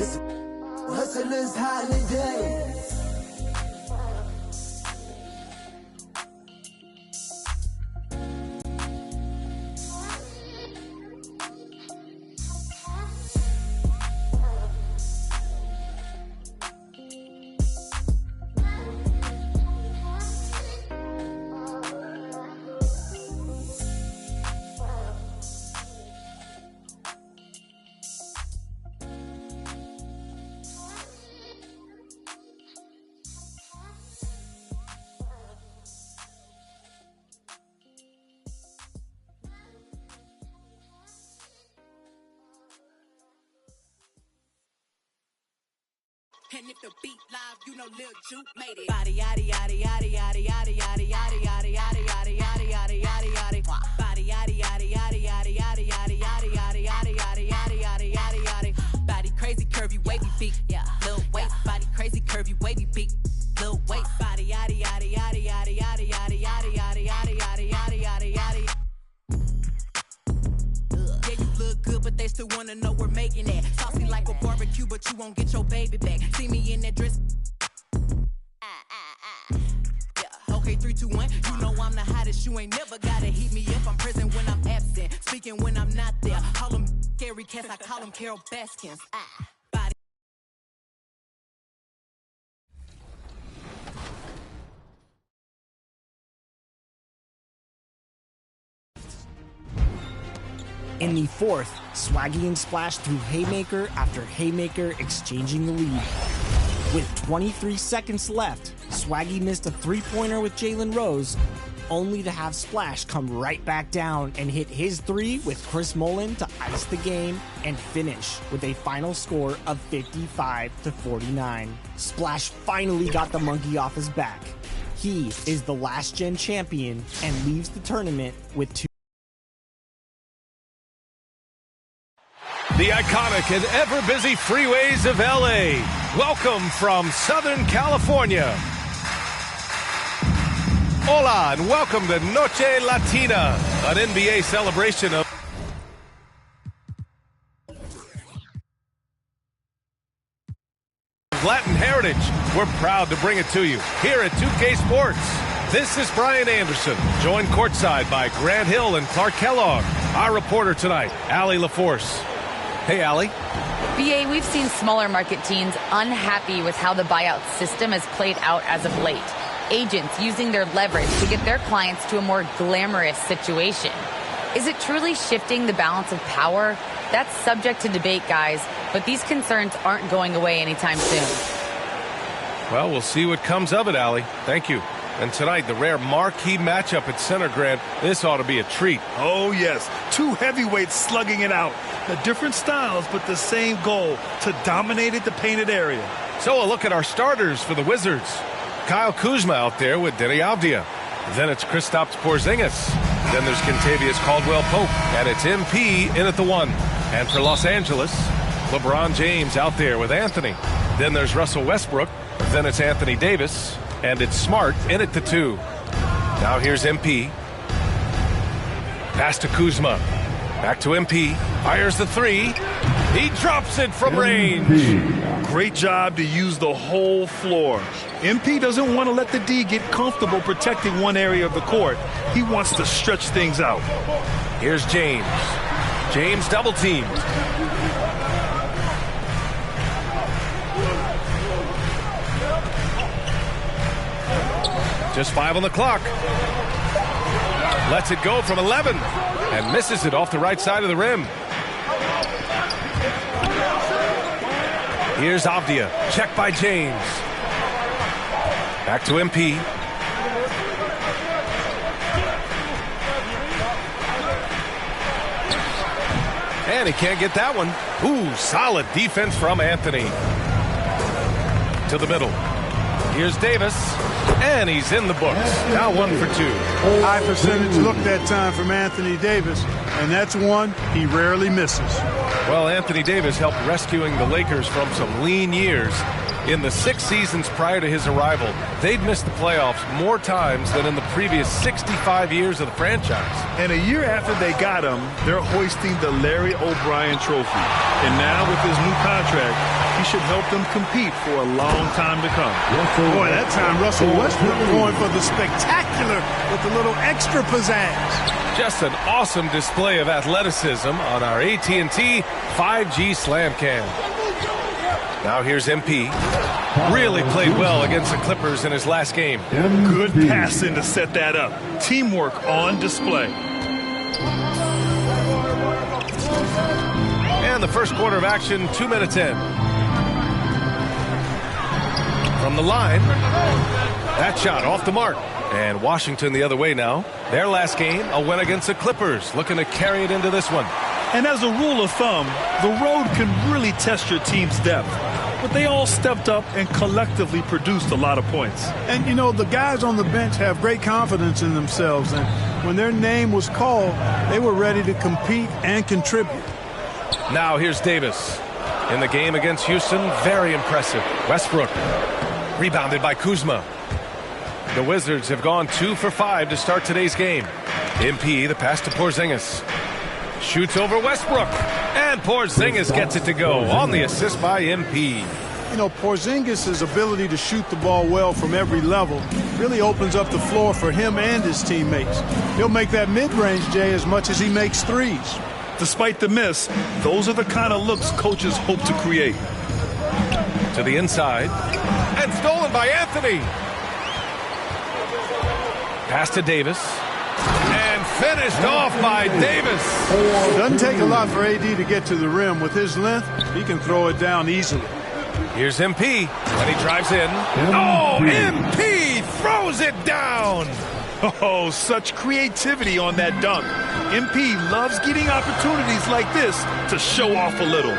It's hustlers holiday. And if the beat live, you know Lil Juke made it. Body yaddy yaddy yaddy yaddy yaddy yaddy yaddy yaddy yaddy yaddy yaddy yaddy yaddy yaddy. Body yaddy yaddy yaddy yaddy yaddy yaddy yaddy yaddy yaddy yaddy yaddy yaddy yaddy yaddy. Body crazy, curvy, wavy beat. Yeah, Lil waist. Body crazy, curvy, wavy beat. Lil waist. Body yaddy yaddy yaddy yaddy yaddy yaddy yaddy yaddy yaddy yaddy yaddy yaddy yaddy. Yeah, you look good, but they still wanna know we're making it. Saucy like a barbecue, but you won't get your baby back. See me in that dress. Yeah. Okay, 3, 2, 1. You know I'm the hottest. You ain't never gotta heat me up. I'm present when I'm absent, speaking when I'm not there. Call them scary cats, I call them Carol Baskins. Body. In the fourth, Swaggy and Splash threw haymaker after haymaker, exchanging the lead. With 23 seconds left, Swaggy missed a three-pointer with Jalen Rose, only to have Splash come right back down and hit his three with Chris Mullen to ice the game and finish with a final score of 55-49. Splash finally got the monkey off his back. He is the last-gen champion and leaves the tournament with 2. The iconic and ever-busy freeways of LA. Welcome from Southern California. Hola, and welcome to Noche Latina, an NBA celebration of Latin heritage. We're proud to bring it to you here at 2K Sports. This is Brian Anderson, joined courtside by Grant Hill and Clark Kellogg. Our reporter tonight, Allie LaForce. Hey, Allie. BA, we've seen smaller market teams unhappy with how the buyout system has played out as of late. Agents using their leverage to get their clients to a more glamorous situation. Is it truly shifting the balance of power? That's subject to debate, guys, but these concerns aren't going away anytime soon. Well, we'll see what comes of it, Allie. Thank you. And tonight, the rare marquee matchup at center, Grant. This ought to be a treat. Oh, yes. Two heavyweights slugging it out. The different styles, but the same goal, to dominate the painted area. So a look at our starters for the Wizards. Kyle Kuzma out there with Denny Avdia. Then it's Kristaps Porzingis. Then there's Kentavious Caldwell-Pope. And it's MP in at the 1. And for Los Angeles, LeBron James out there with Anthony. Then there's Russell Westbrook. Then it's Anthony Davis. And it's Smart in at the 2. Now here's MP. Pass to Kuzma. Back to MP. Fires the 3. He drops it from range. Great job to use the whole floor. MP doesn't want to let the D get comfortable protecting one area of the court. He wants to stretch things out. Here's James. James double teamed. Just 5 on the clock. Lets it go from 11 and misses it off the right side of the rim. Here's Avdia. Check by James. Back to MP. And he can't get that one. Ooh, solid defense from Anthony. To the middle. Here's Davis. And he's in the books. Now 1 for 2. High percentage look that time from Anthony Davis. And that's one he rarely misses. Well, Anthony Davis helped rescuing the Lakers from some lean years. In the 6 seasons prior to his arrival, they'd missed the playoffs more times than in the previous 65 years of the franchise. And a year after they got him, they're hoisting the Larry O'Brien Trophy. And now with his new contract, He should help them compete for a long time to come. Boy, that time Russell Westbrook going for the spectacular with a little extra pizzazz. Just an awesome display of athleticism on our AT&T 5G Slam Cam. Now here's MP. Really played well against the Clippers in his last game. Good passing to set that up. Teamwork on display. And the first quarter of action, 2 minutes in. From the line, that shot off the mark. And Washington the other way now. Their last game, a win against the Clippers, looking to carry it into this one. And as a rule of thumb, the road can really test your team's depth. But they all stepped up and collectively produced a lot of points. And, you know, the guys on the bench have great confidence in themselves. And when their name was called, they were ready to compete and contribute. Now here's Davis. In the game against Houston, very impressive. Westbrook, rebounded by Kuzma. The Wizards have gone 2 for 5 to start today's game. MP, the pass to Porzingis. Shoots over Westbrook. And Porzingis gets it to go on the assist by MP. You know, Porzingis' ability to shoot the ball well from every level really opens up the floor for him and his teammates. He'll make that mid-range, Jay, as much as he makes threes. Despite the miss, those are the kind of looks coaches hope to create. To the inside. And stolen by Anthony. Pass to Davis. And finished off by Davis. Doesn't take a lot for AD to get to the rim. With his length, he can throw it down easily. Here's MP. And he drives in. Oh, MP throws it down. Oh, such creativity on that dunk. MP loves getting opportunities like this to show off a little.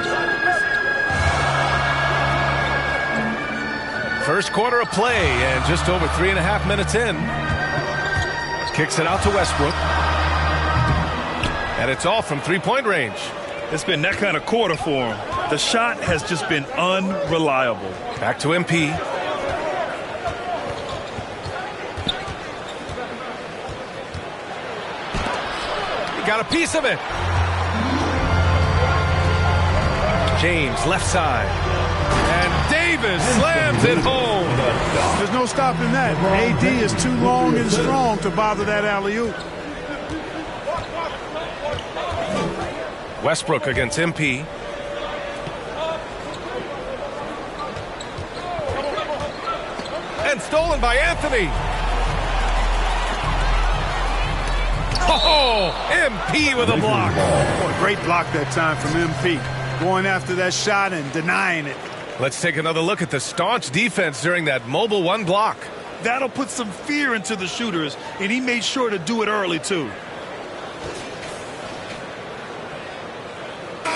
First quarter of play and just over 3.5 minutes in. Kicks it out to Westbrook. And it's off from three-point range. It's been that kind of quarter for him. The shot has just been unreliable. Back to MP. He got a piece of it. James, left side. And Davis slams it home. There's no stopping that. AD is too long and strong to bother that alley-oop. Westbrook against MP. And stolen by Anthony. Oh, MP with a block. Boy, great block that time from MP. Going after that shot and denying it. Let's take another look at the staunch defense during that mobile one block. That'll put some fear into the shooters, and he made sure to do it early, too.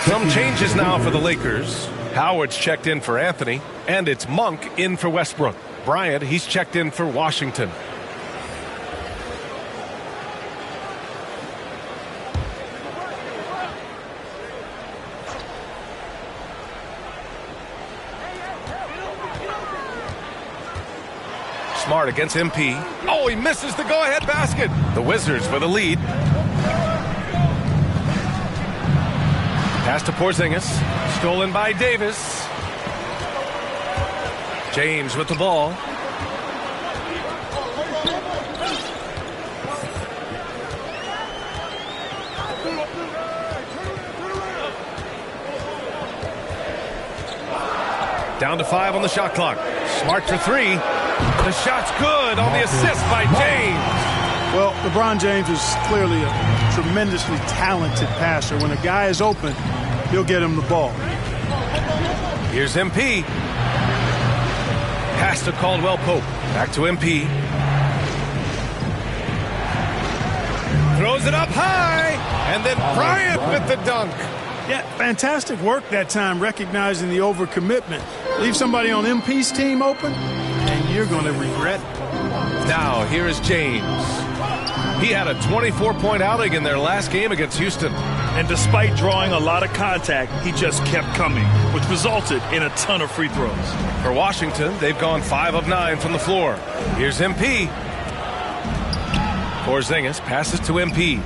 Some changes now for the Lakers. Howard's checked in for Anthony, and it's Monk in for Westbrook. Bryant, he's checked in for Washington. Smart against MP. Oh, he misses the go-ahead basket. The Wizards with a lead. Pass to Porzingis. Stolen by Davis. James with the ball. Down to 5 on the shot clock. Smart for 3. The shot's good on the assist by James. Well, LeBron James is clearly a tremendously talented passer. When a guy is open, he'll get him the ball. Here's MP. Pass to Caldwell Pope. Back to MP. Throws it up high. And then Bryant with the dunk. Yeah, fantastic work that time, recognizing the overcommitment. Leave somebody on MP's team open, and you're going to regret it. Now, here is James. He had a 24-point outing in their last game against Houston. And despite drawing a lot of contact, he just kept coming, which resulted in a ton of free throws. For Washington, they've gone 5 of 9 from the floor. Here's MP. Porzingis passes to MP.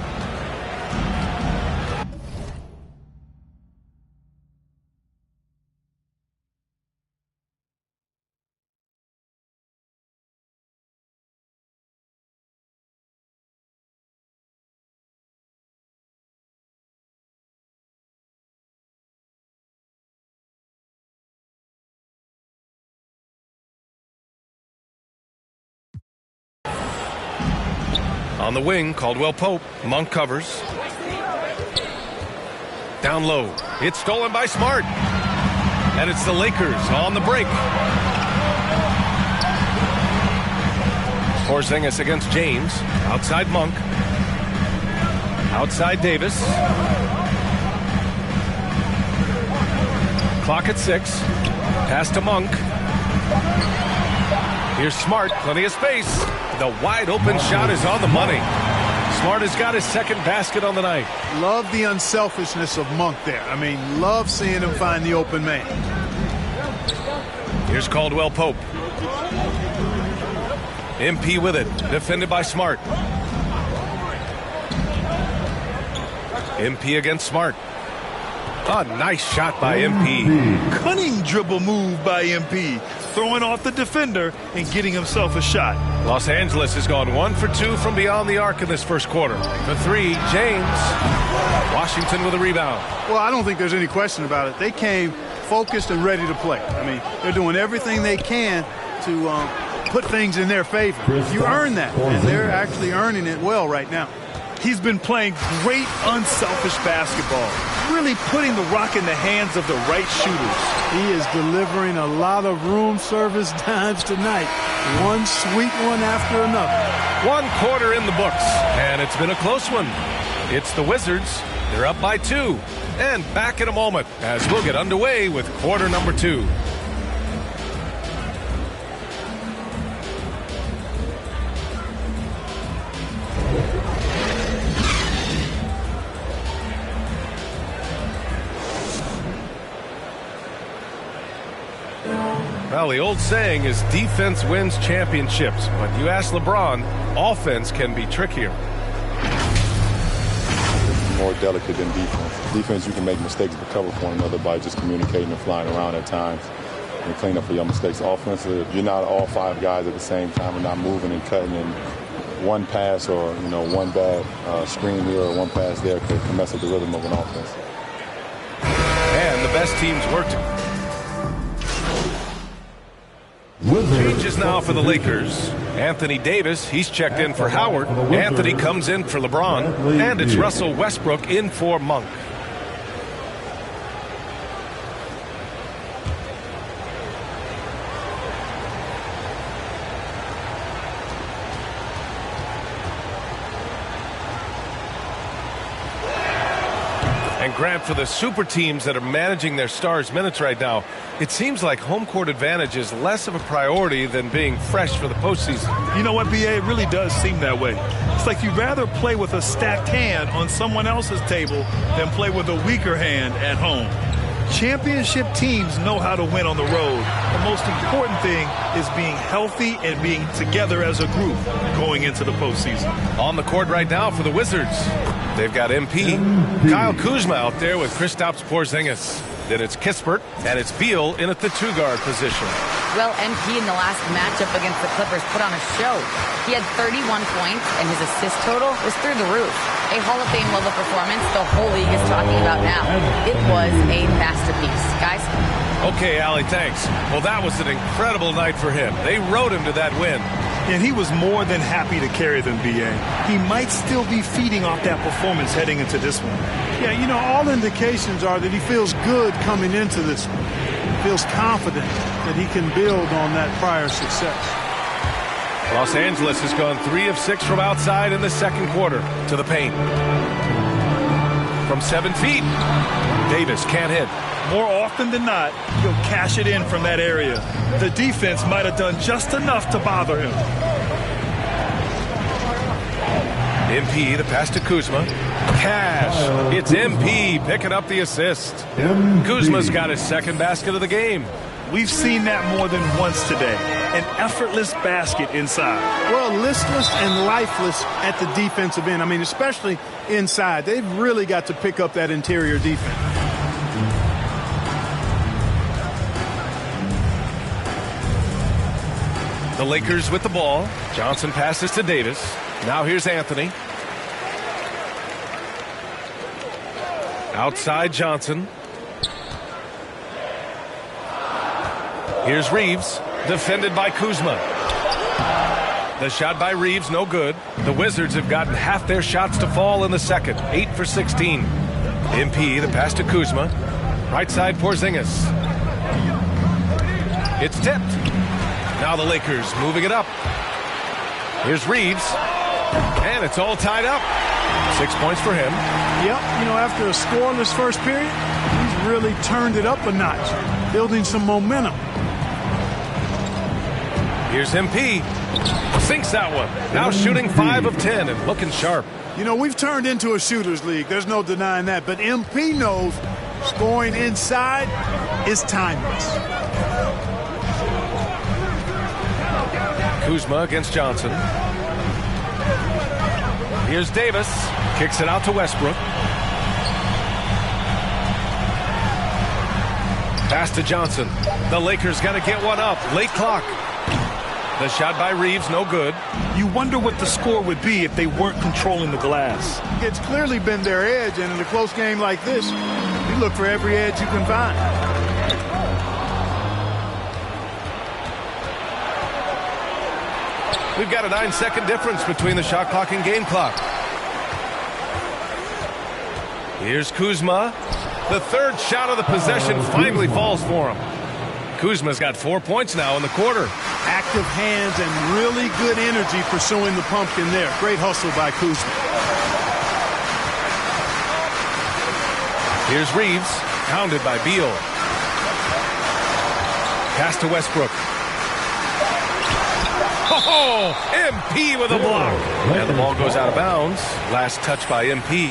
On the wing, Caldwell Pope. Monk covers. Down low. It's stolen by Smart. And it's the Lakers on the break. Porzingis against James. Outside Monk. Outside Davis. Clock at 6. Pass to Monk. Here's Smart. Plenty of space. The wide open shot is on the money. Smart has got his second basket on the night. Love the unselfishness of Monk there. I mean, love seeing him find the open man. Here's Caldwell Pope. MP with it. Defended by Smart. MP against Smart. A nice shot by MP. Cunning dribble move by MP. Throwing off the defender and getting himself a shot. Los Angeles has gone 1 for 2 from beyond the arc in this first quarter. The 3, James. Washington with a rebound. Well, I don't think there's any question about it. They came focused and ready to play. I mean, they're doing everything they can to put things in their favor. You earn that, and they're actually earning it well right now. He's been playing great unselfish basketball, really putting the rock in the hands of the right shooters. He is delivering a lot of room service dimes tonight. One sweet one after another. 1 quarter in the books, and it's been a close one. It's the Wizards. They're up by 2. And back in a moment as we'll get underway with quarter number 2. Well, the old saying is defense wins championships. But you ask LeBron, offense can be trickier. More delicate than defense. Defense, you can make mistakes but cover for one another by just communicating and flying around at times and clean up for your mistakes. Offensive, you're not all 5 guys at the same time and not moving and cutting, and one pass or one bad screen here or one pass there could mess up the rhythm of an offense. And the best teams work together. Changes now for the Lakers. Anthony Davis, he's checked in for Howard. Anthony comes in for LeBron. And it's Russell Westbrook in for Monk. And Grant, for the super teams that are managing their stars' minutes right now, it seems like home court advantage is less of a priority than being fresh for the postseason. You know what, B.A.? It really does seem that way. It's like you'd rather play with a stacked hand on someone else's table than play with a weaker hand at home. Championship teams know how to win on the road. The most important thing is being healthy and being together as a group going into the postseason. On the court right now for the Wizards, they've got MP. Kyle Kuzma out there with Kristaps Porzingis. Then it's Kispert, and it's Beal in at the 2-guard position. Well, MP in the last matchup against the Clippers put on a show. He had 31 points, and his assist total was through the roof. A Hall of Fame level performance the whole league is talking about now. It was a masterpiece. Guys? Okay, Allie, thanks. Well, that was an incredible night for him. They rode him to that win. And he was more than happy to carry them, B.A. He might still be feeding off that performance heading into this one. Yeah, all indications are that he feels good coming into this one. Feels confident that he can build on that prior success. Los Angeles has gone 3 of 6 from outside in the second quarter to the paint. From 7 feet, Davis can't hit. More often than not, he'll cash it in from that area. The defense might have done just enough to bother him. MP, the pass to Kuzma. Cash. It's MP picking up the assist. Kuzma's got his second basket of the game. We've seen that more than once today. An effortless basket inside. Well, listless and lifeless at the defensive end. I mean, especially inside. They've really got to pick up that interior defense. The Lakers with the ball. Johnson passes to Davis. Now here's Anthony. Outside Johnson. Here's Reeves. Defended by Kuzma. The shot by Reeves, no good. The Wizards have gotten half their shots to fall in the second, 8 for 16. MP, the pass to Kuzma. Right side, Porzingis. It's tipped. Now the Lakers moving it up. Here's Reeves. And it's all tied up. 6 points for him. Yep, you know, after a scoreless first period, he's really turned it up a notch, building some momentum. Here's MP. Sinks that one. Now shooting 5 of 10 and looking sharp. You know, we've turned into a shooter's league. There's no denying that. But MP knows scoring inside is timeless. Kuzma against Johnson. Here's Davis. Kicks it out to Westbrook. Pass to Johnson. The Lakers got to get one up. Late clock. The shot by Reeves, no good. You wonder what the score would be if they weren't controlling the glass. It's clearly been their edge, and in a close game like this, you look for every edge you can find. We've got a 9-second difference between the shot clock and game clock. Here's Kuzma. The third shot of the possession finally falls for him. Kuzma's got 4 points now in the quarter. Active hands and really good energy pursuing the pumpkin there. Great hustle by Kuzma. Here's Reeves, pounded by Beal. Pass to Westbrook. Oh, MP with a block. And the ball goes out of bounds. Last touch by MP.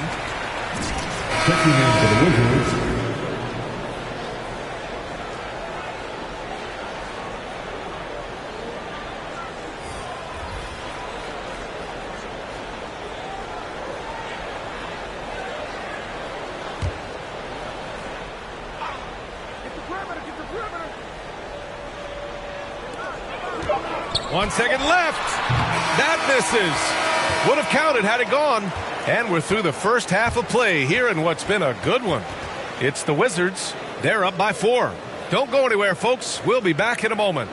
Checking in for the Wizards. One second left. That misses. Would have counted had it gone. And we're through the first half of play here in what's been a good one. It's the Wizards. They're up by 4. Don't go anywhere, folks. We'll be back in a moment.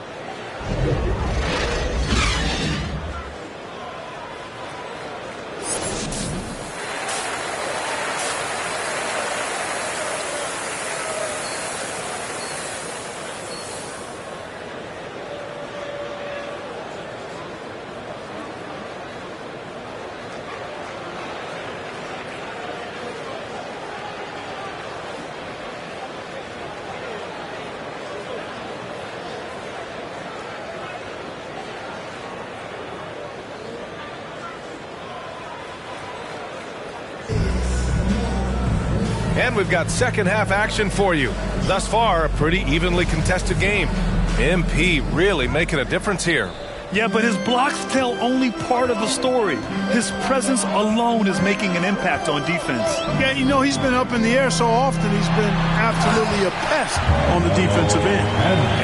And we've got second half action for you. Thus far, a pretty evenly contested game. MP really making a difference here. Yeah, but his blocks tell only part of the story. His presence alone is making an impact on defense. Yeah, you know, he's been up in the air so often, he's been absolutely a pest on the defensive end.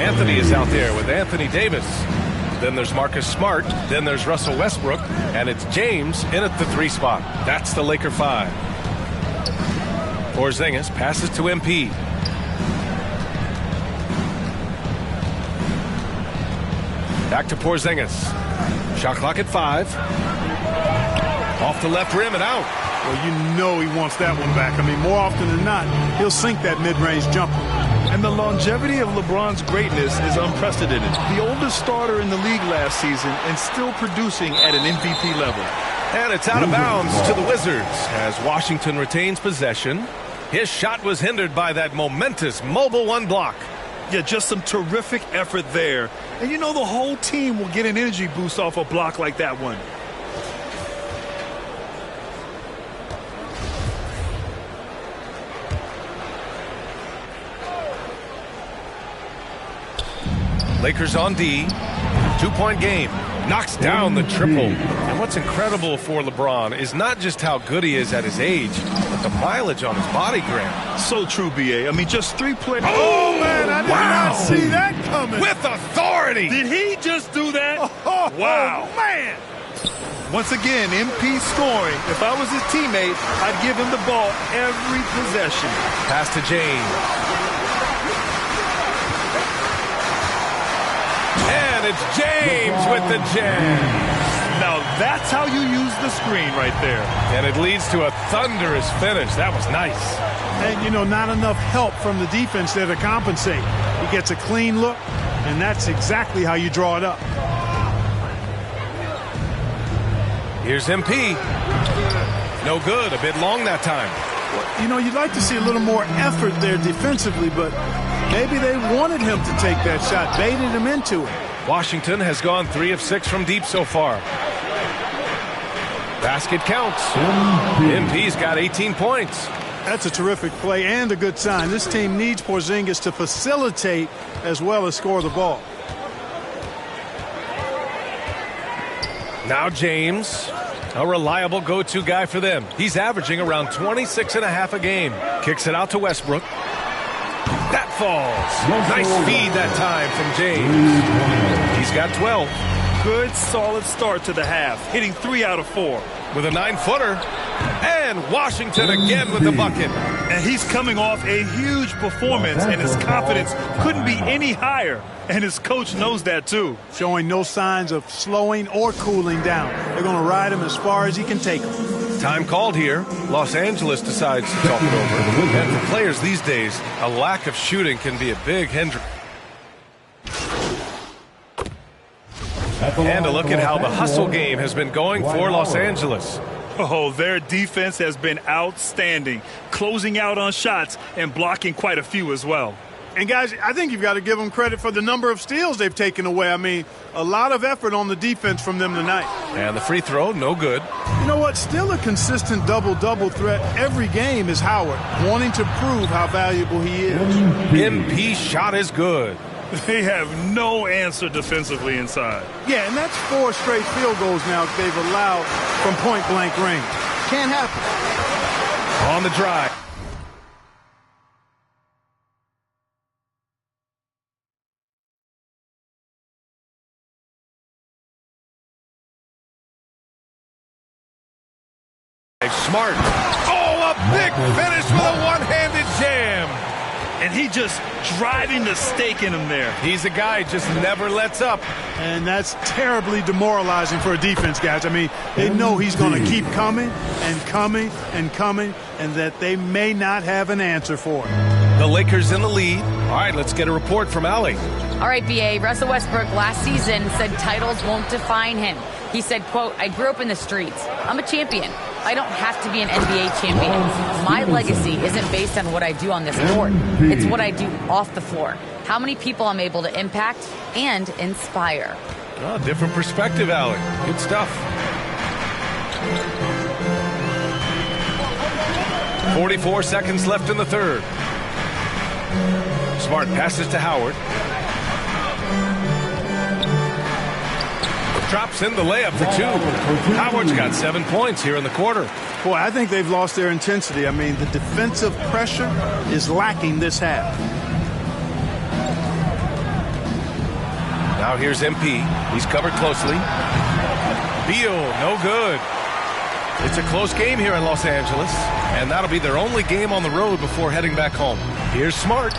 Anthony is out there with Anthony Davis. Then there's Marcus Smart. Then there's Russell Westbrook. And it's James in at the 3 spot. That's the Laker 5. Porzingis passes to MP. Back to Porzingis. Shot clock at 5. Off the left rim and out. Well, you know he wants that one back. I mean, more often than not, he'll sink that mid-range jumper. And the longevity of LeBron's greatness is unprecedented. The oldest starter in the league last season and still producing at an MVP level. And it's out of bounds to the Wizards as Washington retains possession. His shot was hindered by that momentous mobile 1 block. Yeah, just some terrific effort there. And you know the whole team will get an energy boost off a block like that one. Lakers on D. 2-point game. Knocks down the triple. And what's incredible for LeBron is not just how good he is at his age, but the mileage on his body, Grant. So true, B.A. I mean, just 3 plays. Oh, man, I did not see that coming. With authority. Did he just do that? Oh, wow. Man. Once again, MP scoring. If I was his teammate, I'd give him the ball every possession. Pass to James. And it's it's James with the jam. Now that's how you use the screen right there. And it leads to a thunderous finish. That was nice. And, you know, not enough help from the defense there to compensate. He gets a clean look, and that's exactly how you draw it up. Here's MP. No good. A bit long that time. Well, you know, you'd like to see a little more effort there defensively, but maybe they wanted him to take that shot, baited him into it. Washington has gone 3 of 6 from deep so far. Basket counts. MP's got 18 points. That's a terrific play and a good sign. This team needs Porzingis to facilitate as well as score the ball. Now James, a reliable go-to guy for them. He's averaging around 26.5 a game. Kicks it out to Westbrook. That falls. Nice feed that time from James. He's got 12. Good, solid start to the half, hitting 3 out of 4. With a 9-footer. And Washington again with the bucket. And he's coming off a huge performance, and his confidence couldn't be any higher. And his coach knows that, too. Showing no signs of slowing or cooling down. They're going to ride him as far as he can take him. Time called here. Los Angeles decides to talk it over. And for players these days, a lack of shooting can be a big hindrance. And a look at how the hustle game has been going for Los Angeles. Oh, their defense has been outstanding, closing out on shots and blocking quite a few as well. And, guys, I think you've got to give them credit for the number of steals they've taken away. I mean, a lot of effort on the defense from them tonight. And the free throw, no good. You know what? Still a consistent double-double threat every game is Howard, wanting to prove how valuable he is. MP shot is good. They have no answer defensively inside. Yeah, and that's 4 straight field goals now they've allowed from point-blank range. Can't happen. On the drive. Smart. Oh, a big finish with a one-handed jam. And he just driving the stake in him there. He's a guy just never lets up. And that's terribly demoralizing for a defense, guys. I mean, they know he's going to keep coming and coming and coming, and that they may not have an answer for it. The Lakers in the lead. All right, let's get a report from Allie. All right, BA. Russell Westbrook last season said titles won't define him. He said, quote, "I grew up in the streets. I'm a champion. I don't have to be an NBA champion. My legacy isn't based on what I do on this court. It's what I do off the floor. How many people I'm able to impact and inspire." Oh, different perspective, Allie. Good stuff. 44 seconds left in the third. Smart passes to Howard. Drops in the layup for 2. Howard's got 7 points here in the quarter. Boy, I think they've lost their intensity. I mean, the defensive pressure is lacking this half. Now here's MP. He's covered closely. Beal, no good. It's a close game here in Los Angeles, and that'll be their only game on the road before heading back home. Here's Smart.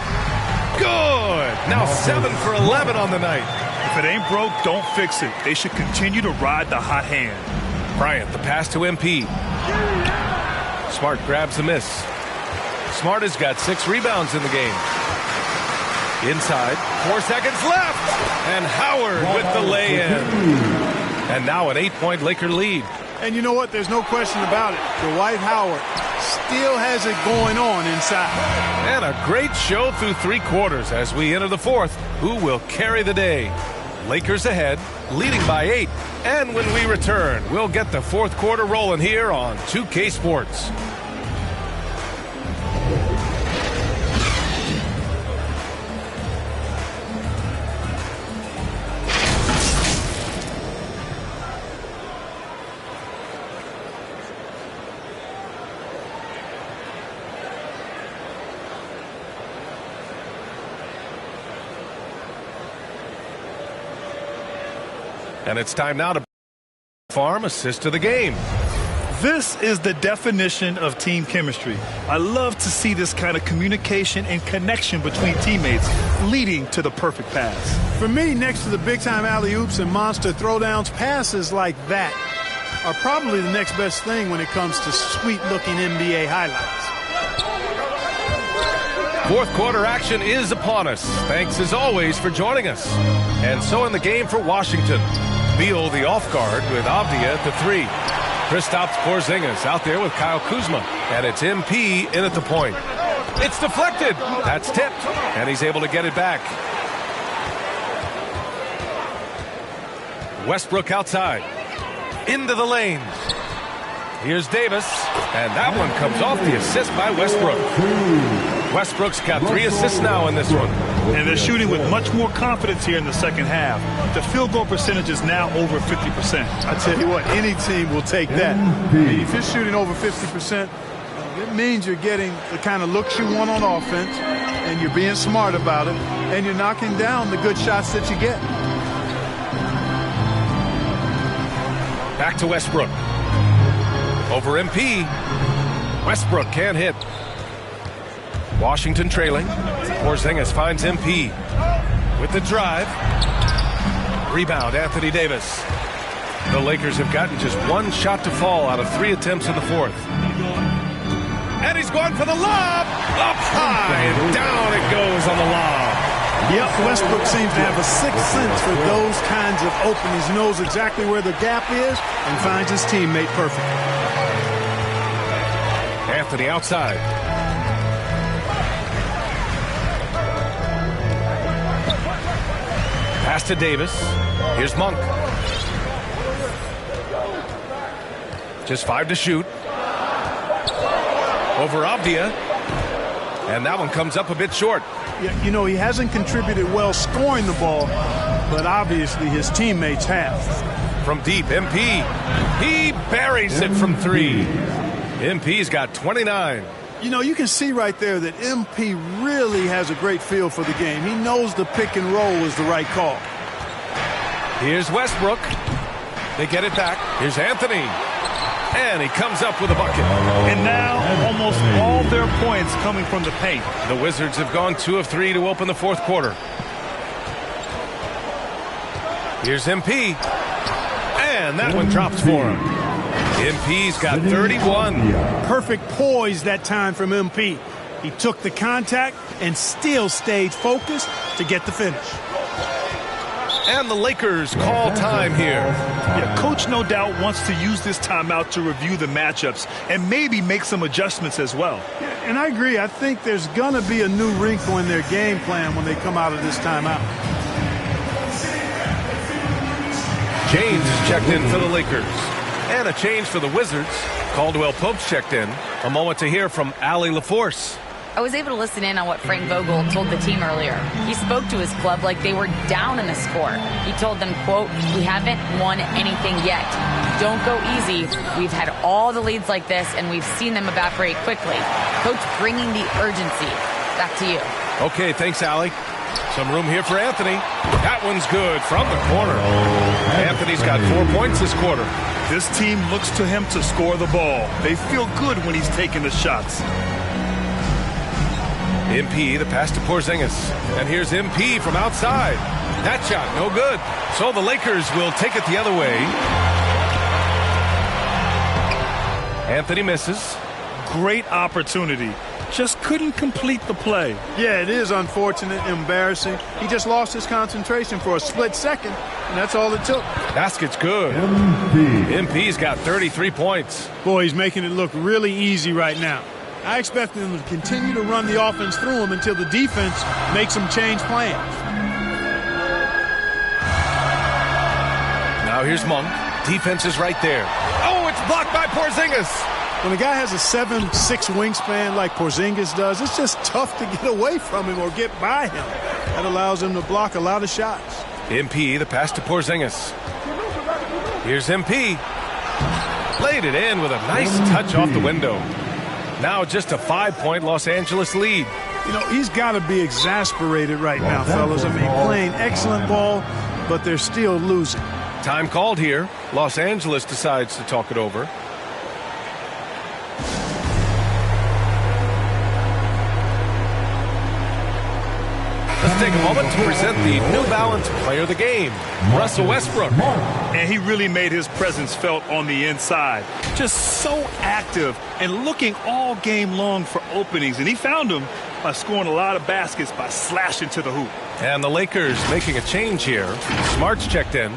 Good. Now 7 for 11 on the night. If it ain't broke, don't fix it. They should continue to ride the hot hand. Bryant, the pass to MP. Smart grabs the miss. Smart has got 6 rebounds in the game. Inside, 4 seconds left. And Howard with the lay-in. And now an 8-point Laker lead. And you know what? There's no question about it. Dwight Howard still has it going on inside. And a great show through 3 quarters as we enter the 4th. Who will carry the day? Lakers ahead, leading by 8. And when we return, we'll get the 4th quarter rolling here on 2K Sports. And it's time now to farm assist to the game. This is the definition of team chemistry. I love to see this kind of communication and connection between teammates leading to the perfect pass. For me, next to the big-time alley-oops and monster throwdowns, passes like that are probably the next best thing when it comes to sweet-looking NBA highlights. Fourth quarter action is upon us. Thanks as always for joining us. And so in the game for Washington, Beal the off guard with Avdia at the 3. Kristaps Porzingis out there with Kyle Kuzma. And it's MP in at the point. It's deflected. That's tipped. And he's able to get it back. Westbrook outside. Into the lanes. Here's Davis. And that one comes off the assist by Westbrook. Westbrook's got 3 assists now in this one. And they're shooting with much more confidence here in the second half. The field goal percentage is now over 50%. I tell you what, any team will take that. If you're shooting over 50%, it means you're getting the kind of looks you want on offense, and you're being smart about it, and you're knocking down the good shots that you get. Back to Westbrook. Over MP. Westbrook can't hit. Washington trailing. Porzingis finds MP with the drive. Rebound, Anthony Davis. The Lakers have gotten just 1 shot to fall out of 3 attempts in the fourth. And he's going for the lob. Up high and down it goes on the lob. Yep, Westbrook seems to have a sixth sense for those kinds of openings. He knows exactly where the gap is and finds his teammate perfect. Anthony outside. Pass to Davis. Here's Monk. Just 5 to shoot. Over Avdia. And that one comes up a bit short. Yeah, you know, he hasn't contributed well scoring the ball, but obviously his teammates have. From deep, MP. He buries it from 3. MP's got 29. You know, you can see right there that MP really has a great feel for the game. He knows the pick and roll is the right call. Here's Westbrook. They get it back. Here's Anthony. And he comes up with a bucket. And now almost all their points coming from the paint. The Wizards have gone 2 of 3 to open the fourth quarter. Here's MP. And that one drops for him. MP's got 31. Perfect poise that time from MP. He took the contact and still stayed focused to get the finish. And the Lakers call time here. Yeah, coach no doubt wants to use this timeout to review the matchups and maybe make some adjustments as well. Yeah, and I agree. I think there's going to be a new wrinkle in their game plan when they come out of this timeout. James is checked in for the Lakers. And a change for the Wizards. Caldwell Pope's checked in. A moment to hear from Allie LaForce. I was able to listen in on what Frank Vogel told the team earlier. He spoke to his club like they were down in the score. He told them, quote, "We haven't won anything yet. Don't go easy. We've had all the leads like this, and we've seen them evaporate quickly." Coach bringing the urgency. Back to you. Okay, thanks, Allie. Some room here for Anthony. That one's good from the corner. Anthony's got 4 points this quarter. This team looks to him to score the ball. They feel good when he's taking the shots. MP, the pass to Porzingis. And here's MP from outside. That shot, no good. So the Lakers will take it the other way. Anthony misses. Great opportunity. Just couldn't complete the play. Yeah, it is unfortunate, embarrassing. He just lost his concentration for a split second, and that's all it took. Basket's good. MP's got 33 points. Boy, he's making it look really easy right now. I expect them to continue to run the offense through him until the defense makes them change plans. Now here's Monk. Defense is right there. Oh, it's blocked by Porzingis. When a guy has a 7'6" wingspan like Porzingis does, it's just tough to get away from him or get by him. That allows him to block a lot of shots. MP, the pass to Porzingis. Here's MP. Laid it in with a nice touch off the window. Now just a 5-point Los Angeles lead. You know, he's got to be exasperated right now, fellas. I mean, playing excellent ball, but they're still losing. Time called here. Los Angeles decides to talk it over. Let's take a moment to present the New Balance Player of the Game, Russell Westbrook. And he really made his presence felt on the inside. Just so active and looking all game long for openings. And he found them by scoring a lot of baskets by slashing to the hoop. And the Lakers making a change here. Smart's checked in.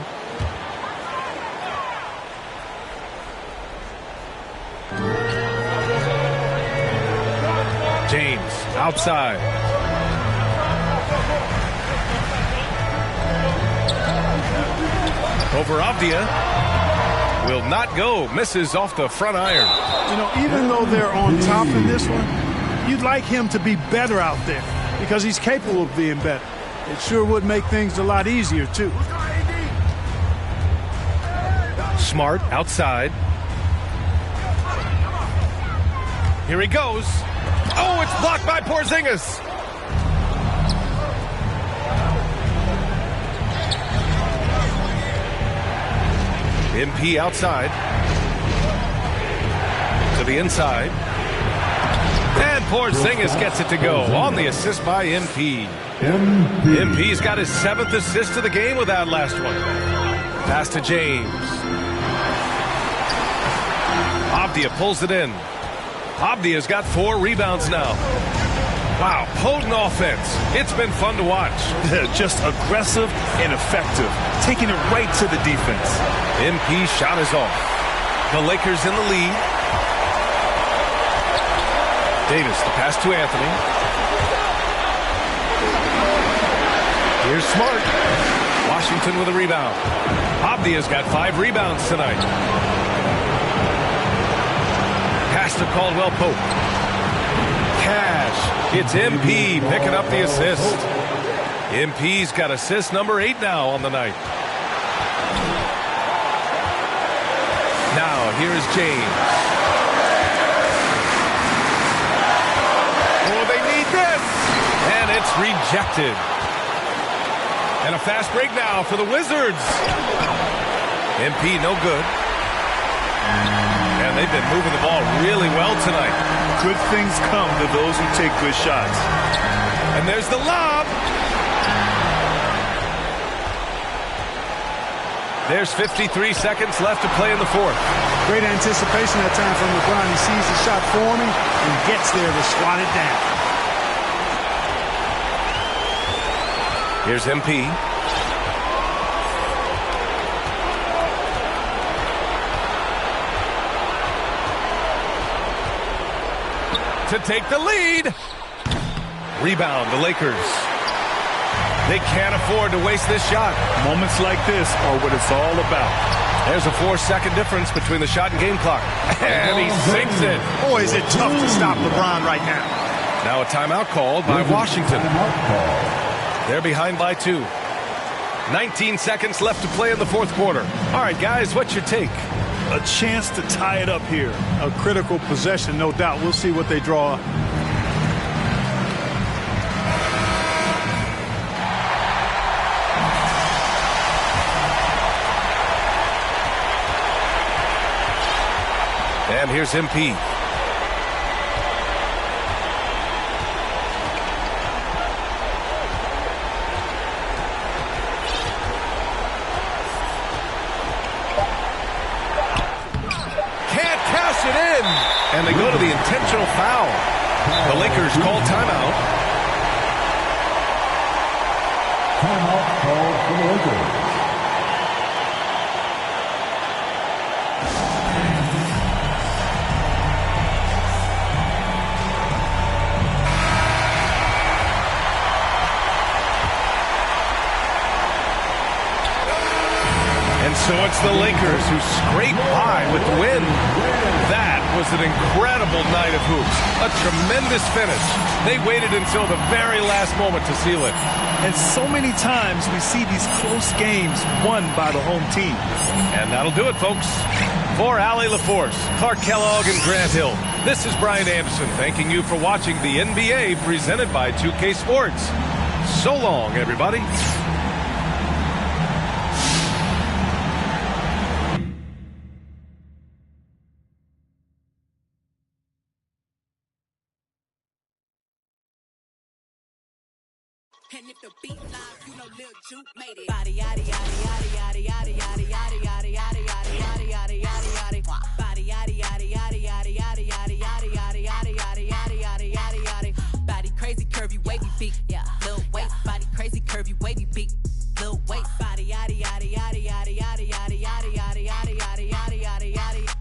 James outside. Over Avdia. Will not go. Misses off the front iron. You know, even though they're on top in this one, you'd like him to be better out there because he's capable of being better. It sure would make things a lot easier, too. Smart outside. Here he goes. Oh, it's blocked by Porzingis. MP outside. To the inside. And Porzingis gets it to go on the assist by MP. MP's got his 7th assist of the game with that last one. Pass to James. Avdia pulls it in. Avdia's got 4 rebounds now. Wow, potent offense. It's been fun to watch. Just aggressive and effective, taking it right to the defense. MP shot is off. The Lakers in the lead. Davis, the pass to Anthony. Here's Smart. Washington with a rebound. Avdia's got 5 rebounds tonight. Pass to Caldwell Pope. Cash. It's MP picking up the assist. MP's got assist number 8 now on the night. Now, here's James. Oh, they need this. And it's rejected. And a fast break now for the Wizards. MP no good. And they've been moving the ball really well tonight. Good things come to those who take good shots. And there's the lob. There's 53 seconds left to play in the 4th. Great anticipation that time from LeBron. He sees the shot forming and gets there to swat it down. Here's MP. To take the lead. Rebound, the Lakers. They can't afford to waste this shot. Moments like this are what it's all about. There's a 4-second difference between the shot and game clock. And he sinks it. Boy, is it tough to stop LeBron right now. Now a timeout called by Washington. They're behind by 2. 19 seconds left to play in the 4th quarter. All right, guys, what's your take? A chance to tie it up here. A critical possession, no doubt. We'll see what they draw. And here's MP. And they go to the intentional foul. The Lakers call timeout. Timeout called for the Lakers. And so it's the Lakers who scrape by with the win. That was an incredible night of hoops. A tremendous finish. They waited until the very last moment to seal it. And so many times we see these close games won by the home team. And that'll do it, folks. For Allie LaForce, Clark Kellogg, and Grant Hill, this is Brian Anderson thanking you for watching the NBA presented by 2K Sports. So long, everybody. And if the beat live, you know Lil Juke made it. Body yaddy yaddy yaddy yaddy yaddy yaddy yaddy yaddy yaddy yaddy yaddy yaddy yaddy. Body yaddy yaddy yaddy yaddy yaddy yaddy yaddy yaddy yaddy yaddy yaddy yaddy yaddy yaddy. Body crazy, curvy, wavy, beat. Yeah, Lil waist. Body crazy, curvy, wavy, beat. Lil waist. Body yaddy yaddy yaddy yaddy yaddy yaddy yaddy yaddy yaddy yaddy yaddy yaddy yaddy.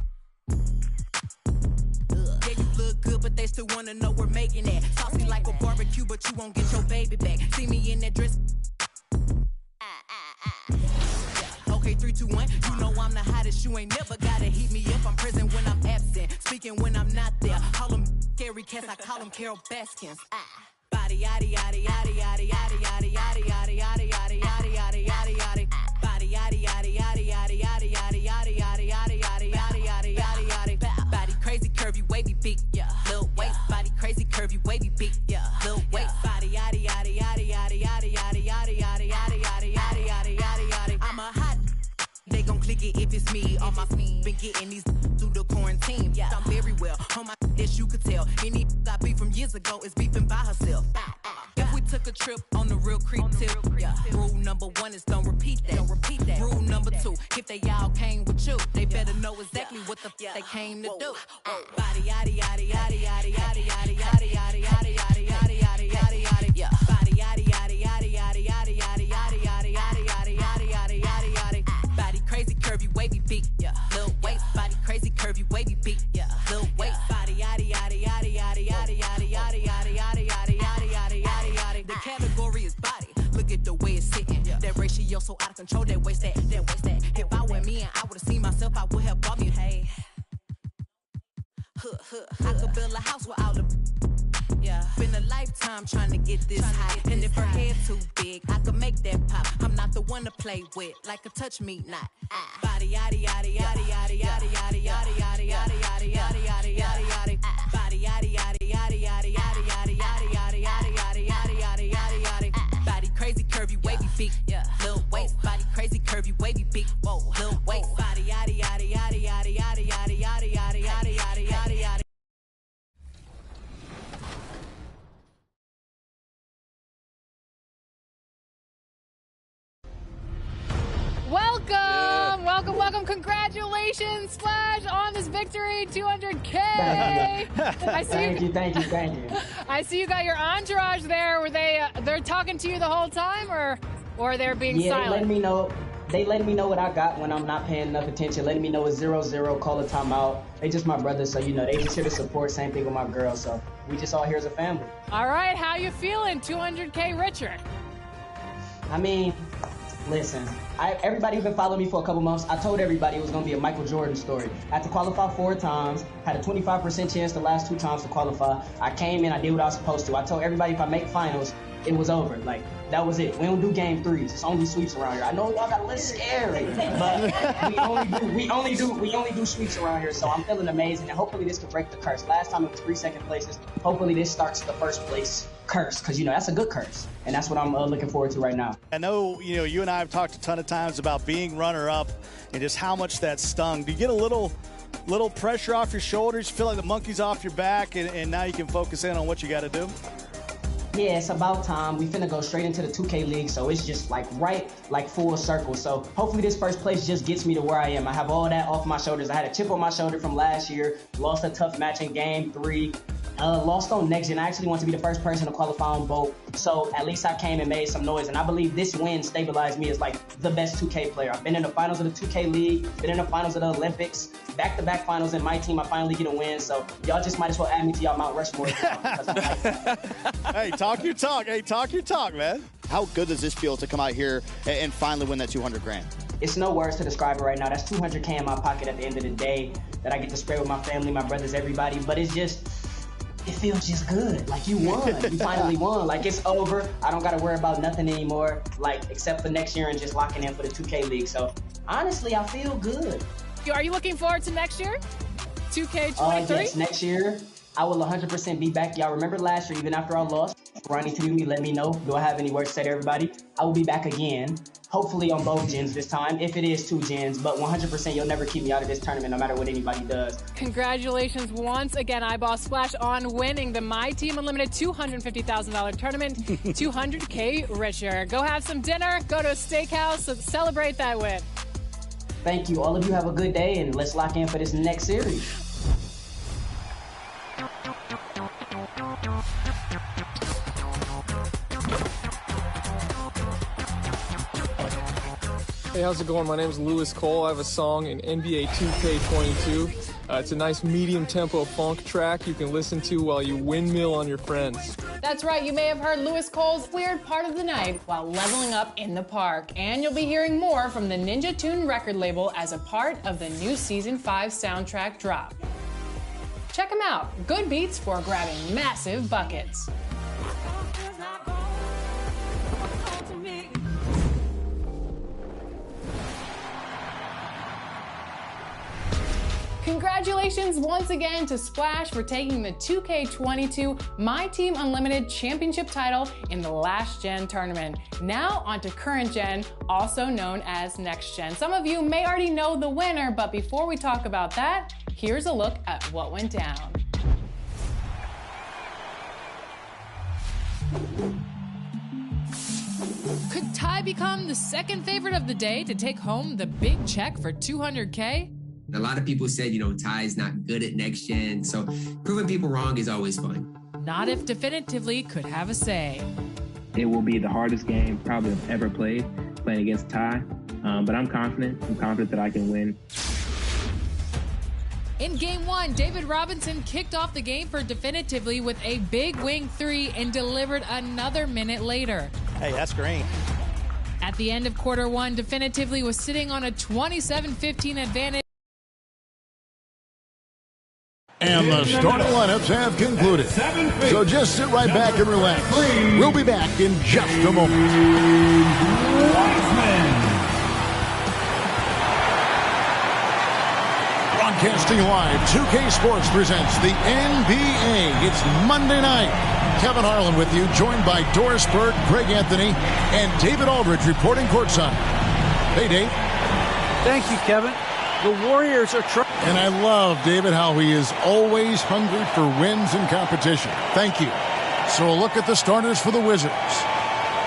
Yeah, you look good, but they still wanna know we're making it. Saucy like a barbecue, but you won't get your baby back. See me in that dress. Okay, 3, 2, 1. You know I'm the hottest. You ain't never gotta heat me up. I'm present when I'm absent, speaking when I'm not there. Call them scary cats, I call them Carol Baskins. Body yaddy yaddy yaddy yaddy yaddy yaddy yaddy yaddy yaddy yaddy yaddy yaddy yaddy yaddy. Body yaddy yaddy yaddy yaddy yaddy yaddy yaddy yaddy yaddy yaddy yaddy yaddy yaddy yaddy. Body crazy, curvy, wavy, beat. Yeah, Lil waist. Body crazy, curvy, wavy, beat. Yeah, Lil waist. Body yaddy yaddy yaddy yaddy yaddy yaddy yaddy yaddy yaddy yaddy yaddy yaddy yaddy yaddy. I'm a hot. They gon' click it if it's me. All my been getting these through the quarantine. Yeah, I'm very well on my as you could tell. Any I beef from years ago is beefing by herself. If we took a trip on the real creep tip, yeah. Rule number 1 is don't repeat that. Don't repeat that. Rule number 2, if they all came with you, they better know exactly what the they came to do. Body yaddy yaddy yaddy yaddy yaddy yaddy yaddy yaddy yaddy yaddy yaddy yaddy yaddy yaddy. Yeah. Body yaddy yaddy yaddy yaddy yaddy yaddy yaddy yaddy yaddy yaddy yaddy yaddy yaddy yaddy. Body crazy, curvy, wavy, beat. Yeah. Lil waist. Body crazy, curvy, wavy, beat. Yeah. Lil waist. Body yaddy yaddy yaddy yaddy yaddy yaddy yaddy yaddy yaddy yaddy yaddy yaddy yaddy yaddy. The category is body. Look at the way it's sitting. That ratio so out of control. That waist that. That waist that. If I were me and I would've seen myself, I would have bought me. Hey. I could build a house with all the. Yeah, been a lifetime trying to get this high. And if her head too big, I could make that pop. I'm not the one to play with, like a touch me not. Body yaddy yaddy yaddy yaddy yaddy yaddy yaddy yaddy yaddy yaddy yaddy yaddy yaddy yaddy. Body yaddy yaddy yaddy yaddy yaddy yaddy yaddy yaddy yaddy yaddy yaddy yaddy yaddy yaddy. Body crazy, curvy, wavy, beat. Yeah, Lil waist. Body crazy, curvy, wavy, beat. Whoa, Lil waist. Body yaddy yaddy yaddy yaddy yaddy yaddy yaddy yaddy yaddy yaddy yaddy yaddy. Welcome. Congratulations, Splash, on this victory, 200K. Thank you. I see you got your entourage there. Were they're talking to you the whole time, or they're being silent? They letting me know what I got when I'm not paying enough attention, letting me know it's 0-0, call a timeout. They just my brothers, so they just here to support. Same thing with my girl, so we just all here as a family. All right, how you feeling? 200K richer. I mean, listen, everybody who's been following me for a couple months, I told everybody it was going to be a Michael Jordan story. I had to qualify 4 times, had a 25% chance the last 2 times to qualify. I came in, I did what I was supposed to. I told everybody if I make finals, it was over. Like, that was it. We don't do game 3s. It's only sweeps around here. I know y'all got a little scary, but we only do sweeps around here, so I'm feeling amazing, and hopefully this can break the curse. Last time it was 3 second places. Hopefully this starts the first place curse, because that's a good curse, and that's what I'm looking forward to right now. I know you and I have talked a ton of times about being runner-up and just how much that stung. Do you get a little pressure off your shoulders? You feel like the monkey's off your back, and now you can focus in on what you got to do? Yeah, it's about time. We finna go straight into the 2K League, so it's just full circle. So hopefully this first place just gets me to where I am. I have all that off my shoulders. I had a chip on my shoulder from last year, lost a tough match in game 3. Lost on next gen. I actually want to be the first person to qualify on both. So at least I came and made some noise. And I believe this win stabilized me as the best 2K player. I've been in the finals of the 2K League, been in the finals of the Olympics, back-to-back finals in my team. I finally get a win. So y'all just might as well add me to y'all Mount Rushmore. Hey, talk your talk. Hey, talk your talk, man. How good does this feel to come out here and finally win that 200 grand? It's no words to describe it right now. That's 200K in my pocket at the end of the day that I get to spread with my family, my brothers, everybody. But it feels just good. Like, you won. You finally won. Like, it's over. I don't got to worry about nothing anymore, except for next year and just locking in for the 2K League. So, honestly, I feel good. Are you looking forward to next year? 2K23? Yes, next year, I will 100% be back. Y'all remember last year, even after I lost, or I need to do me, let me know. Do I have any words to say to everybody? I will be back again, hopefully on both gens this time, if it is 2 gens, but 100% you'll never keep me out of this tournament no matter what anybody does. Congratulations once again, Eyeball Splash, on winning the My Team Unlimited $250,000 tournament, $200K richer. Go have some dinner, go to a steakhouse, to celebrate that win. Thank you. All of you have a good day, and let's lock in for this next series. Hey, how's it going? My name is Lewis Cole. I have a song in NBA 2K22. It's a nice medium-tempo funk track you can listen to while you windmill on your friends. That's right, you may have heard Lewis Cole's Weird Part of the Night while leveling up in the park. And you'll be hearing more from the Ninja Tune record label as a part of the new Season 5 soundtrack drop. Check them out. Good beats for grabbing massive buckets. Congratulations once again to Splash for taking the 2K22 My Team Unlimited Championship title in the last gen tournament. Now onto current gen, also known as next gen. Some of you may already know the winner, but before we talk about that, here's a look at what went down. Could Ty become the second favorite of the day to take home the big check for $200K? A lot of people said, Ty's not good at next gen, so proving people wrong is always fun. Not if Definitively could have a say. It will be the hardest game probably I've ever played, playing against Ty, but I'm confident. I'm confident that I can win. In Game 1, David Robinson kicked off the game for Definitively with a big wing 3 and delivered another minute later. Hey, that's green. At the end of Quarter 1, Definitively was sitting on a 27-15 advantage. And the starting lineups have concluded. So just sit right back and relax. We'll be back in just a moment. Broadcasting live, 2K Sports presents the NBA. It's Monday night. Kevin Harlan with you, joined by Doris Burke, Greg Anthony, and David Aldridge reporting courtside. Hey, Dave. Thank you, Kevin. The Warriors are trying. And I love, David, how he is always hungry for wins and competition. Thank you. So a look at the starters for the Wizards.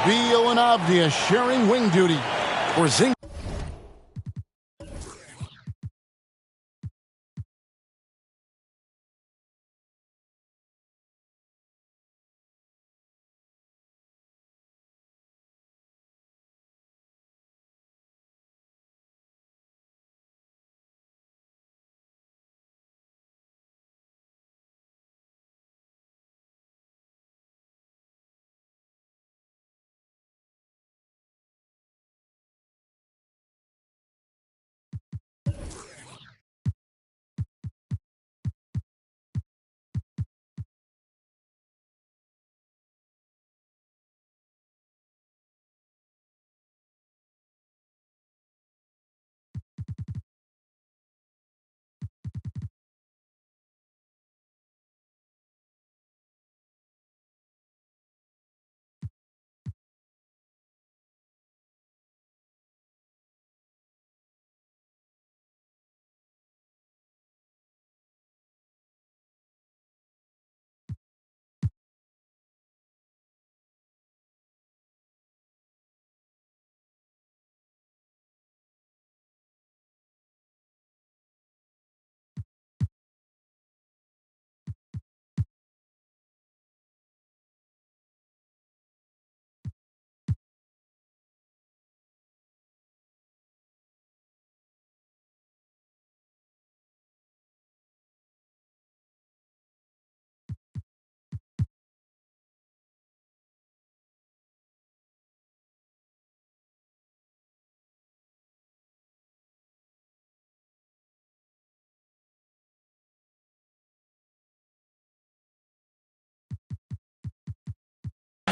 Beal and Avdia sharing wing duty for Zing.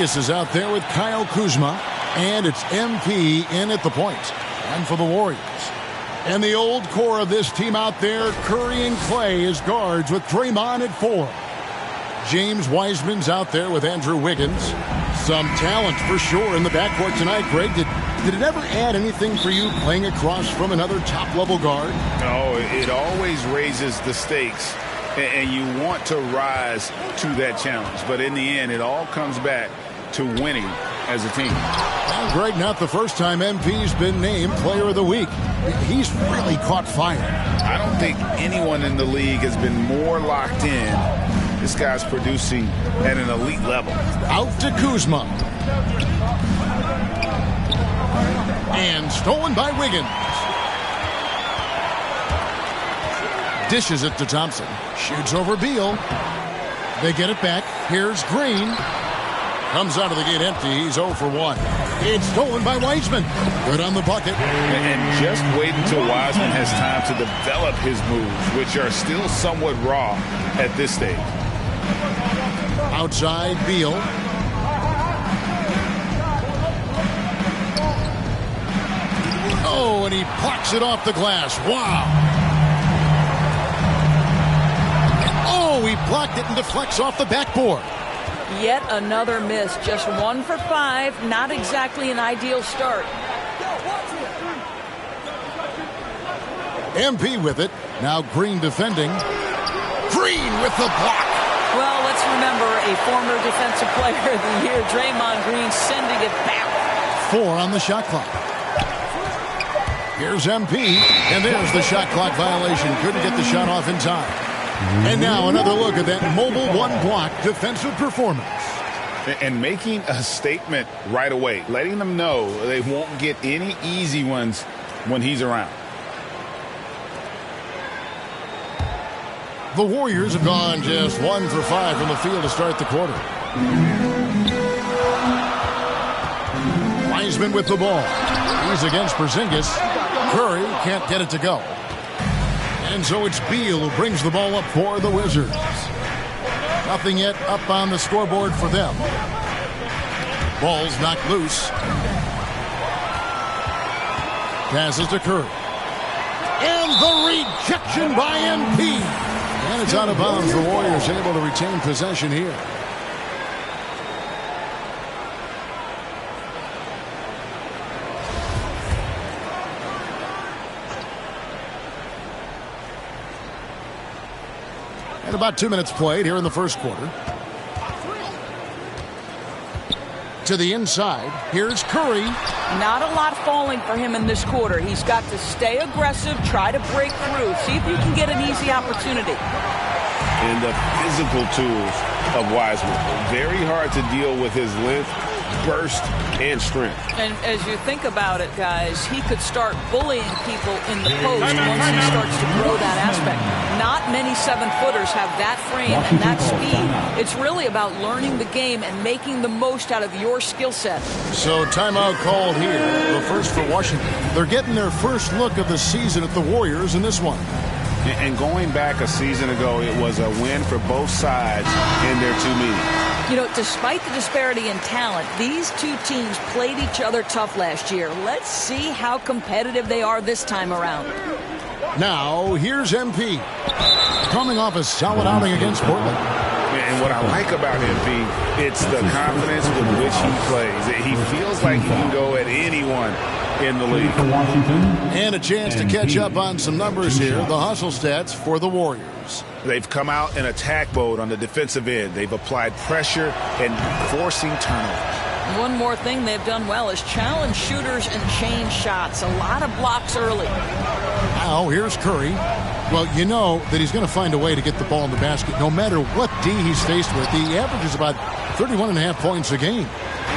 Is out there with Kyle Kuzma, and it's MP in at the point. And for the Warriors. And the old core of this team out there, Curry and Clay as guards with Draymond at 4. James Wiseman's out there with Andrew Wiggins. Some talent for sure in the backcourt tonight. Greg, did it ever add anything for you playing across from another top-level guard? No, it always raises the stakes, and you want to rise to that challenge. But in the end, it all comes back to winning as a team. Well, Greg, not the first time MP's been named Player of the Week. He's really caught fire. I don't think anyone in the league has been more locked in. This guy's producing at an elite level. Out to Kuzma. And stolen by Wiggins. Dishes it to Thompson. Shoots over Beal. They get it back. Here's Green. Comes out of the gate empty. He's 0 for 1. It's stolen by Wiseman. Good on the bucket. And just wait until Wiseman has time to develop his moves, which are still somewhat raw at this stage. Outside, Beal. Oh, and he plucks it off the glass. Wow. Oh, he blocked it and deflects off the backboard. Yet another miss. Just 1 for 5. Not exactly an ideal start. MP with it. Now Green defending. Green with the block. Well, let's remember a former defensive player of the year, Draymond Green, sending it back. 4 on the shot clock. Here's MP, and there's the shot clock violation. Couldn't get the shot off in time. And now another look at that mobile one-block defensive performance. And making a statement right away, letting them know they won't get any easy ones when he's around. The Warriors have gone just 1 for 5 from the field to start the quarter. Wiseman with the ball. He's against Porzingis. Curry can't get it to go. And so it's Beal who brings the ball up for the Wizards. Nothing yet up on the scoreboard for them. Ball's knocked loose. Passes to Curry. And the rejection by MP. And it's out of bounds. The Warriors able to retain possession here. And about 2 minutes played here in the first quarter. To the inside. Here's Curry. Not a lot falling for him in this quarter. He's got to stay aggressive, try to break through, see if you can get an easy opportunity. And the physical tools of Wiseman. Very hard to deal with his length, burst, and strength. And as you think about it, guys, he could start bullying people in the post once he starts to grow that aspect. Not many 7-footers have that frame and that speed. It's really about learning the game and making the most out of your skill set. So timeout called here. The first for Washington. They're getting their first look of the season at the Warriors in this one. And going back a season ago, it was a win for both sides in their 2 meetings. You know, despite the disparity in talent, these two teams played each other tough last year. Let's see how competitive they are this time around. Now, here's MP. Coming off a solid outing against Portland. And what I like about MP, it's the confidence with which he plays. He feels like he can go at anyone in the league. And a chance to catch up on some numbers here. The hustle stats for the Warriors. They've come out in attack mode on the defensive end. They've applied pressure and forcing turnovers. One more thing they've done well is challenge shooters and change shots. A lot of blocks early. Now, here's Curry. Well, you know that he's going to find a way to get the ball in the basket no matter what D he's faced with. He averages about 31.5 points a game.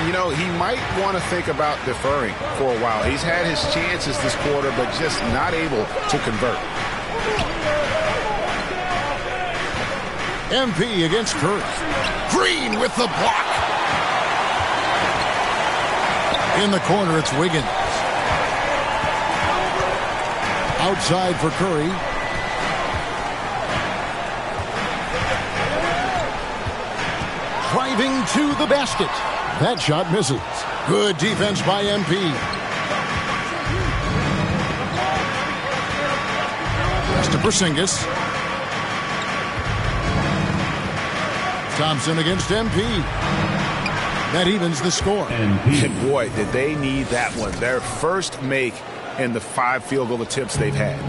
You know, he might want to think about deferring for a while. He's had his chances this quarter, but just not able to convert. MP against Curry. Green with the block. In the corner, it's Wiggins. Outside for Curry. Driving to the basket. That shot misses. Good defense by MP. Pass to Porzingis. Thompson against MP. That evens the score. And boy, did they need that one. Their first make in the 5 field goal attempts they've had.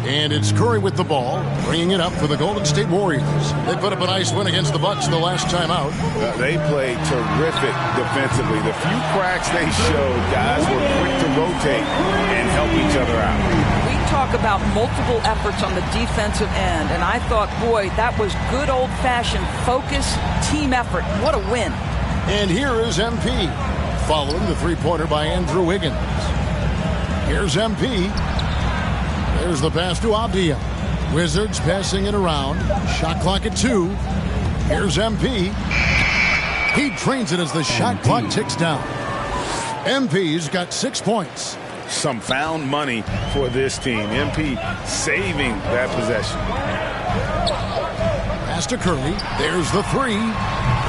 And it's Curry with the ball, bringing it up for the Golden State Warriors. They put up a nice win against the Bucks the last time out. They played terrific defensively. The few cracks they showed, guys were quick to rotate and help each other out. We talk about multiple efforts on the defensive end, and I thought, boy, that was good old-fashioned focus, team effort. What a win. And here is MP, following the three-pointer by Andrew Wiggins. Here's MP. There's the pass to Abdia. Wizards passing it around. Shot clock at 2. Here's MP. He drains it as the shot clock ticks down. MP's got 6 points. Some found money for this team. MP saving that possession. Pass to Curry. There's the 3.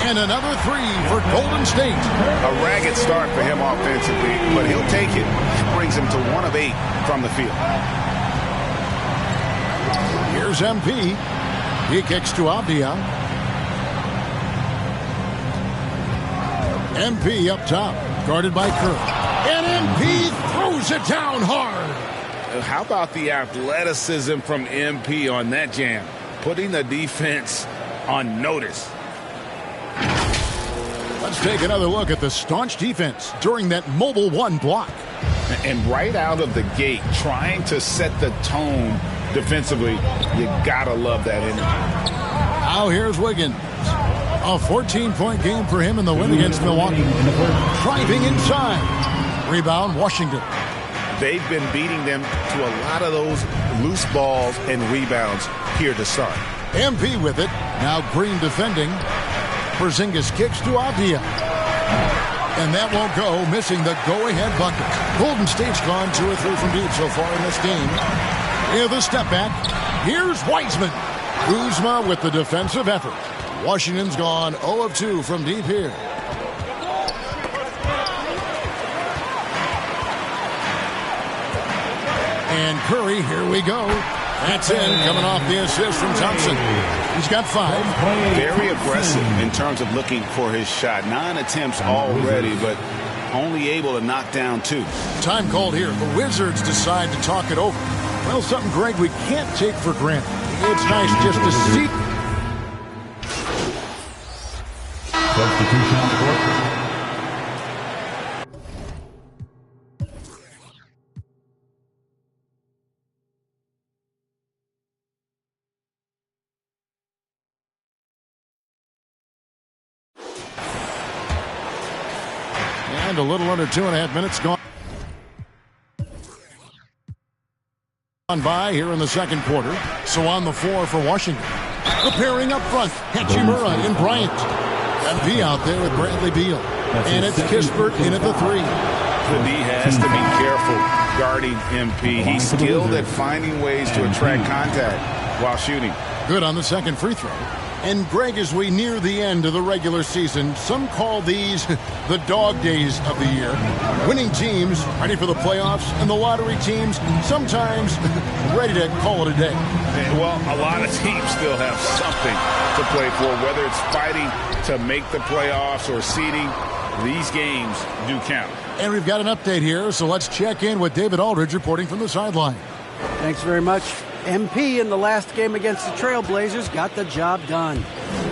And another 3 for Golden State. A ragged start for him offensively, but he'll take it. That brings him to 1 of 8 from the field. Here's MP. He kicks to Abdia. MP up top, guarded by Curry. And MP throws it down hard. How about the athleticism from MP on that jam? Putting the defense on notice. Let's take another look at the staunch defense during that mobile 1 block. And right out of the gate, trying to set the tone defensively, you gotta love that energy. Now here's Wiggins. A 14-point game for him in the win against Milwaukee. Driving inside. Rebound, Washington. They've been beating them to a lot of those loose balls and rebounds here to start. MP with it. Now Green defending. Porzingis kicks to Abdia. And that won't go, missing the go-ahead bucket. Golden State's gone 2 or 3 from deep so far in this game. Here's the step back. Here's Wiseman. Kuzma with the defensive effort. Washington's gone 0 of 2 from deep here. And Curry, here we go. That's in, coming off the assist from Thompson. He's got 5. Very aggressive in terms of looking for his shot. 9 attempts already, but only able to knock down 2. Time called here. The Wizards decide to talk it over. Well, something, Greg, we can't take for granted. It's nice just to see. Substitution on the court. And a little under 2.5 minutes gone by here in the second quarter. So on the floor for Washington. The pairing up front, Hachimura and Bryant. MP out there with Bradley Beal. And it's Kispert in at the 3. The D has to be careful guarding MP. He's skilled at finding ways to attract contact while shooting. Good on the second free throw. And Greg, as we near the end of the regular season, some call these the dog days of the year. Winning teams ready for the playoffs, and the lottery teams sometimes ready to call it a day. Well, a lot of teams still have something to play for, whether it's fighting to make the playoffs or seeding. These games do count. And we've got an update here, so let's check in with David Aldridge reporting from the sideline. Thanks very much. MP in the last game against the Trailblazers got the job done.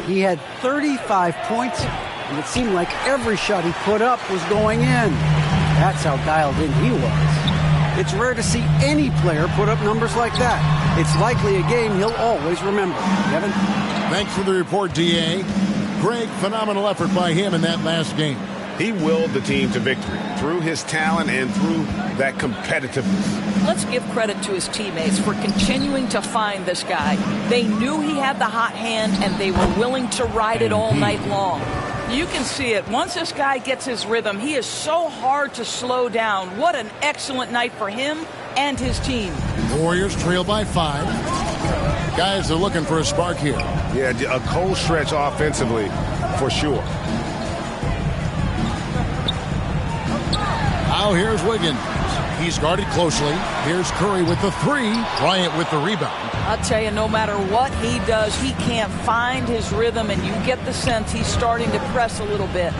He had 35 points, and it seemed like every shot he put up was going in. That's how dialed in he was. It's rare to see any player put up numbers like that. It's likely a game he'll always remember. Kevin? Thanks for the report, D.A. Greg, phenomenal effort by him in that last game. He willed the team to victory through his talent and through that competitiveness. Let's give credit to his teammates for continuing to find this guy. They knew he had the hot hand, and they were willing to ride it all night long. You can see it. Once this guy gets his rhythm, he is so hard to slow down. What an excellent night for him and his team. The Warriors trail by 5. Guys are looking for a spark here. Yeah, a cold stretch offensively for sure. Now here's Wiggins. He's guarded closely. Here's Curry with the three. Bryant with the rebound. I'll tell you, no matter what he does, he can't find his rhythm, and you get the sense he's starting to press a little bit.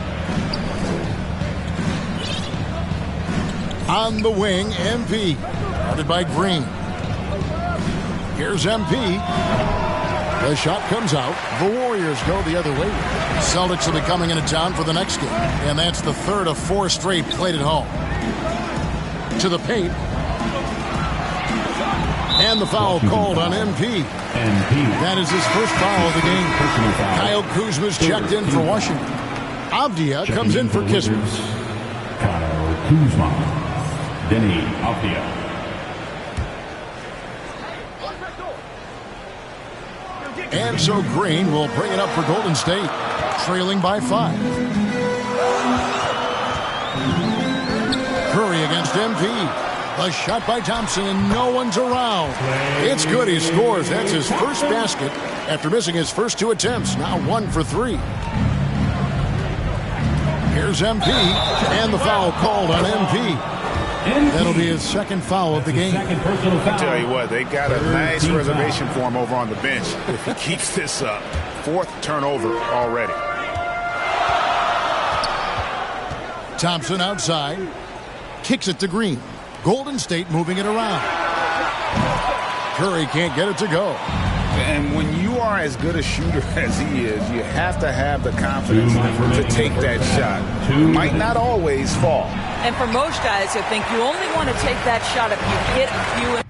On the wing, MP. Guarded by Green. Here's MP. The shot comes out. The Warriors go the other way. Celtics will be coming into town for the next game. And that's the third of 4 straight played at home. To the paint. And the foul called on MP. That is his first foul of the game. Kyle Kuzma's checked in for Washington. Avdia comes in for Kispert. Kyle Kuzma. Denny Avdia. And so Green will bring it up for Golden State, trailing by 5. Curry against MP. A shot by Thompson, and no one's around. It's good. He scores. That's his first basket after missing his first 2 attempts. Now 1 for 3. Here's MP, and the foul called on MP. That'll be his second foul of the game. I tell you what, they got a nice reservation for him over on the bench if he keeps this up. 4th turnover already. Thompson outside. Kicks it to Green. Golden State moving it around. Curry can't get it to go. And when you are as good a shooter as he is, you have to have the confidence to take that shot. It might not always fall. And for most guys, I think you only want to take that shot if you hit a few.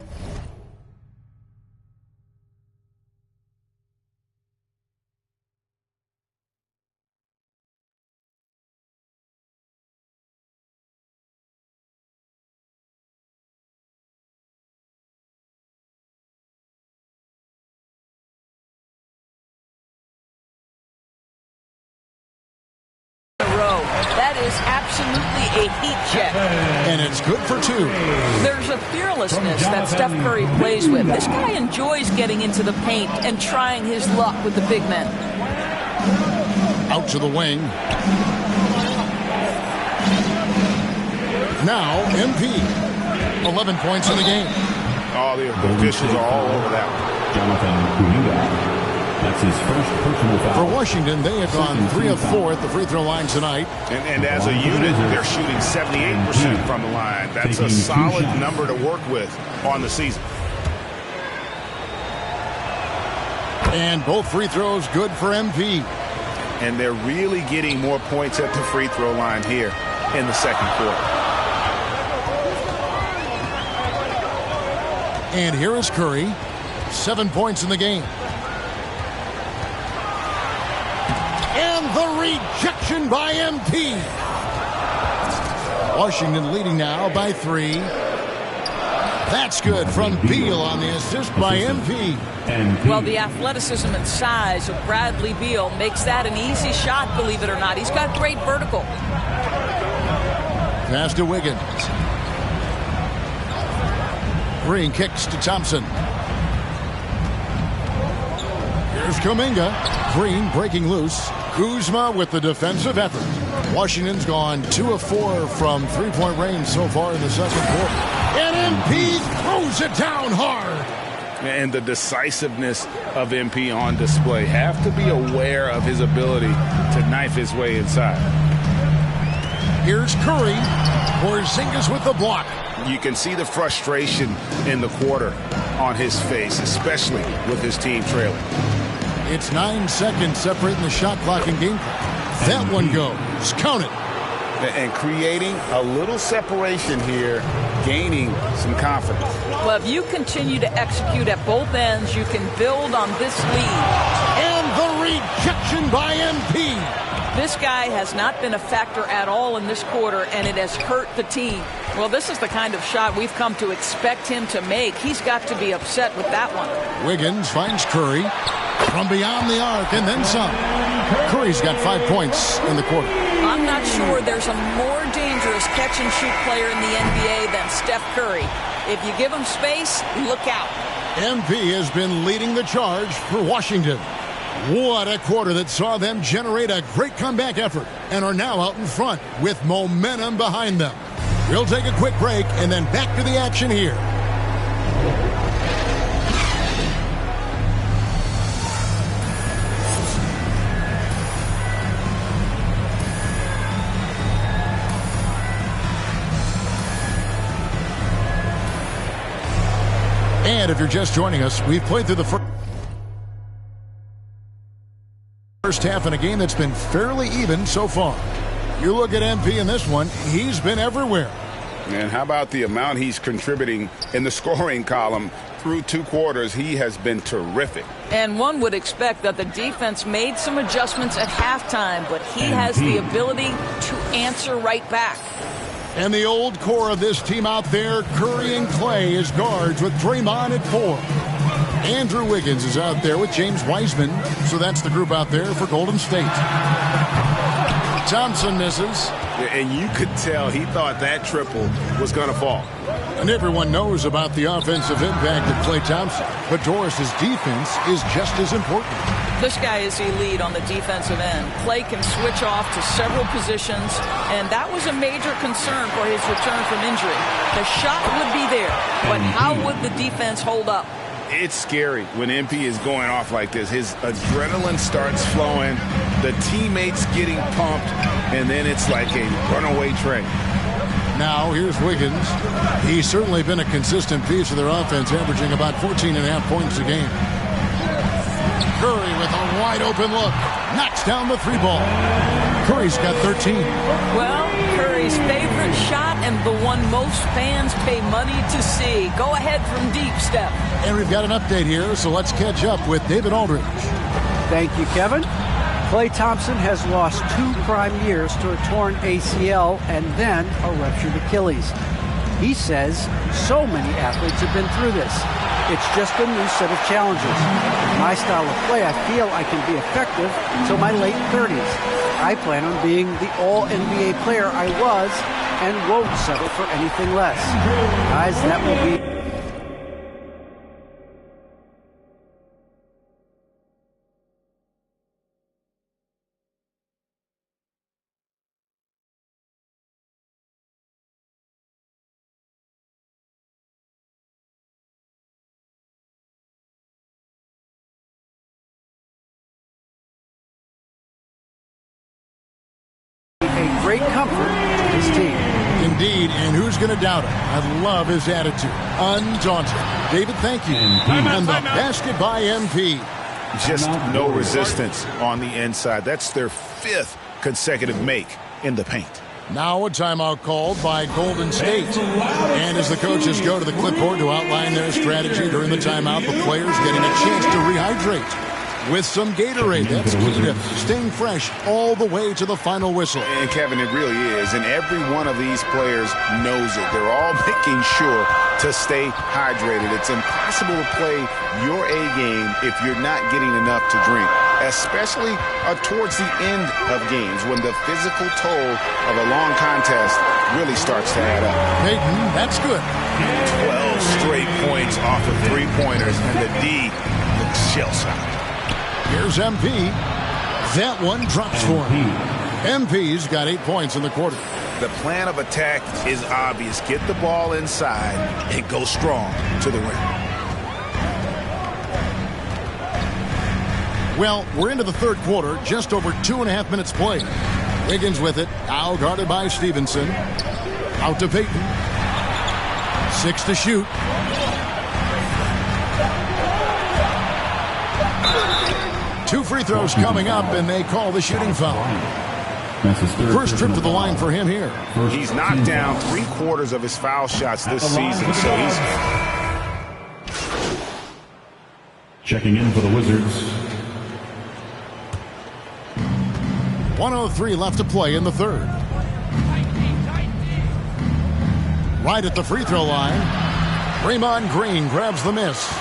That is absolutely a heat check. And it's good for 2. There's a fearlessness that Steph Curry plays with. This guy enjoys getting into the paint and trying his luck with the big men. Out to the wing. Now, MP. 11 points in the game. Oh, the officials are all over that one. Jonathan Kuminga. That's his first personal foul. For Washington, they have gone 3 of 4 at the free throw line tonight. And as a unit, they're shooting 78% from the line. That's a solid number to work with on the season. And both free throws good for MP. And they're really getting more points at the free throw line here in the second quarter. And here is Curry. 7 points in the game. And the rejection by MP. Washington leading now by 3. That's good from Beal on the assist by MP. Well, the athleticism and size of Bradley Beal makes that an easy shot, believe it or not. He's got great vertical. Pass to Wiggins. Green kicks to Thompson. Here's Kuminga. Green breaking loose. Kuzma with the defensive effort. Washington's gone 2 of 4 from 3-point range so far in the second quarter. And MP throws it down hard. And the decisiveness of MP on display. Have to be aware of his ability to knife his way inside. Here's Curry. Porzingis with the block. You can see the frustration in the quarter on his face, especially with his team trailing. It's 9 seconds separating the shot clock and game clock. That one goes. Count it. And creating a little separation here, gaining some confidence. Well, if you continue to execute at both ends, you can build on this lead. And the rejection by MP. This guy has not been a factor at all in this quarter, and it has hurt the team. Well, this is the kind of shot we've come to expect him to make. He's got to be upset with that one. Wiggins finds Curry from beyond the arc, and then some. Curry's got 5 points in the quarter. I'm not sure there's a more dangerous catch-and-shoot player in the NBA than Steph Curry. If you give him space, look out. MP has been leading the charge for Washington. What a quarter that saw them generate a great comeback effort and are now out in front with momentum behind them. We'll take a quick break and then back to the action here. And if you're just joining us, we've played through the first half in a game that's been fairly even so far. You look at MP in this one, he's been everywhere. And how about the amount he's contributing in the scoring column? Through 2 quarters, he has been terrific. And one would expect that the defense made some adjustments at halftime, but he has the ability to answer right back. And the old core of this team out there, Curry and Clay as guards with Draymond at 4. Andrew Wiggins is out there with James Wiseman. So that's the group out there for Golden State. Thompson misses. And you could tell he thought that triple was going to fall. And everyone knows about the offensive impact of Klay Thompson. But Doris's defense is just as important. This guy is elite on the defensive end. Klay can switch off to several positions, and that was a major concern for his return from injury. The shot would be there, but how would the defense hold up? It's scary when MP is going off like this. His adrenaline starts flowing, the teammates getting pumped, and then it's like a runaway train. Now, here's Wiggins. He's certainly been a consistent piece of their offense, averaging about 14.5 points a game. Curry with a wide-open look. Knocks down the 3-ball. Curry's got 13. Well, Curry's favorite shot and the one most fans pay money to see. Go ahead from deep, Steph. And we've got an update here, so let's catch up with David Aldridge. Thank you, Kevin. Klay Thompson has lost 2 prime years to a torn ACL and then a ruptured Achilles. He says so many athletes have been through this. It's just a new set of challenges. In my style of play, I feel I can be effective until my late 30s. I plan on being the all-NBA player I was and won't settle for anything less. Guys, that will be... a great comfort to his team. Indeed, and who's going to doubt it? I love his attitude. Undaunted. David, thank you. And the basket by MP. Just no resistance on the inside. That's their 5th consecutive make in the paint. Now a timeout called by Golden State. And as the coaches go to the clipboard to outline their strategy during the timeout, the players getting a chance to rehydrate with some Gatorade. That's key to staying fresh all the way to the final whistle. And Kevin, it really is. And every one of these players knows it. They're all making sure to stay hydrated. It's impossible to play your A game if you're not getting enough to drink, especially towards the end of games when the physical toll of a long contest really starts to add up. Peyton, that's good. 12 straight points off of 3-pointers, and the D looks shell-shocked. Here's MP. That one drops for him. MP's got 8 points in the quarter. The plan of attack is obvious. Get the ball inside and go strong to the rim. Well, we're into the 3rd quarter, just over 2.5 minutes played. Wiggins with it, now guarded by Stevenson. Out to Peyton. 6 to shoot. Two free throws coming up, and they call the shooting foul. First trip to the line for him here. He's knocked down 3/4 of his foul shots this season, so he's... Checking in for the Wizards. 1:03 left to play in the 3rd. Right at the free throw line. Draymond Green grabs the miss.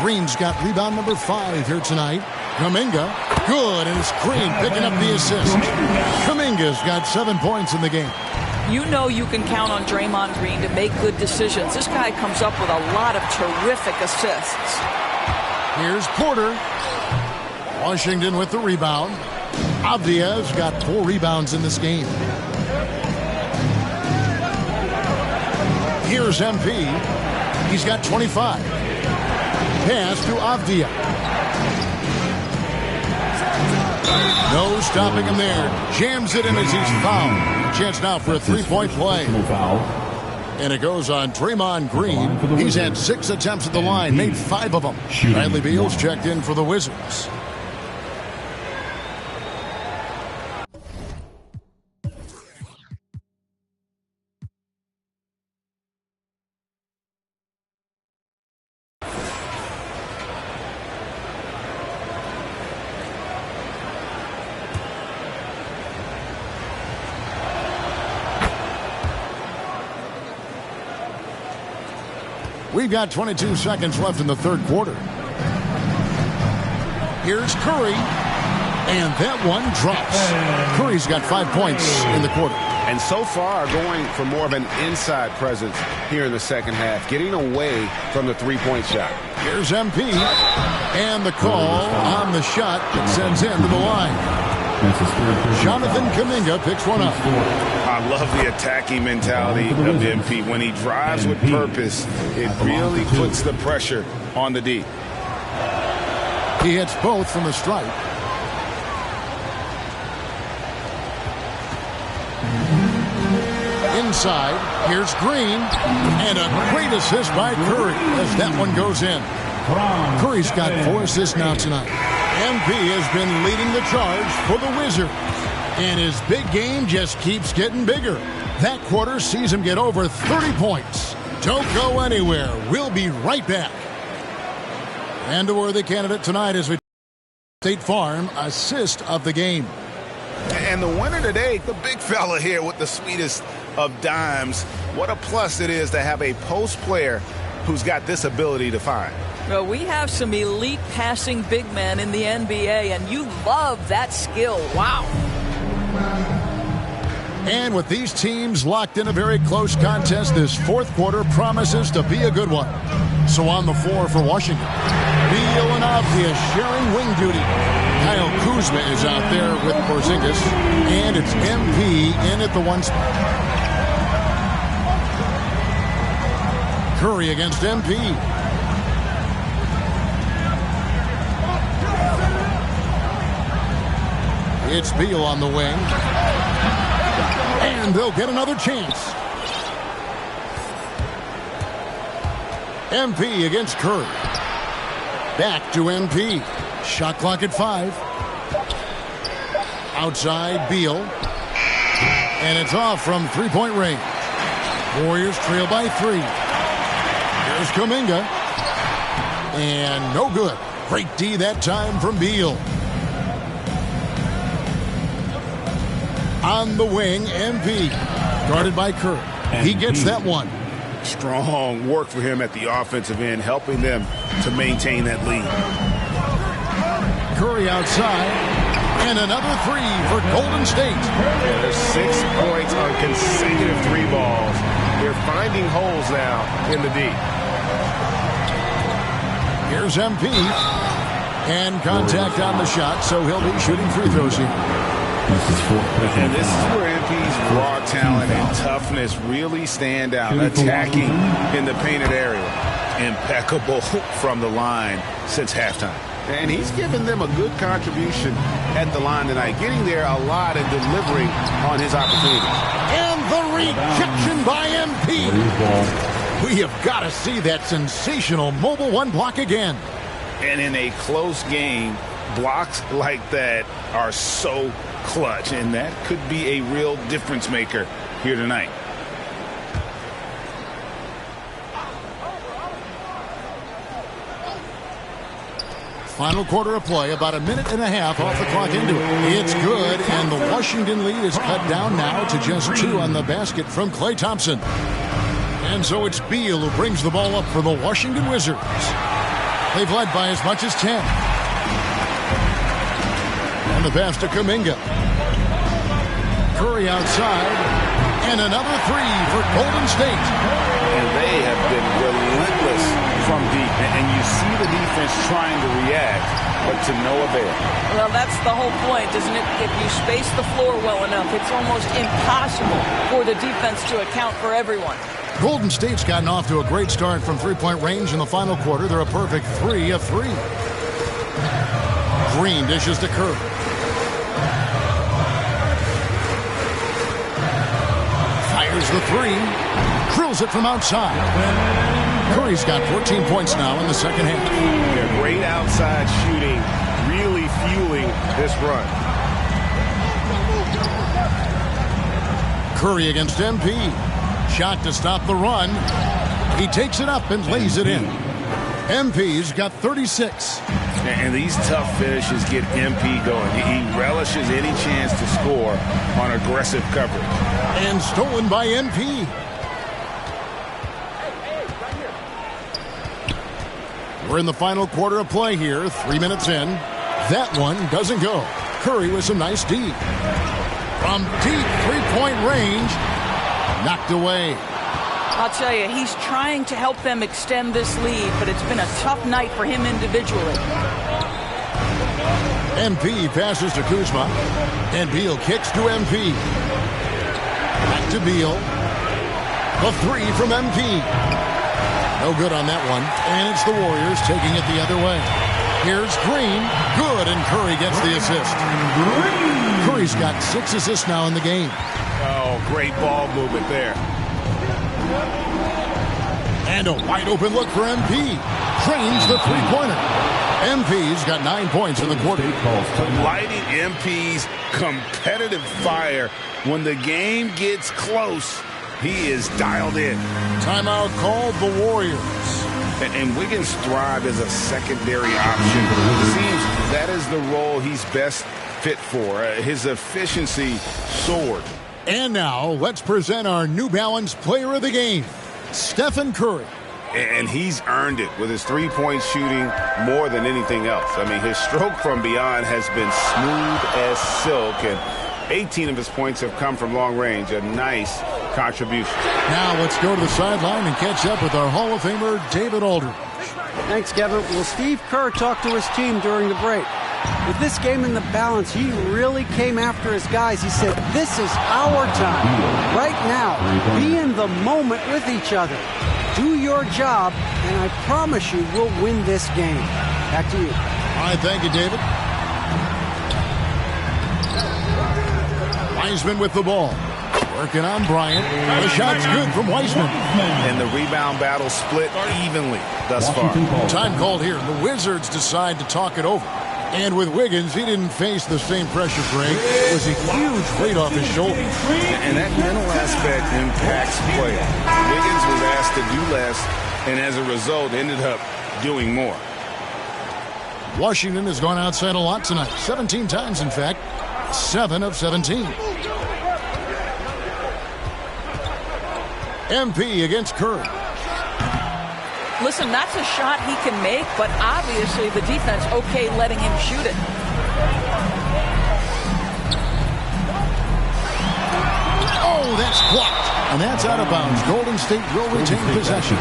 Green's got rebound number 5 here tonight. Kuminga, good, and it's Green picking up the assist. Kuminga's got 7 points in the game. You know you can count on Draymond Green to make good decisions. This guy comes up with a lot of terrific assists. Here's Porter. Washington with the rebound. Avdia's got 4 rebounds in this game. Here's MP. He's got 25. Pass to Avdia. No stopping him there. Jams it in as he's fouled. Chance now for a three-point play. And it goes on Draymond Green. He's had 6 attempts at the line, made 5 of them. Bradley Beal's checked in for the Wizards. We've got 22 seconds left in the third quarter. Here's Curry, and that one drops. Curry's got 5 points in the quarter. And so far going for more of an inside presence here in the second half, getting away from the three-point shot. Here's MP, and the call on the shot that sends him to the line. Jonathan Kuminga picks one up. I love the attacking mentality of MP. When he drives with purpose, it really puts the pressure on the D. He hits both from the stripe. Inside, here's Green, and a great assist by Curry as that one goes in. Curry's got 4 assists now tonight. MP has been leading the charge for the Wizards, and his big game just keeps getting bigger. That quarter sees him get over 30 points. Don't go anywhere. We'll be right back. And a worthy candidate tonight is State Farm assist of the game. And the winner today, the big fella here with the sweetest of dimes. What a plus it is to have a post player who's got this ability to find. Well, we have some elite passing big men in the NBA, and you love that skill. Wow. And with these teams locked in a very close contest, this fourth quarter promises to be a good one. So on the floor for Washington, Beal and Avdia sharing wing duty. Kyle Kuzma is out there with Porzingis, and it's MP in at the 1 spot. Curry against MP. It's Beal on the wing. And they'll get another chance. MP against Curry. Back to MP. Shot clock at 5. Outside, Beal. And it's off from three-point range. Warriors trail by 3. Here's Kuminga. And no good. Great D that time from Beal. On the wing, MP. Guarded by Curry. He gets that one. Strong work for him at the offensive end, helping them to maintain that lead. Curry outside. And another 3 for Golden State. Yeah, there's 6 points on consecutive 3 balls. They're finding holes now in the D. Here's MP. And contact on the shot, so he'll be shooting free throws here. And this is where MP's raw talent and toughness really stand out. Attacking in the painted area. Impeccable from the line since halftime. And he's given them a good contribution at the line tonight. Getting there a lot and delivering on his opportunities. And the rejection by MP. We have got to see that sensational mobile 1 block again. And in a close game, blocks like that are so clutch, and that could be a real difference maker here tonight. Final quarter of play, about 1.5 minutes off the clock into it. It's good, and the Washington lead is cut down now to just 2 on the basket from Klay Thompson. And so it's Beal who brings the ball up for the Washington Wizards. They've led by as much as 10. And the pass to Kuminga. Curry outside. And another 3 for Golden State. And they have been relentless from deep. And you see the defense trying to react, but to no avail. Well, that's the whole point, isn't it? If you space the floor well enough, it's almost impossible for the defense to account for everyone. Golden State's gotten off to a great start from three-point range in the final quarter. They're a perfect 3 of 3. Green dishes to Curry. Fires the 3. Drills it from outside. Curry's got 14 points now in the second half. Yeah, great outside shooting, really fueling this run. Curry against MP. Shot to stop the run. He takes it up and lays it in. MP's got 36. And these tough finishes get MP going. He relishes any chance to score on aggressive coverage. And stolen by MP. We're in the final quarter of play here, 3 minutes in. That one doesn't go. Curry with some nice D. From deep three-point range, knocked away. I'll tell you, he's trying to help them extend this lead, but it's been a tough night for him individually. MP passes to Kuzma, and Beal kicks to MP. Back to Beal. The 3 from MP. No good on that one, and it's the Warriors taking it the other way. Here's Green. Good, and Curry gets the assist. Curry's got 6 assists now in the game. Oh, great ball movement there. And a wide open look for MP. Trains the three-pointer. MP's got 9 points in the quarter. Lighting MP's competitive fire. When the game gets close, he is dialed in. Timeout called the Warriors. And Wiggins thrive as a secondary option. It seems that is the role he's best fit for. His efficiency soared. And now, let's present our New Balance player of the game, Stephen Curry. And he's earned it with his three-point shooting more than anything else. I mean, his stroke from beyond has been smooth as silk, and 18 of his points have come from long range. A nice contribution. Now let's go to the sideline and catch up with our Hall of Famer, David Aldridge. Thanks, Kevin. Well, Steve Kerr talked to his team during the break. With this game in the balance, he really came after his guys. He said, this is our time. Right now, be in the moment with each other. Do your job, and I promise you we'll win this game. Back to you. All right, thank you, David. Wiseman with the ball. Working on Bryant. The shot's good from Wiseman. And the rebound battle split evenly thus far. Time called here. The Wizards decide to talk it over. And with Wiggins, he didn't face the same pressure break. It was a huge weight off his shoulders. And that mental aspect impacts play. Wiggins was asked to do less, and as a result, ended up doing more. Washington has gone outside a lot tonight. 17 times, in fact. 7 of 17. MP against Curry. Listen, that's a shot he can make, but obviously the defense okay letting him shoot it. Oh, that's blocked. And that's out of bounds. Golden State will retain possession.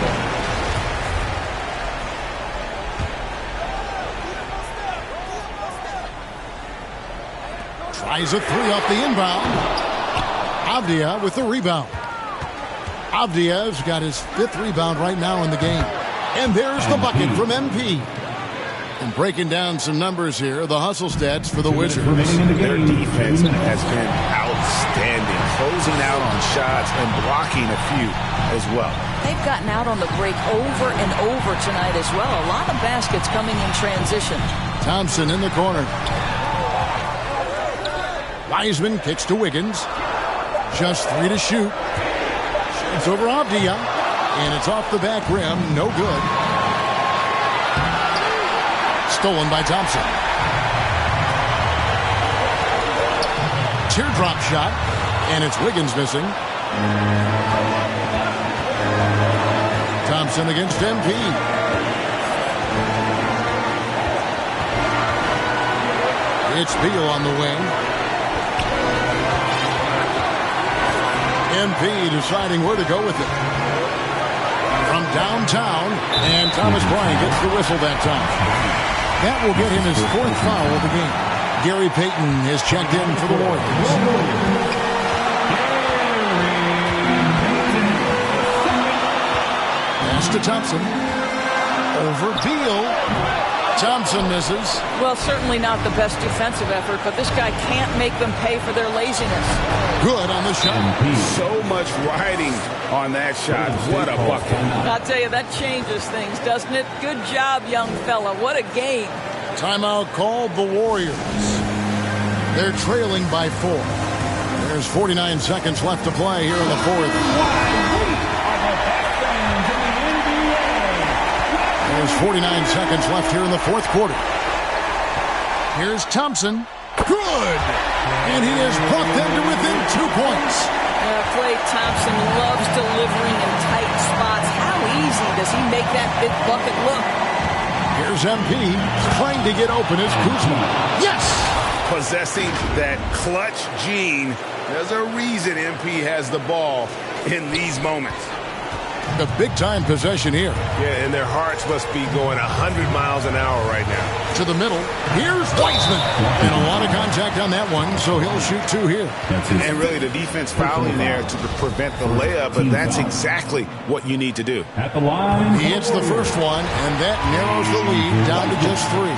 Tries a 3 off the inbound. Avdia with the rebound. Avdia's got his 5th rebound right now in the game. And there's the bucket from MP. And breaking down some numbers here, the hustle stats for the Wizards. Their defense has been outstanding, closing out on shots and blocking a few as well. They've gotten out on the break over and over tonight as well. A lot of baskets coming in transition. Thompson in the corner. Wiseman kicks to Wiggins. Just 3 to shoot. It's over Avdia, and it's off the back rim. No good. Stolen by Thompson. Teardrop shot, and it's Wiggins missing. Thompson against MP. It's Beal on the wing. MP deciding where to go with it. From downtown, and Thomas Bryant gets the whistle that time. That will get him his 4th foul of the game. Gary Payton has checked in for the Warriors. to Thompson. Over Beal. Thompson misses. Well, certainly not the best defensive effort, but this guy can't make them pay for their laziness. Good on the shot. So much riding on that shot. What a bucket. I'll tell you, that changes things, doesn't it? Good job, young fella. What a game. Timeout called the Warriors. They're trailing by 4. There's 49 seconds left to play here in the fourth. There's 49 seconds left here in the fourth quarter. Here's Thompson. Good! And he has brought them to within 2 points. Klay Thompson loves delivering in tight spots. How easy does he make that big bucket look? Here's MP trying to get open as Kuzma. Yes! Possessing that clutch gene. There's a reason MP has the ball in these moments. A big-time possession here. Yeah, and their hearts must be going 100 miles an hour right now. To the middle. Here's Wiseman. And a lot of contact on that one, so he'll shoot 2 here. And really the defense fouling there to prevent the layup, but that's exactly what you need to do. At the line. He hits the first one, and that narrows the lead down to just 3.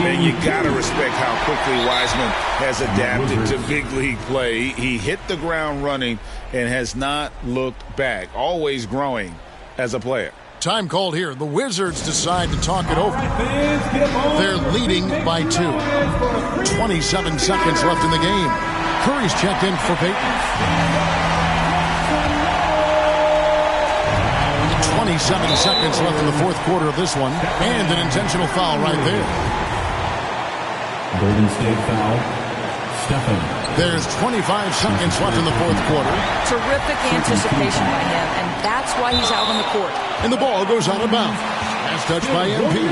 And you got to respect how quickly Wiseman has adapted to big league play. He hit the ground running and has not looked back, always growing as a player. Time called here. The Wizards decide to talk it over. They're leading by 2. 27 seconds left in the game. Curry's checked in for Peyton. 27 seconds left in the fourth quarter of this one. And an intentional foul right there. Golden State foul. Stephen. There's 25 seconds left in the fourth quarter. Terrific anticipation by him, and that's why he's out on the court. And the ball goes out of bounds. As touched by MP.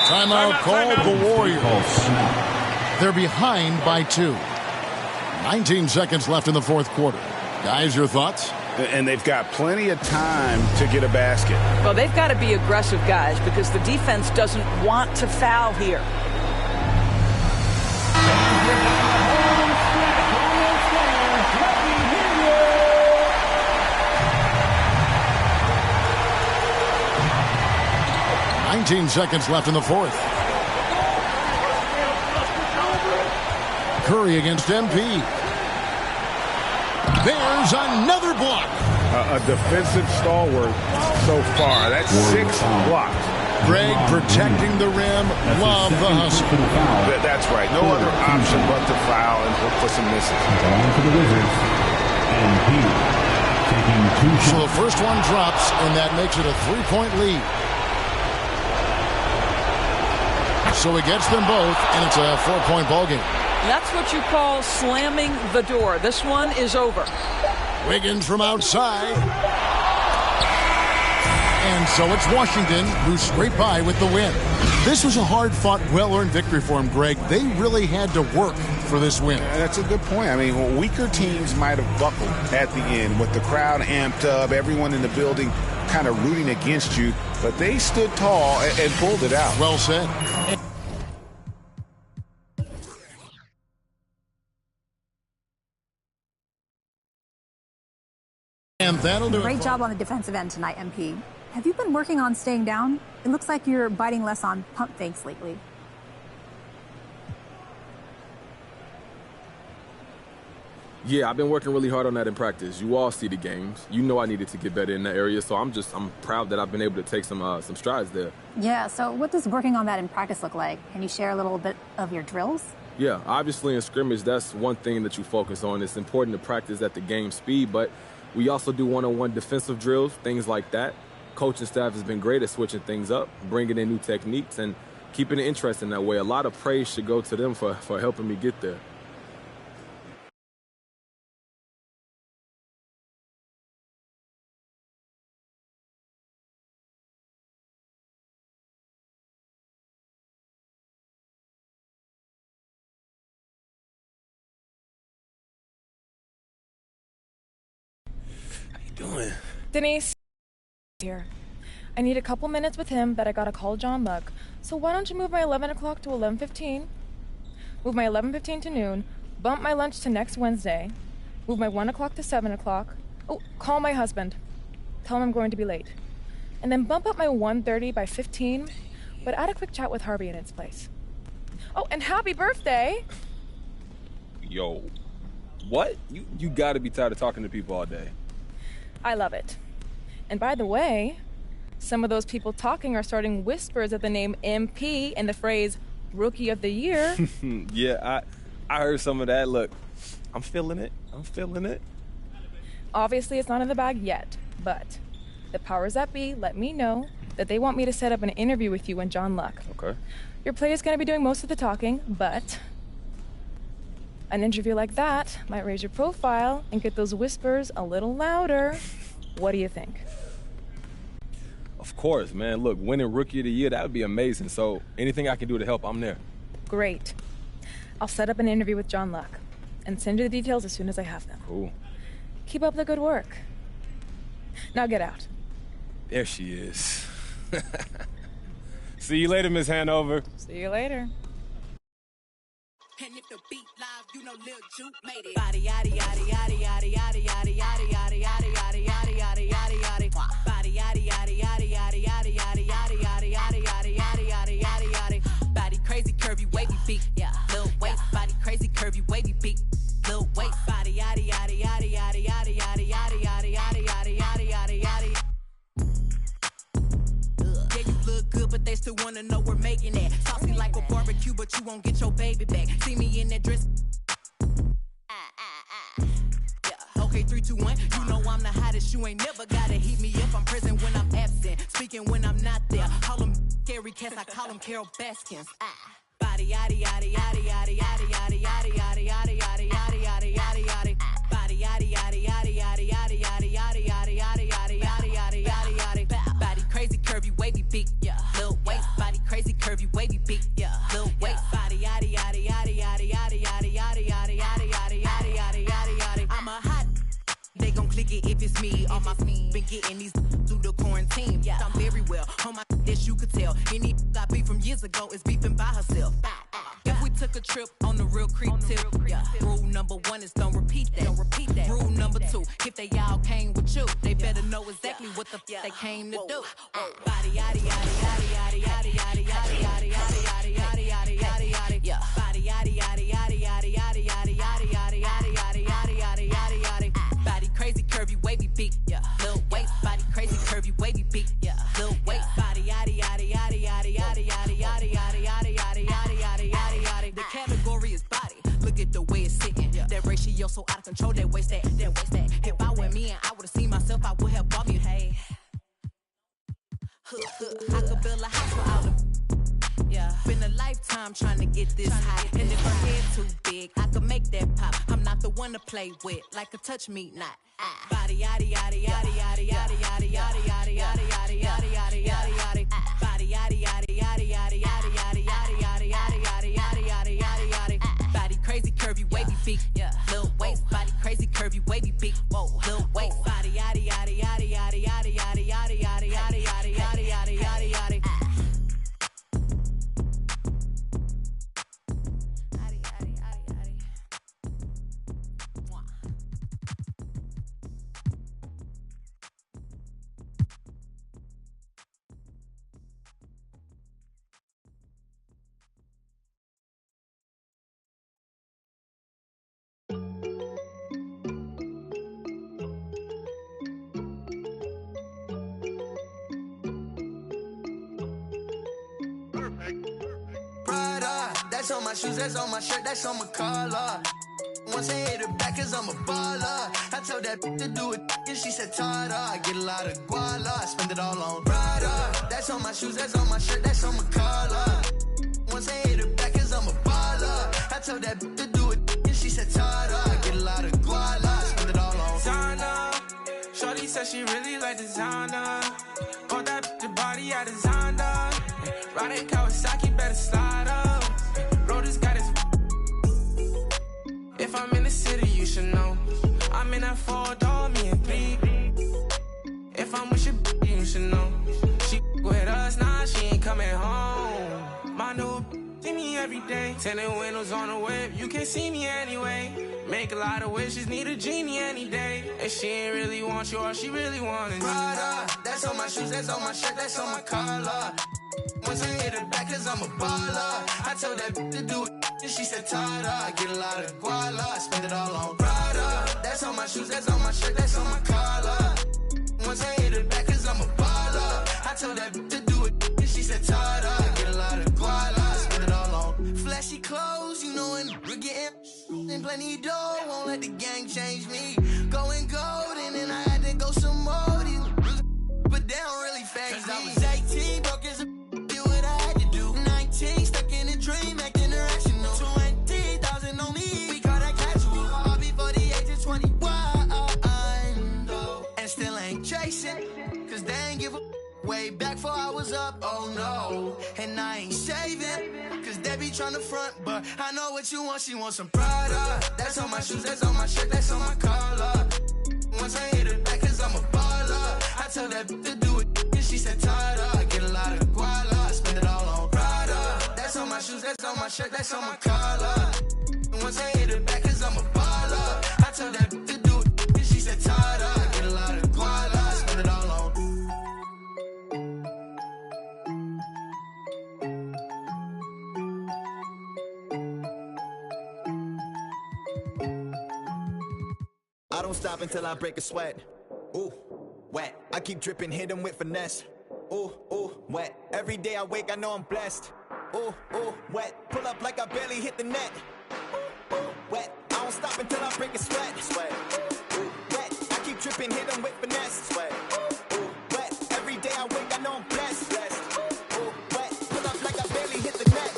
Timeout called the Warriors. They're behind by 2. 19 seconds left in the fourth quarter. Guys, your thoughts? And they've got plenty of time to get a basket. Well, they've got to be aggressive, guys, because the defense doesn't want to foul here. Seconds left in the fourth. Curry against MP. There's another block. A defensive stalwart so far. That's 6 blocks. Greg protecting the rim. Love the hustle. That's right. No other option but to foul and look for some misses. For the Wizards. MP taking 2 shots. So the first one drops, and that makes it a 3-point lead. So he gets them both, and it's a 4-point ball game. That's what you call slamming the door. This one is over. Wiggins from outside. And so it's Washington who scraped by with the win. This was a hard-fought, well-earned victory for him, Greg. They really had to work for this win. That's a good point. I mean, weaker teams might have buckled at the end with the crowd amped up, everyone in the building kind of rooting against you, but they stood tall and pulled it out. Well said. And that'll do it. Great job on the defensive end tonight, MP. Have you been working on staying down? It looks like you're biting less on pump fakes lately. Yeah, I've been working really hard on that in practice. You all see the games. You know I needed to get better in that area, so I'm proud that I've been able to take some strides there. Yeah, so what does working on that in practice look like? Can you share a little bit of your drills? Yeah, obviously in scrimmage, that's one thing that you focus on. It's important to practice at the game speed, but we also do one-on-one defensive drills, things like that. Coaching staff has been great at switching things up, bringing in new techniques, and keeping it interesting that way. A lot of praise should go to them for helping me get there. Doing? Denise here. I need a couple minutes with him, but I gotta call John Luck. So why don't you move my 11 o'clock to 11:15? Move my 11:15 to noon. Bump my lunch to next Wednesday. Move my 1 o'clock to 7 o'clock. Oh, call my husband. Tell him I'm going to be late. And then bump up my 1:30 by 15, but add a quick chat with Harvey in its place. Oh, and happy birthday! Yo, what? You gotta be tired of talking to people all day. I love it. And by the way, some of those people talking are starting whispers at the name MP and the phrase Rookie of the Year. Yeah, I heard some of that. Look, I'm feeling it. Obviously, it's not in the bag yet, but the powers that be let me know that they want me to set up an interview with you and John Luck. Okay. Your play is going to be doing most of the talking, but an interview like that might raise your profile and get those whispers a little louder. What do you think? Of course, man. Look, winning Rookie of the Year, that would be amazing. So anything I can do to help, I'm there. Great. I'll set up an interview with John Luck and send you the details as soon as I have them. Cool. Keep up the good work. Now get out. There she is. See you later, Miss Hanover. See you later. And if the beat live, you know Lil Juke made it. Body yaddy yaddy yaddy yaddy yaddy yaddy yaddy yaddy yaddy yaddy yaddy yaddy yaddy yaddy. Body yaddy yaddy yaddy yaddy yaddy yaddy yaddy yaddy yaddy yaddy yaddy yaddy yaddy yaddy. Body crazy, curvy, wavy beat. Yeah, Lil waist. Body crazy, curvy, wavy beat. Lil waist. Body yaddy yaddy yaddy yaddy yaddy yaddy yaddy yaddy yaddy yaddy yaddy yaddy yaddy. Yeah, you look good, but they still wanna know we're making it. Saucy like a barbecue, but you won't get your baby back. See me in that dress. Yeah. Okay, 3, 2, 1. You know I'm the hottest. You ain't never gotta heat me up. I'm present when I'm absent, speaking when I'm not there. Call them scary cats, I call them Carol Baskins. Body yaddy yaddy yaddy yaddy yaddy yaddy yaddy yaddy yaddy yaddy yaddy yaddy yaddy yaddy. Body yaddy yaddy yaddy yaddy yaddy yaddy yaddy yaddy yaddy yaddy yaddy yaddy yaddy yaddy. Body crazy, curvy, wavy beat. Yeah, Lil waist. Body crazy, curvy, wavy beat. Yeah, Lil waist. Body yaddy yaddy yaddy yaddy yaddy yaddy yaddy yaddy yaddy yaddy yaddy yaddy yaddy yaddy. I'm a hot. They gon' click it if it's me. All my been getting these through the quarantine. Yeah, I'm very well on my this you could tell. Any got beef from years ago is beefing by herself. If we took a trip on the real creep tip, yeah. Rule number 1 is don't repeat that. Don't repeat that. Rule number 2, if they all came with you, they better know exactly what the they came to do. Body yaddy yaddy yaddy yaddy yaddy yaddy yaddy yaddy yaddy yaddy yaddy yaddy yaddy. Yeah. Body yaddy yaddy yaddy yaddy yaddy yaddy yaddy yaddy yaddy yaddy yaddy yaddy yaddy yaddy. Body crazy, curvy, wavy beat. Yeah. Lil waist. Body crazy, curvy, wavy beat. Yeah. Lil waist. Body yaddy yaddy yaddy yaddy yaddy yaddy yaddy yaddy yaddy yaddy yaddy yaddy yaddy yaddy. The category is body. Look at the way it's sitting. That ratio so out of control. That waist that. If I were me and I would've seen myself, I would have bought me. Hey. I could build a house for all the. Yeah, been a lifetime trying to get this high. And if her head too big, I could make that pop. I'm not the one to play with, like a touch me not. Body yaddy yaddy yaddy yaddy yaddy yaddy yaddy yaddy yaddy yaddy yaddy yaddy yaddy yaddy. Body yaddy yaddy yaddy yaddy yaddy yaddy yaddy yaddy yaddy yaddy yaddy yaddy yaddy yaddy. Body crazy, curvy, wavy beat. Yeah, Lil waist. Body crazy, curvy, wavy beat. Whoa, Lil waist. Body yaddy yaddy yaddy yaddy yaddy yaddy yaddy yaddy yaddy yaddy yaddy yaddy yaddy yaddy. That's on my shoes, that's on my shirt, that's on my collar. Once I hit her back, cause I'm a baller. I told that to do it, and she said, Tada. I get a lot of guala, I spend it all on Prada. That's on my shoes, that's on my shirt, that's on my collar. Once I hit her back, cause I'm a baller. I told that to do it, and she said, Tada. I get a lot of guala, I spend it all on Zana. Shorty said she really like designer. Bought that the body out of Zana. Riding Kawasaki, better slide up. If I'm in the city, you should know. I'm in that 4-door, me and 3. If I'm with your you should know. She with us, nah, she ain't coming home. My new see me every day. Tinted windows on the whip, you can't see me anyway. Make a lot of wishes, need a genie any day. And she ain't really want you, all she really want is Prada. That's on my shoes, that's on my shirt, that's on my collar. Once I hit her back, cause I'm a baller. I told that to do it, and she said Tada. I get a lot of guala, I spend it all on Prada. That's on my shoes, that's on my shirt, that's on my collar. Once I hit her back, cause I'm a baller. I told that to do it, and she said Tada. I get a lot of guala, I spend it all on flashy clothes, you know, and we're getting and plenty dough. Won't let the gang change me. Going gold, and then I had to go some more. But they don't really phase me. I was 18, broke as a do what I had to do. 19, stuck in a dream, acting irrational. 20,000 on me, we call that casual. All before the age of 21. And still ain't chasing, cause they ain't give a way back before I was up, oh no. And I ain't shaving, cause they be tryna front, but I know what you want, she wants some Prada. That's on my shoes, that's on my shirt, that's on my collar. Once I hit it back, cause I'm a baller. I tell that to do it, and she said Tada. I get a lot of guala, I spend it all on Prada. That's on my shoes, that's on my shirt, that's on my collar. Once I hit it back, cause I'm a baller. I tell that to do it, and she said Tada. I get a lot of guala, I spend it all on. I don't stop until I break a sweat. Ooh, wet. I keep dripping, hit them with finesse. Ooh, wet. Every day I wake, I know I'm blessed. Ooh, wet. Pull up like I barely hit the net. Ooh, wet. I don't stop until I break a sweat. Ooh, wet. I keep dripping, hit them with finesse. Ooh, wet. Every day I wake, I know I'm blessed. Ooh, wet. Pull up like I barely hit the net.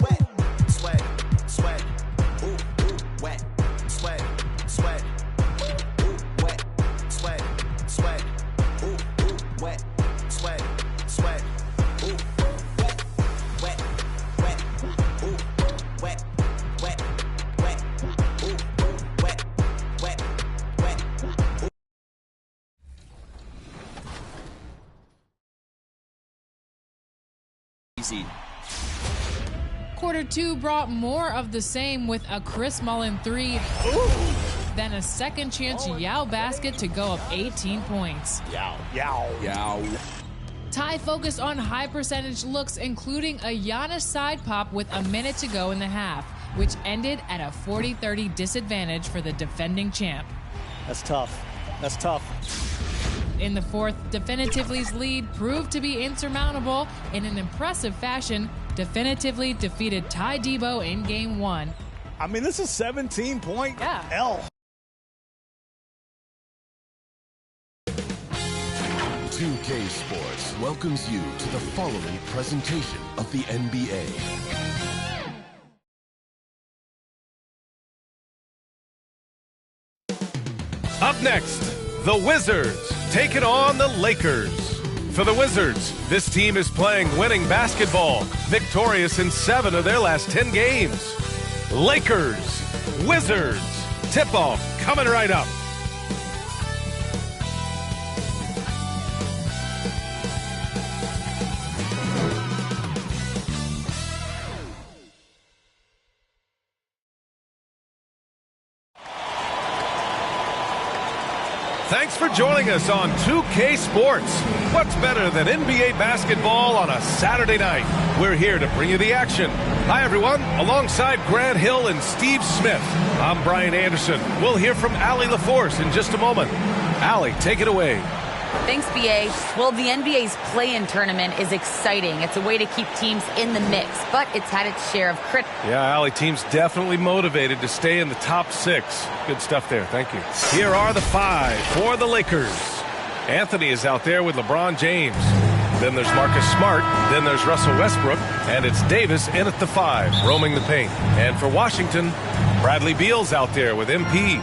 Wet. Sweat. Ooh, wet. Sweat. Ooh, wet. Sweat. Ooh, wet. Sweat. Ooh, wet. Ooh, wet. Ooh, wet. Easy. Quarter two brought more of the same with a Chris Mullin 3. Then a second chance Yao basket to go up 18 points. Yow. Ty focused on high percentage looks, including a Giannis side pop with a minute to go in the half, which ended at a 40-30 disadvantage for the defending champ. That's tough. In the fourth, Definitively's lead proved to be insurmountable. In an impressive fashion, Definitively defeated Ty Debo in game one. I mean, this is 17-point L. 2K Sports welcomes you to the following presentation of the NBA. Up next, the Wizards taking on the Lakers. For the Wizards, this team is playing winning basketball, victorious in 7 of their last 10 games. Lakers, Wizards, tip-off coming right up. Thanks for joining us on 2K Sports. What's better than NBA basketball on a Saturday night? We're here to bring you the action. Hi, everyone. Alongside Grant Hill and Steve Smith, I'm Brian Anderson. We'll hear from Allie LaForce in just a moment. Allie, take it away. Thanks, BA. Well, the NBA's play-in tournament is exciting. It's a way to keep teams in the mix, but it's had its share of criticism. Yeah, Allie, team's definitely motivated to stay in the top 6. Good stuff there. Thank you. Here are the 5 for the Lakers. Anthony is out there with LeBron James. Then there's Marcus Smart. Then there's Russell Westbrook. And it's Davis in at the 5, roaming the paint. And for Washington, Bradley Beal's out there with MP.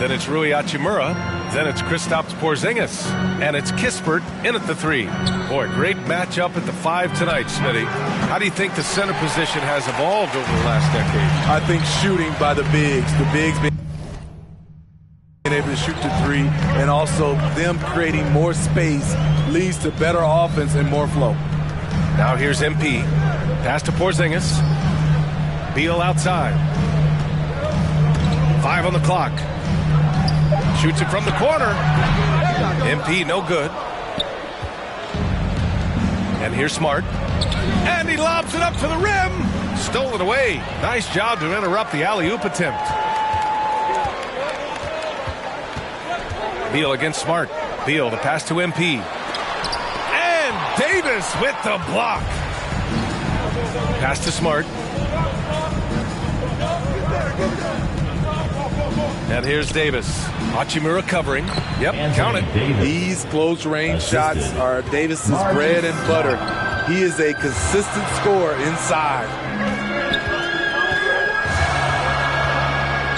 Then it's Rui Hachimura. Then it's Kristaps Porzingis. And it's Kispert in at the 3. Boy, great matchup at the 5 tonight, Smitty. How do you think the center position has evolved over the last decade? I think shooting by the bigs. The bigs being able to shoot the 3, and also them creating more space leads to better offense and more flow. Now here's MP. Pass to Porzingis. Beal outside. 5 on the clock. Shoots it from the corner. MP no good. And here's Smart. And he lobs it up to the rim. Stole it away. Nice job to interrupt the alley-oop attempt. Beal against Smart. Beal, the pass to MP. And Davis with the block. Pass to Smart. And here's Davis. Hachimura covering. Yep, count it. These close-range shots are Davis's bread and butter. He is a consistent scorer inside.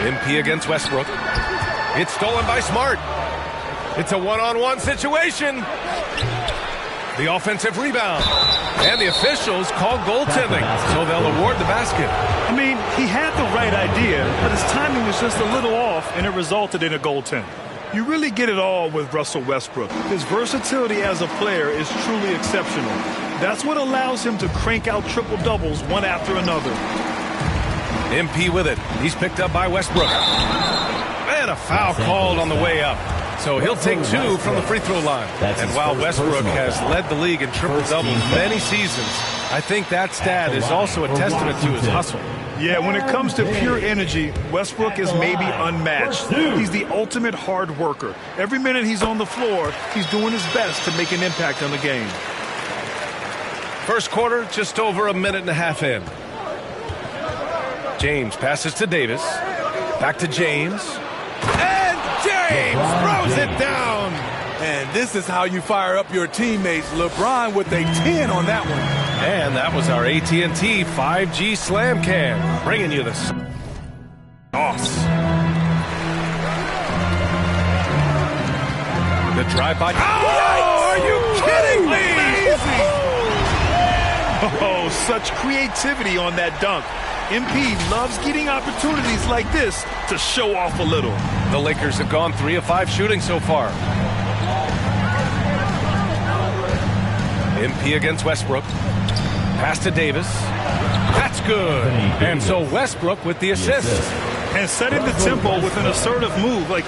MP against Westbrook. It's stolen by Smart. It's a one-on-one situation. The offensive rebound. And the officials call goaltending, so they'll award the basket. I mean, he had the right idea, but his timing was just a little off, and it resulted in a goaltend. You really get it all with Russell Westbrook. His versatility as a player is truly exceptional. That's what allows him to crank out triple-doubles one after another. MP with it. He's picked up by Westbrook. And a foul called on the way up. So he'll take 2 from the free throw line. And while Westbrook has led the league in triple-doubles many seasons, I think that stat is also a testament to his hustle. Yeah, when it comes to pure energy, Westbrook is maybe unmatched. He's the ultimate hard worker. Every minute he's on the floor, he's doing his best to make an impact on the game. First quarter, just over a minute and a half in. James passes to Davis. Back to James. And James throws it down. And this is how you fire up your teammates. LeBron with a 10 on that one. And that was our AT&T 5G Slam Cam, bringing you the sauce. The drive-by. Oh, are you kidding me? Oh, such creativity on that dunk. MP loves getting opportunities like this to show off a little. The Lakers have gone 3 of 5 shooting so far. MP against Westbrook. Pass to Davis. That's good. And so Westbrook with the assist. And setting the tempo with an assertive move. Like,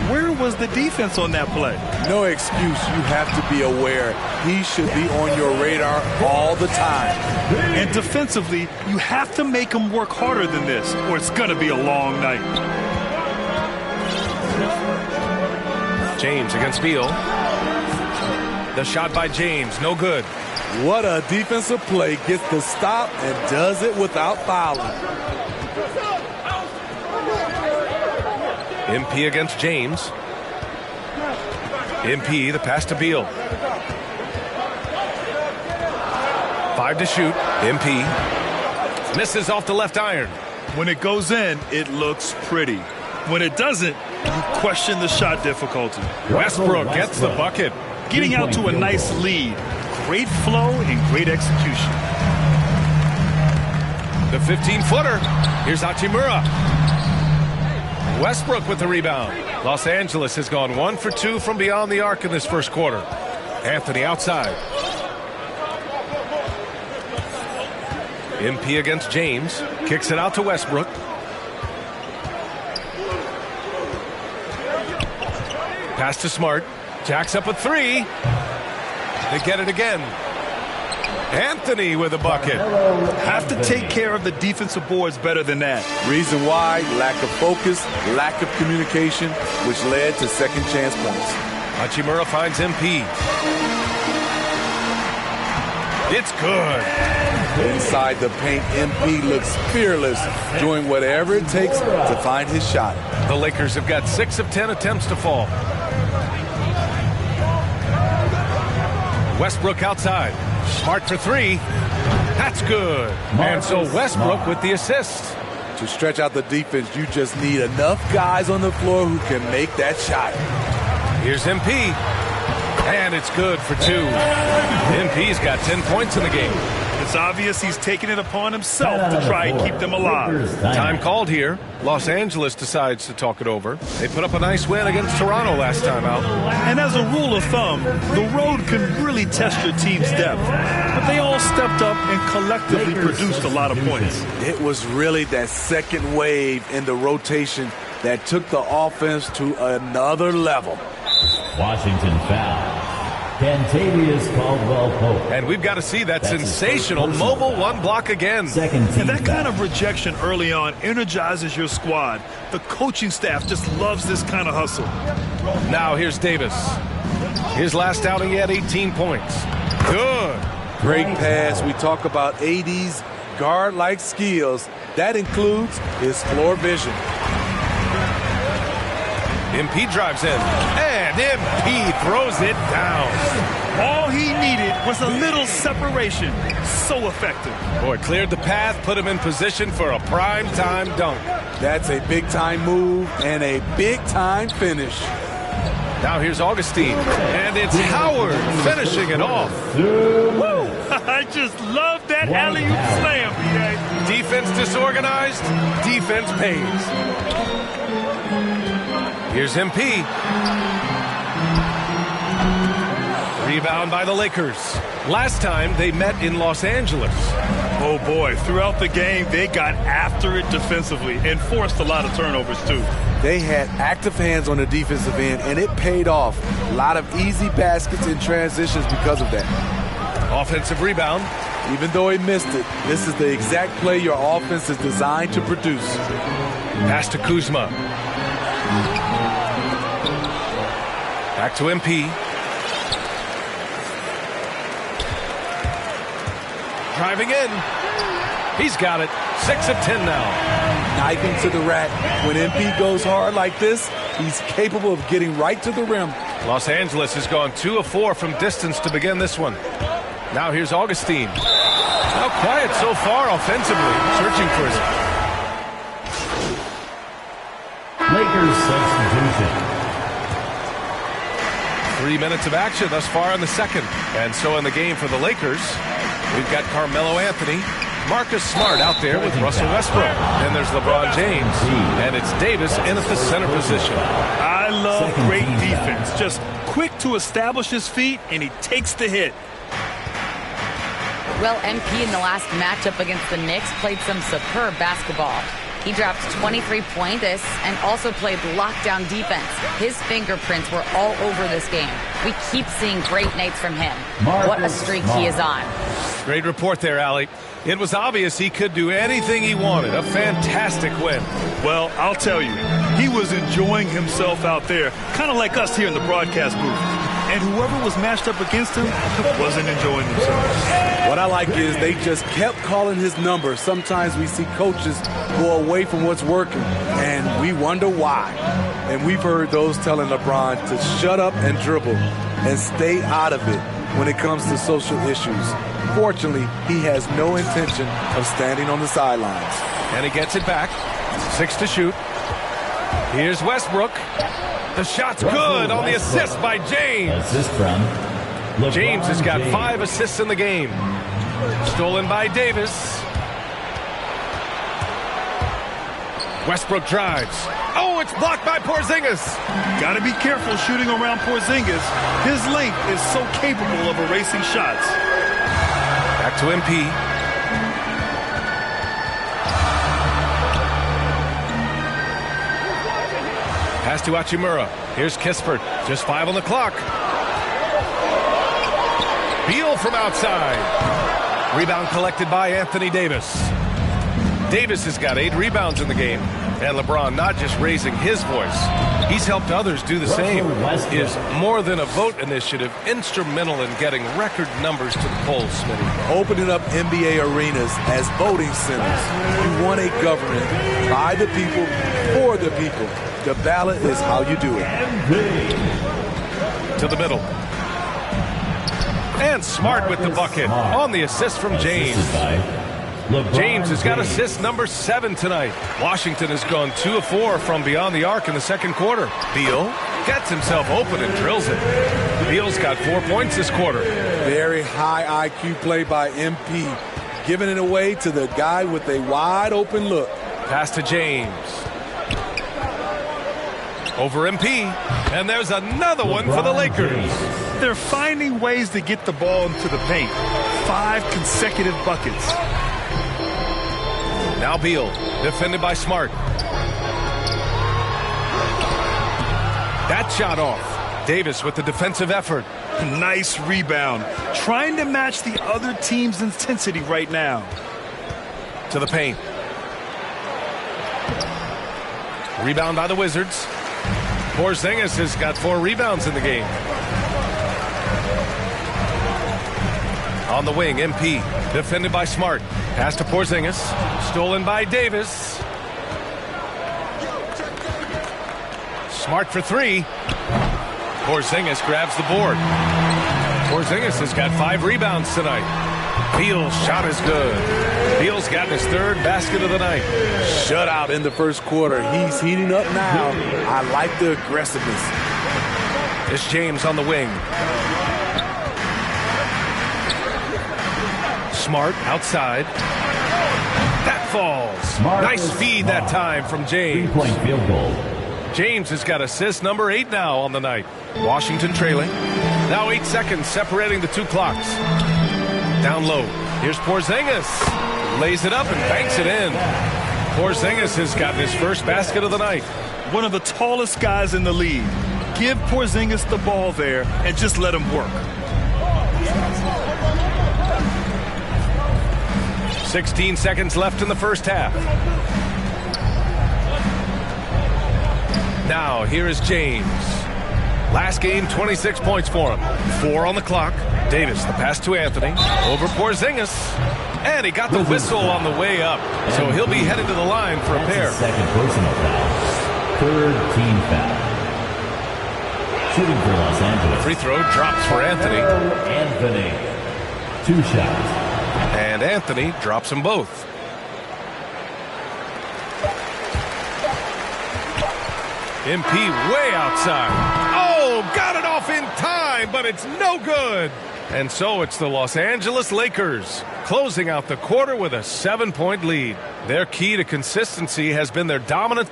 where was the defense on that play? No excuse. You have to be aware. He should be on your radar all the time. And defensively, you have to make him work harder than this, or it's going to be a long night. James against Beal. The shot by James, no good. What a defensive play. Gets the stop and does it without fouling. MP against James. MP, the pass to Beal. 5 to shoot. MP misses off the left iron. When it goes in, it looks pretty. When it doesn't, you question the shot difficulty. Westbrook gets the bucket. Getting out to a nice lead. Great flow and great execution. The 15-footer. Here's Hachimura. Westbrook with the rebound. Los Angeles has gone 1 for 2 from beyond the arc in this first quarter. Anthony outside. MP against James. Kicks it out to Westbrook. Pass to Smart. Jacks up a 3. They get it again. Anthony with a bucket. Have to take care of the defensive boards better than that. Reason why? Lack of focus, lack of communication, which led to second chance points. Hachimura finds MP. It's good. Inside the paint, MP looks fearless, doing whatever it takes to find his shot. The Lakers have got 6 of 10 attempts to fall. Westbrook outside. Smart for 3. That's good. And so Westbrook with the assist. To stretch out the defense, you just need enough guys on the floor who can make that shot. Here's MP. And it's good for 2. MP's got 10 points in the game. It's obvious he's taking it upon himself to try and keep them alive. Time called here. Los Angeles decides to talk it over. They put up a nice win against Toronto last time out. And as a rule of thumb, the road can really test your team's depth. But they all stepped up and collectively produced a lot of points. It was really that second wave in the rotation that took the offense to another level. Washington foul. Cantavius Caldwell-Pope. And we've got to see that sensational mobile one block again. And that kind of rejection early on energizes your squad. The coaching staff just loves this kind of hustle. Now here's Davis. His last outing, he had 18 points. Good. Great pass. We talk about AD's guard-like skills. That includes his floor vision. MP drives in, and MP throws it down. All he needed was a little separation. So effective. Boy, cleared the path, put him in position for a prime-time dunk. That's a big-time move and a big-time finish. Now here's Augustine, and it's Howard finishing it off. Woo! I just love that alley-oop slam, B.A. Defense disorganized, defense pays. Here's MP. Rebound by the Lakers. Last time they met in Los Angeles. Oh boy, throughout the game they got after it defensively and forced a lot of turnovers too. They had active hands on the defensive end and it paid off. A lot of easy baskets and transitions because of that. Offensive rebound. Even though he missed it, this is the exact play your offense is designed to produce. Pass to Kuzma. Back to MP. Driving in. He's got it. 6 of 10 now. Knifing to the rack. When MP goes hard like this, he's capable of getting right to the rim. Los Angeles has gone 2 of 4 from distance to begin this one. Now here's Augustine. How quiet so far offensively. Searching for his... Lakers substitution. 3 minutes of action thus far in the second. And so in the game for the Lakers, we've got Carmelo Anthony, Marcus Smart out there with Russell Westbrook. Then there's LeBron James, and it's Davis in at the center position. I love great defense. Just quick to establish his feet, and he takes the hit. Well, MP in the last matchup against the Knicks played some superb basketball. He dropped 23 points and also played lockdown defense. His fingerprints were all over this game. We keep seeing great nights from him. What a streak he is on. Great report there, Allie. It was obvious he could do anything he wanted. A fantastic win. Well, I'll tell you, he was enjoying himself out there, kind of like us here in the broadcast booth. And whoever was matched up against him wasn't enjoying themselves. What I like is they just kept calling his number. Sometimes we see coaches go away from what's working, and we wonder why. And we've heard those telling LeBron to shut up and dribble and stay out of it when it comes to social issues. Fortunately, he has no intention of standing on the sidelines. And he gets it back. 6 to shoot. Here's Westbrook. The shot's good on the assist by James. Assist from LeBron James has got 5 assists in the game. Stolen by Davis. Westbrook drives. Oh, it's blocked by Porzingis. Got to be careful shooting around Porzingis. His length is so capable of erasing shots. Back to MP. Pass to Hachimura. Here's Kispert. Just 5 on the clock. Beal from outside. Rebound collected by Anthony Davis. Davis has got 8 rebounds in the game. And LeBron not just raising his voice. He's helped others do the same. His More Than a Vote initiative instrumental in getting record numbers to the polls, Smitty. Opening up NBA arenas as voting centers. You want a government by the people, for the people. The ballot is how you do it. To the middle. And Smart with the bucket on the assist from James. James has got assist number 7 tonight. Washington has gone 2 of 4 from beyond the arc in the second quarter. Beal gets himself open and drills it. Beal's got 4 points this quarter. Very high IQ play by MP, giving it away to the guy with a wide open look. Pass to James. Over MP, and there's another one for the Lakers. They're finding ways to get the ball into the paint. 5 consecutive buckets. Now Beal, defended by Smart. That shot off. Davis with the defensive effort. Nice rebound. Trying to match the other team's intensity right now. To the paint. Rebound by the Wizards. Porzingis has got 4 rebounds in the game. On the wing, MP, defended by Smart. Pass to Porzingis, stolen by Davis. Smart for 3. Porzingis grabs the board. Porzingis has got 5 rebounds tonight. Beal's shot is good. Beal's got his 3rd basket of the night. Shutout in the first quarter. He's heating up now. I like the aggressiveness. It's James on the wing. Smart outside. That falls. Nice feed that time from James. 3-point field goal. James has got assist number 8 now on the night. Washington trailing. Now 8 seconds separating the 2 clocks. Down low. Here's Porzingis. Lays it up and banks it in. Porzingis has gotten his 1st basket of the night. One of the tallest guys in the league. Give Porzingis the ball there and just let him work. 16 seconds left in the first half. Now, here is James. Last game, 26 points for him. 4 on the clock. Davis, the pass to Anthony. Over Porzingis. And he got the whistle on the way up. So he'll be headed to the line for a pair. Second personal foul. 3rd team foul. Shooting for Los Angeles. Free throw drops for Anthony. Anthony. 2 shots. And Anthony drops them both. MP way outside. Oh, got it off in time, but it's no good. And so it's the Los Angeles Lakers closing out the quarter with a 7-point lead. Their key to consistency has been their dominant.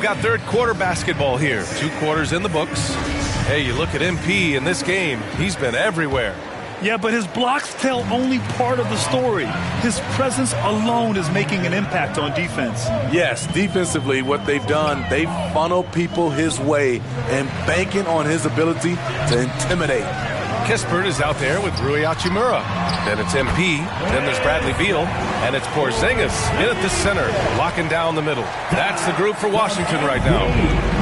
Got 3rd quarter basketball here. 2 quarters in the books. Hey, you look at MP in this game, he's been everywhere. Yeah, but his blocks tell only part of the story. His presence alone is making an impact on defense. Yes, defensively, what they've done, they've funneled people his way and banking on his ability to intimidate. Kispert is out there with Rui Hachimura. Then it's MP. Then there's Bradley Beal. And it's Porzingis in at the center, locking down the middle. That's the group for Washington right now.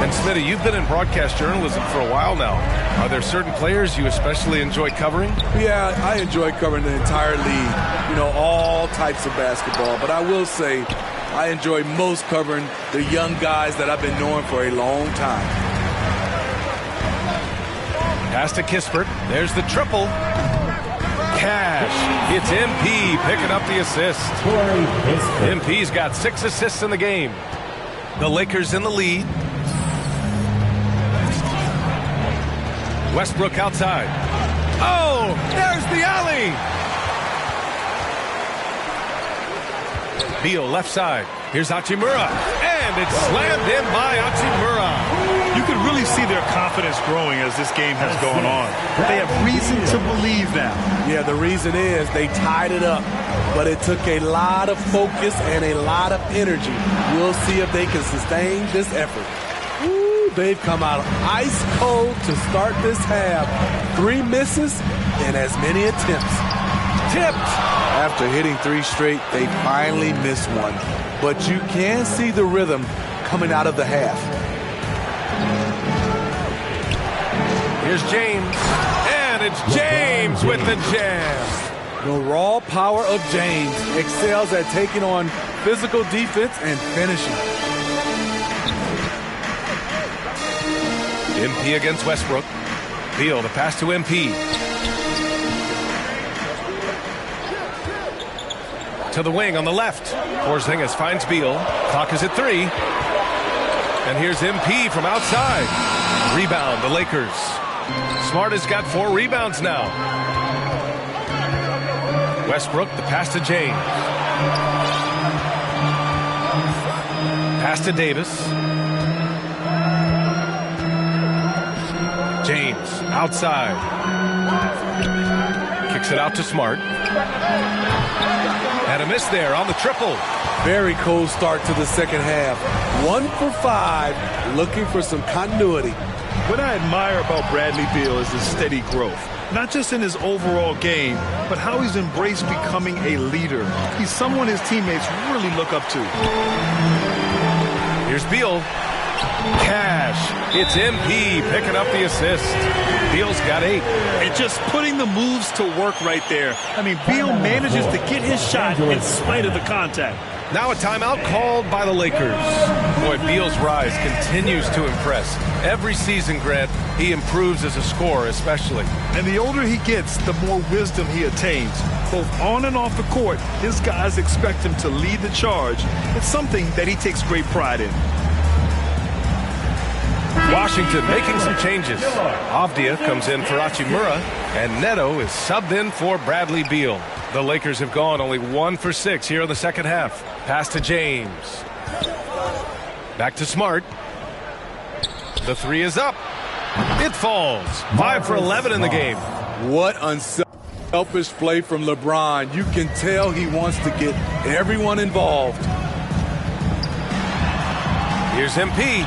And Smitty, you've been in broadcast journalism for a while now. Are there certain players you especially enjoy covering? Yeah, I enjoy covering the entire league. You know, all types of basketball. But I will say I enjoy most covering the young guys that I've been knowing for a long time. Pass to Kispert. There's the triple. Cash. It's MP picking up the assist. MP's got 6 assists in the game. The Lakers in the lead. Westbrook outside. Oh, there's the alley. Beal left side. Here's Hachimura. And it's slammed in by Hachimura. You can really see their confidence growing as this game has gone on. They have reason to believe now. Yeah, the reason is they tied it up, but it took a lot of focus and a lot of energy. We'll see if they can sustain this effort. Ooh, they've come out ice cold to start this half. 3 misses and as many attempts. Tipped. After hitting 3 straight, they finally missed one. But you can see the rhythm coming out of the half. Here's James. And it's James with the jam. The raw power of James excels at taking on physical defense and finishing. MP against Westbrook. Beal, the pass to MP. To the wing on the left. Porzingis finds Beal. Clock is at 3. And here's MP from outside. Rebound, the Lakers. Smart has got 4 rebounds now. Westbrook, the pass to James. Pass to Davis. James, outside. Kicks it out to Smart. And a miss there on the triple. Very cold start to the second half. 1 for 5, looking for some continuity. What I admire about Bradley Beal is his steady growth. Not just in his overall game, but how he's embraced becoming a leader. He's someone his teammates really look up to. Here's Beal. Cash. It's MP picking up the assist. Beal's got 8. And just putting the moves to work right there. I mean, Beal manages to get his shot in spite of the contact. Now a timeout called by the Lakers. Boy, Beal's rise continues to impress. Every season, Grant, he improves as a scorer especially. And the older he gets, the more wisdom he attains. Both on and off the court, his guys expect him to lead the charge. It's something that he takes great pride in. Washington making some changes. Avdia comes in for Hachimura, and Neto is subbed in for Bradley Beal. The Lakers have gone only 1 for 6 here in the second half. Pass to James. Back to Smart. The 3 is up. It falls. 5 for 11 in the game. What unselfish play from LeBron. You can tell he wants to get everyone involved. Here's MP.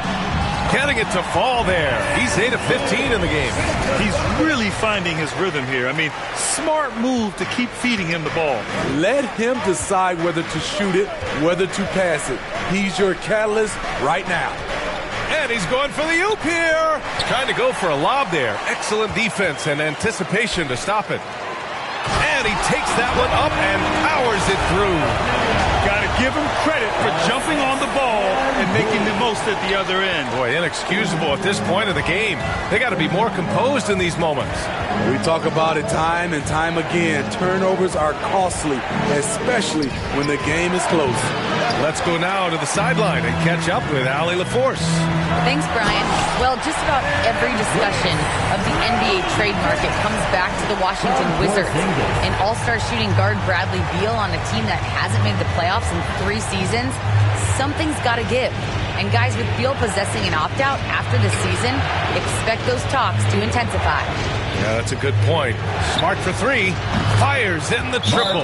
Getting it to fall there. He's 8 of 15 in the game. He's really finding his rhythm here. I mean, smart move to keep feeding him the ball. Let him decide whether to shoot it, whether to pass it. He's your catalyst right now. And he's going for the oop here. Trying to go for a lob there. Excellent defense and anticipation to stop it. And he takes that one up and powers it through. Got to give him credit for jumping on the ball and making the most at the other end. Boy, inexcusable at this point of the game. They got to be more composed in these moments. We talk about it time and time again. Turnovers are costly, especially when the game is close. Let's go now to the sideline and catch up with Allie LaForce. Thanks, Brian. Well, just about every discussion of the NBA trade market comes back to the Washington Wizards. And all-star shooting guard Bradley Beal on a team that hasn't made the playoffs in 3 seasons, something's got to give. And guys, with Beal possessing an opt-out after the season, expect those talks to intensify. Yeah, that's a good point. Smart for 3. Fires in the triple.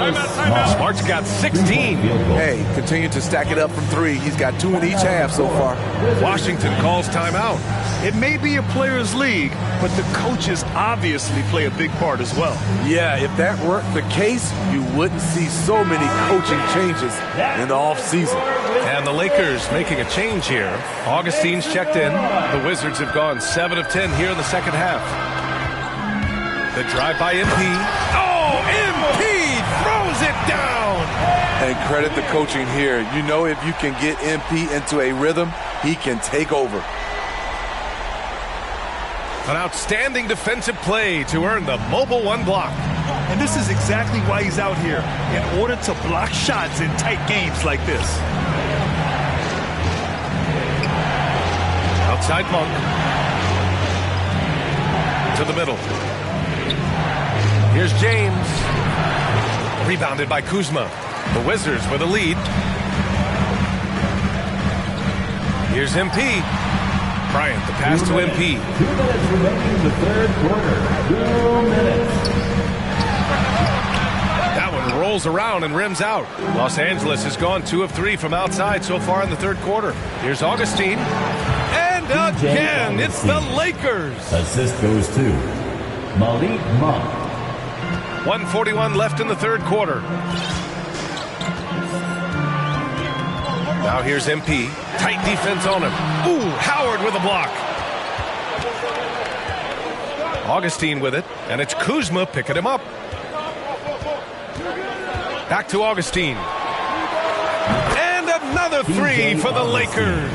Smart's got 16. Hey, continue to stack it up from 3. He's got 2 in each half so far. Washington calls timeout. It may be a players' league, but the coaches obviously play a big part as well. Yeah, if that weren't the case, you wouldn't see so many coaching changes in the offseason. And the Lakers making a change here. Augustine's checked in. The Wizards have gone 7 of 10 here in the second half. The drive by MP. Oh, MP throws it down. And credit the coaching here. You know, if you can get MP into a rhythm, he can take over. An outstanding defensive play to earn the mobile 1 block. And this is exactly why he's out here, in order to block shots in tight games like this. Outside Monk. To the middle. Here's James. Rebounded by Kuzma. The Wizards with a lead. Here's MP. Bryant, the pass to MP. 2 minutes remaining in the third quarter. 2 minutes. That one rolls around and rims out. Los Angeles has gone 2 of 3 from outside so far in the third quarter. Here's Augustine. And again, it's the Lakers. Assist goes to Malik Monk. 1:41 left in the third quarter. Now here's MP. Tight defense on him. Ooh, Howard with a block. Augustine with it, and it's Kuzma picking him up. Back to Augustine. And another 3 for the Lakers.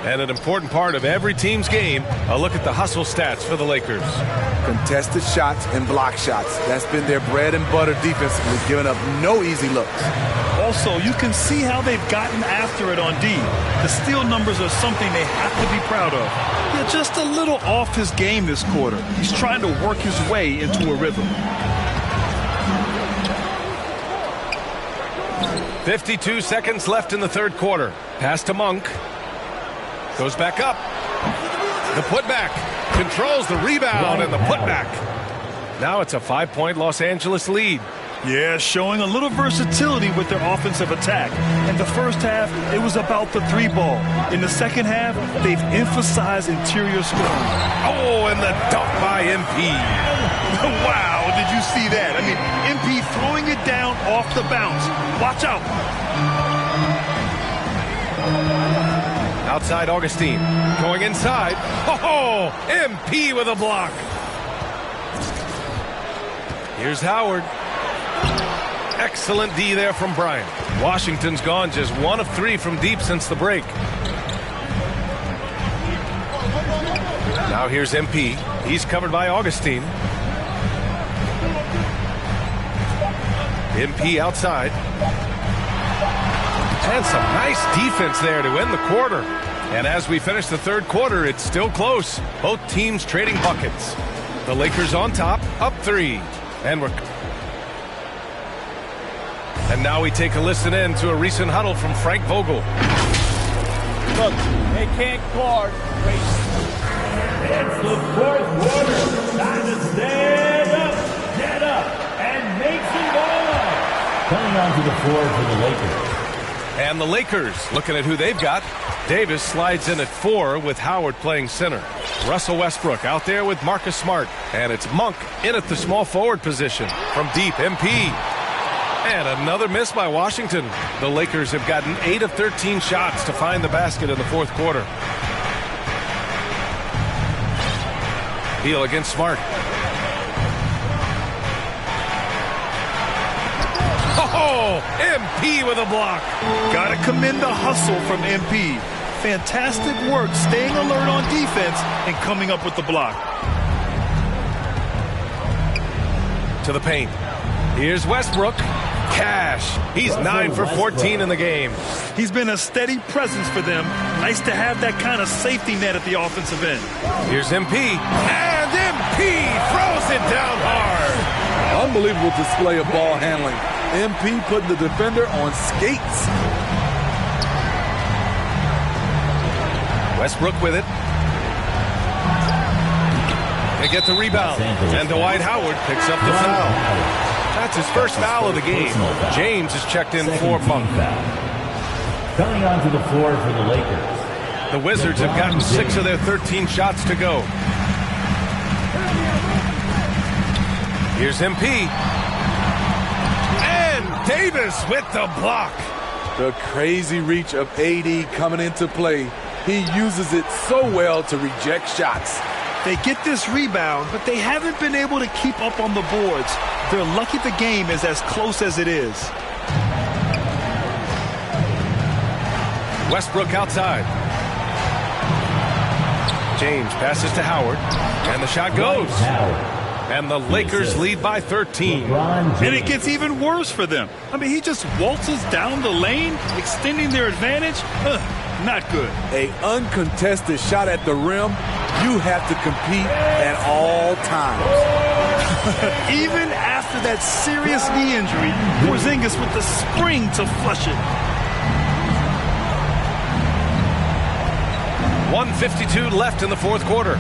And an important part of every team's game, a look at the hustle stats for the Lakers. Contested shots and block shots. That's been their bread and butter defensively, giving up no easy looks. Also, you can see how they've gotten after it on D. The steal numbers are something they have to be proud of. They're just a little off his game this quarter. He's trying to work his way into a rhythm. 52 seconds left in the third quarter. Pass to Monk. Goes back up. The putback. Controls the rebound and the putback. Now it's a 5-point Los Angeles lead. Yeah, showing a little versatility with their offensive attack. In the first half, it was about the three ball. In the second half, they've emphasized interior scoring. Oh, and the dunk by MP. Wow, did you see that? I mean, MP throwing it down off the bounce. Watch out. Outside Augustine. Going inside. Oh, MP with a block. Here's Howard. Excellent D there from Bryant. Washington's gone just 1 of 3 from deep since the break. Now here's MP. He's covered by Augustine. MP outside. And some nice defense there to end the quarter. And as we finish the third quarter, it's still close. Both teams trading buckets. The Lakers on top, up 3. And now we take a listen in to a recent huddle from Frank Vogel. Look, they can't guard. It's the fourth quarter. Time to stand up, and make some ball. Coming onto the floor for the Lakers. And the Lakers, looking at who they've got. Davis slides in at 4 with Howard playing center. Russell Westbrook out there with Marcus Smart. And it's Monk in at the small forward position. From deep, MP. And another miss by Washington. The Lakers have gotten 8 of 13 shots to find the basket in the fourth quarter. Heel against Smart. Oh, MP with a block. Gotta commend the hustle from MP. Fantastic work staying alert on defense and coming up with the block. To the paint. Here's Westbrook. Cash. He's 9 for 14 in the game. He's been a steady presence for them. Nice to have that kind of safety net at the offensive end. Here's MP. And MP throws it down hard. Unbelievable display of ball handling. MP putting the defender on skates. Westbrook with it. They get the rebound. And Dwight Howard picks up the foul. That's his first foul of the game. James is checked in for Monk. Coming onto the floor for the Lakers. The Wizards have gotten 6 of their 13 shots to go. Here's MP. And Davis with the block. The crazy reach of AD coming into play. He uses it so well to reject shots. They get this rebound, but they haven't been able to keep up on the boards. They're lucky the game is as close as it is. Westbrook outside. James passes to Howard, and the shot goes. And the Lakers lead by 13. And it gets even worse for them. I mean, he just waltzes down the lane, extending their advantage. Not good. An uncontested shot at the rim, you have to compete at all times. Even after that serious knee injury, Porzingis with the spring to flush it. 1:52 left in the fourth quarter.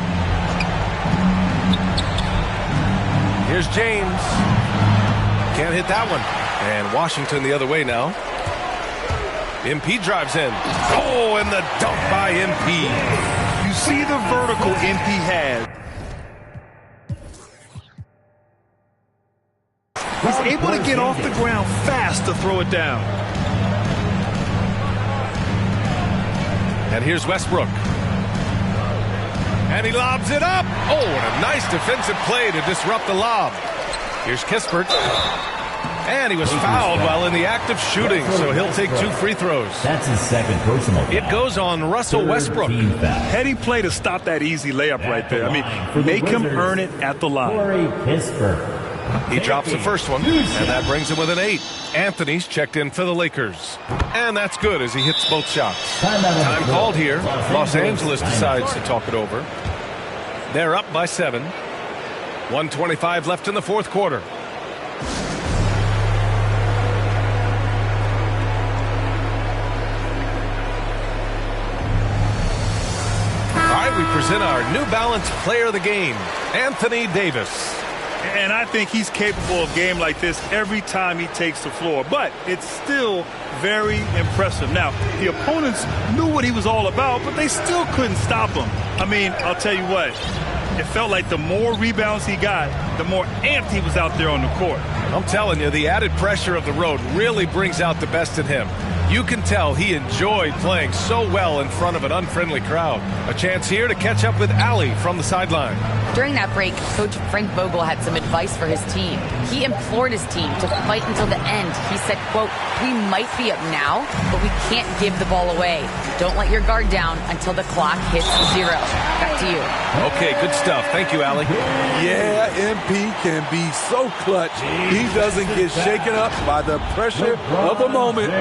Here's James. Can't hit that one. And Washington the other way now. MP drives in. Oh, and the dunk by MP. You see the vertical MP had. He's able to get off the ground fast to throw it down. And here's Westbrook. And he lobs it up. Oh, and a nice defensive play to disrupt the lob. Here's Kispert. And he was fouled while in the act of shooting, so he'll take 2 free throws. That's his second personal foul. It goes on Russell Westbrook. Heady play to stop that easy layup right there. I mean, make him earn it at the line. He drops the first one, and that brings him with an 8. Anthony's checked in for the Lakers. And that's good as he hits both shots. Time called here. Los Angeles decides to talk it over. They're up by 7. 1:25 left in the fourth quarter. We present our New Balance Player of the Game, Anthony Davis. And I think he's capable of a game like this every time he takes the floor. But it's still very impressive. Now, the opponents knew what he was all about, but they still couldn't stop him. I mean, I'll tell you what. It felt like the more rebounds he got, the more amped he was out there on the court. I'm telling you, the added pressure of the road really brings out the best in him. You can tell he enjoyed playing so well in front of an unfriendly crowd. A chance here to catch up with Allie from the sideline. During that break, Coach Frank Vogel had some advice for his team. He implored his team to fight until the end. He said, quote, "We might be up now, but we can't give the ball away. Don't let your guard down until the clock hits 0. Back to you." Okay, good stuff. Thank you, Allie. Yeah, MP can be so clutch. He doesn't get shaken up by the pressure of a moment.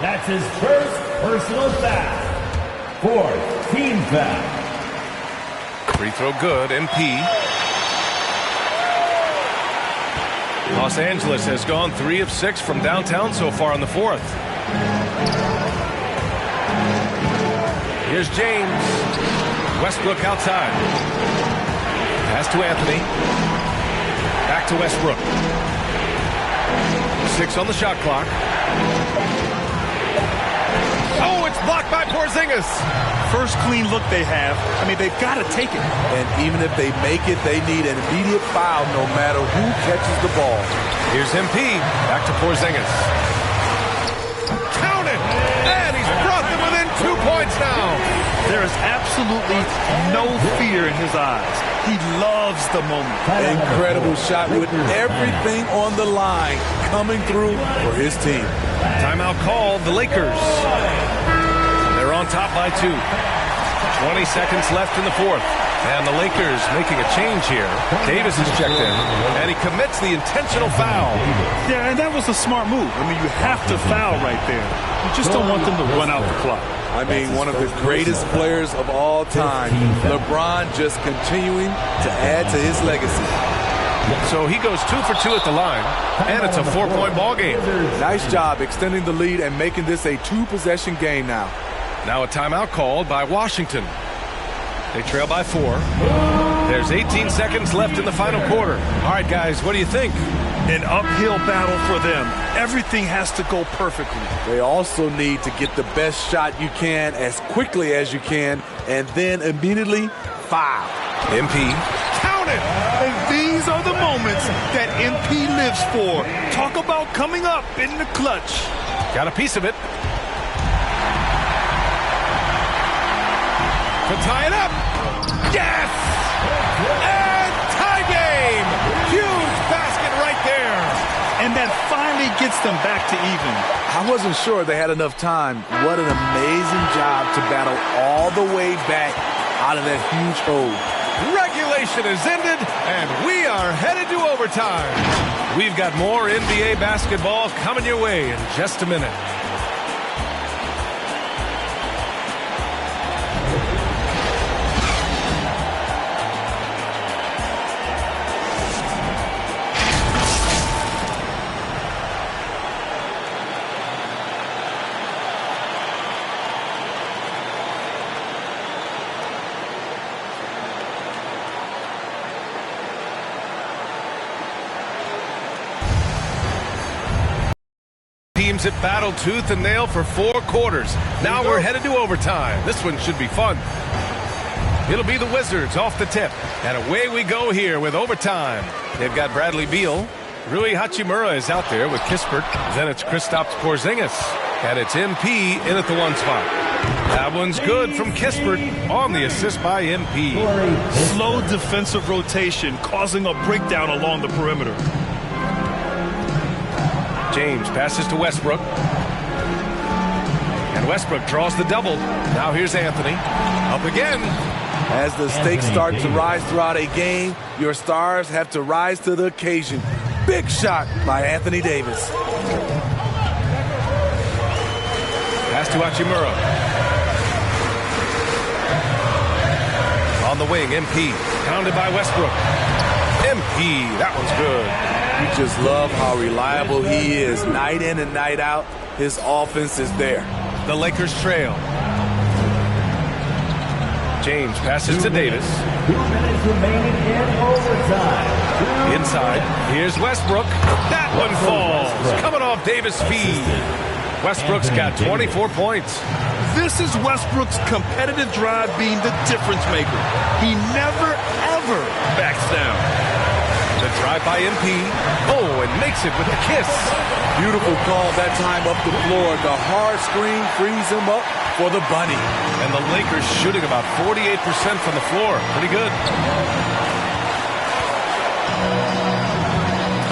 That's his first personal foul. 4th team foul. Free throw good, MP. Los Angeles has gone 3 of 6 from downtown so far in the fourth. Here's James. Westbrook outside. Pass to Anthony. Back to Westbrook. 6 on the shot clock. Oh, it's blocked by Porzingis. First clean look they have. I mean, they've got to take it. And even if they make it, they need an immediate foul no matter who catches the ball. Here's MP. Back to Porzingis. Count it! And he's brought them within 2 points now. There is absolutely no fear in his eyes. He loves the moment. Incredible shot with everything on the line coming through for his team. Timeout called, the Lakers. They're on top by 2. 20 seconds left in the fourth. And the Lakers making a change here. Davis is checked in, and he commits the intentional foul. Yeah, and that was a smart move. I mean, you have to foul right there. You just don't want them to run out the clock. I mean, one of the greatest players of all time. LeBron just continuing to add to his legacy. So he goes 2 for 2 at the line, and it's a 4-point ball game. Nice job extending the lead and making this a 2-possession game now. Now a timeout called by Washington. They trail by 4. There's 18 seconds left in the final quarter. All right, guys, what do you think? An uphill battle for them. Everything has to go perfectly. They also need to get the best shot you can as quickly as you can, and then immediately foul. MP. Count it! And these are the moments that MP lives for. Talk about coming up in the clutch. Got a piece of it. To tie it up. Yes! And tie game! Huge basket right there. And that finally gets them back to even. I wasn't sure they had enough time. What an amazing job to battle all the way back out of that huge hole. Regulation is ended, and we are headed to overtime. We've got more NBA basketball coming your way in just a minute. Teams have battled tooth and nail for 4 quarters. Now we're headed to overtime. This one should be fun. It'll be the Wizards off the tip. And away we go here with overtime. They've got Bradley Beal. Rui Hachimura is out there with Kispert. Then it's Kristaps Porzingis. And it's MP in at the 1 spot. That one's good from Kispert on the assist by MP. Slow defensive rotation causing a breakdown along the perimeter. James passes to Westbrook. And Westbrook draws the double. Now here's Anthony. Up again. As the stakes start to rise throughout a game, your stars have to rise to the occasion. Big shot by Anthony Davis. Pass to Hachimura. On the wing, MP. Pounded by Westbrook. MP, that one's good. You just love how reliable he is. Night in and night out, his offense is there. The Lakers trail. James passes to Davis. 2 minutes remaining in overtime. Inside. Here's Westbrook. That one falls. Coming off Davis' feed. Westbrook's got 24 points. This is Westbrook's competitive drive being the difference maker. He never, ever backs down. The drive by MP. Oh, and makes it with a kiss. Beautiful call that time up the floor. The hard screen frees him up for the bunny. And the Lakers shooting about 48% from the floor. Pretty good.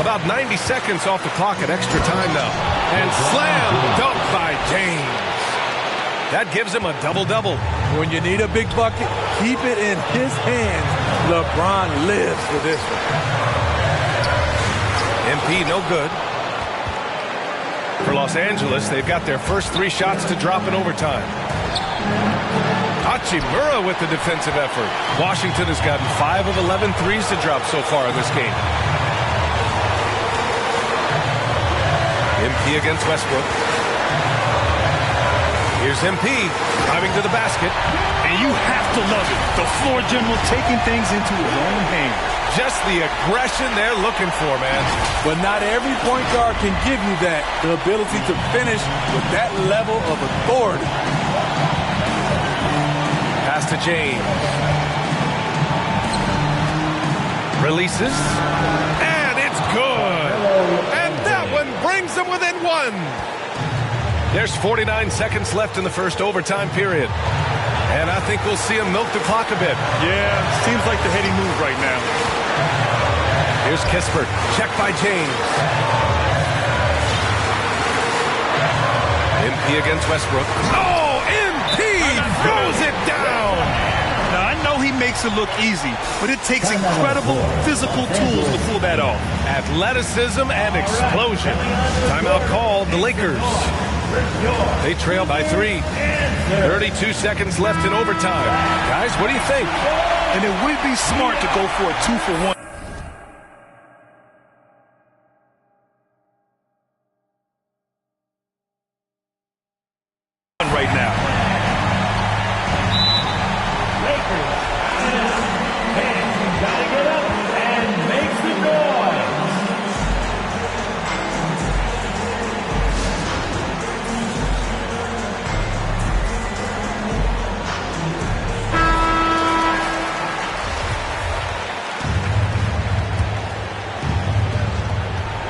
About 90 seconds off the clock at extra time now. And slam dunk by James. That gives him a double-double. When you need a big bucket, keep it in his hands. LeBron lives for this one. MP no good. For Los Angeles, they've got their first 3 shots to drop in overtime. Hachimura with the defensive effort. Washington has gotten 5 of 11 threes to drop so far in this game. MP against Westbrook. Here's MP driving to the basket. And you have to love it. The floor general taking things into his own hands. Just the aggression they're looking for, man. But not every point guard can give you that. The ability to finish with that level of authority. Pass to James. Releases. And it's good. And that one brings them within 1. There's 49 seconds left in the first overtime period. And I think we'll see him milk the clock a bit. Yeah, seems like the heady move right now. Here's Kispert. Check by James. MP against Westbrook. Oh, MP throws it down. Now, I know he makes it look easy, but it takes incredible physical tools to pull that off. Athleticism and explosion. Timeout called, the Lakers. They trail by 3. 32 seconds left in overtime. Guys, what do you think? And it would be smart to go for a 2-for-1. Right now. Lakers. Gotta get up and make some noise.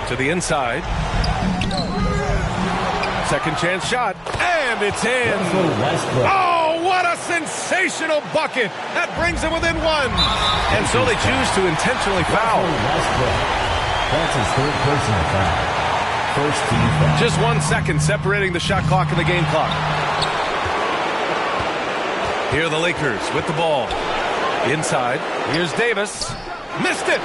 To the inside. Second chance shot. And it's in. Oh, what a sensational bucket. That brings them within 1. And so they choose to intentionally foul. That's his 3rd personal foul. First team foul. Just 1 second separating the shot clock and the game clock. Here are the Lakers with the ball. Inside. Here's Davis. Missed it.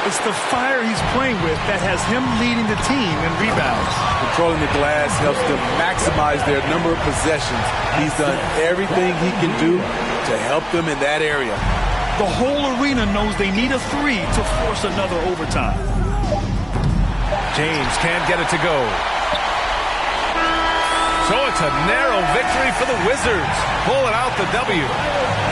It's the fire he's playing with that has him leading the team in rebounds. Controlling the glass helps them maximize their number of possessions. He's done everything he can do to help them in that area. The whole arena knows they need a 3 to force another overtime. James can't get it to go. So it's a narrow victory for the Wizards. Pulling out the W.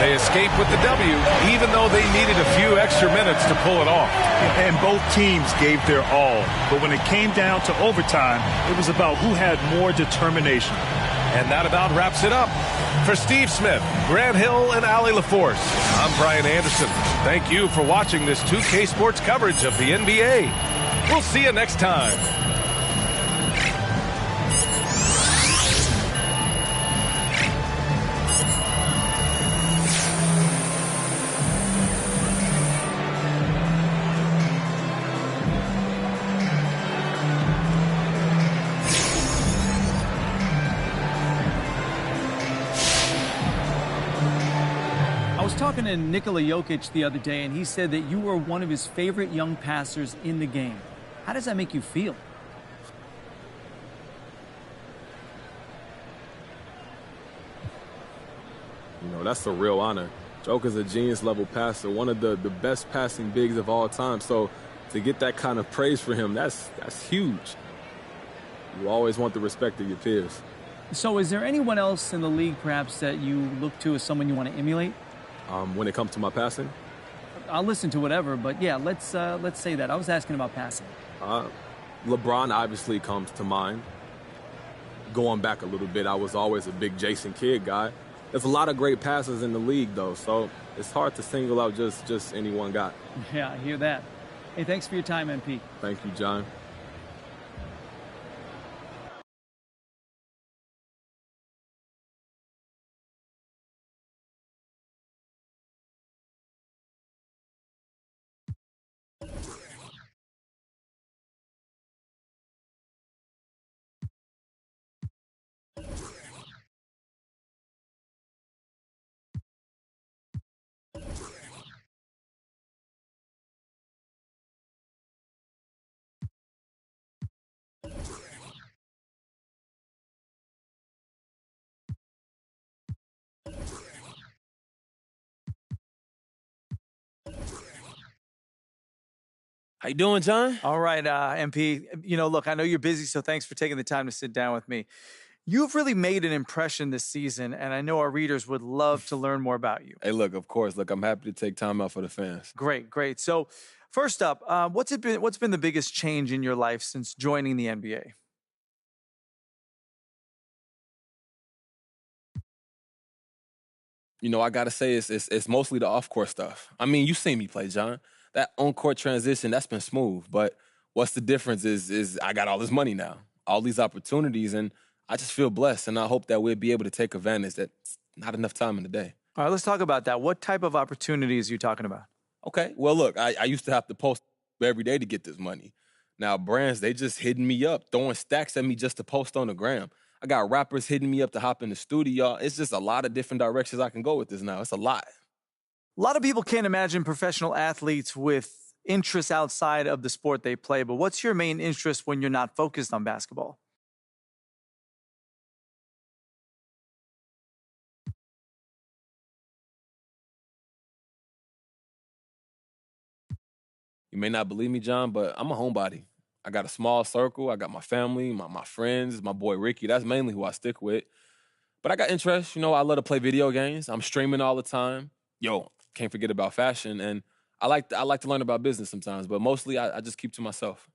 They escape with the W, even though they needed a few extra minutes to pull it off. And both teams gave their all. But when it came down to overtime, it was about who had more determination. And that about wraps it up. For Steve Smith, Grant Hill, and Allie LaForce, I'm Brian Anderson. Thank you for watching this 2K Sports coverage of the NBA. We'll see you next time. talking to Nikola Jokic the other day, and he said that you were one of his favorite young passers in the game. How does that make you feel? You know, that's a real honor. Joker's a genius-level passer, one of the best passing bigs of all time. So to get that kind of praise for him, that's huge. You always want the respect of your peers. So is there anyone else in the league, perhaps, that you look to as someone you want to emulate? When it comes to my passing? I'll listen to whatever, but yeah, let's say that. I was asking about passing. LeBron obviously comes to mind. Going back a little bit, I was always a big Jason Kidd guy. There's a lot of great passers in the league, though, so it's hard to single out just any one guy. Yeah, I hear that. Hey, thanks for your time, MP. Thank you, John. How you doing, John? All right, MP. You know, look, I know you're busy, so thanks for taking the time to sit down with me. You've really made an impression this season, and I know our readers would love to learn more about you. Hey, look, of course. Look, I'm happy to take time out for the fans. Great, great. So, first up, what's been the biggest change in your life since joining the NBA? You know, I got to say it's mostly the off-court stuff. I mean, you seen me play, John. That on-court transition, that's been smooth. But what's the difference is I got all this money now, all these opportunities, and I just feel blessed, and I hope that we'll be able to take advantage. That's not enough time in the day. All right, let's talk about that. What type of opportunities are you talking about? Okay, well, look, I used to have to post every day to get this money. Now, brands, they just hitting me up, throwing stacks at me just to post on the gram. I got rappers hitting me up to hop in the studio. It's just a lot of different directions I can go with this now. It's a lot. A lot of people can't imagine professional athletes with interests outside of the sport they play, but what's your main interest when you're not focused on basketball? You may not believe me, John, but I'm a homebody. I got a small circle. I got my family, my friends, my boy Ricky. That's mainly who I stick with. But I got interests. You know, I love to play video games. I'm streaming all the time. Yo, can't forget about fashion. And I like to learn about business sometimes, but mostly I just keep to myself.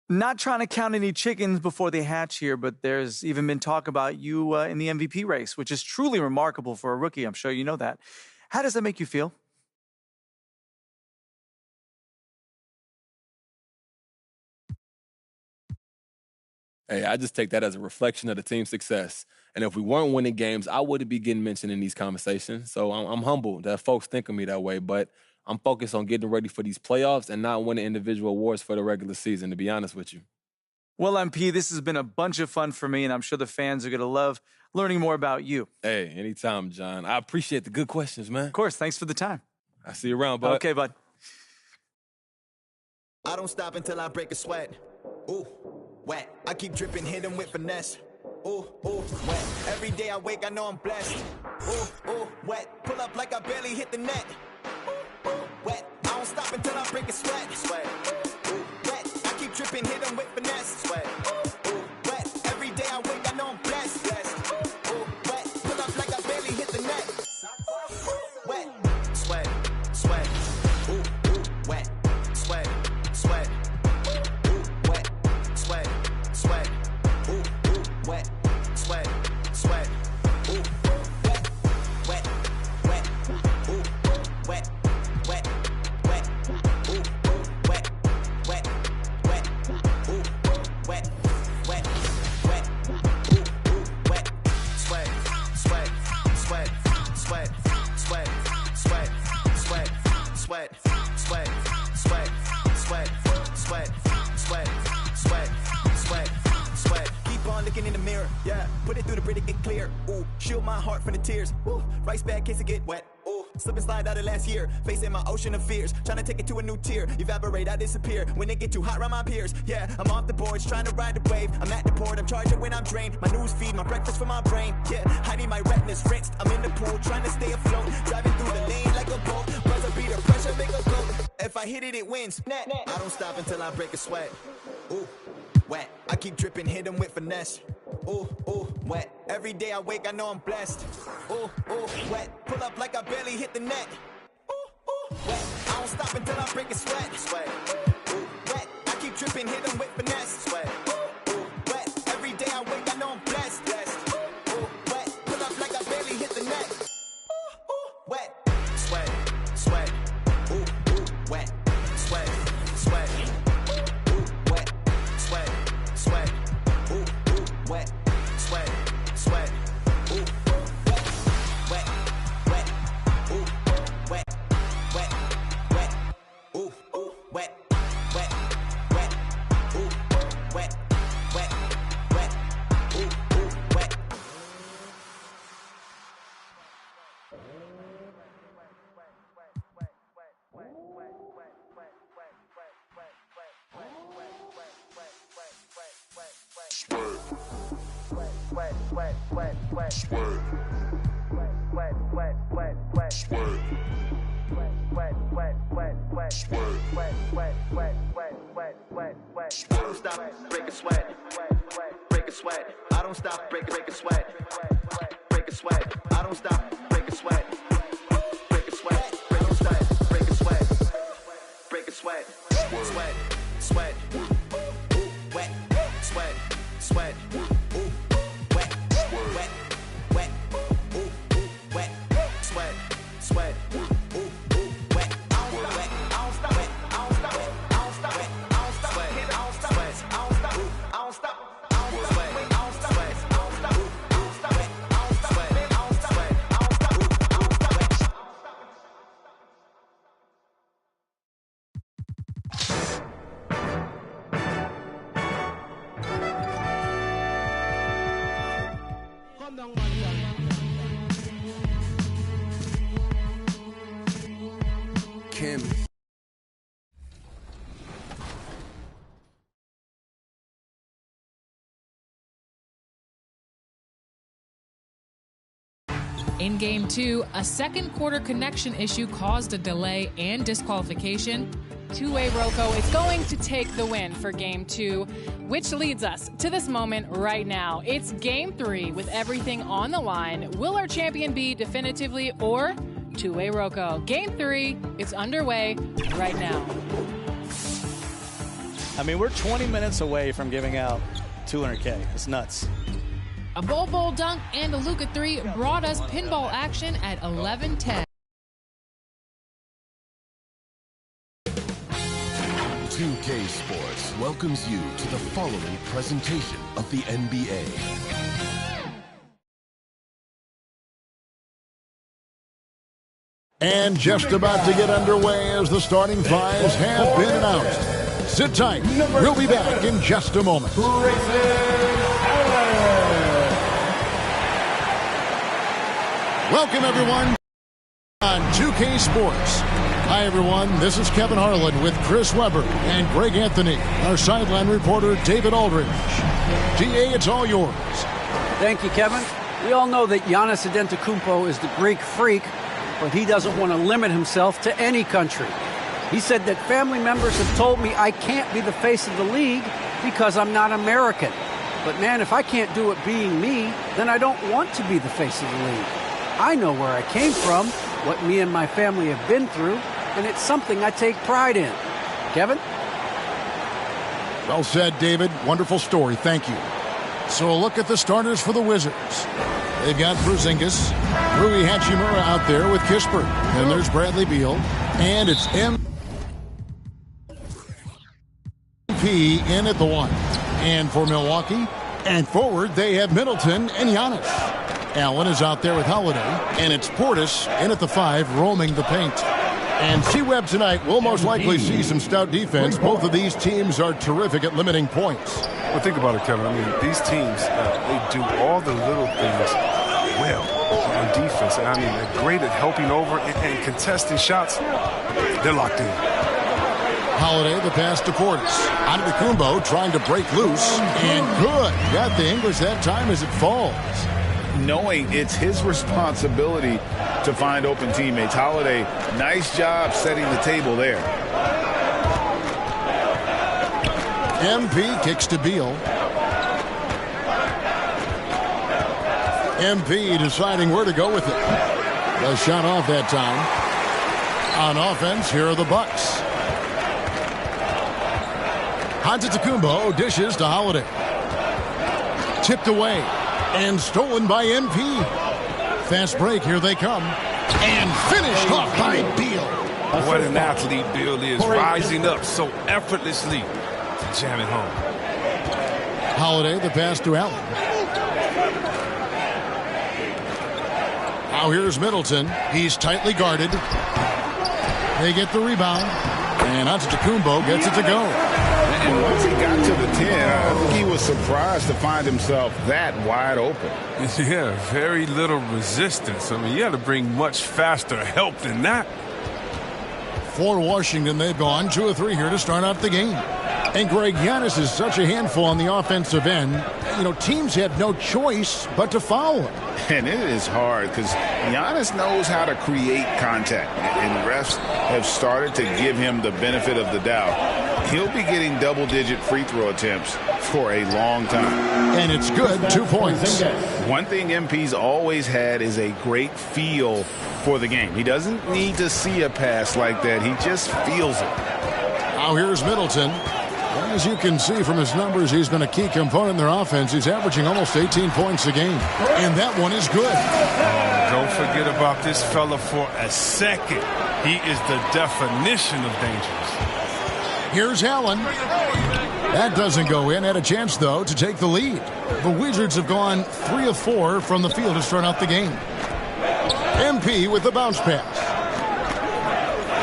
Not trying to count any chickens before they hatch here, but there's even been talk about you in the MVP race, which is truly remarkable for a rookie. I'm sure you know that. How does that make you feel? Hey, I just take that as a reflection of the team's success. And if we weren't winning games, I wouldn't be getting mentioned in these conversations. So I'm humbled that folks think of me that way, but I'm focused on getting ready for these playoffs and not winning individual awards for the regular season, to be honest with you. Well, MP, this has been a bunch of fun for me, and I'm sure the fans are going to love learning more about you. Hey, anytime, John. I appreciate the good questions, man. Of course. Thanks for the time. I see you around, bud. Okay, bud. I don't stop until I break a sweat. Ooh, wet. I keep dripping, hit him with finesse. Ooh, ooh, wet. Every day I wake, I know I'm blessed. Ooh, ooh, wet. Pull up like I barely hit the net. Ooh, ooh, wet. I don't stop until I break a sweat. Sweat. Ooh, wet. I keep dripping, hit him with finesse. Sweat. Ooh, ooh, wet. Every day I wake, I know I'm blessed. Blessed. Ooh, ooh, wet. Pull up like I barely hit the net. Wet. Sweat. Sweat. Ooh, ooh, wet. Sweat. Sweat. Ooh, wet. Sweat. Sweat. Ooh, ooh, wet. Sweat. Sweat. Ooh, wet. Wet. Wet. Ooh, wet. Wet. Wet. Ooh, wet. Wet. Wet. Ooh, wet. Wet. Wet. Ooh, wet. Sweat. Sweat. Sweat. Sweat. Sweat. Sweat. Sweat. Sweat. Sweat. Sweat. Sweat. Sweat. Sweat. Sweat. Sweat. Sweat. Keep on looking in the mirror. Yeah. Put it through the pretty get clear. Ooh. Shield my heart from the tears. Ooh. Rice bag case it get wet. Ooh. Slip and slide out of last year, facing my ocean of fears, trying to take it to a new tier. Evaporate, I disappear when it get too hot around my peers. Yeah, I'm off the boards, trying to ride the wave. I'm at the port, I'm charging when I'm drained. My news feed, my breakfast for my brain. Yeah, hiding my retinas rinsed. I'm in the pool, trying to stay afloat, driving through the lane like a boat. Buzzer beater, pressure make a float. If I hit it, it wins. I don't stop until I break a sweat. Ooh, wet. I keep dripping, hit them with finesse. Ooh, ooh, wet. Every day I wake, I know I'm blessed. Ooh, ooh, wet. Pull up like I barely hit the net. Ooh, ooh, wet. I don't stop until I break a sweat. Sweat. Ooh, wet. I keep dripping, hit them with finesse. Sweat. Ooh, ooh, wet. Every day I wake, I know I'm blessed. Blessed. Ooh, ooh, wet. Pull up like I barely hit the net. Ooh, ooh, wet. Sweat. Sweat. Ooh, ooh, wet. Sweat. Sweat. Ooh, ooh, wet. Sweat. Sweat. Ooh, ooh, wet. Sweat. Sweat. Ooh, ooh, wet. Wet. Wet. Ooh, wet. Wet. Wet. Ooh, ooh, wet. Wet. Wet. Ooh, wet. Wet. Wet. Ooh, ooh, wet. Don't stop, break a sweat. Break a sweat. I don't stop, break a sweat. Break a sweat. I don't stop, break a sweat. Break a sweat. Break a sweat. Break a sweat. Break a sweat. Sweat. Sweat. Ooh, wet. Sweat. Sweat. Ooh, wet. Wet. Wet. Ooh, ooh, wet. Sweat. Sweat. Ooh, ooh, wet. I don't stop it. I don't stop it. I don't stop it. I don't stop it. I don't stop it. I don't stop it. I don't stop it. I don't stop. I don't stop it. I don't stop it. I don't stop it. I don't stop it. I don't stop it. I don't stop it. I don't stop it. I don't stop it. Kim. In Game 2, a second quarter connection issue caused a delay and disqualification. Two-way Rocco is going to take the win for Game 2, which leads us to this moment right now. It's Game 3 with everything on the line. Will our champion be definitively or two-way Rocco? Game 3 is underway right now. I mean, we're 20 minutes away from giving out $200K. It's nuts. A Bol dunk and a Luka 3 brought us pinball action at 11:10. 2K Sports welcomes you to the following presentation of the NBA. And just about to get underway as the starting fives have been announced. Sit tight. We'll be back in just a moment. Welcome, everyone, on 2K Sports. Hi, everyone. This is Kevin Harlan with Chris Webber and Greg Anthony, our sideline reporter, David Aldridge. DA, it's all yours. Thank you, Kevin. We all know that Giannis Antetokounmpo is the Greek freak, but he doesn't want to limit himself to any country. He said that family members have told me I can't be the face of the league because I'm not American. But, man, if I can't do it being me, then I don't want to be the face of the league. I know where I came from, what me and my family have been through, and it's something I take pride in. Kevin? Well said, David. Wonderful story. Thank you. So a look at the starters for the Wizards. They've got Porzingis, Rui Hachimura out there with Kispert. And there's Bradley Beal. And it's MP in at the 1. And for Milwaukee, and forward, they have Middleton and Giannis. Allen is out there with Holiday, and it's Portis in at the 5, roaming the paint. And C-Web tonight will most likely see some stout defense. Both of these teams are terrific at limiting points. Well, think about it, Kevin. I mean, these teams, they do all the little things well on defense. I mean, they're great at helping over and contesting shots. They're locked in. Holiday, the pass to Portis. Antetokounmpo trying to break loose, and good. Got the English that time as it falls. Knowing it's his responsibility to find open teammates. Holiday, nice job setting the table there. MP kicks to Beal. MP deciding where to go with it. The shot off that time. On offense, here are the Bucks. Antetokounmpo dishes to Holiday. Tipped away and stolen by MP. Fast break, here they come. And finished off by Beal. What an athlete Beal is, rising up so effortlessly to jam it home. Holiday, the pass to Allen. Now here's Middleton. He's tightly guarded. They get the rebound. And Antetokounmpo gets it to go. And once he got to the 10, I think he was surprised to find himself that wide open. Yeah, very little resistance. I mean, you got to bring much faster help than that. For Washington, they've gone 2 of 3 here to start out the game. And Greg, Giannis is such a handful on the offensive end. You know, teams have no choice but to foul him. And it is hard because Giannis knows how to create contact. And refs have started to give him the benefit of the doubt. He'll be getting double-digit free throw attempts for a long time. And it's good, 2 points. One thing MP's always had is a great feel for the game. He doesn't need to see a pass like that. He just feels it. Now here's Middleton. As you can see from his numbers, he's been a key component in their offense. He's averaging almost 18 points a game. And that one is good. Oh, don't forget about this fella for a second. He is the definition of dangerous. Here's Allen. That doesn't go in. Had a chance, though, to take the lead. The Wizards have gone 3 of 4 from the field to start out the game. MP with the bounce pass.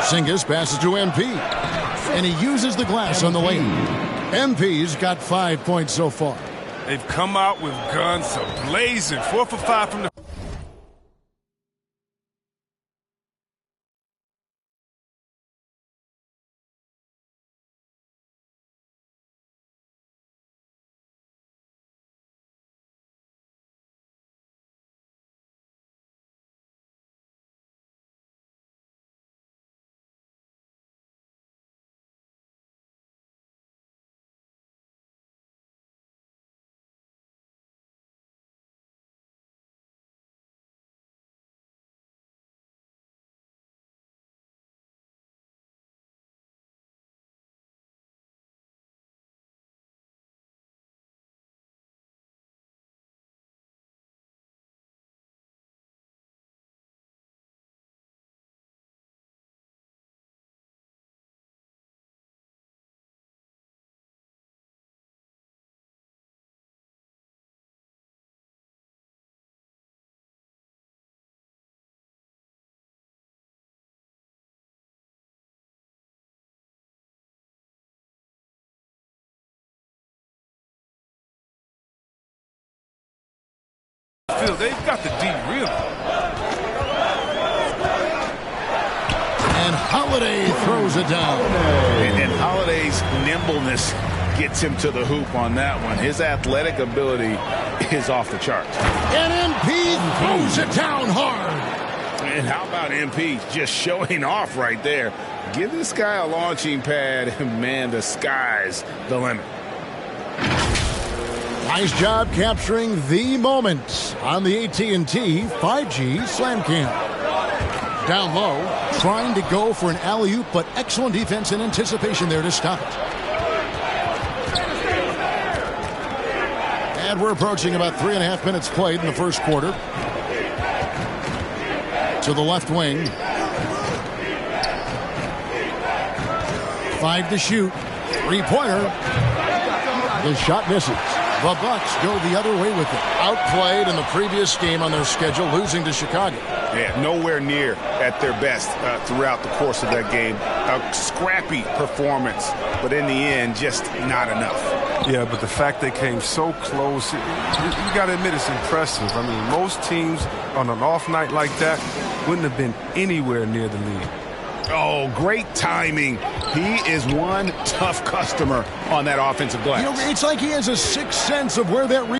Singas passes to MP. And he uses the glass on the lane. MP's got 5 points so far. They've come out with guns blazing. 4 for 5 from the... They've got the D really. And Holiday throws it down. And Holiday's nimbleness gets him to the hoop on that one. His athletic ability is off the charts. And MP throws it down hard. And how about MP just showing off right there? Give this guy a launching pad, and man, the sky's the limit. Nice job capturing the moment on the AT&T 5G Slam Cam. Down low, trying to go for an alley-oop, but excellent defense and anticipation there to stop it. And we're approaching about 3.5 minutes played in the first quarter. To the left wing. 5 to shoot. 3-pointer. The shot misses. The Bucks go the other way with it. Outplayed in the previous game on their schedule, losing to Chicago. Yeah, nowhere near at their best throughout the course of that game. A scrappy performance, but in the end, just not enough. Yeah, but the fact they came so close, you got to admit it's impressive. I mean, most teams on an off night like that wouldn't have been anywhere near the lead. Oh, great timing. He is one tough customer on that offensive glass. You know, it's like he has a sixth sense of where that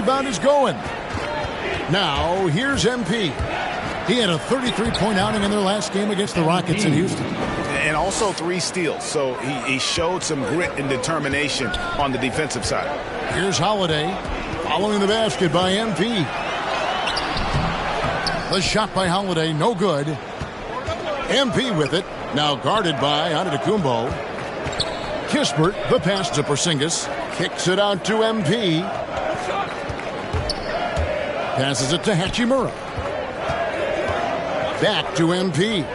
rebound is going. Now, here's MP. He had a 33-point outing in their last game against the Rockets in Houston. And also 3 steals, so he showed some grit and determination on the defensive side. Here's Holiday following the basket by MP. The shot by Holiday, no good. MP with it, now guarded by Antetokounmpo. Kispert, the pass to Porzingis, kicks it out to MP. Passes it to Hachimura. Back to MP.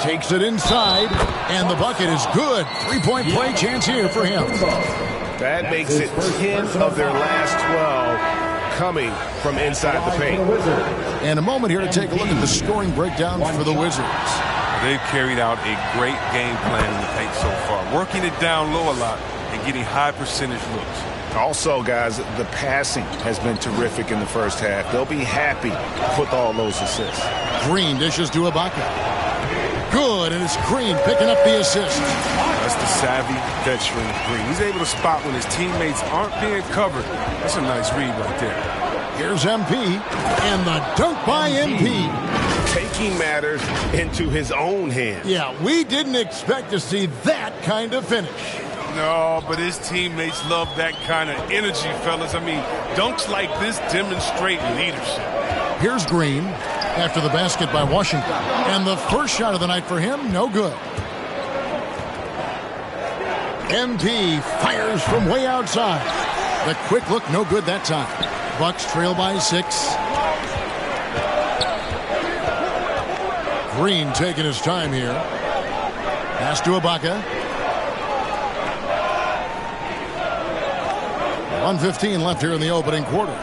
Takes it inside, and the bucket is good. 3-point play chance here for him. That makes it 10 of their last 12 coming from inside the paint. And a moment here to take a look at the scoring breakdown for the Wizards. They've carried out a great game plan in the paint so far, working it down low a lot and getting high percentage looks. Also, guys, the passing has been terrific in the first half. They'll be happy with all those assists. Green dishes to Ibaka. Good, and it's Green picking up the assist. That's the savvy veteran Green. He's able to spot when his teammates aren't being covered. That's a nice read right there. Here's MP, and the dunk by MP. Taking matters into his own hands. Yeah, we didn't expect to see that kind of finish. No, but his teammates love that kind of energy, fellas. I mean, dunks like this demonstrate leadership. Here's Green after the basket by Washington. And the first shot of the night for him, no good. MP fires from way outside. The quick look, no good that time. Bucks trail by 6. Green taking his time here. Pass to Ibaka. 1:15 left here in the opening quarter.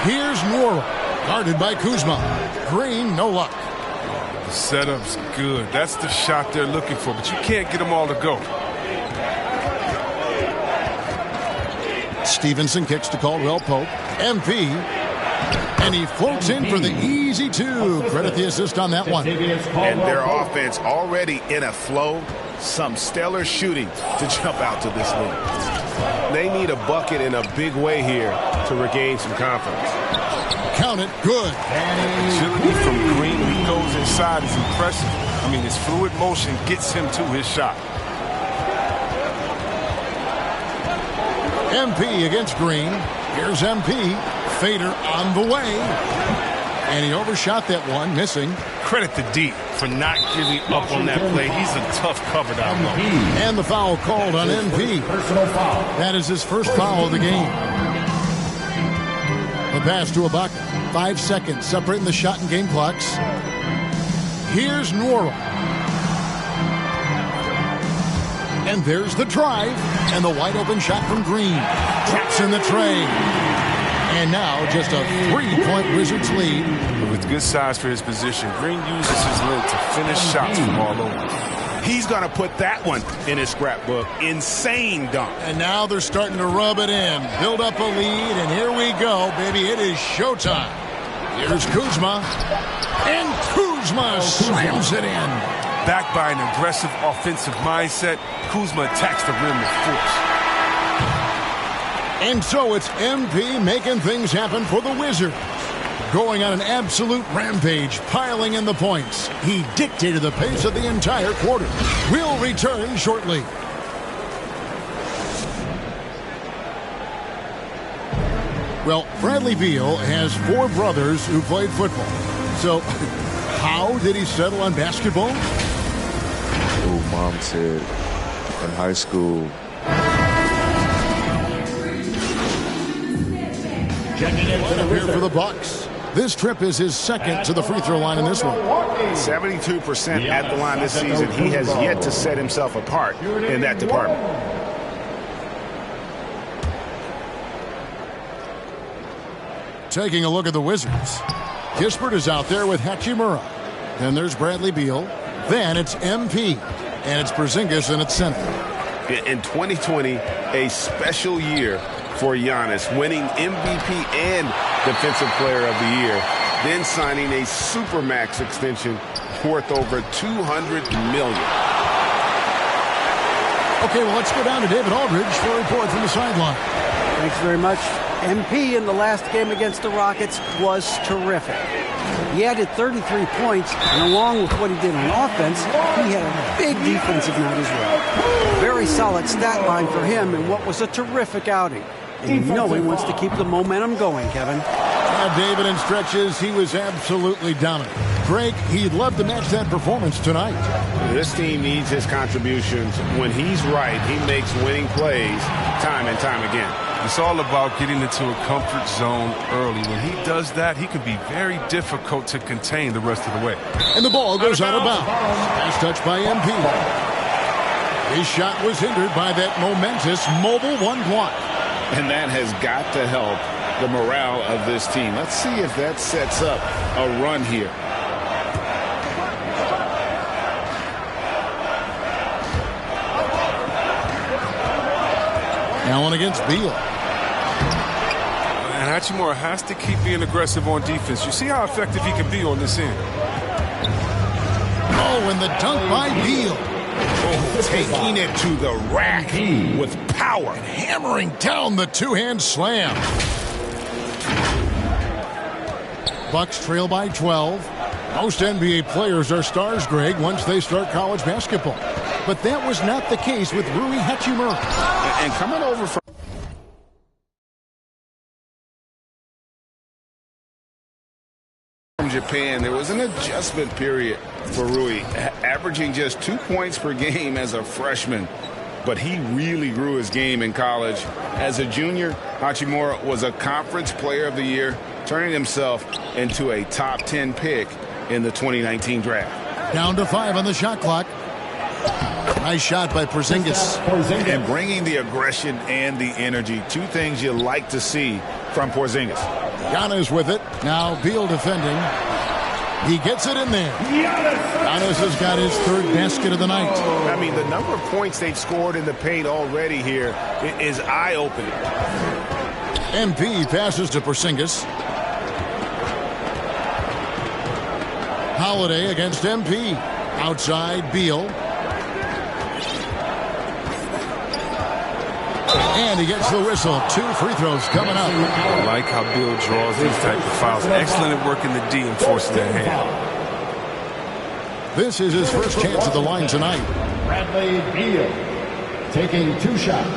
Here's Nwora, guarded by Kuzma. Green, no luck. The setup's good. That's the shot they're looking for, but you can't get them all to go. Stevenson kicks to Caldwell Pope. MP. And he floats in for the easy 2. Credit the assist on that one. And their offense already in a flow. Some stellar shooting to jump out to this lead. They need a bucket in a big way here to regain some confidence. Count it, good. Agility from Green when he goes inside is impressive. I mean, his fluid motion gets him to his shot. MP against Green. Here's MP. Fader on the way. And he overshot that one, missing. Credit to D for not giving up on that play. He's a tough cover down low. And the foul called on MP. That is his first foul of the game. The pass to Ibaka. 5 seconds separating the shot and game clocks. Here's Nwora. And there's the drive. And the wide open shot from Green. Traps in the tray. And now just a 3-point Wizards lead. With good size for his position, Green uses his length to finish shots from all over. He's going to put that one in his scrapbook. Insane dunk. And now they're starting to rub it in. Build up a lead, and here we go, baby. It is showtime. Here's Kuzma. And Kuzma slams it in. Backed by an aggressive offensive mindset, Kuzma attacks the rim with force. And so it's MP making things happen for the Wizards. Going on an absolute rampage, piling in the points. He dictated the pace of the entire quarter. We'll return shortly. Well, Bradley Beal has 4 brothers who played football. So, how did he settle on basketball? Oh, Mom said in high school. Here for the Bucks. This trip is his second to the free throw line in this one. 72% at the line this season. He has yet to set himself apart in that department. Taking a look at the Wizards. Kispert is out there with Hachimura. Then there's Bradley Beal. Then it's MP. And it's Porzingis in its center. In 2020, a special year for Giannis, winning MVP and Defensive Player of the Year, then signing a Supermax extension worth over $200 million. Okay, well, let's go down to David Aldridge for a report from the sideline. Thanks very much. MP in the last game against the Rockets was terrific. He added 33 points, and along with what he did on offense, he had a big defensive night as well. Very solid stat line for him in what was a terrific outing. And you know he wants to keep the momentum going, Kevin. David, in stretches, he was absolutely dominant. Greg, he'd love to match that performance tonight. This team needs his contributions. When he's right, he makes winning plays time and time again. It's all about getting into a comfort zone early. When he does that, he can be very difficult to contain the rest of the way. And the ball goes out of bounds. Nice touch by MP. His shot was hindered by that momentous mobile one block. And that has got to help the morale of this team. Let's see if that sets up a run here. Allen against Beal. And Hachimura has to keep being aggressive on defense. You see how effective he can be on this end. Oh, and the dunk by Beal. Oh, taking it to the rack with power. And hammering down the two-hand slam. Bucks trail by 12. Most NBA players are stars, Greg, once they start college basketball. But that was not the case with Rui Hachimura. And coming over from Japan, there was an adjustment period for Rui, averaging just 2 points per game as a freshman. But he really grew his game in college. As a junior, Hachimura was a Conference Player of the Year, turning himself into a top 10 pick in the 2019 draft. Down to 5 on the shot clock. Nice shot by Porzingis. And bringing the aggression and the energy, two things you like to see from Porzingis. Giannis with it. Now Beal defending. He gets it in there. Giannis has got his third basket of the night. I mean, the number of points they've scored in the paint already here is eye-opening. MP passes to Porzingis. Holiday against MP. Outside Beal. And he gets the whistle. 2 free throws coming up. I like how Bill draws these type of fouls. Excellent at working the D and forcing their hand. This is his first chance at the line tonight. Bradley Beal taking 2 shots.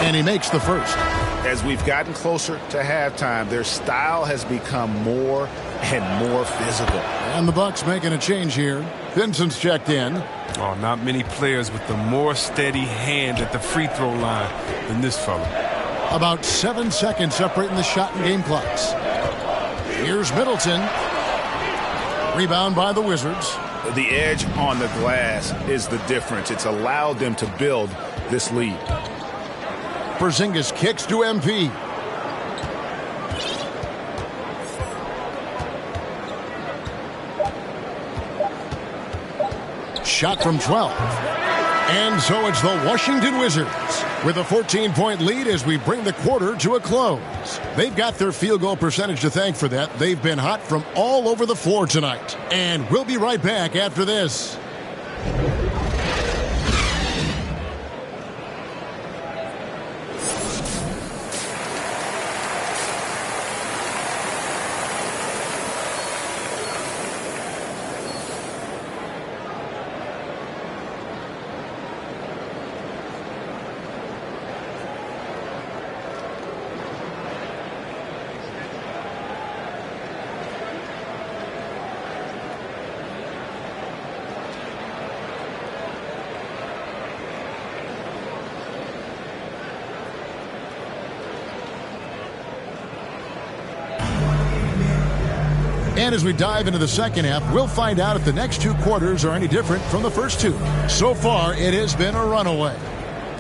And he makes the first. As we've gotten closer to halftime, their style has become more and more physical. And the Bucks making a change here. Vincent's checked in. Oh, not many players with the more steady hand at the free throw line than this fella. About 7 seconds separating the shot and game clocks. Here's Middleton. Rebound by the Wizards. The edge on the glass is the difference. It's allowed them to build this lead. Porzingis kicks to MP. Shot from 12. And so it's the Washington Wizards with a 14-point lead as we bring the quarter to a close. They've got their field goal percentage to thank for that. They've been hot from all over the floor tonight. And we'll be right back after this. And as we dive into the second half, we'll find out if the next two quarters are any different from the first two. So far, it has been a runaway.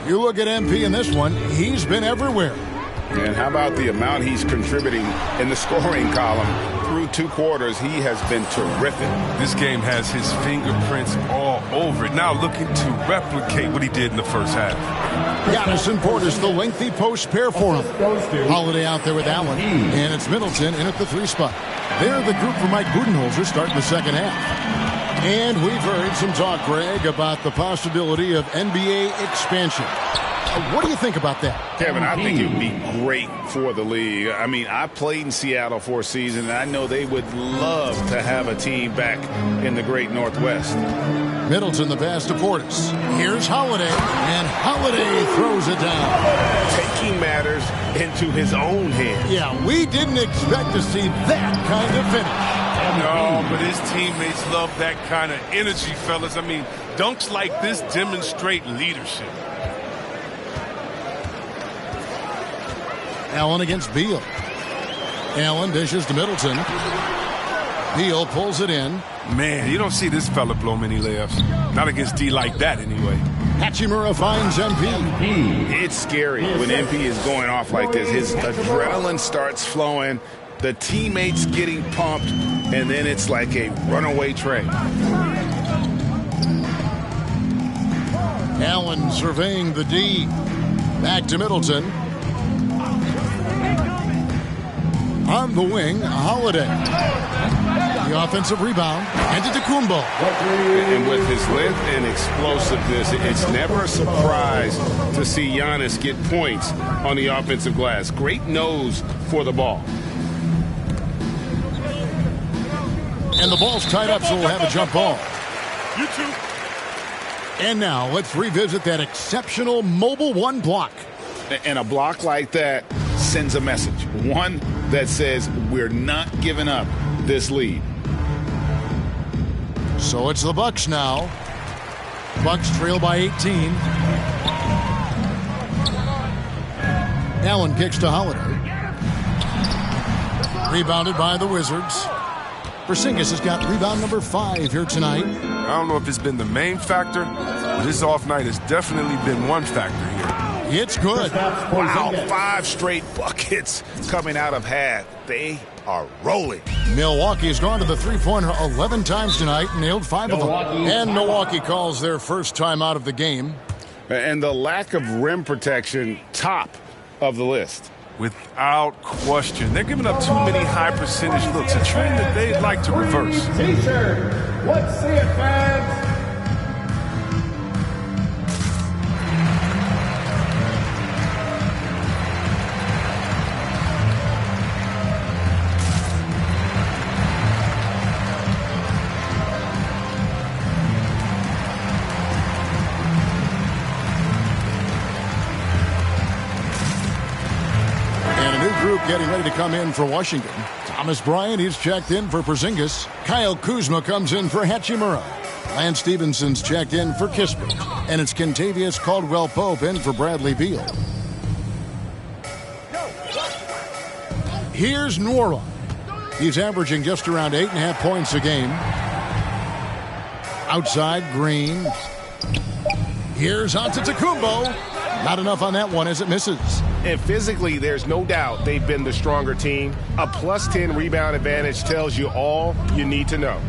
You look at MP in this one, he's been everywhere. And how about the amount he's contributing in the scoring column? Through 2 quarters, he has been terrific. This game has his fingerprints all over it. Now looking to replicate what he did in the first half. Giannis and Portis, the lengthy post pair for him. Holiday out there with Allen. And it's Middleton in at the 3 spot. They're the group for Mike Budenholzer starting the second half. And we've heard some talk, Greg, about the possibility of NBA expansion. What do you think about that? Kevin, I think it would be great for the league. I mean, I played in Seattle for a season, and I know they would love to have a team back in the great Northwest. Middleton, the pass to Portis. Here's Holiday, and Holiday throws it down. Taking matters into his own hands. Yeah, we didn't expect to see that kind of finish. No, but his teammates love that kind of energy, fellas. I mean, dunks like this demonstrate leadership. Allen against Beal. Allen dishes to Middleton. Beal pulls it in. Man, you don't see this fella blow many layups. Not against D like that, anyway. Hachimura finds MP. It's scary when MP is going off like this. His adrenaline starts flowing, the teammates getting pumped, and then it's like a runaway train. Allen surveying the D. Back to Middleton. On the wing, Holiday. The offensive rebound, and to Kumbo. And with his length and explosiveness, it's never a surprise to see Giannis get points on the offensive glass. Great nose for the ball. And the ball's tied up, so we'll have a jump ball. You too. And now let's revisit that exceptional Mobile One block. And a block like that sends a message. One that says we're not giving up this lead. So it's the Bucks now. Bucks trail by 18. Allen kicks to Holiday. Rebounded by the Wizards. Porzingis has got rebound number 5 here tonight. I don't know if it's been the main factor, but his off night has definitely been one factor here. It's good. Wow, 5 straight buckets coming out of half. They are rolling. Milwaukee has gone to the three-pointer 11 times tonight, nailed 5 of them. And Milwaukee calls their first time out of the game. And the lack of rim protection, top of the list. Without question. They're giving up too many high percentage looks, a trend that they'd like to reverse. T-shirt. Let's see it, fans. group getting ready to come in for Washington. Thomas Bryant, he's checked in for Porzingis. Kyle Kuzma comes in for Hachimura. Lance Stevenson's checked in for Kispert. And it's Kentavious Caldwell-Pope in for Bradley Beal. Here's Nwora. He's averaging just around 8.5 points a game. Outside, Green. Here's Antetokounmpo. Not enough on that one as it misses. And physically, there's no doubt they've been the stronger team. A +10 rebound advantage tells you all you need to know.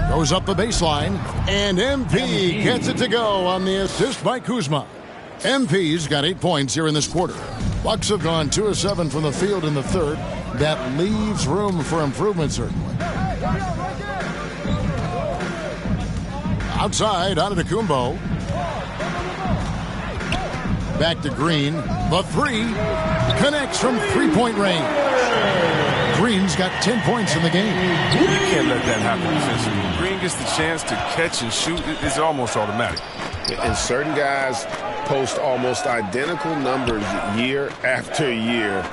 Goes up the baseline, and MP gets it to go on the assist by Kuzma. MP's got 8 points here in this quarter. Bucks have gone 2 of 7 from the field in the third. That leaves room for improvement, certainly. Outside, Antetokounmpo. Back to Green. The three connects from three-point range. Green's got 10 points in the game. You can't let that happen defensively. When Green gets the chance to catch and shoot, it's almost automatic. And certain guys post almost identical numbers year after year.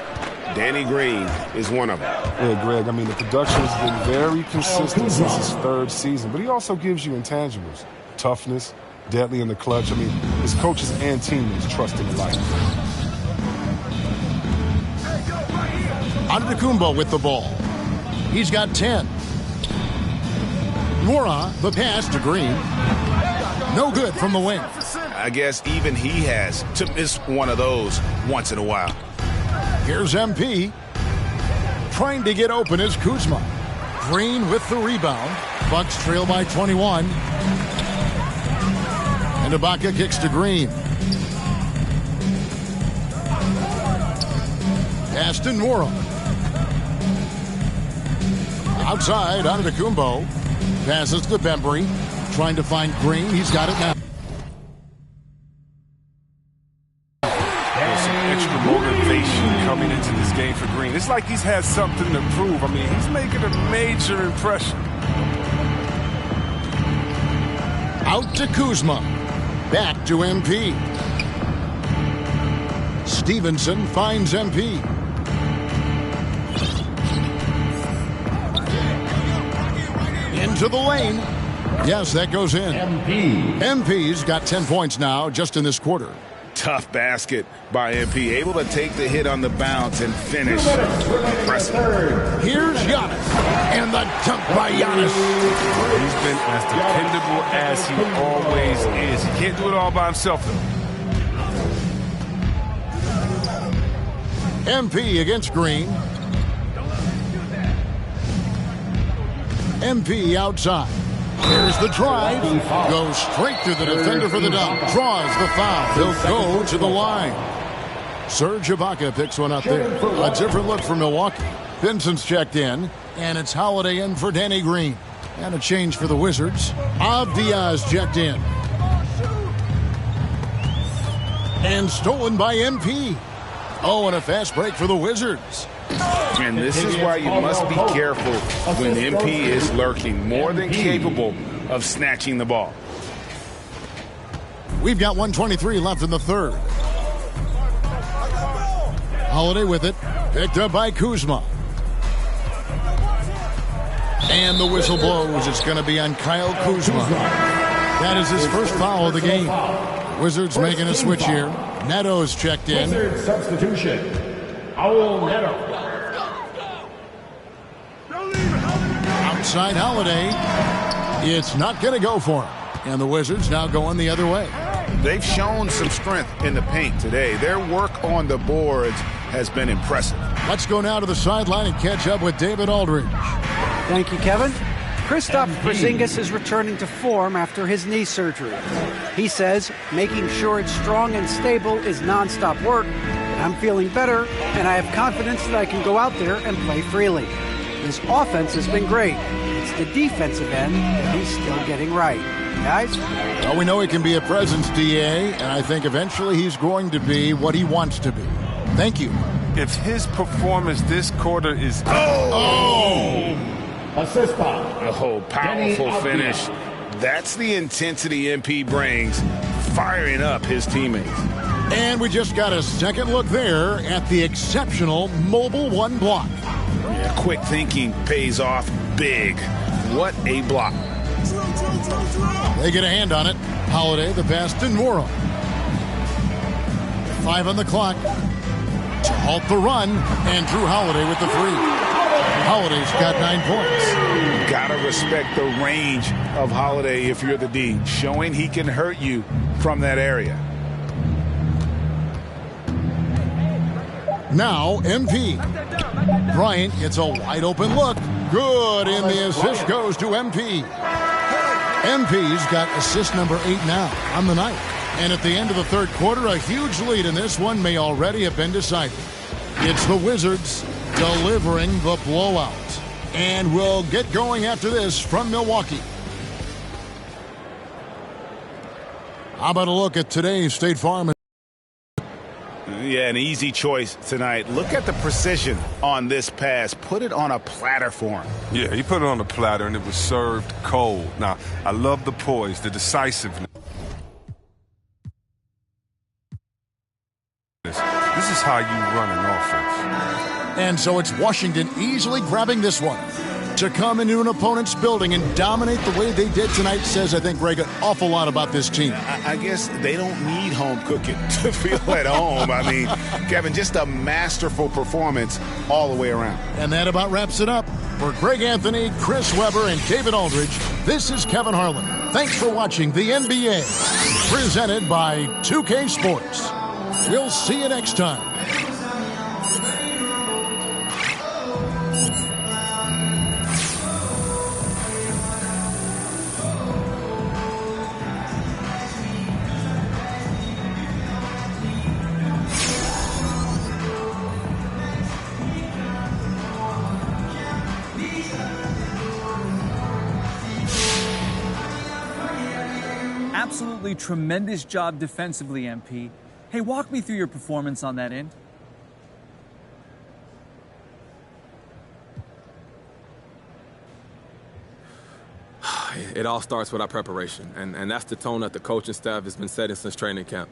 Danny Green is one of them. Yeah, Greg, I mean, the production has been very consistent since his third season, but he also gives you intangibles. Toughness, deadly in the clutch. I mean, his coaches and teammates trust him a lot. Antetokounmpo with the ball. He's got 10. Nwora, the pass to Green. No good from the wing. I guess even he has to miss one of those once in a while. Here's MP. Trying to get open is Kuzma. Green with the rebound. Bucks trail by 21. And Ibaka kicks to Green. Pass to Nwora. Outside, Antetokounmpo. Passes to Bembry. Trying to find Green. He's got it now. There's some extra motivation coming into this game for Green. It's like he's had something to prove. I mean, he's making a major impression. Out to Kuzma. Back to MP. Stevenson finds MP. Into the lane. Yes, that goes in. MP's got 10 points now just in this quarter. Tough basket by MP. Able to take the hit on the bounce and finish. Impressive. Here's Giannis. And the dunk by Giannis. He's been as dependable as he always is. He can't do it all by himself, though. MP against Green. MP outside. Here's the drive. Goes straight through the defender for the dunk. Draws the foul. He'll go to the line. Serge Ibaka picks one up there. A different look for Milwaukee. Vincent's checked in. And it's Holiday in for Danny Green. And a change for the Wizards. Avdia's checked in. And stolen by MP. Oh, and a fast break for the Wizards. And this is why you must be careful when MP is lurking, more than capable of snatching the ball. We've got 1:23 left in the third. Holiday with it. Picked up by Kuzma. And the whistle blows. It's going to be on Kyle Kuzma. That is his first foul of the game. Wizards making a switch here. Neto's checked in. Wizards substitution. Owl Neto. Outside Holiday. It's not going to go for him. And the Wizards now going the other way. They've shown some strength in the paint today. Their work on the boards has been impressive. Let's go now to the sideline and catch up with David Aldridge. Thank you, Kevin. Kristaps Porzingis is returning to form after his knee surgery. He says making sure it's strong and stable is nonstop work. I'm feeling better, and I have confidence that I can go out there and play freely. His offense has been great. It's the defensive end that he's still getting right. Guys? Well, we know he can be a presence, DA, and I think eventually he's going to be what he wants to be. Thank you. If his performance this quarter is... Assist by. Oh, powerful finish. That's the intensity MP brings, firing up his teammates. And we just got a second look there at the exceptional Mobile One block. Yeah, quick thinking pays off big. What a block. They get a hand on it. Holiday, the pass to Nora. 5 on the clock to halt the run, and Drew Holiday with the 3. Holiday's got 9 points. Gotta respect the range of Holiday if you're the D, showing he can hurt you from that area. Now, MP. Bryant gets a wide open look. Good, and the assist goes to MP. MP's got assist number 8 now on the night. And at the end of the third quarter, a huge lead in this one may already have been decided. It's the Wizards delivering the blowout. And we'll get going after this from Milwaukee. How about a look at today's State Farm? Yeah, an easy choice tonight. Look at the precision on this pass. Put it on a platter for him. Yeah, he put it on a platter, and it was served cold. Now, I love the poise, the decisiveness. This is how you run an offense. And so it's Washington easily grabbing this one. To come into an opponent's building and dominate the way they did tonight says, I think, Greg, an awful lot about this team. I guess they don't need home cooking to feel at home. I mean, Kevin, just a masterful performance all the way around. And that about wraps it up. For Greg Anthony, Chris Webber, and David Aldridge, this is Kevin Harlan. Thanks for watching the NBA, presented by 2K Sports. We'll see you next time. Absolutely tremendous job defensively, MP. Hey, walk me through your performance on that end. It all starts with our preparation, and that's the tone that the coaching staff has been setting since training camp.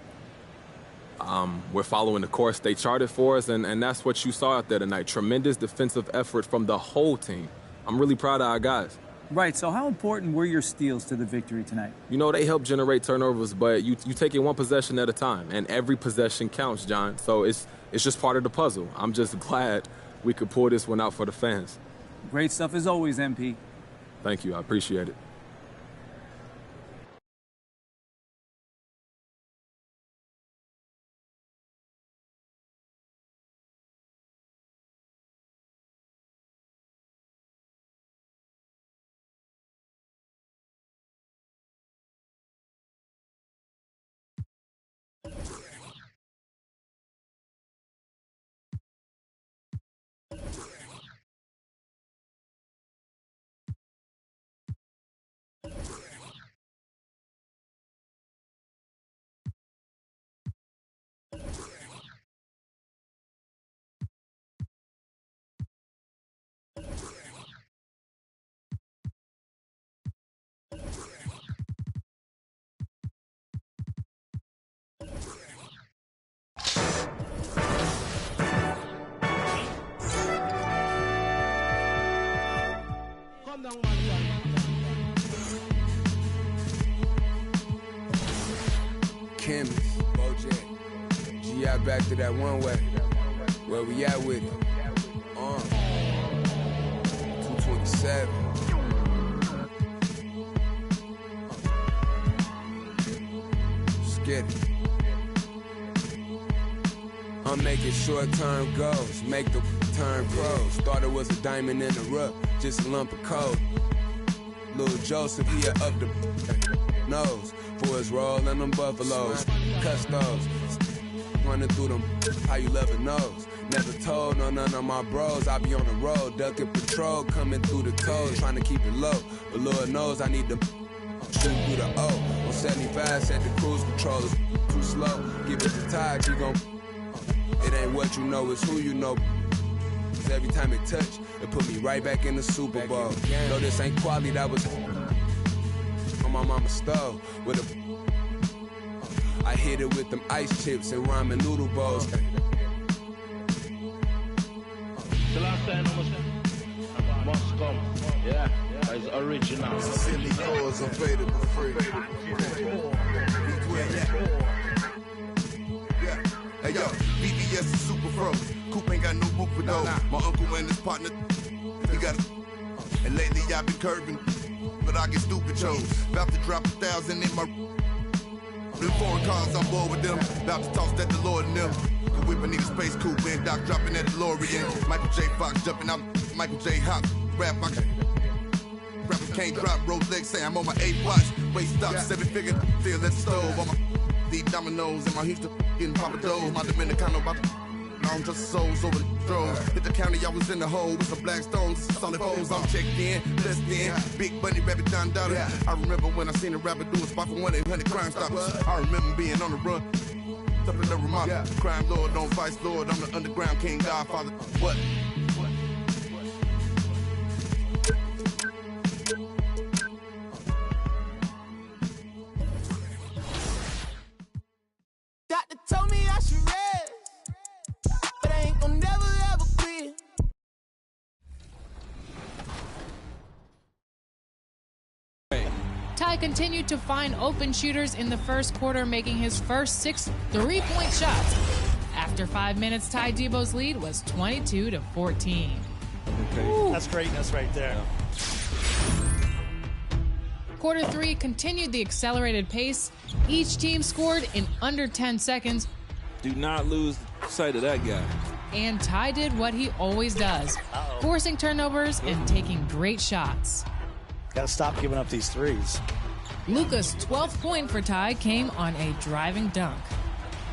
We're following the course they charted for us, and that's what you saw out there tonight. Tremendous defensive effort from the whole team. I'm really proud of our guys. Right, so how important were your steals to the victory tonight? You know, they help generate turnovers, but you take it one possession at a time, and every possession counts, John. So it's just part of the puzzle. I'm just glad we could pull this one out for the fans. Great stuff as always, MP. Thank you. I appreciate it. Kim, Bojack, G.I. back to that one way. Where we at with it? 227. Let's get it. I'm making short-term goals, make the turn pros. Thought it was a diamond in the rough, just a lump of coal. Little Joseph, he up the nose for his roll and them buffaloes. Custos, running through them, how you love a nose. Never told none of my bros, I be on the road, ducking patrol, coming through the toes, trying to keep it low. But Lord knows I need to shoot through the O. On 75, set the cruise control is too slow. Give it the tide, you gon' it ain't what you know, it's who you know. Every time it touch, it put me right back in the Super Bowl. No, this ain't quality, that was on my mama's stove with a I hit it with them ice chips and ramen noodle bowls. The last time I must come. Yeah, it's original. Silly cause available free. Yeah. Hey yo, BBS is super pro. Coop ain't got no roof for those. My uncle and his partner, he got a. And lately I've been curving, but I get stupid chose. About to drop 1,000 in my. Them foreign cars, I'm bored with them. About to toss that DeLorean in them. Could whip a nigga space coupe and Doc dropping that DeLorean. Michael J. Fox jumping out. Michael J. Hop. Rappers can't drop. Rolex say I'm on my 8th watch. Waist stop, 7-figure. Still at the stove. On my deep dominoes and my Houston getting Papa Doe. My Dominicano about to. I'm just souls over the throws. Hit the county, I was in the hole with some black stones, solid foes. I'm checked in, blessed in. Big Bunny, Rabbit, Don Dada. I remember when I seen a rapper do a spot for 1-800 Crime Stoppers. I remember being on the run. Something to remind me. Crime Lord, don't vice Lord. I'm the underground king, Godfather. What? Doctor told me I should rest. Never ever quit. Ty continued to find open shooters in the first quarter, making his first 6 3-point shots. After 5 minutes, Ty Debo's lead was 22-14. That's greatness right there. Quarter 3 continued the accelerated pace. Each team scored in under 10 seconds. Do not lose sight of that guy. And Ty did what he always does, forcing turnovers and taking great shots. Got to stop giving up these threes. Luka's 12th point for Ty came on a driving dunk.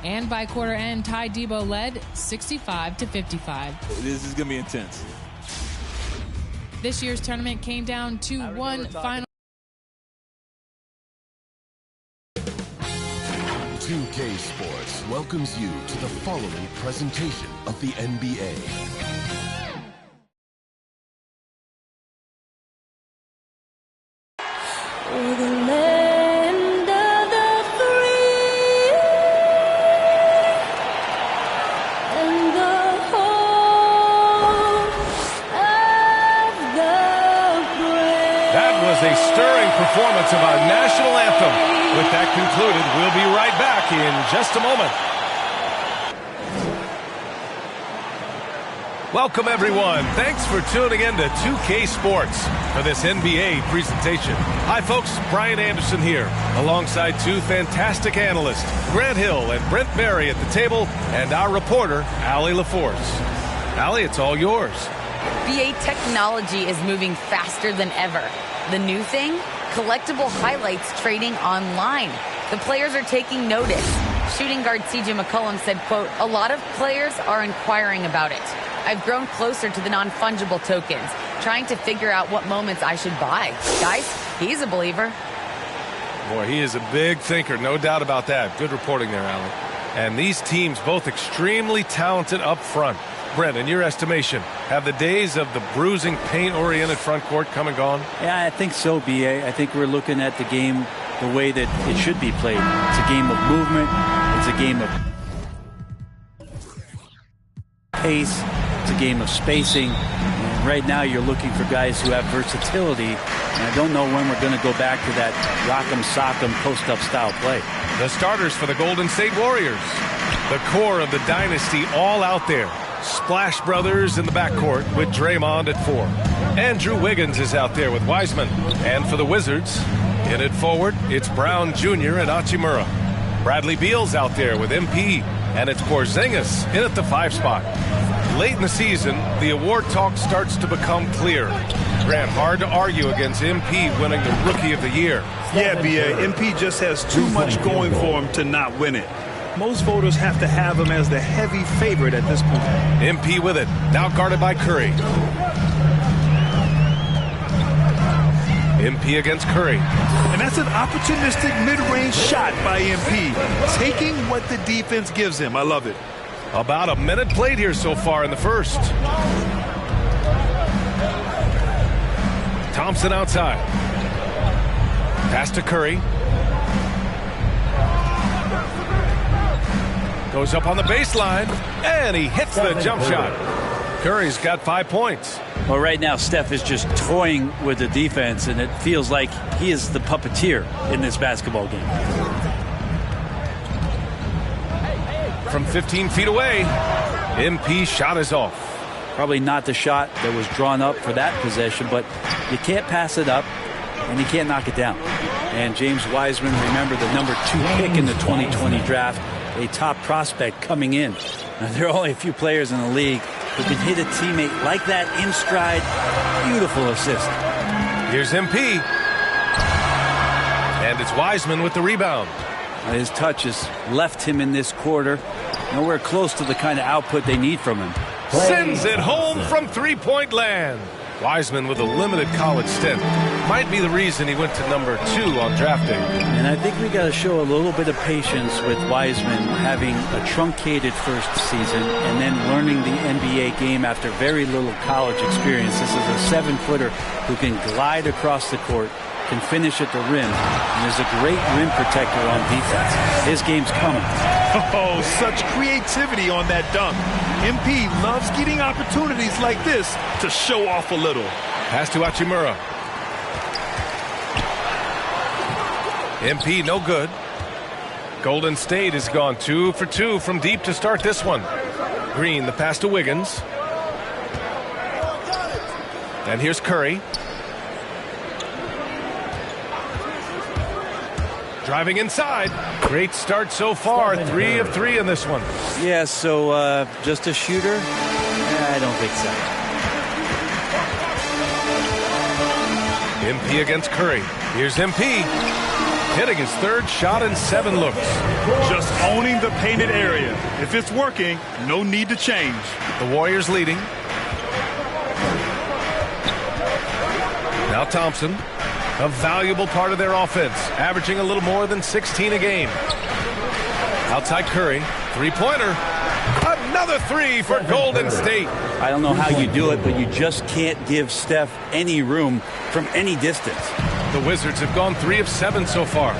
And by quarter end, Ty Debo led 65-55. This is going to be intense. This year's tournament came down to one final. 2K Sports welcomes you to the following presentation of the NBA. We're the land of the free and the home of the brave. That was a stirring performance of our national anthem. With that concluded, we'll be right back in just a moment. Welcome, everyone. Thanks for tuning in to 2K Sports for this NBA presentation. Hi, folks. Brian Anderson here, alongside two fantastic analysts, Grant Hill and Brent Berry at the table, and our reporter, Allie LaForce. Allie, it's all yours. BA technology is moving faster than ever. The new thing? Collectible highlights trading online. The players are taking notice. Shooting guard CJ McCollum said, quote, "A lot of players are inquiring about it. I've grown closer to the non-fungible tokens, trying to figure out what moments I should buy." Guys, he's a believer. Boy, he is a big thinker, no doubt about that. Good reporting there, Allie. And these teams both extremely talented up front. Brent, in your estimation, have the days of the bruising, paint-oriented front court come and gone? Yeah, I think so, B.A. I think we're looking at the game the way that it should be played. It's a game of movement. It's a game of pace. It's a game of spacing. And right now you're looking for guys who have versatility. And I don't know when we're going to go back to that rock'em sock'em post-up style play. The starters for the Golden State Warriors. The core of the dynasty all out there. Splash Brothers in the backcourt with Draymond at 4. Andrew Wiggins is out there with Wiseman. And for the Wizards, in it forward, it's Brown Jr. and Hachimura. Bradley Beal's out there with MP. And it's Porzingis in at the 5 spot. Late in the season, the award talk starts to become clear. Grant, hard to argue against MP winning the Rookie of the Year. Yeah, B.A. MP just has too much going for him to not win it. Most voters have to have him as the heavy favorite at this point. MP with it, now guarded by Curry. MP against Curry. And that's an opportunistic mid-range shot by MP, taking what the defense gives him. I love it. About a minute played here so far in the first. Thompson outside. Pass to Curry. Goes up on the baseline, and he hits the jump shot. Curry's got 5 points. Well, right now, Steph is just toying with the defense, and it feels like he is the puppeteer in this basketball game. From 15 feet away, MP shot is off. Probably not the shot that was drawn up for that possession, but you can't pass it up, and you can't knock it down. And James Wiseman, remember, the number 2 pick in the 2020 draft, a top prospect coming in. Now, there are only a few players in the league who can hit a teammate like that in stride. Beautiful assist. Here's MP. And it's Wiseman with the rebound. His touch has left him in this quarter. Nowhere close to the kind of output they need from him. Sends it home from three-point land. Wiseman with a limited college stint might be the reason he went to number 2 on draft day. And I think we got to show a little bit of patience with Wiseman having a truncated first season and then learning the NBA game after very little college experience. This is a 7-footer who can glide across the court, can finish at the rim, and is a great rim protector on defense. His game's coming. Oh, such creativity on that dunk. MP loves getting opportunities like this to show off a little. Pass to Hachimura. MP no good. Golden State has gone 2 for 2 from deep to start this one. Green, the pass to Wiggins. And here's Curry. Driving inside. Great start so far. 3 of 3 in this one. Yeah, so just a shooter? I don't think so. MP against Curry. Here's MP. Hitting his 3rd shot in 7 looks. Just owning the painted area. If it's working, no need to change. The Warriors leading. Now Thompson. A valuable part of their offense, averaging a little more than 16 a game. Outside Curry, 3-pointer. Another 3 for Golden State. I don't know how you do it, but you just can't give Steph any room from any distance. The Wizards have gone 3 of 7 so far.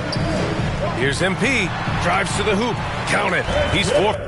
Here's MP, drives to the hoop. Count it. He's 4.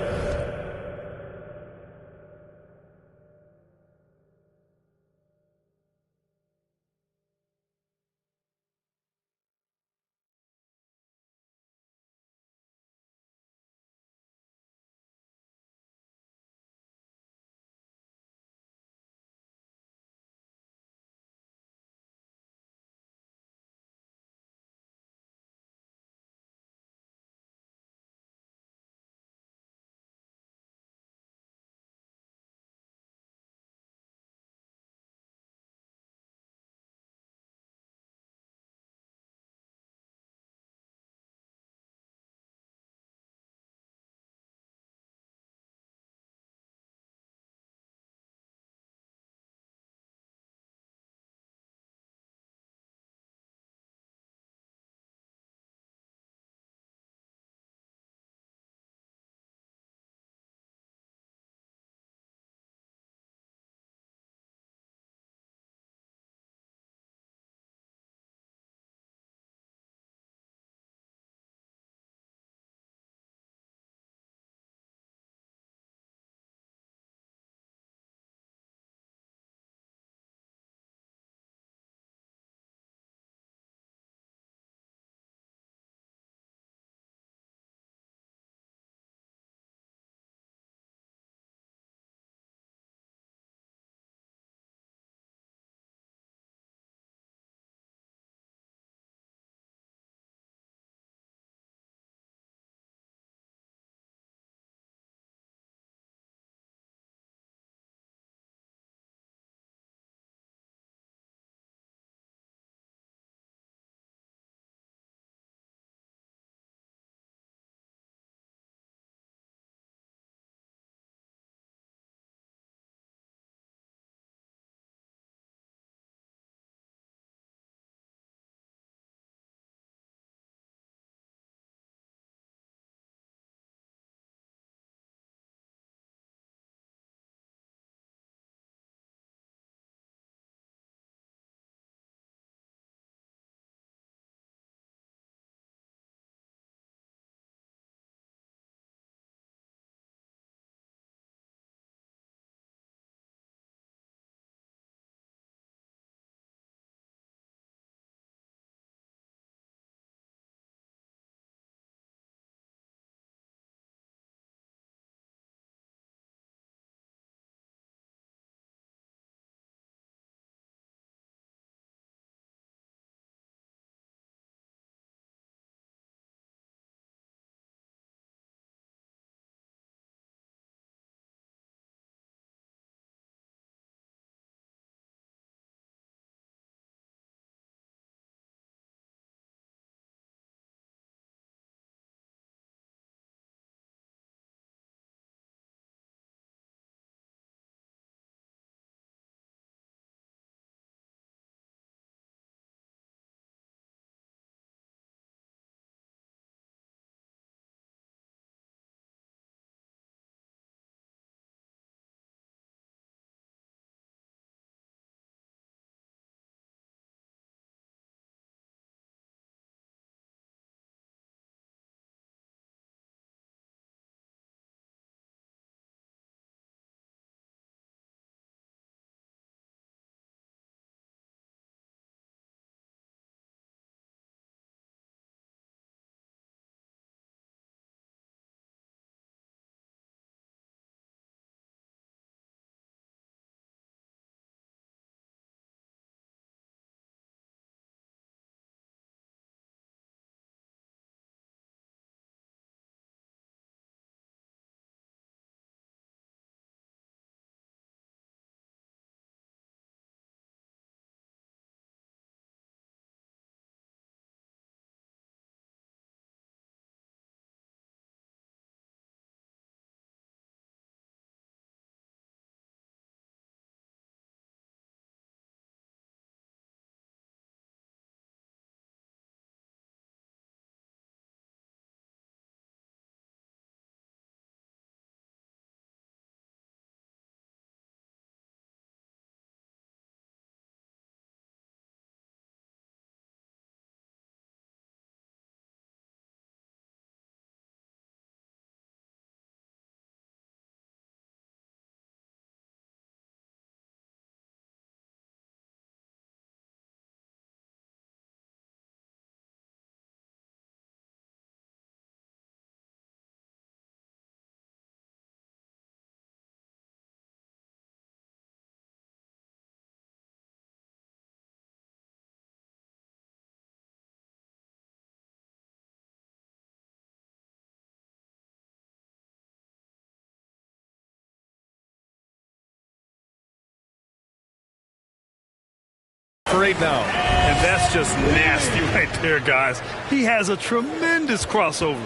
for 8 now. And that's just nasty right there, guys. He has a tremendous crossover.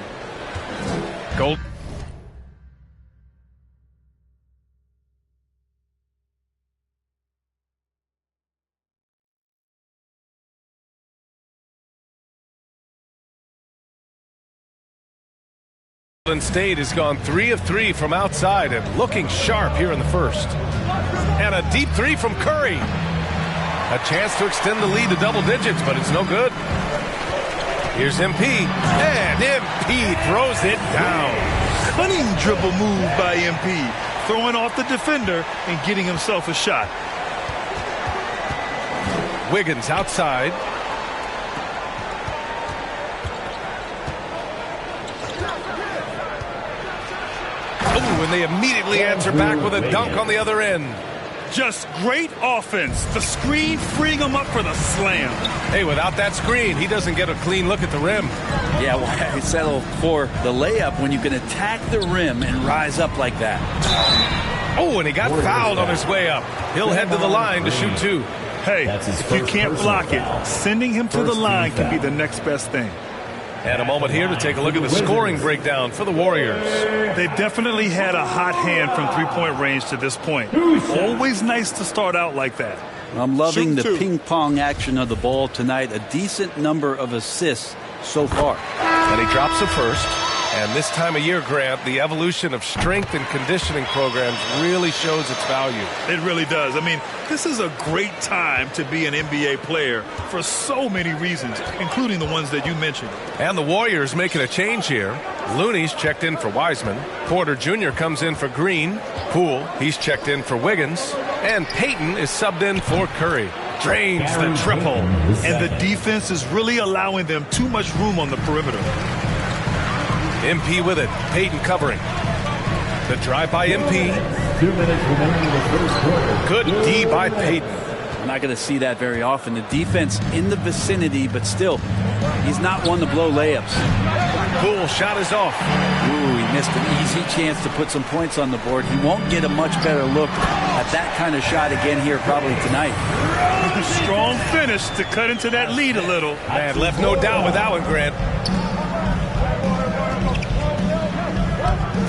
Goal. Golden State has gone 3 of 3 from outside and looking sharp here in the first. And a deep 3 from Curry. A chance to extend the lead to double digits, but it's no good. Here's MP, and MP throws it down. Cunning dribble move by MP, throwing off the defender and getting himself a shot. Wiggins outside. Oh, and they immediately answer back with a dunk on the other end. Just great offense. The screen freeing him up for the slam. Hey, without that screen, he doesn't get a clean look at the rim. Yeah, why settle for the layup when you can attack the rim and rise up like that? Oh, and he got fouled on his way up. He'll head to the line to shoot 2. Hey, if you can't block it, sending him to the line can be the next best thing. And a moment here to take a look at the scoring breakdown for the Warriors. They've definitely had a hot hand from three-point range to this point. Always nice to start out like that. I'm loving the ping-pong action of the ball tonight. A decent number of assists so far. And he drops the first. And this time of year, Grant, the evolution of strength and conditioning programs really shows its value. It really does. I mean, this is a great time to be an NBA player for so many reasons, including the ones that you mentioned. And the Warriors making a change here. Looney's checked in for Wiseman. Porter Jr. comes in for Green. Poole, he's checked in for Wiggins. And Payton is subbed in for Curry. Drains the triple. And the defense is really allowing them too much room on the perimeter. MP with it. Payton covering. The drive by MP. 2 minutes remaining in the first quarter. Good D by Payton. We're not going to see that very often. The defense in the vicinity, but still, he's not one to blow layups. Poole shot is off. Ooh, he missed an easy chance to put some points on the board. He won't get a much better look at that kind of shot again here probably tonight. Strong finish to cut into that lead a little. Man, left no doubt with that one, Grant.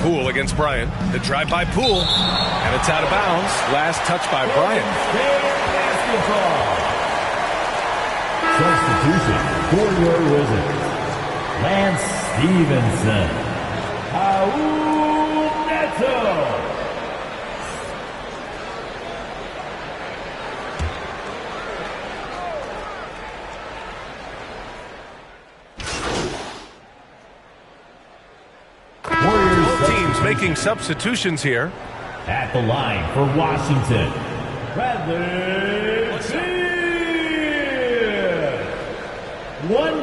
Poole against Bryant. The drive by Poole. And it's out of bounds. Last touch by Bryant. Substitution for your Wizards. Lance Stevenson. Raul Neto. Making substitutions here. At the line for Washington, Bradley Beal. 1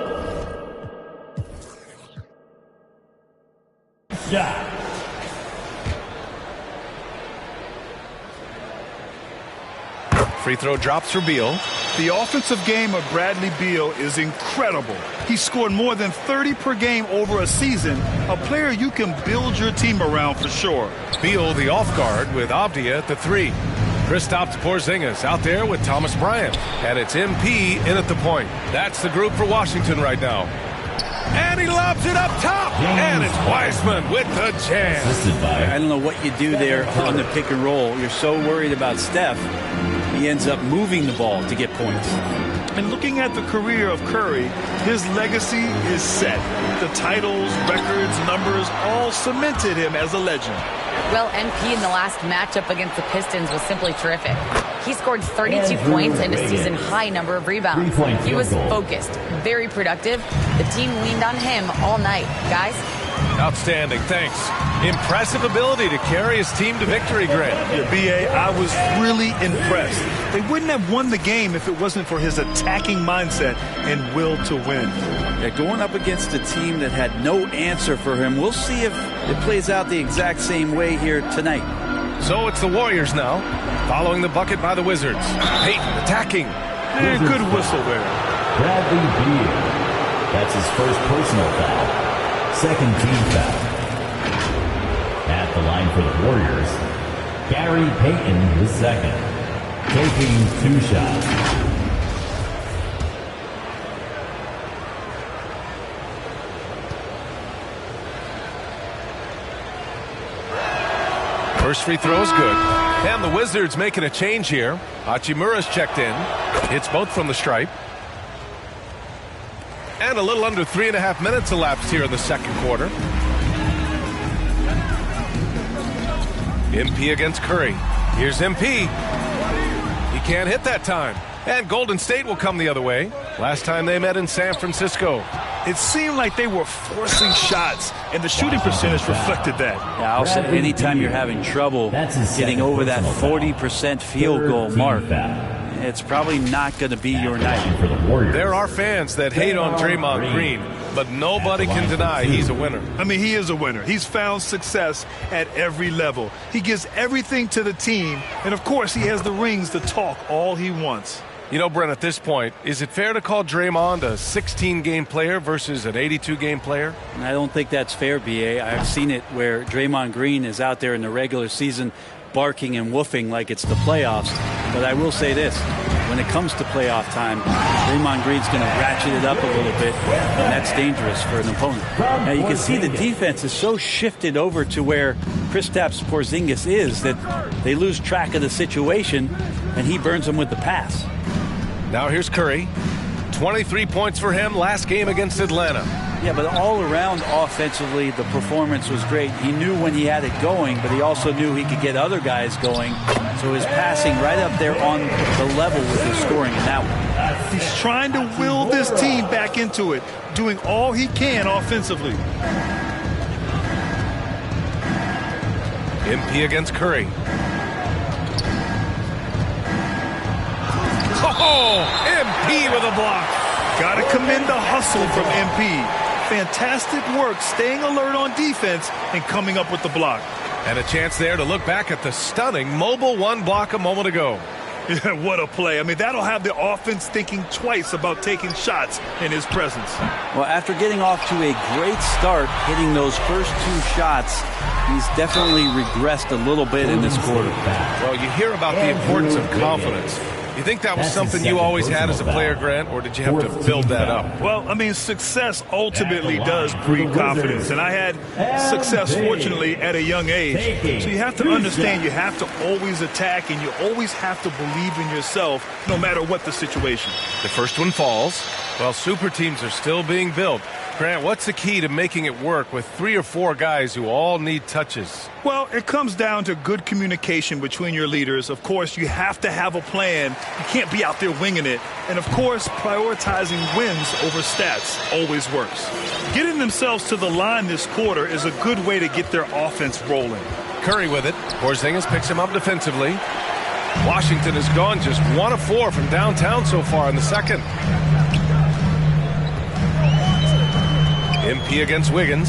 shot. Free throw drops for Beal. The offensive game of Bradley Beal is incredible. He scored more than 30 per game over a season, a player you can build your team around for sure. Beal the off guard with Avdia at the 3. Kristaps Porzingis out there with Thomas Bryant. And it's MP in at the point. That's the group for Washington right now. And he lobs it up top. And it's Wiseman with the jam. I don't know what you do there on the pick and roll. You're so worried about Steph. He ends up moving the ball to get points. And looking at the career of Curry, his legacy is set. The titles, records, numbers all cemented him as a legend. Well, MP in the last matchup against the Pistons was simply terrific. He scored 32 points and a season-high number of rebounds. He was focused, very productive. The team leaned on him all night. Guys? Outstanding, thanks. Impressive ability to carry his team to victory, Grant. Yeah, B.A., I was really impressed. They wouldn't have won the game if it wasn't for his attacking mindset and will to win. Yeah, going up against a team that had no answer for him. We'll see if it plays out the exact same way here tonight. So it's the Warriors now, following the bucket by the Wizards. Payton attacking. Good whistle there. Bradley Beal. That's his first personal foul. Second team foul. At the line for the Warriors, Gary Payton the second, taking 2 shots. First free throw is good. And the Wizards making a change here. Hachimura's checked in. Hits both from the stripe. And a little under 3.5 minutes elapsed here in the second quarter. MP against Curry. Here's MP. He can't hit that time. And Golden State will come the other way. Last time they met in San Francisco. It seemed like they were forcing shots, and the shooting percentage reflected that. Yeah, I'll say anytime you're having trouble getting over that 40% field goal mark, it's probably not going to be your night. There are fans that hate on Draymond Green, but nobody can deny he's a winner. I mean, he is a winner. He's found success at every level. He gives everything to the team, and of course, he has the rings to talk all he wants. You know, Brent, at this point, is it fair to call Draymond a 16-game player versus an 82-game player? I don't think that's fair, B.A. I've seen it where Draymond Green is out there in the regular season barking and woofing like it's the playoffs. But I will say this, when it comes to playoff time, Draymond Green's going to ratchet it up a little bit, and that's dangerous for an opponent. Now, you can see the defense is so shifted over to where Kristaps Porzingis is that they lose track of the situation, and he burns them with the pass. Now here's Curry. 23 points for him last game against Atlanta. Yeah, but all around offensively, the performance was great. He knew when he had it going, but he also knew he could get other guys going. So his passing right up there on the level with his scoring in that one. He's trying to will this team back into it, doing all he can offensively. MP against Curry. Oh, MP with a block. Got to commend the hustle from MP. Fantastic work staying alert on defense and coming up with the block. And a chance there to look back at the stunning mobile one block a moment ago. Yeah, what a play. I mean, that'll have the offense thinking twice about taking shots in his presence. Well, after getting off to a great start, hitting those first two shots, he's definitely regressed a little bit in this quarter. Well, you hear about the importance of confidence. You think that was something you always had as a player, Grant, or did you have to build that up? Well, I mean, success ultimately does breed confidence, and I had success, fortunately, at a young age. So you have to understand you have to always attack, and you always have to believe in yourself, no matter what the situation. The first one falls. Well, super teams are still being built. Grant, what's the key to making it work with 3 or 4 guys who all need touches? Well, it comes down to good communication between your leaders. Of course, you have to have a plan. You can't be out there winging it. And, of course, prioritizing wins over stats always works. Getting themselves to the line this quarter is a good way to get their offense rolling. Curry with it. Porzingis picks him up defensively. Washington has gone just 1 of 4 from downtown so far in the second. MP against Wiggins.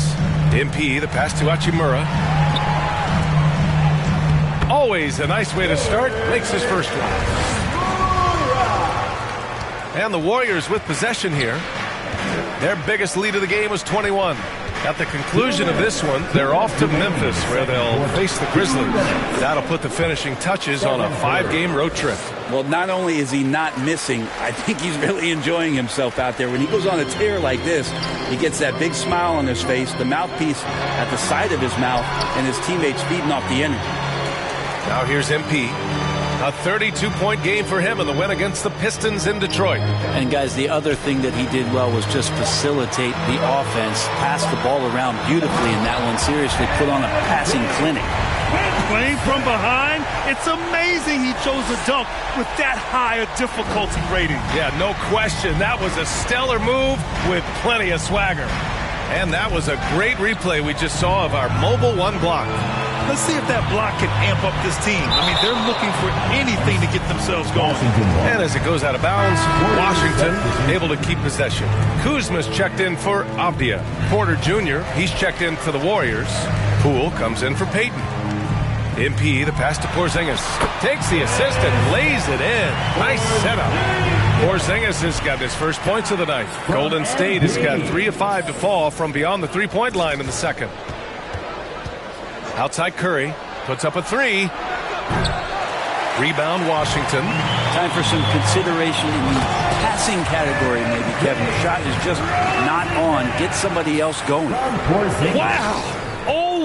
MP, the pass to Hachimura. Always a nice way to start. Makes his first one. And the Warriors with possession here. Their biggest lead of the game was 21. At the conclusion of this one, they're off to Memphis, where they'll face the Grizzlies. That'll put the finishing touches on a 5-game road trip. Well, not only is he not missing, I think he's really enjoying himself out there. When he goes on a tear like this, he gets that big smile on his face, the mouthpiece at the side of his mouth, and his teammates feeding off the energy. Now here's MP. A 32-point game for him in the win against the Pistons in Detroit. And, guys, the other thing that he did well was just facilitate the offense, pass the ball around beautifully in that one. Seriously, put on a passing clinic. Playing from behind, it's amazing he chose a dunk with that high a difficulty rating. Yeah, no question. That was a stellar move with plenty of swagger. And that was a great replay we just saw of our mobile one block. Let's see if that block can amp up this team. I mean, they're looking for anything to get themselves going. And as it goes out of bounds, Washington able to keep possession. Kuzma's checked in for Avdia. Porter Jr., he's checked in for the Warriors. Poole comes in for Peyton. MP, the pass to Porzingis. Takes the assist and lays it in. Nice setup. Porzingis has got his first points of the night. Golden State has got 3 of 5 to fall from beyond the three-point line in the second. Outside Curry, puts up a 3. Rebound Washington. Time for some consideration in the passing category, maybe, Kevin. The shot is just not on. Get somebody else going. Wow!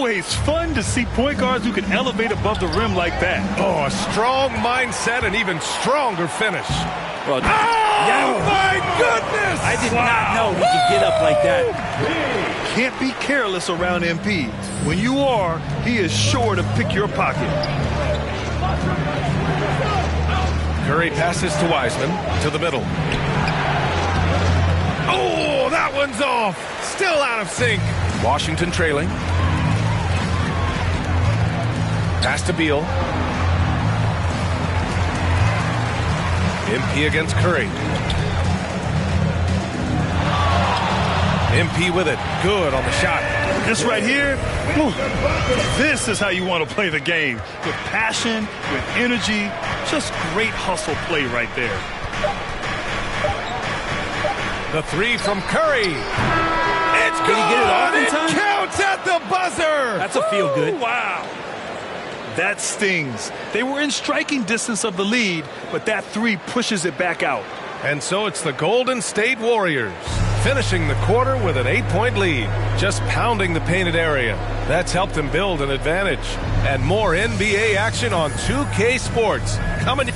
always fun to see point guards who can elevate above the rim like that. Oh, a strong mindset and even stronger finish. Well, my goodness! I did not know he could get up like that. Can't be careless around MP. When you are, he is sure to pick your pocket. Curry passes to Wiseman, to the middle. Oh, that one's off. Still out of sync. Washington trailing. Pass to Beal. MP against Curry. MP with it. Good on the shot. This right here, whew, this is how you want to play the game. With passion, with energy, just great hustle play right there. The three from Curry. It's good. Did he get it off in time? It counts at the buzzer. That's a feel good. Wow. That stings. They were in striking distance of the lead, but that three pushes it back out. And so it's the Golden State Warriors finishing the quarter with an 8-point lead, just pounding the painted area. That's helped them build an advantage. And more NBA action on 2K Sports coming.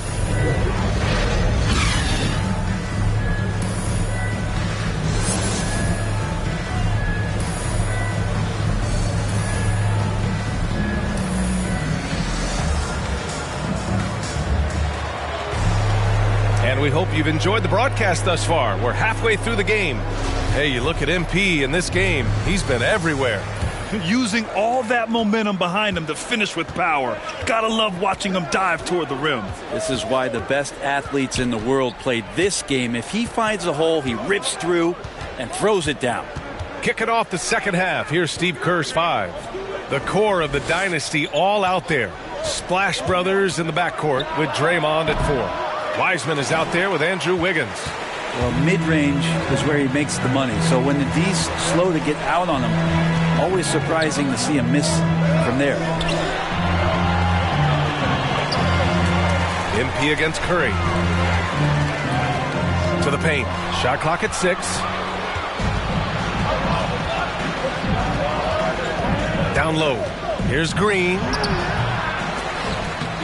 And we hope you've enjoyed the broadcast thus far. We're halfway through the game. Hey, you look at MP in this game, he's been everywhere. Using all that momentum behind him to finish with power. Gotta love watching him dive toward the rim. This is why the best athletes in the world play this game. If he finds a hole, he rips through and throws it down. Kicking off the second half, here's Steve Kerr's 5. The core of the dynasty all out there. Splash Brothers in the backcourt with Draymond at 4. Wiseman is out there with Andrew Wiggins. Well, mid-range is where he makes the money. So when the D's slow to get out on him, always surprising to see him miss from there. MP against Curry. To the paint. Shot clock at 6. Down low. Here's Green.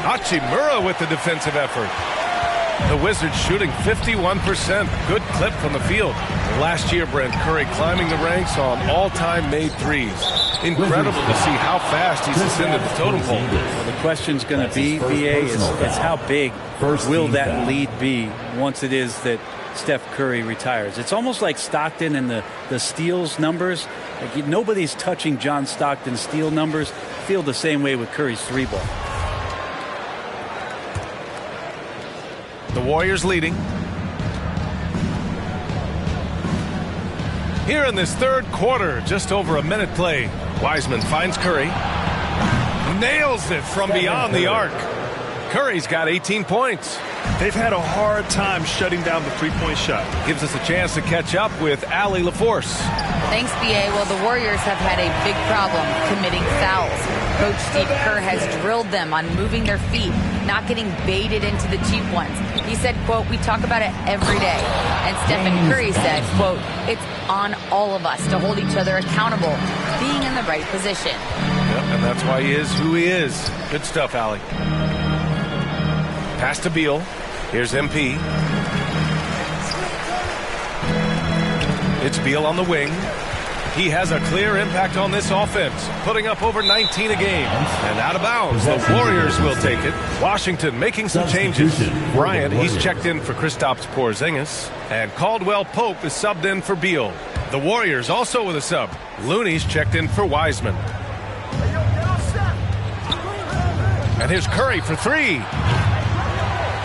Hachimura with the defensive effort. The Wizards shooting 51%. Good clip from the field. Last year, Brent, Curry climbing the ranks on all-time made threes. Incredible to see how fast he's ascended the totem pole. Well, the question's going to be, BA, is how big will that lead be once it is that Steph Curry retires? It's almost like Stockton and the steals numbers. Like nobody's touching John Stockton's steal numbers. Feel the same way with Curry's three ball. The Warriors leading. Here in this third quarter, just over a minute play. Wiseman finds Curry. Nails it from beyond the arc. Curry's got 18 points. They've had a hard time shutting down the three-point shot. Gives us a chance to catch up with Allie LaForce. Thanks, B.A. Well, the Warriors have had a big problem committing fouls. Coach Steve Kerr has drilled them on moving their feet, not getting baited into the cheap ones. He said, quote, "We talk about it every day." And Stephen Curry said, quote, "It's on all of us to hold each other accountable, being in the right position." Yep, and that's why he is who he is. Good stuff, Allie. Pass to Beal. Here's MP. It's Beal on the wing. He has a clear impact on this offense, putting up over 19 a game. And out of bounds, the Warriors will take it. Washington making some changes. Bryant, he's checked in for Kristaps Porzingis. And Caldwell Pope is subbed in for Beal. The Warriors also with a sub. Looney's checked in for Wiseman. And here's Curry for 3.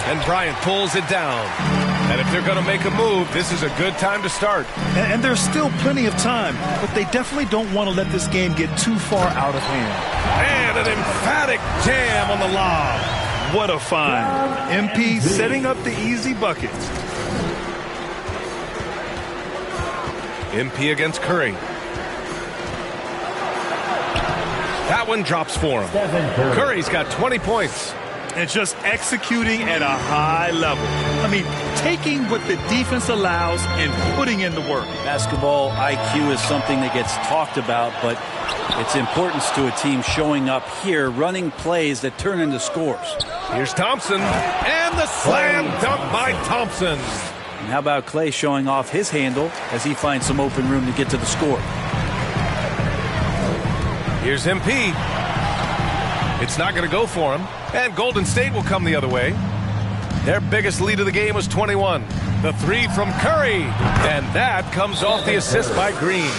And Bryant pulls it down. And if they're going to make a move, this is a good time to start. And there's still plenty of time, but they definitely don't want to let this game get too far out of hand. And an emphatic jam on the lob. What a find. MP setting up the easy bucket. MP against Curry. That one drops for him. Curry's got 20 points. And just executing at a high level. I mean, taking what the defense allows and putting in the work. Basketball IQ is something that gets talked about, but its importance to a team showing up here, running plays that turn into scores. Here's Thompson, and the slam dunk by Thompson. And how about Clay showing off his handle as he finds some open room to get to the score? Here's MP. It's not going to go for him, and Golden State will come the other way. Their biggest lead of the game was 21. The three from Curry, and that comes off the assist by Green.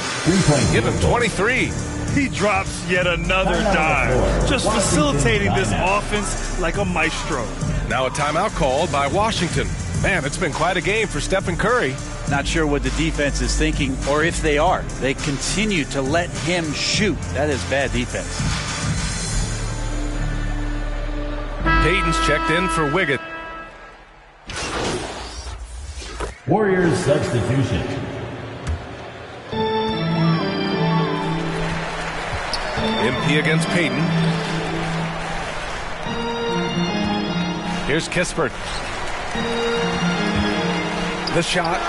Give him 23. He drops yet another dime, just facilitating this offense like a maestro. Now a timeout called by Washington. Man, it's been quite a game for Stephen Curry. Not sure what the defense is thinking, or if they are. They continue to let him shoot. That is bad defense. Payton's checked in for Wiggett. Warriors substitution. MP against Payton. Here's Kispert. The shot.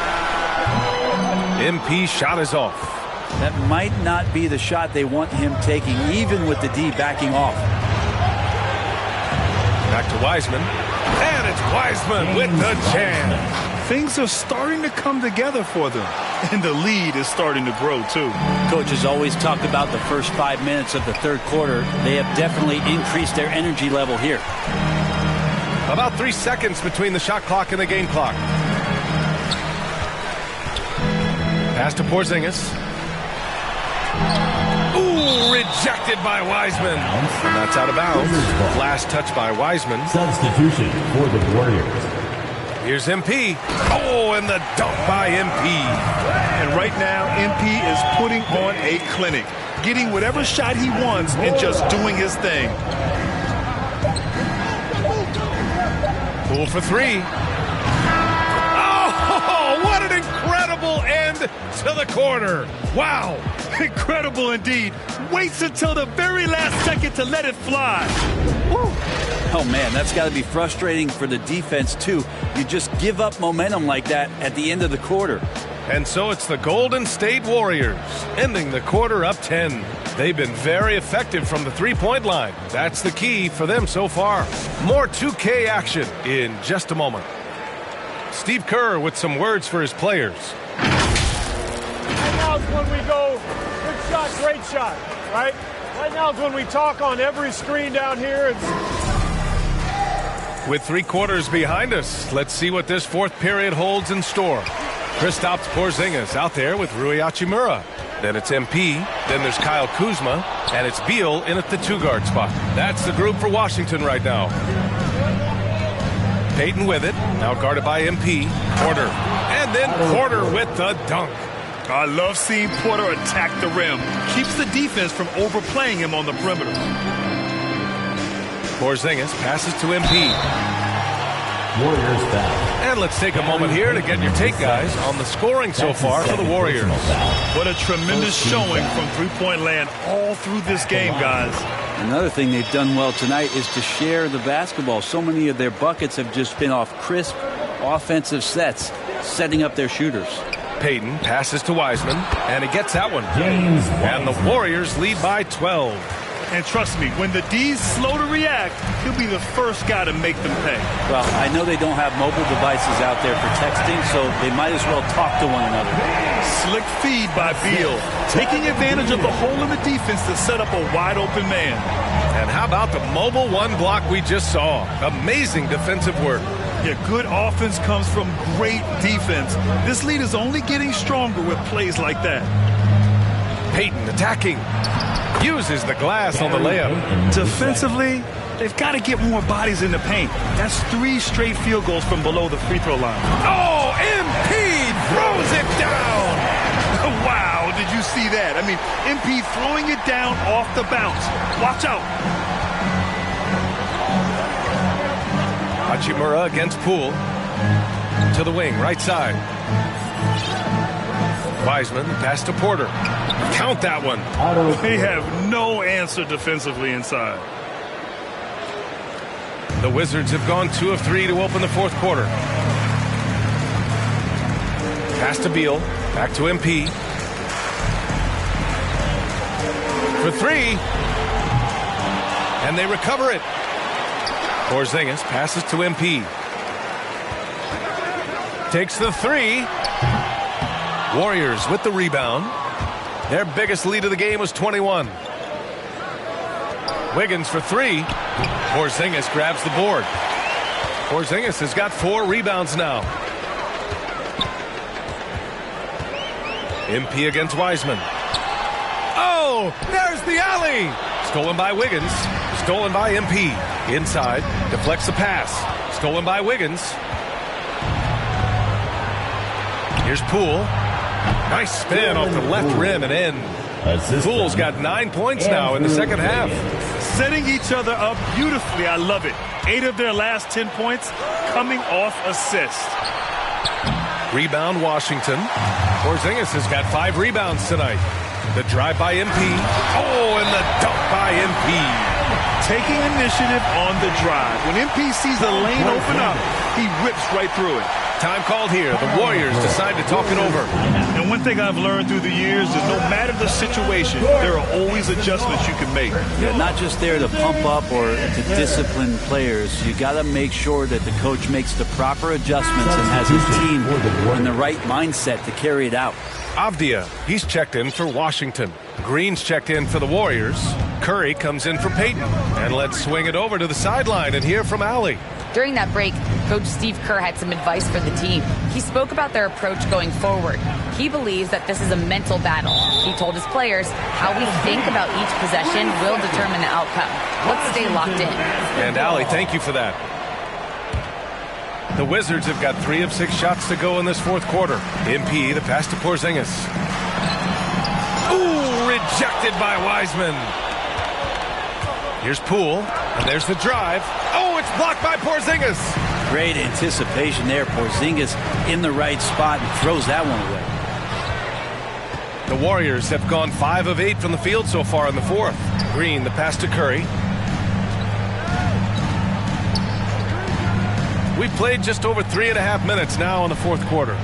MP shot is off. That might not be the shot they want him taking, even with the D backing off. Back to Wiseman. And it's Wiseman with the jam. Things are starting to come together for them. And the lead is starting to grow, too. Coaches always talk about the first 5 minutes of the third quarter. They have definitely increased their energy level here. About 3 seconds between the shot clock and the game clock. Pass to Porzingis. Ooh, rejected by Wiseman. And that's out of bounds. Last touch by Wiseman. Substitution for the Warriors. Here's MP. Oh, and the dunk by MP. And right now, MP is putting on a clinic, getting whatever shot he wants and just doing his thing. Poole for three. Oh, what an incredible end to the quarter. Wow. Incredible indeed. Waits until the very last second to let it fly. Woo. Oh, man, that's got to be frustrating for the defense, too. You just give up momentum like that at the end of the quarter. And so it's the Golden State Warriors ending the quarter up 10. They've been very effective from the three-point line. That's the key for them so far. More 2K action in just a moment. Steve Kerr with some words for his players. Right now is when we go, good shot, great shot, right? Right now is when we talk on every screen down here. With 3 quarters behind us, let's see what this fourth period holds in store. Kristaps Porzingis out there with Rui Hachimura. Then it's MP, then there's Kyle Kuzma, and it's Beal in at the 2-guard spot. That's the group for Washington right now. Payton with it, now guarded by MP. Porter, and then Porter with the dunk. I love seeing Porter attack the rim. Keeps the defense from overplaying him on the perimeter. Porzingis passes to MP. Warriors foul. And let's take a moment here to get your take, guys, on the scoring so far for the Warriors. What a tremendous showing from three-point land all through this game, guys. Another thing they've done well tonight is to share the basketball. So many of their buckets have just been off crisp offensive sets, setting up their shooters. Payton passes to Wiseman, and he gets that one. And the Warriors lead by 12. And trust me, when the D's slow to react, he'll be the first guy to make them pay. Well, I know they don't have mobile devices out there for texting, so they might as well talk to one another. Slick feed by Beal, taking advantage of the hole in the defense to set up a wide-open man. And how about the mobile one block we just saw? Amazing defensive work. Yeah, good offense comes from great defense. This lead is only getting stronger with plays like that. Payton attacking. Uses the glass on the layup. Defensively, they've got to get more bodies in the paint. That's 3 straight field goals from below the free throw line. Oh, MP throws it down. Wow, did you see that? I mean, MP throwing it down off the bounce. Watch out. Hachimura against Poole. To the wing, right side. Wiseman, pass to Porter. Count that one. They have no answer defensively inside. The Wizards have gone 2 of 3 to open the fourth quarter. Pass to Beal. Back to MP. For 3. And they recover it. Porzingis passes to MP. Takes the 3. Warriors with the rebound. Their biggest lead of the game was 21. Wiggins for 3. Porzingis grabs the board. Porzingis has got 4 rebounds now. MP against Wiseman. Oh, there's the alley. Stolen by Wiggins. Stolen by MP. Inside. Deflects the pass. Stolen by Wiggins. Here's Poole. Nice spin off the left rim and in. Poole's got 9 points now in the second half. Setting each other up beautifully. I love it. 8 of their last 10 points coming off assist. Rebound Washington. Porzingis has got 5 rebounds tonight. The drive by MP. Oh, and the dunk by MP. Taking initiative on the drive. When MP sees a lane open up, he rips right through it. Time called here. The Warriors decide to talk it over. And one thing I've learned through the years is no matter the situation, there are always adjustments you can make. Yeah, not just there to pump up or to discipline players. You got to make sure that the coach makes the proper adjustments and has his team in the right mindset to carry it out. Avdia, he's checked in for Washington. Green's checked in for the Warriors. Curry comes in for Peyton. And let's swing it over to the sideline and hear from Allie. During that break, Coach Steve Kerr had some advice for the team. He spoke about their approach going forward. He believes that this is a mental battle. He told his players how we think about each possession will determine the outcome. Let's stay locked in. And Allie, thank you for that. The Wizards have got 3 of 6 shots to go in this fourth quarter. MP, the pass to Porzingis. Ooh, rejected by Wiseman. Here's Poole, and there's the drive. Oh, it's blocked by Porzingis. Great anticipation there. Porzingis in the right spot and throws that one away. The Warriors have gone 5 of 8 from the field so far in the fourth. Green, the pass to Curry. We've played just over 3.5 minutes now in the fourth quarter.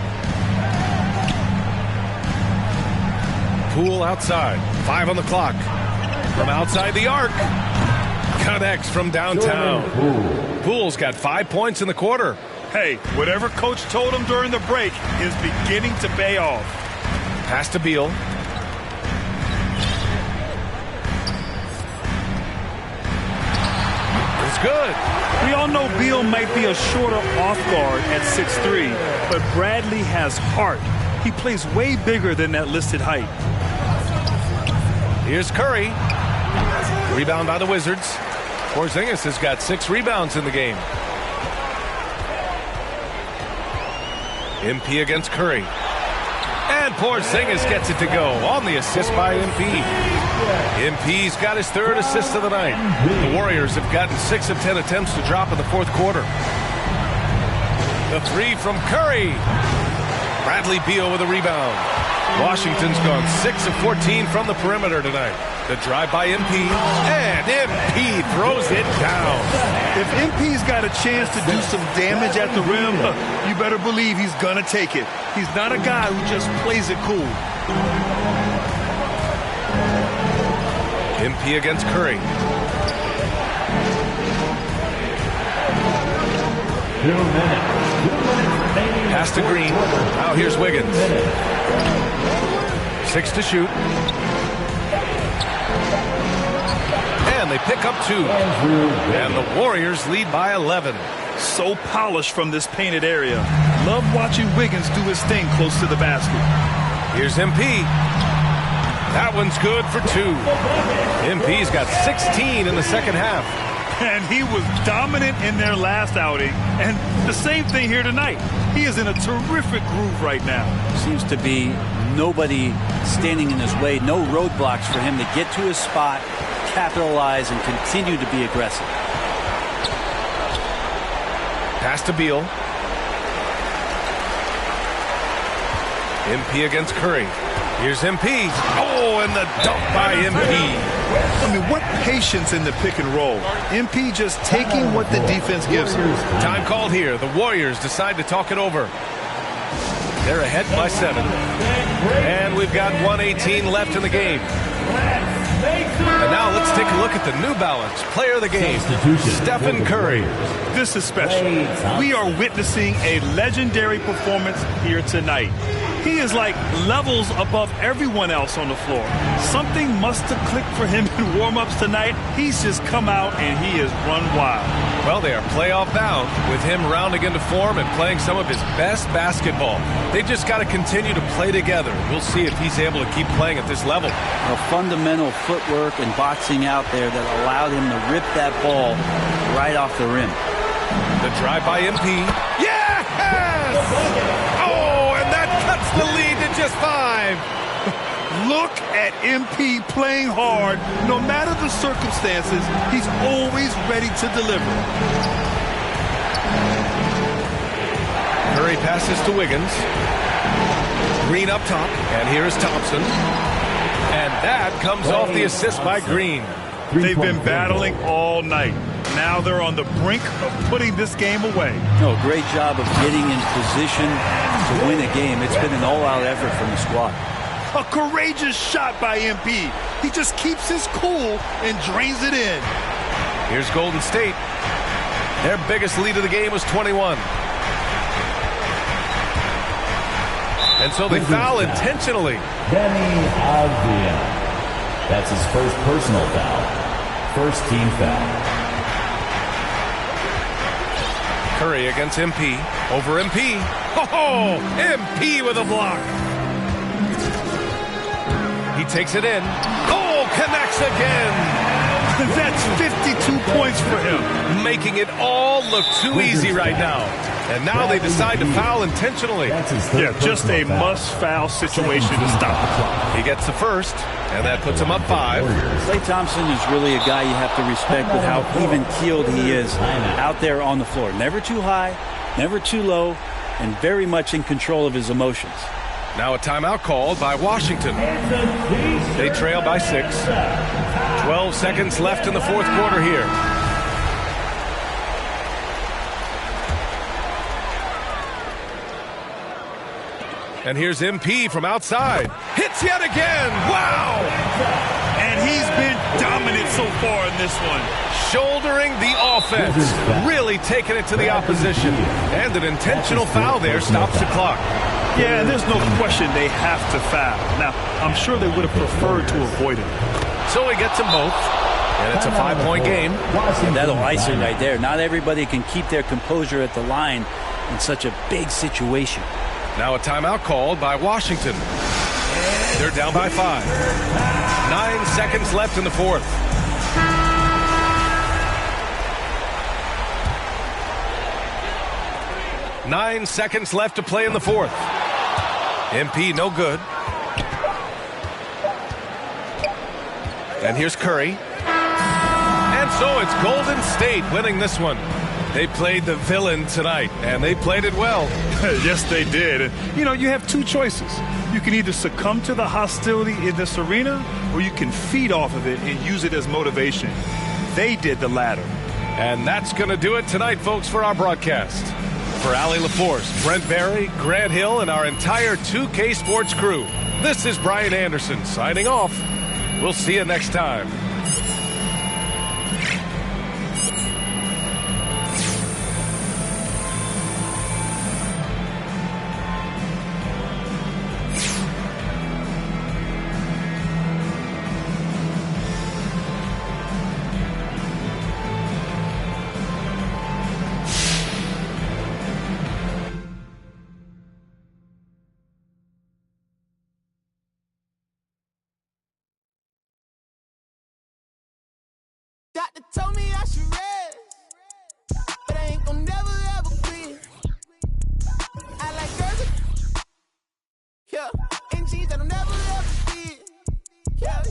Poole outside. 5 on the clock. From outside the arc. Connects from downtown. Poole's got 5 points in the quarter. Hey, whatever coach told him during the break is beginning to pay off. Pass to Beal. It's good. We all know Beal might be a shorter off guard at 6'3", but Bradley has heart. He plays way bigger than that listed height. Here's Curry. Rebound by the Wizards. Porzingis has got 6 rebounds in the game. MP against Curry. And Porzingis gets it to go on the assist by MP. MP's got his 3rd assist of the night. The Warriors have gotten 6 of 10 attempts to drop in the fourth quarter. The 3 from Curry. Bradley Beal with a rebound. Washington's gone 6 of 14 from the perimeter tonight. The drive by MP, and MP throws it down. If MP's got a chance to do some damage at the rim, you better believe he's going to take it. He's not a guy who just plays it cool. MP against Curry. 2 minutes. Pass to Green. Now here's Wiggins. 6 to shoot. And they pick up 2. And the Warriors lead by 11. So polished from this painted area. Love watching Wiggins do his thing close to the basket. Here's MP. That one's good for 2. MP's got 16 in the second half. And he was dominant in their last outing. And the same thing here tonight. He is in a terrific groove right now. Seems to be nobody standing in his way. No roadblocks for him to get to his spot, capitalize, and continue to be aggressive. Pass to Beal. MP against Curry. Here's MP. Oh, and the dunk by MP. I mean, what patience in the pick and roll. MP just taking what the defense gives him. Time called here. The Warriors decide to talk it over. They're ahead by 7. And we've got 1:18 left in the game. And now let's take a look at the New Balance player of the game, Stephen Curry. This is special. We are witnessing a legendary performance here tonight. He is like levels above everyone else on the floor. Something must have clicked for him in warm-ups tonight. He's just come out and he has run wild. Well, they are playoff bound with him rounding into form and playing some of his best basketball. They just got to continue to play together. We'll see if he's able to keep playing at this level. A fundamental footwork and boxing out there that allowed him to rip that ball right off the rim. The drive by MP. Yes! Oh, and that cuts the lead to just 5. Look at MP playing hard. No matter the circumstances, he's always ready to deliver. Curry passes to Wiggins. Green up top, and here's Thompson. And that comes off the assist by Green. They've been battling all night. Now they're on the brink of putting this game away. No, great job of getting in position to win a game. It's been an all-out effort from the squad. A courageous shot by MP. He just keeps his cool and drains it in. Here's Golden State. Their biggest lead of the game was 21. And so they foul intentionally. Deni Avdija. That's his first personal foul. First team foul. Curry against MP. Over MP. Oh, MP with a block. He takes it in. Oh, connects again. That's 52 points for him. Making it all look too easy right now. And now they decide to foul intentionally. Yeah, just a must-foul situation to stop the clock. He gets the first, and that puts him up 5. Klay Thompson is really a guy you have to respect with how even-keeled he is out there on the floor. Never too high, never too low, and very much in control of his emotions. Now a timeout called by Washington. They trail by 6. 12 seconds left in the fourth quarter here. And here's MP from outside. Hits yet again. Wow! And he's been dominant so far in this one. Shouldering the offense. Really taking it to the opposition. And an intentional foul there stops the clock. Yeah, and there's no question they have to foul. Now, I'm sure they would have preferred to avoid it. So he gets them both. And it's a 5-point game. And that'll ice it right there. Not everybody can keep their composure at the line in such a big situation. Now a timeout called by Washington. They're down by 5. 9 seconds left in the fourth. Nine seconds left to play in the fourth. MP no good. And here's Curry. And so it's Golden State winning this one. They played the villain tonight, and they played it well. Yes, they did. And, you have two choices. You can either succumb to the hostility in this arena, or you can feed off of it and use it as motivation. They did the latter. And that's going to do it tonight, folks, for our broadcast. For Allie LaForce, Brent Barry, Grant Hill, and our entire 2K Sports crew, this is Brian Anderson signing off. We'll see you next time. Doctor told me I should rest, but I ain't gon' never ever quit. I like girls, yeah, and jeans that'll never ever fit. Yeah,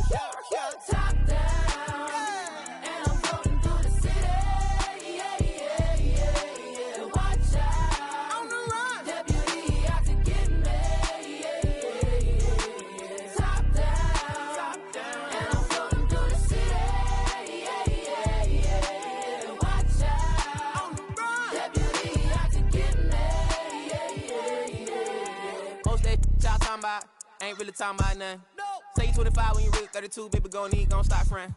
top down, and I'm floating through the city. Yeah. Watch out, on the run, deputy out to get me. Yeah. Top down, and I'm floating through the city. Ain't really talking about nothing. No. Say you 25 when you really 32, baby, gon' stop frontin'.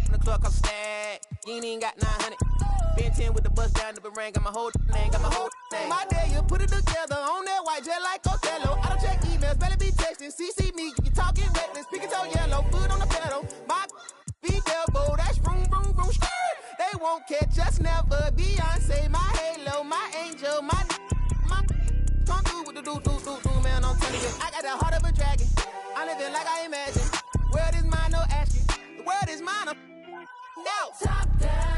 In the club, come stack. You ain't even got 900. Been 10 with the bus down the ring, got my whole name, My day, you put it together on that white jet like Othello. I don't check emails, better be texting. CC me, you talking reckless, pick it toe yellow, foot on the pedal. My be elbow, that's vroom, vroom, vroom, skirt. They won't catch us never. Beyonce, my halo, my angel, my come through with the do, man, I'm telling you. I got the heart of a dragon. I'm living like I imagine. World is mine, no asking. The world is mine, I'm now. Top down.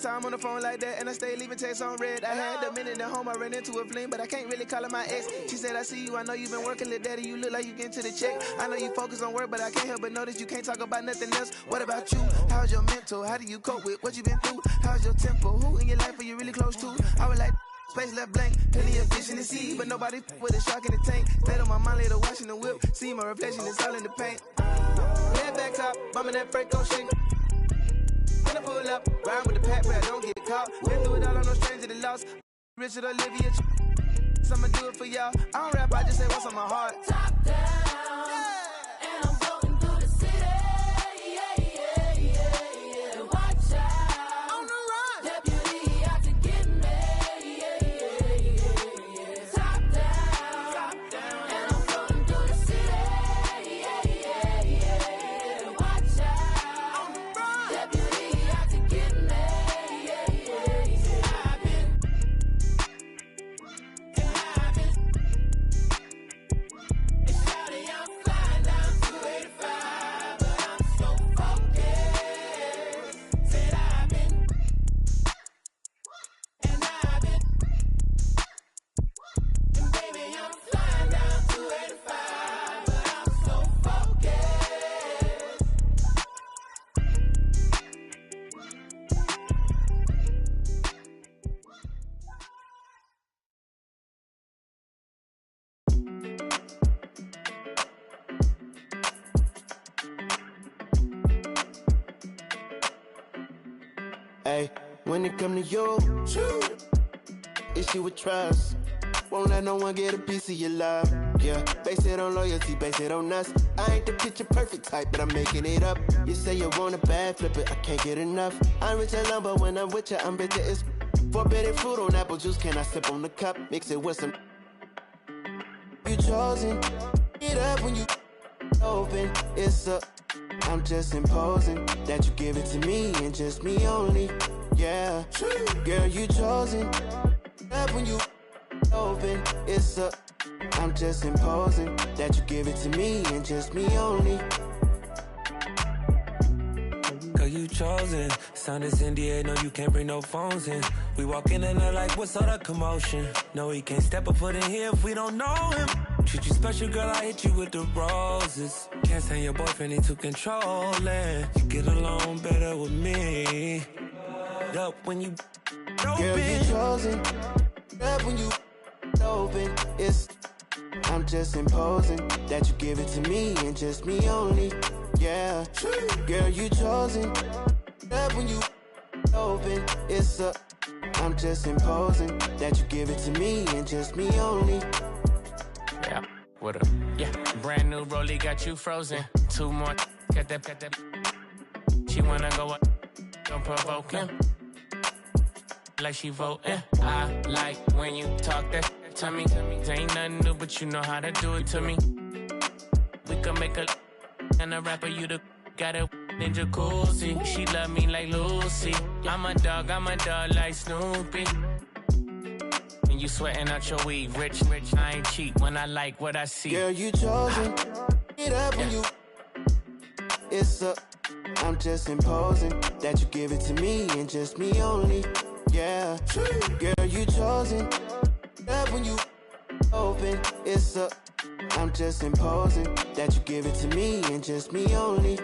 I'm on the phone like that, and I stay leaving texts on red. I had a minute at home, I ran into a fling, but I can't really call her my ex. She said, I see you, I know you've been working, little daddy, you look like you getting to the check. I know you focus on work, but I can't help but notice you can't talk about nothing else. What about you? How's your mental? How do you cope with what you been through? How's your tempo? Who in your life are you really close to? I was like, space left blank, plenty of fish in the sea, but nobody with a shark in the tank. Stayed on my mind later, watching the whip, see my reflection, it's all in the paint. Head back top, bumming that freight, go shake. When I pull up, ride with the pack, but I don't get caught. Been through it all, I'm no stranger to loss. Richard Olivia, I'ma do it for y'all. I don't rap, I just say what's on my heart. Top down, and I'm floating through the city. Watch out, on the run. Deputy out to get me. Top down, and I'm floating through the city. Watch out, on the run. Deputy out to get me. Hey, when it come to you, issue with trust. Won't let no one get a piece of your love. Yeah, base it on loyalty, base it on us. I ain't the picture perfect type, but I'm making it up. You say you want a bad, flip it, I can't get enough. I'm rich alone, but when I'm with you, I'm bitter. It's forbidden fruit on apple juice. Can I sip on the cup? Mix it with some. You chosen. Get up when you open. It's up. I'm just imposing that you give it to me and just me only. Yeah, girl, you chosen. Up when you open, it's up. I'm just imposing that you give it to me and just me only. Girl, you chosen. Sound is NDA, no, you can't bring no phones in. We walk in and they're like, what's all the commotion? No, he can't step a foot in here if we don't know him. Treat you special, girl, I hit you with the roses. Can't stand your boyfriend, he too controlling. You get along better with me. Up when you open. Girl, you chosen. Up when you open. It's. I'm just imposing that you give it to me and just me only. Yeah, girl, you chosen. Up when you open. It's up. I'm just imposing that you give it to me and just me only. Yeah, what up? Yeah, brand new rollie got you frozen. Two more, cut that. She wanna go up, don't provoke him. Like she voting. I like when you talk that to me. Ain't nothing new, but you know how to do it to me. We can make a and a rapper, you the got a in jacuzzi. She love me like Lucy. I'm a dog like Snoopy. You sweating out your weed, rich, I ain't cheap when I like what I see. Girl, you chosen. Get up when you. It's up. I'm just imposing that you give it to me and just me only. Yeah, girl, you chosen. Up when you open. It's up. I'm just imposing that you give it to me and just me only.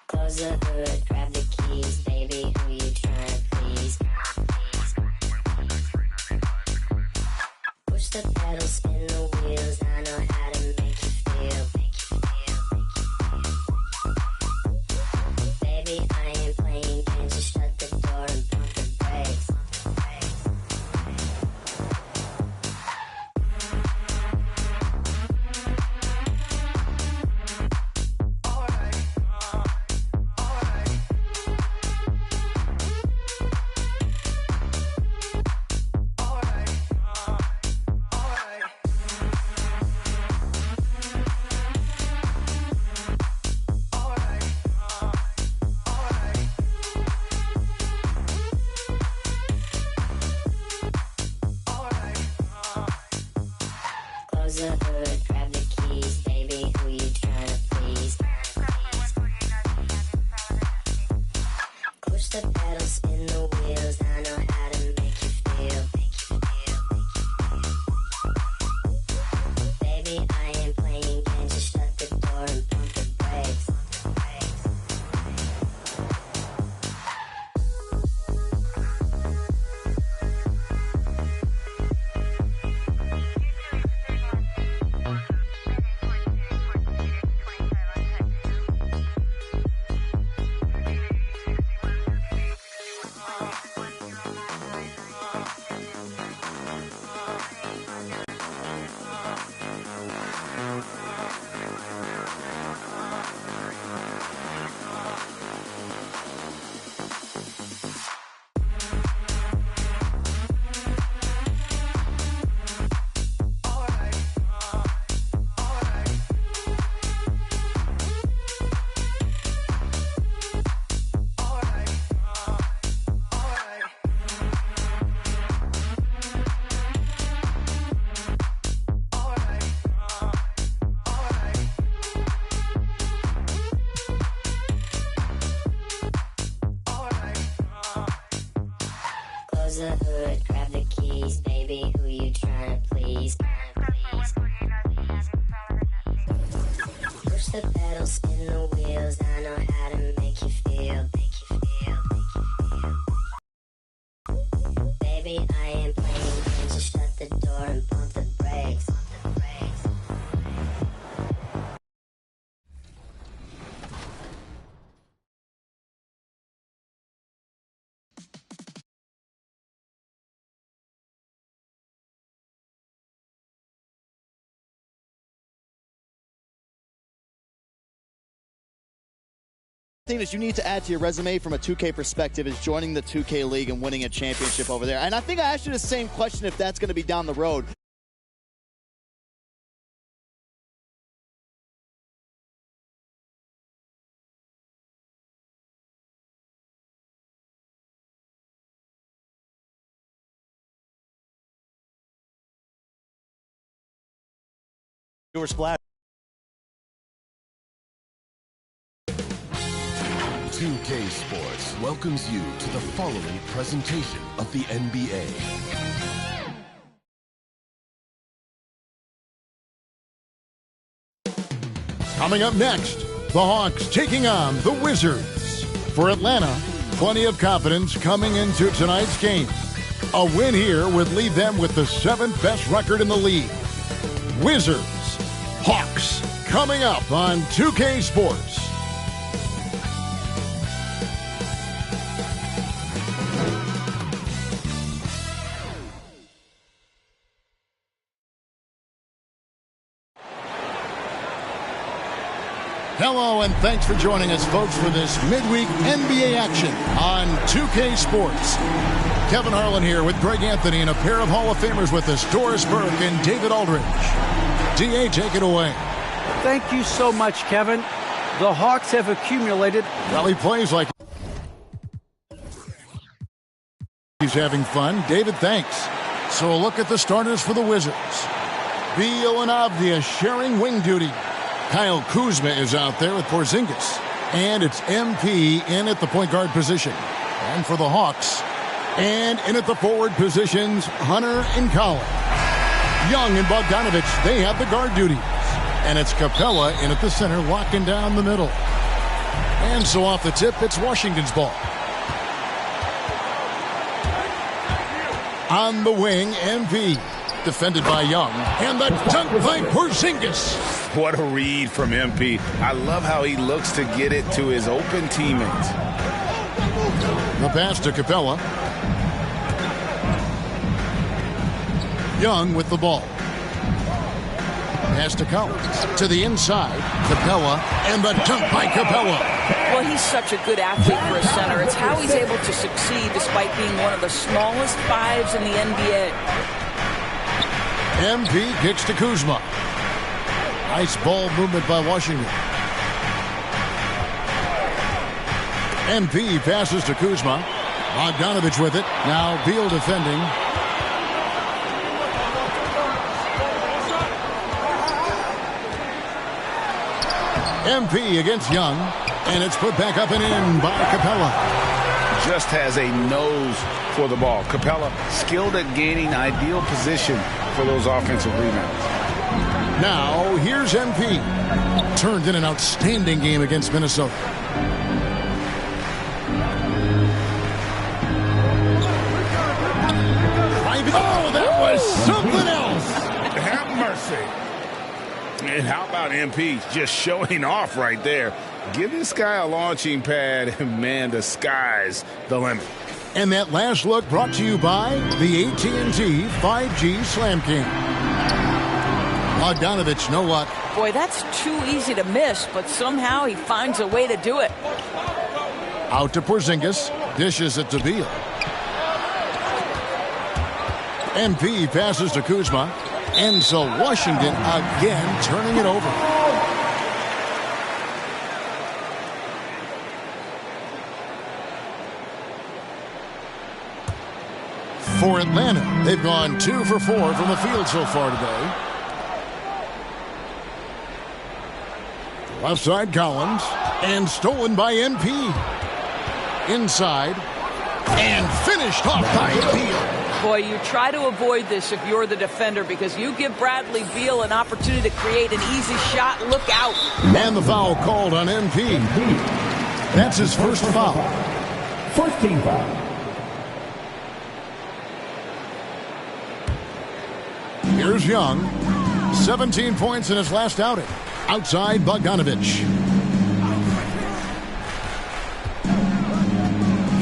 Close the hood, grab the keys, baby, who you tryna please? Push the pedal, spin the wheels, I know how to make you feel. Baby, I ain't playing games, just shut the door and pump the brakes. Close the hood, grab the keys, baby, who you tryna please? Push the pedal, spin the wheels, I know how to make you feel. Baby, I ain't playing games, just shut the door and pump the brakes. Close the hood, grab the keys, baby, who you tryna please? Push the pedal, spin the wheels, I know how to make you feel. Baby, I ain't playing games, just shut the door and pump the brakes. Thing that you need to add to your resume from a 2K perspective is joining the 2K League and winning a championship over there. And I think I asked you the same question if that's going to be down the road. Your splash. 2K Sports welcomes you to the following presentation of the NBA. Coming up next, the Hawks taking on the Wizards. For Atlanta, plenty of confidence coming into tonight's game. A win here would leave them with the 7th best record in the league. Wizards, Hawks, coming up on 2K Sports. Hello, and thanks for joining us, folks, for this midweek NBA action on 2K Sports. Kevin Harlan here with Greg Anthony and a pair of Hall of Famers with us, Doris Burke and David Aldridge. D.A., take it away. Thank you so much, Kevin. The Hawks have accumulated. Well, he plays like he's having fun. David, thanks. So a look at the starters for the Wizards. Beal and Avdia sharing wing duty. Kyle Kuzma is out there with Porzingis. And it's MP in at the point guard position. And for the Hawks, and in at the forward positions, Hunter and Collins. Young and Bogdanovich, they have the guard duties. And it's Capella in at the center, locking down the middle. And so off the tip, it's Washington's ball. On the wing, MP. Defended by Young. And the dunk by Porzingis. What a read from MP. I love how he looks to get it to his open teammates. The pass to Capella. Young with the ball. Pass to Collins. To the inside. Capella. And the dunk by Capella. Well, he's such a good athlete for a center. It's how he's able to succeed despite being one of the smallest fives in the NBA. MP kicks to Kuzma. Nice ball movement by Washington. MP passes to Kuzma. Bogdanovich with it. Now Beal defending. MP against Young. And it's put back up and in by Capella. Just has a nose for the ball. Capella skilled at gaining ideal position for those offensive rebounds. Now here's MP. Turned in an outstanding game against Minnesota. Oh, that was something else. Have mercy. And how about MP just showing off right there? Give this guy a launching pad, and man, the sky's the limit. And that last look brought to you by the AT&T 5G Slam King. Bogdanovich, no luck. Boy, that's too easy to miss, but somehow he finds a way to do it. Out to Porzingis. Dishes it to Beal. MP passes to Kuzma. And so Washington again turning it over. For Atlanta, they've gone 2 for 4 from the field so far today. Left side, Collins. And stolen by MP. Inside. And finished off by Beal. Boy, you try to avoid this if you're the defender because you give Bradley Beal an opportunity to create an easy shot. Look out. And the foul called on MP. That's his first foul. First team foul. Here's Young. 17 points in his last outing. Outside, Bogdanovich.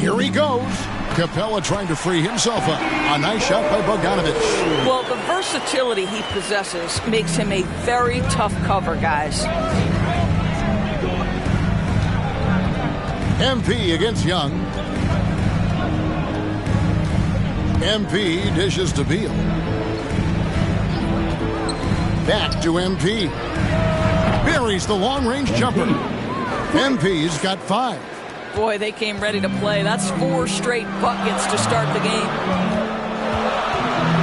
Here he goes. Capella trying to free himself up. A nice shot by Bogdanovich. Well, the versatility he possesses makes him a very tough cover, guys. MP against Young. MP dishes to Beal. Back to MP. Buries the long-range jumper. MP's got 5. Boy, they came ready to play. That's 4 straight buckets to start the game.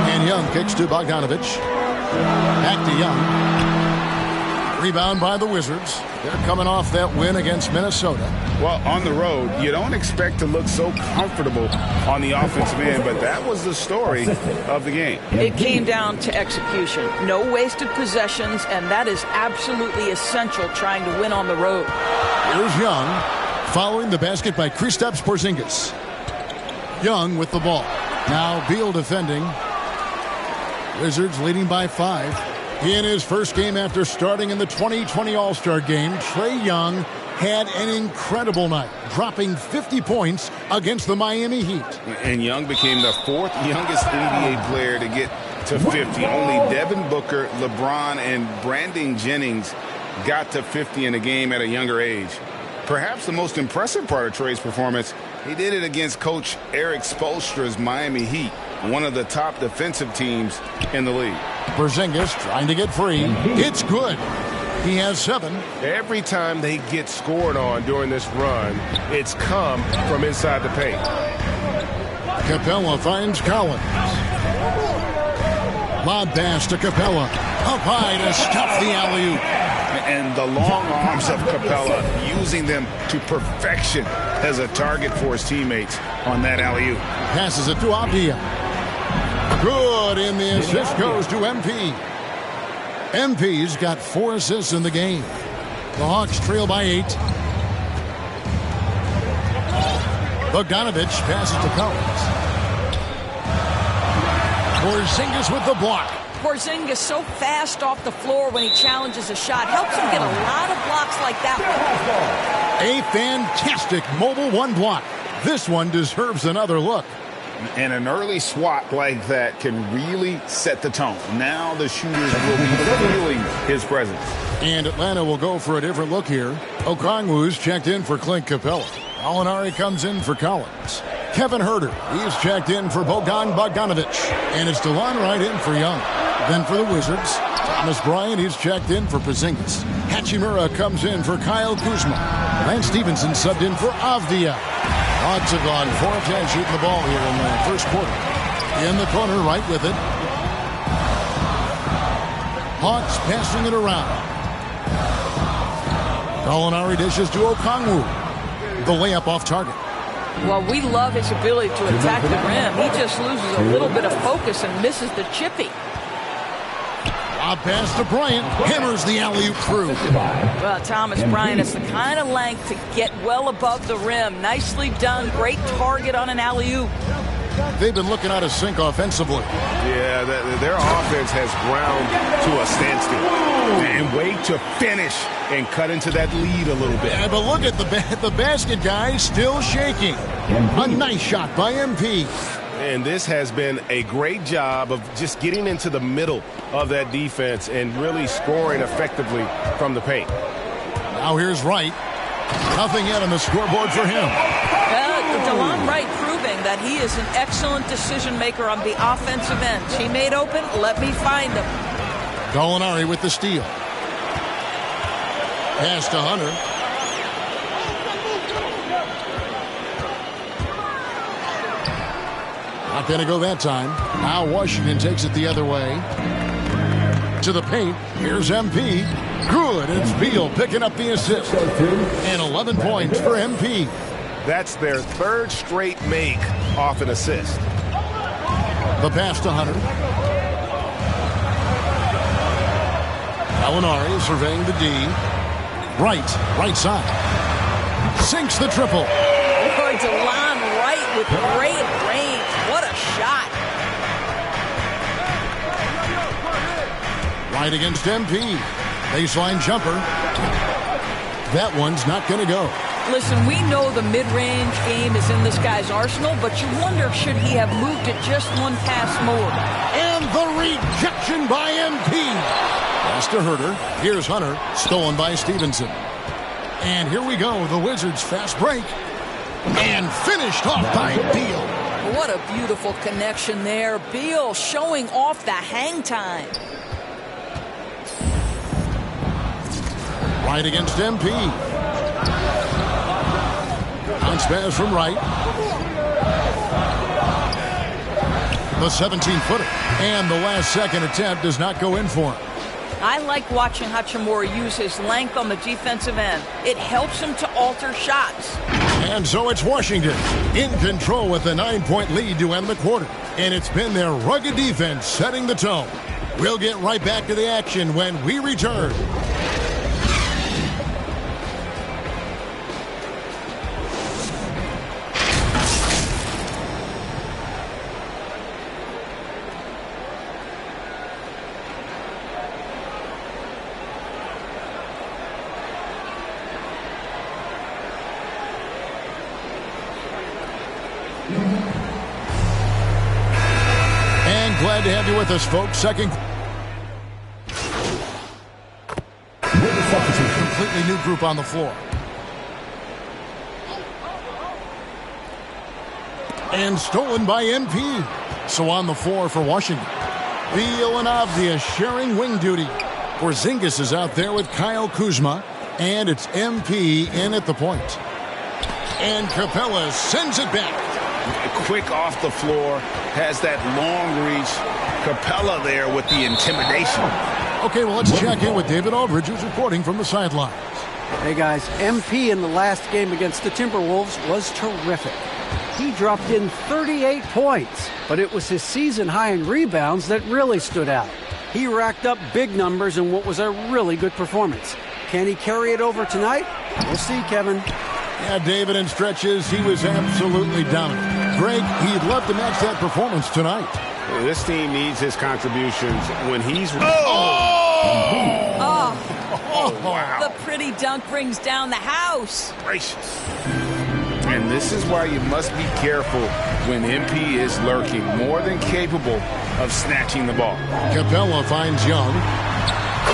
And Young kicks to Bogdanovich. Back to Young. Rebound by the Wizards. They're coming off that win against Minnesota. Well, on the road, you don't expect to look so comfortable on the offensive end, but that was the story of the game. It came down to execution. No wasted possessions, and that is absolutely essential trying to win on the road. Here's Young. Following the basket by Kristaps Porzingis. Young with the ball. Now Beal defending. Wizards leading by 5. In his first game after starting in the 2020 All-Star Game, Trae Young had an incredible night, dropping 50 points against the Miami Heat. And Young became the 4th youngest NBA player to get to 50. Only Devin Booker, LeBron, and Brandon Jennings got to 50 in a game at a younger age. Perhaps the most impressive part of Trae's performance, he did it against Coach Eric Spoelstra's Miami Heat, one of the top defensive teams in the league. Porzingis trying to get free. It's good. He has 7. Every time they get scored on during this run, it's come from inside the paint. Capella finds Collins. Lob pass to Capella. Up high to stop the alley-oop. And the long arms of Capella, using them to perfection as a target for his teammates on that alley-oop. Passes it to Avdia. Good, and the assist goes to MP. MP's got 4 assists in the game. The Hawks trail by 8. Bogdanovich passes to Collins. Porzingis with the block. Porzingis so fast off the floor when he challenges a shot. Helps him get a lot of blocks like that one. A fantastic mobile 1 block. This one deserves another look. And an early swat like that can really set the tone. Now the shooters will be feeling his presence. And Atlanta will go for a different look here. Okongwu's checked in for Clint Capella. Alinari comes in for Collins. Kevin Huerter, he's checked in for Bogdanovich. And it's DeLon Wright in for Young. Then for the Wizards, Thomas Bryant, he's checked in for Porzingis. Hachimura comes in for Kyle Kuzma. Lance Stevenson subbed in for Avdia. Hawks have gone 4 of 10 shooting the ball here in the first quarter. In the corner, right with it. Hawks passing it around. Alinari dishes to Okongwu. The layup off target. Well, we love his ability to attack the rim. He just loses a little bit of focus and misses the chippy. A pass to Bryant. Hammers the alley-oop through. Well, Thomas Bryant has the kind of length to get well above the rim. Nicely done. Great target on an alley-oop. They've been looking out of sync offensively. Yeah, their offense has ground to a standstill. And wait to finish and cut into that lead a little bit. Yeah, but look at the basket, guys, still shaking. A nice shot by MP. And this has been a great job of just getting into the middle of that defense and really scoring effectively from the paint. Now here's Wright. Nothing yet on the scoreboard for him. DeLon Wright proving that he is an excellent decision maker on the offensive end. Teammate open, let me find him. Gallinari with the steal. Pass to Hunter. Not going to go that time. Now Washington takes it the other way. To the paint. Here's MP. Good. It's Beal picking up the assist. And 11 points for MP. That's their 3rd straight make off an assist. The pass to Hunter. Gallinari surveying the D. Right side. Sinks the triple. Oh, DeLon Wright with great range. What a shot. Right against MP. Baseline jumper. That one's not going to go. Listen, we know the mid-range game is in this guy's arsenal, but you wonder, should he have moved it just one pass more? And the rejection by MP. Pass to Huerter. Here's Hunter. Stolen by Stevenson. And here we go. The Wizards fast break. And finished off by Beal. What a beautiful connection there. Beal showing off the hang time. Right against MP. Bounce pass from Wright. The 17-footer. And the last second attempt does not go in for him. I like watching Hachimura use his length on the defensive end. It helps him to alter shots. And so it's Washington in control with a 9-point lead to end the quarter. And it's been their rugged defense setting the tone. We'll get right back to the action when we return. Glad to have you with us, folks. Second. Completely new group on the floor. And stolen by MP. So on the floor for Washington. Beal and Avdia sharing wing duty. Porzingis is out there with Kyle Kuzma. And it's MP in at the point. And Capella sends it back. Quick off the floor, has that long reach. Capella there with the intimidation. Okay, well, let's check in with David Aldridge, who's reporting from the sidelines. Hey, guys, MP in the last game against the Timberwolves was terrific. He dropped in 38 points, but it was his season high in rebounds that really stood out. He racked up big numbers in what was a really good performance. Can he carry it over tonight? We'll see, Kevin. Yeah, David, in stretches, he was absolutely dominant. Greg, he'd love to match that performance tonight. This team needs his contributions when he's... Wow. The pretty dunk brings down the house. Gracious. And this is why you must be careful when MP is lurking, more than capable of snatching the ball. Capella finds Young,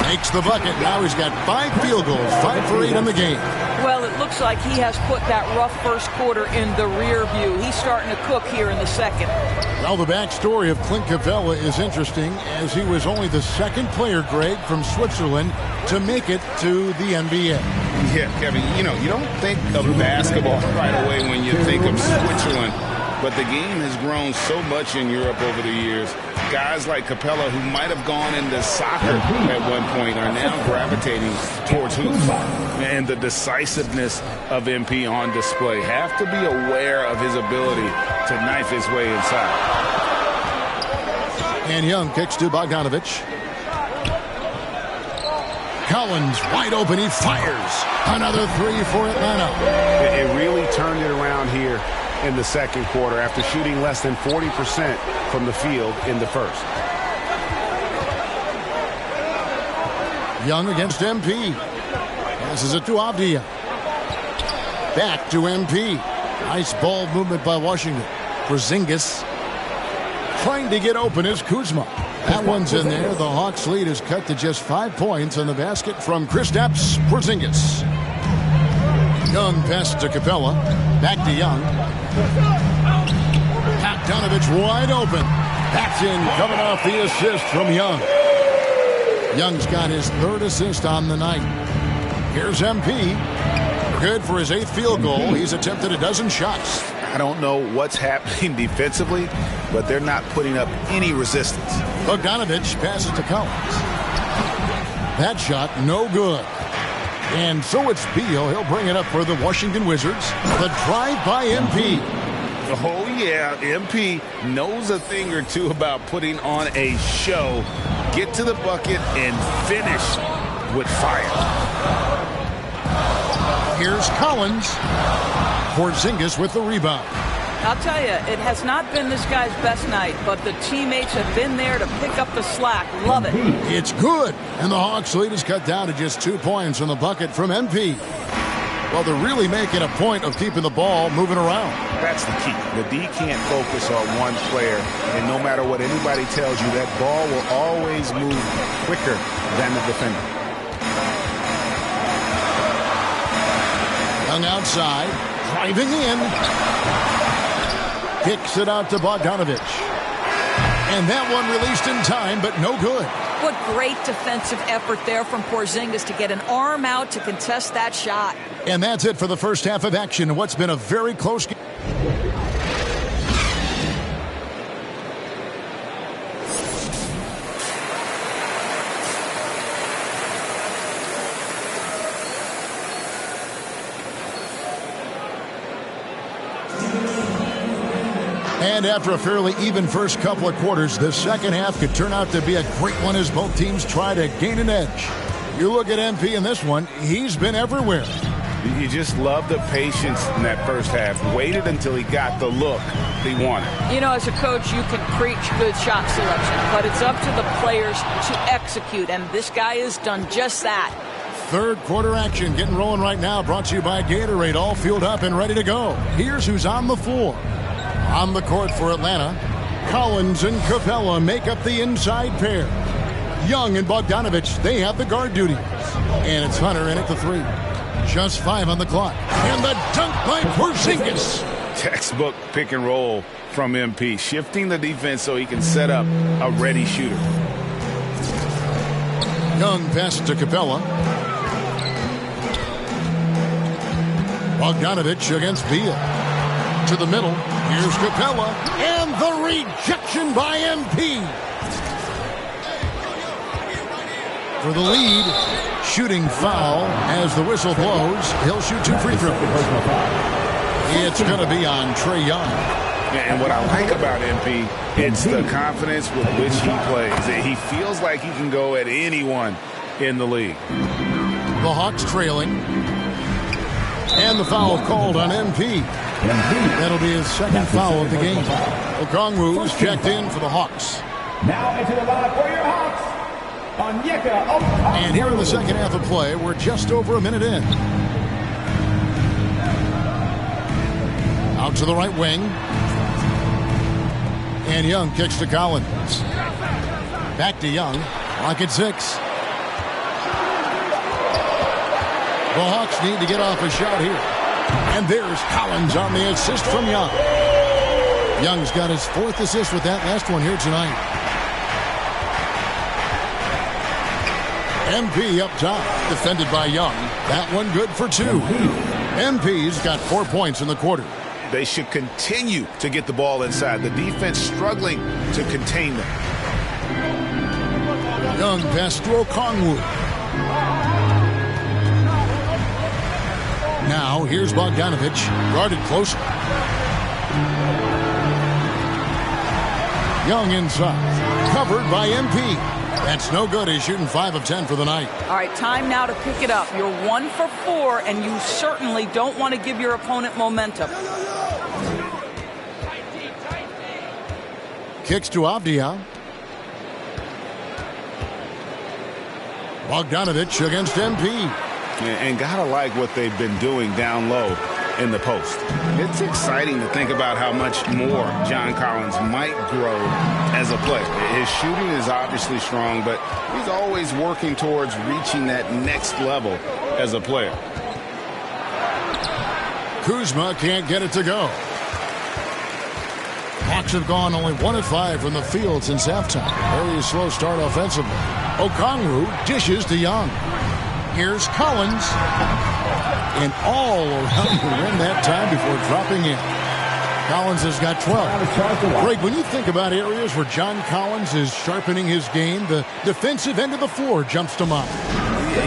makes the bucket. Now he's got 5 field goals, 5 for 8 in the game. Well, it looks like he has put that rough first quarter in the rear view. He's starting to cook here in the second. Well, the backstory of Clint Capella is interesting, as he was only the second player, Greg, from Switzerland to make it to the NBA. Yeah, Kevin, you don't think of basketball right away when you think of Switzerland, but the game has grown so much in Europe over the years. Guys like Capella, who might have gone into soccer at one point, are now gravitating towards hoops. And the decisiveness of MP on display. Have to be aware of his ability to knife his way inside. And Young kicks to Bogdanovich. Collins wide open. He fires. Another 3 for Atlanta. It really turned it around here in the second quarter after shooting less than 40% from the field in the first. Young against MP. Passes it to Avdia. Back to MP. Nice ball movement by Washington. Porzingis trying to get open is Kuzma. That one's in there. The Hawks lead is cut to just 5 points on the basket from Kristaps Porzingis. Young passes to Capella. Back to Young. Bogdanovich wide open. That's in, coming off the assist from Young. Young's got his 3rd assist on the night. Here's MP. Good for his 8th field goal. He's attempted a dozen shots. I don't know what's happening defensively, but they're not putting up any resistance. Bogdanovich passes to Collins. That shot, no good. And so it's Beal. He'll bring it up for the Washington Wizards. The drive by MP. Oh, yeah. MP knows a thing or two about putting on a show. Get to the bucket and finish with fire. Here's Collins. Porzingis with the rebound. I'll tell you, it has not been this guy's best night, but the teammates have been there to pick up the slack. Love it. It's good. And the Hawks lead is cut down to just 2 points on the bucket from MP. Well, they're really making a point of keeping the ball moving around. That's the key. The D can't focus on one player, and no matter what anybody tells you, that ball will always move quicker than the defender. Young outside, driving in. Kicks it out to Bogdanovich. And that one released in time, but no good. What great defensive effort there from Porzingis to get an arm out to contest that shot. And that's it for the first half of action. What's been a very close game. And after a fairly even first couple of quarters, the second half could turn out to be a great one as both teams try to gain an edge. You look at MP in this one, he's been everywhere. You just love the patience in that first half. Waited until he got the look he wanted. You know, as a coach, you can preach good shot selection, but it's up to the players to execute, and this guy has done just that. Third quarter action getting rolling right now, brought to you by Gatorade, all fueled up and ready to go. Here's who's on the floor. On the court for Atlanta, Collins and Capella make up the inside pair. Young and Bogdanovich, they have the guard duties. And it's Hunter in at the 3. Just 5 on the clock. And the dunk by Porzingis. Textbook pick and roll from MP, shifting the defense so he can set up a ready shooter. Young passes to Capella. Bogdanovich against Beal. To the middle. Here's Capella. And the rejection by MP. for the lead. Shooting foul as the whistle blows. He'll shoot 2 free throws. It's going to be on Trae Young. And what I like about MP, it's the confidence with which he plays. He feels like he can go at anyone in the league. The Hawks trailing. And the foul called on MP. That'll be his second foul of the game. Okongwu is checked in for the Hawks. Now into the lineup for your Hawks. And here in the second half of play, we're just over a minute in. Out to the right wing. And Young kicks to Collins. Back to Young. Clock at 6. The Hawks need to get off a shot here. And there's Collins on the assist from Young. Young's got his 4th assist with that last one here tonight. MP up top, defended by Young. That one good for 2. MP's got 4 points in the quarter. They should continue to get the ball inside. The defense struggling to contain them. Young pass to Okongwu. Now here's Bogdanovich, guarded closer. Young inside, covered by MP. That's no good. He's shooting 5 of 10 for the night. All right, time now to pick it up. You're 1 for 4, and you certainly don't want to give your opponent momentum. Kicks to Avdia. Bogdanovich against MP. And gotta like what they've been doing down low in the post. It's exciting to think about how much more John Collins might grow as a player. His shooting is obviously strong, but he's always working towards reaching that next level as a player. Kuzma can't get it to go. Hawks have gone only 1 of 5 from the field since halftime. Very slow start offensively. Okongwu dishes to Young. Here's Collins. And all around the rim that time before dropping in. Collins has got 12. Greg, when you think about areas where John Collins is sharpening his game, the defensive end of the floor jumps to mind.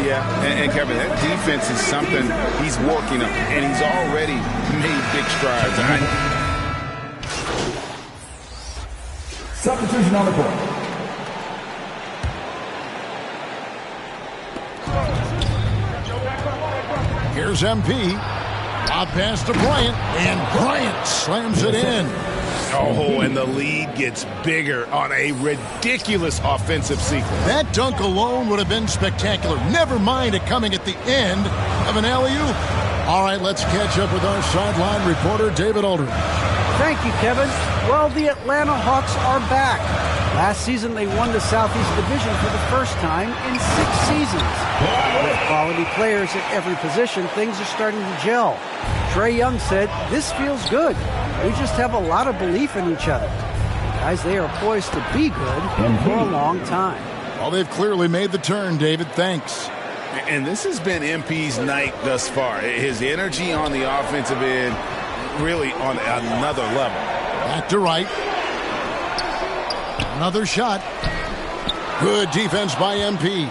Yeah. And Kevin, that defense is something he's working on, and he's already made big strides. Substitution on the court. Here's MP. Out pass to Bryant, and Bryant slams it in. Oh, and the lead gets bigger on a ridiculous offensive sequence. That dunk alone would have been spectacular. Never mind it coming at the end of an alley-oop. All right, let's catch up with our sideline reporter, David Aldridge. Thank you, Kevin. Well, the Atlanta Hawks are back. Last season, they won the Southeast Division for the first time in 6 seasons. With quality players at every position, things are starting to gel. Trae Young said, "This feels good. We just have a lot of belief in each other." Guys, they are poised to be good for a long time. Well, they've clearly made the turn, David. Thanks. And this has been MP's night thus far. His energy on the offensive end really on another level. Back to right. Another shot. Good defense by MP.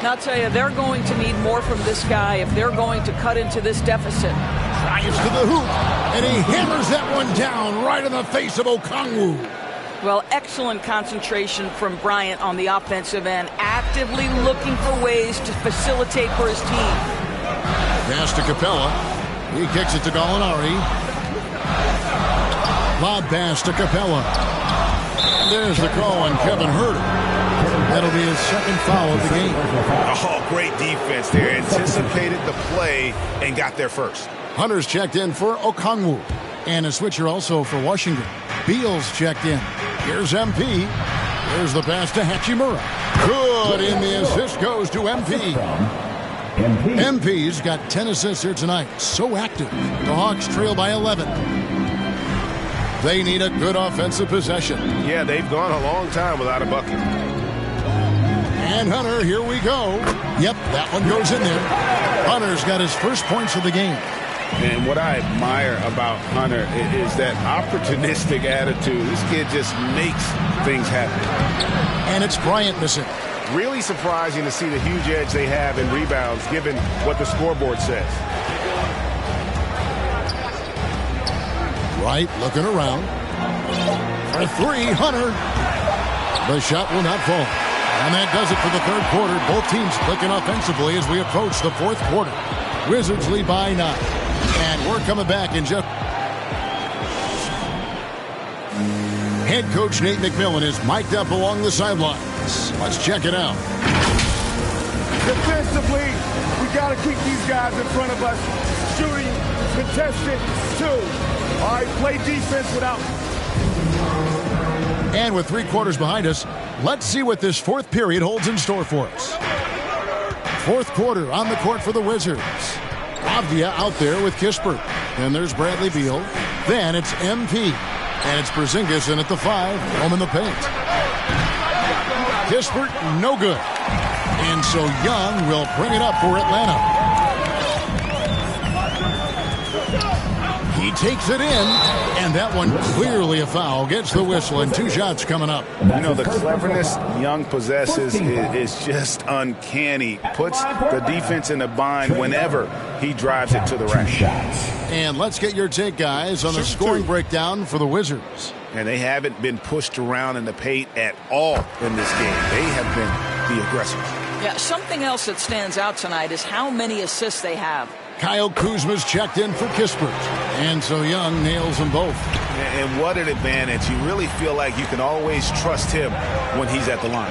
Now, I'll tell you, they're going to need more from this guy if they're going to cut into this deficit. Drives to the hoop, and he hammers that one down right in the face of Okongwu. Well, excellent concentration from Bryant on the offensive end, actively looking for ways to facilitate for his team. Pass to Capella. He kicks it to Gallinari. Lob pass to Capella. There's the call on Kevin Huerter. That'll be his second foul of the game. Oh, great defense there. Anticipated the play and got there first. Hunter's checked in for Okongwu. And a switcher also for Washington. Beal's checked in. Here's MP. There's the pass to Hachimura. Good, and the assist goes to MP. MP's got 10 assists here tonight. So active. The Hawks trail by 11. They need a good offensive possession. Yeah, they've gone a long time without a bucket. And Hunter, here we go. Yep, that one goes in there. Hunter's got his first points of the game. And what I admire about Hunter is that opportunistic attitude. This kid just makes things happen. And it's Bryant missing. Really surprising to see the huge edge they have in rebounds, given what the scoreboard says. Wright looking around. For three, Hunter. The shot will not fall. And that does it for the third quarter. Both teams clicking offensively as we approach the fourth quarter. Wizards lead by 9. And we're coming back in just... Head coach Nate McMillan is mic'd up along the sidelines. Let's check it out. Defensively, we got to keep these guys in front of us. Shooting, contested, 2. All right, play defense without... And with 3 quarters behind us, let's see what this fourth period holds in store for us. Fourth quarter on the court for the Wizards. Avdia out there with Kispert. Then there's Bradley Beal. Then it's MP. And it's Porzingis in at the 5, home in the paint. Kispert, no good. And so Young will bring it up for Atlanta. He takes it in, and that one clearly a foul. Gets the whistle, and 2 shots coming up. You know, the cleverness Young possesses is just uncanny. Puts the defense in a bind whenever he drives it to the rack. And let's get your take, guys, on the scoring breakdown for the Wizards. And they haven't been pushed around in the paint at all in this game. They have been the aggressors. Yeah, something else that stands out tonight is how many assists they have. Kyle Kuzma's checked in for Kispert. And so Young nails them both. And what an advantage. You really feel like you can always trust him when he's at the line.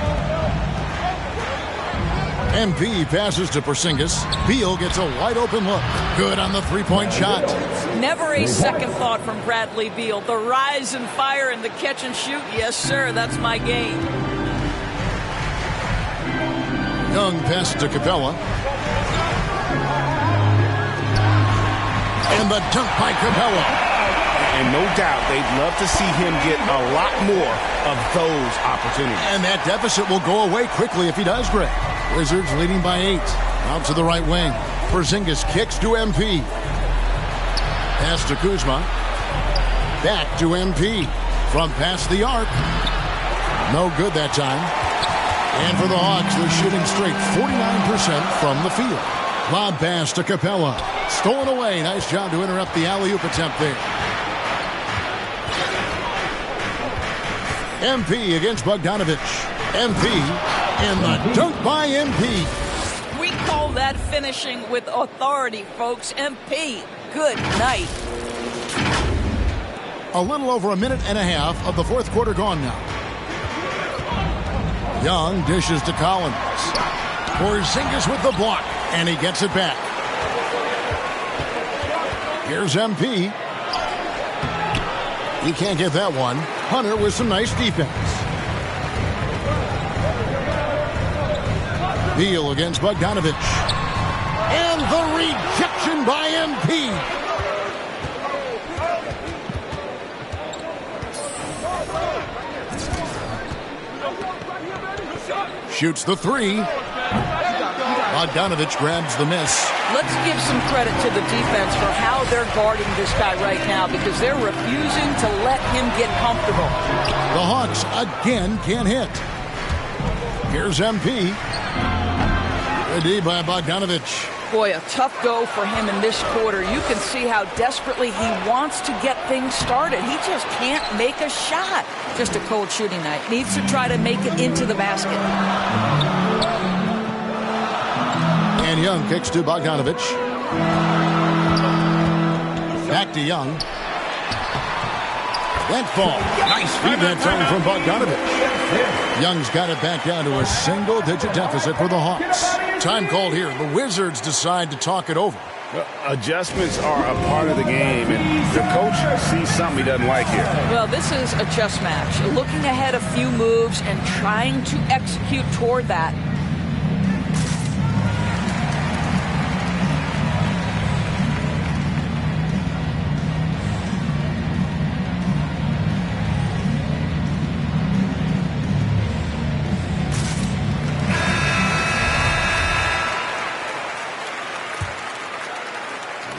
MP passes to Porzingis. Beal gets a wide-open look. Good on the three-point shot. Never a second thought from Bradley Beal. The rise and fire and the catch and shoot. Yes, sir, that's my game. Young passes to Capella. And the dunk by Capella. And no doubt they'd love to see him get a lot more of those opportunities. And that deficit will go away quickly if he does, Greg. Wizards leading by 8. Out to the right wing. Porzingis kicks to MP. Pass to Kuzma. Back to MP. From past the arc. No good that time. And for the Hawks, they're shooting straight 49% from the field. Lob pass to Capella. Stolen away. Nice job to interrupt the alley-oop attempt there. MP against Bogdanovic. MP in the dunk by MP. We call that finishing with authority, folks. MP, good night. A little over a minute and a half of the fourth quarter gone now. Young dishes to Collins. Porzingis with the block, and he gets it back. Here's MP. He can't get that one. Hunter with some nice defense. Beal against Bogdanovic. And the rejection by MP. Shoots the 3. Bogdanovic grabs the miss. Let's give some credit to the defense for how they're guarding this guy right now because they're refusing to let him get comfortable. The Hawks again can't hit. Here's MP. Good D by Bogdanovic. Boy, a tough go for him in this quarter. You can see how desperately he wants to get things started. He just can't make a shot. Just a cold shooting night. Needs to try to make it into the basket. And Young kicks to Bogdanovic. Back to Young. That ball. Nice feed that time from Bogdanovic. Young's got it back down to a single-digit deficit for the Hawks. Time called here. The Wizards decide to talk it over. Adjustments are a part of the game, and the coach sees something he doesn't like here. Well, this is a chess match. Looking ahead a few moves and trying to execute toward that.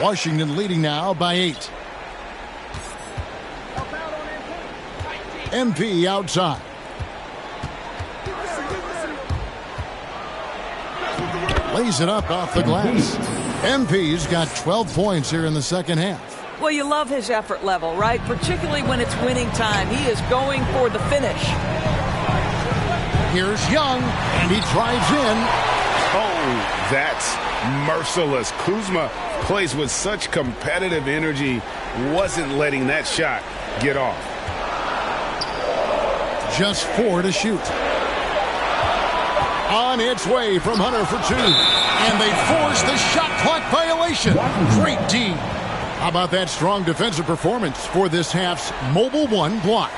Washington leading now by 8. MP outside. lays it up off the glass. MP's got 12 points here in the second half. Well, you love his effort level, right? Particularly when it's winning time. He is going for the finish. Here's Young, and he drives in. Oh, that's merciless. Kuzma plays with such competitive energy, wasn't letting that shot get off. Just 4 to shoot. On its way from Hunter for 2. And they force the shot clock violation. Great D. How about that strong defensive performance for this half's Mobile 1 block?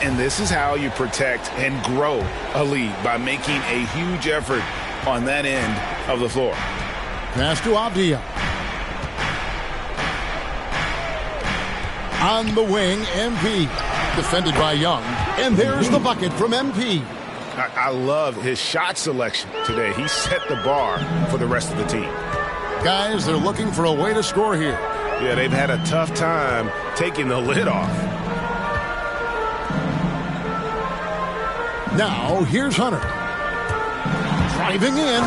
And this is how you protect and grow a lead, by making a huge effort on that end of the floor. Pass to Avdia. On the wing, MP. Defended by Young. And there's the bucket from MP. I love his shot selection today. He set the bar for the rest of the team. Guys, they're looking for a way to score here. Yeah, they've had a tough time taking the lid off. Now, here's Hunter. Driving in,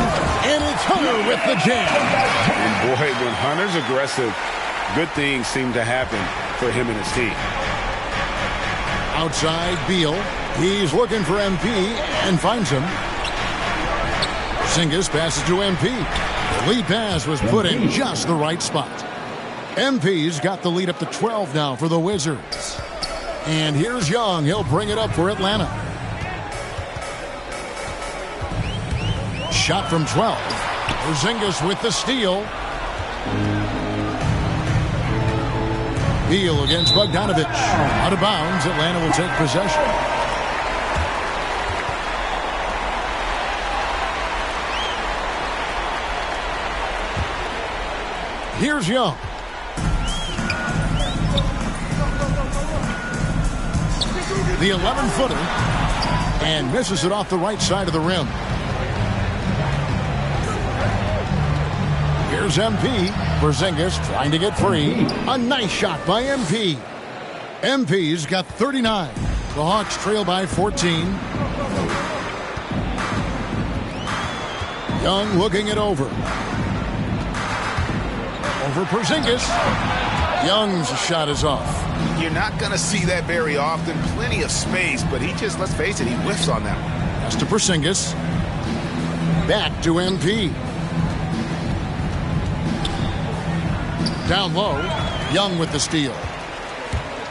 and it's Hunter with the jam. And boy, when Hunter's aggressive, good things seem to happen for him and his team. Outside, Beal. He's looking for MP and finds him. Porzingis passes to MP. The lead pass was put in just the right spot. MP's got the lead up to 12 now for the Wizards. And here's Young. He'll bring it up for Atlanta. Shot from 12. Porzingis with the steal. Beal against Bogdanovich. Out of bounds. Atlanta will take possession. Here's Young. The 11-footer. And misses it off the right side of the rim. Here's MP. Porzingis trying to get free. A nice shot by MP. MP's got 39. The Hawks trail by 14. Young looking it over. Over Porzingis. Young's shot is off. You're not going to see that very often. Plenty of space, but he just, let's face it, he whiffs on that one. Pass to Porzingis. Back to MP. Down low. Young with the steal.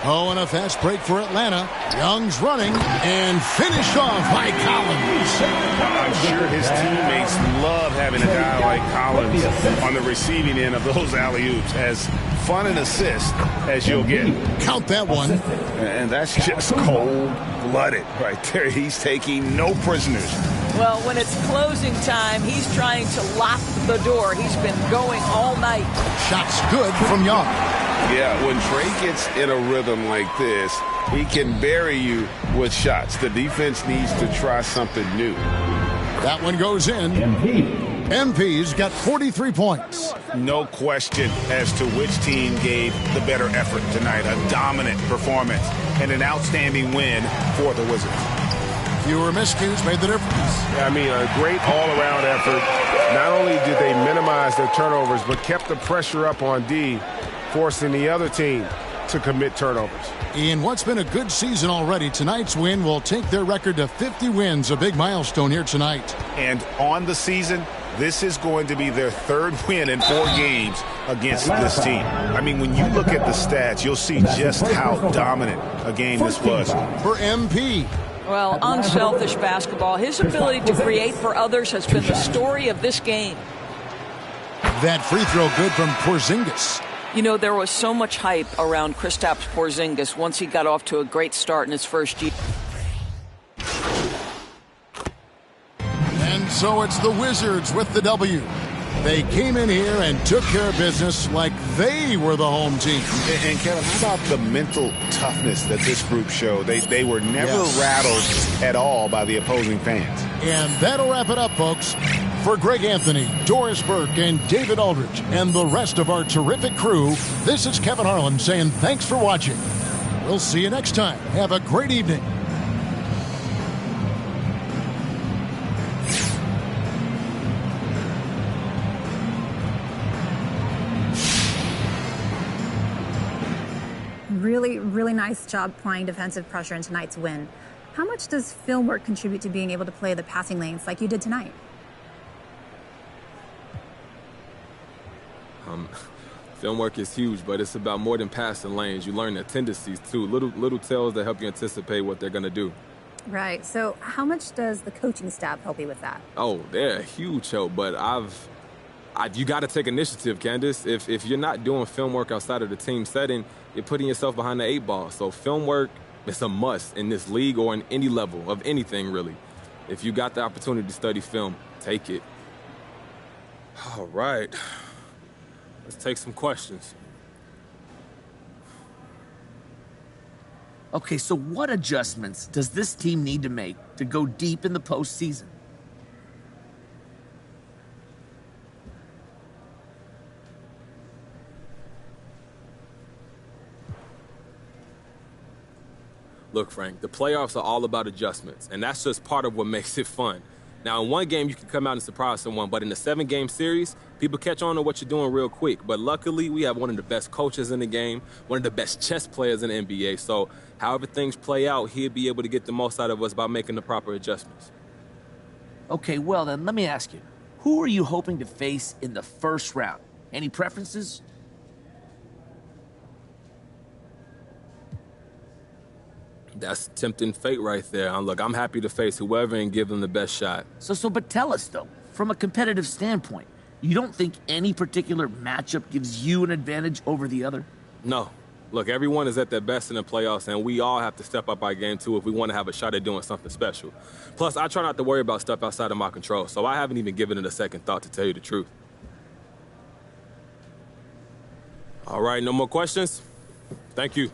Oh, and a fast break for Atlanta. Young's running and finished off by Collins. I'm sure his teammates love having a guy like Collins on the receiving end of those alley-oops. As fun an assist as you'll get. Count that one. And that's just cold-blooded right there. He's taking no prisoners. Well, when it's closing time, he's trying to lock the door. He's been going all night. Shots good from Young. Yeah, when Trey gets in a rhythm like this, he can bury you with shots. The defense needs to try something new. That one goes in. MP's got 43 points. No question as to which team gave the better effort tonight. A dominant performance and an outstanding win for the Wizards. Fewer miscues made the difference. Yeah, I mean, a great all-around effort. Not only did they minimize their turnovers, but kept the pressure up on D, forcing the other team to commit turnovers. In what's been a good season already, tonight's win will take their record to 50 wins, a big milestone here tonight. And on the season, this is going to be their third win in 4 games against this team. I mean, when you look at the stats, you'll see just how dominant a game this was. For MP. Well, unselfish basketball. His ability to create for others has been the story of this game. That free throw good from Porzingis. You know, there was so much hype around Kristaps Porzingis once he got off to a great start in his first year. And so it's the Wizards with the W. They came in here and took care of business like they were the home team. And Kevin, how about the mental toughness that this group showed? They were never rattled at all by the opposing fans. And that'll wrap it up, folks. For Greg Anthony, Doris Burke, and David Aldridge, and the rest of our terrific crew, this is Kevin Harlan saying thanks for watching. We'll see you next time. Have a great evening. really, really nice job applying defensive pressure in tonight's win. How much does film work contribute to being able to play the passing lanes like you did tonight? Film work is huge, but it's about more than passing lanes. You learn their tendencies, too. Little tells that help you anticipate what they're going to do. Right. So how much does the coaching staff help you with that? Oh, they're a huge help, but you got to take initiative, Candace. If you're not doing film work outside of the team setting, you're putting yourself behind the 8 ball. So film work is a must in this league or in any level of anything, really. If you got the opportunity to study film, take it. All right. Let's take some questions. Okay, so what adjustments does this team need to make to go deep in the postseason? Look, Frank, the playoffs are all about adjustments, and that's just part of what makes it fun. Now, in one game, you can come out and surprise someone, but in a 7-game series, people catch on to what you're doing real quick. But luckily, we have one of the best coaches in the game, one of the best chess players in the NBA. So however things play out, he'll be able to get the most out of us by making the proper adjustments. Okay, well then, let me ask you. Who are you hoping to face in the first round? Any preferences? That's tempting fate right there. And look, I'm happy to face whoever and give them the best shot. But tell us, though, from a competitive standpoint, you don't think any particular matchup gives you an advantage over the other? No. Look, everyone is at their best in the playoffs, and we all have to step up our game, too, if we want to have a shot at doing something special. Plus, I try not to worry about stuff outside of my control, so I haven't even given it a second thought, to tell you the truth. All right, no more questions? Thank you.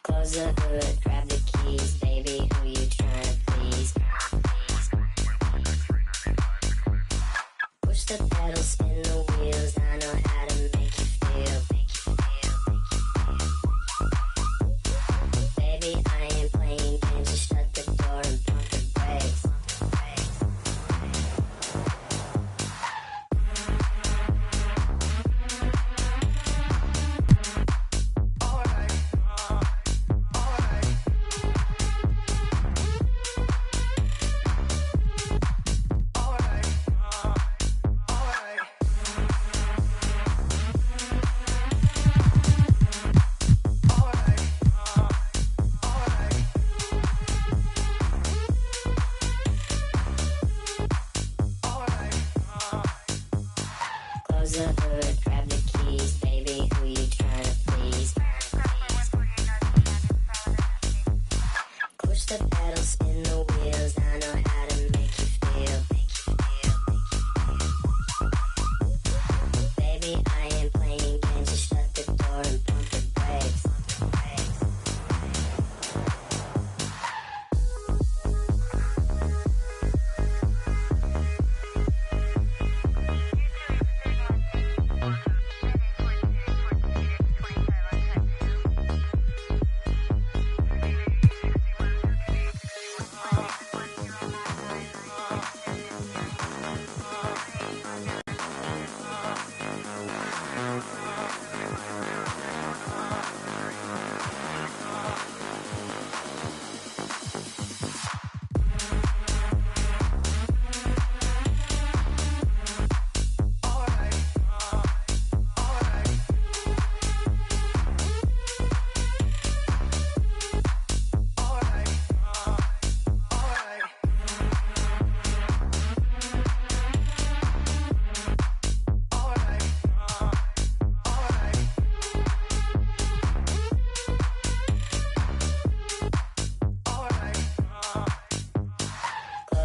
Close the hood, grab the keys, baby, who you tryna please? Push the pedal, spin the wheels, I know how to make you feel. Baby, I ain't playing games, just shut the door and pump the brakes. Close the hood, grab the keys, baby, who you tryna please? Push the pedal, spin the wheels, I know how to make you feel. Baby, I ain't playing games, just shut the door and pump the brakes.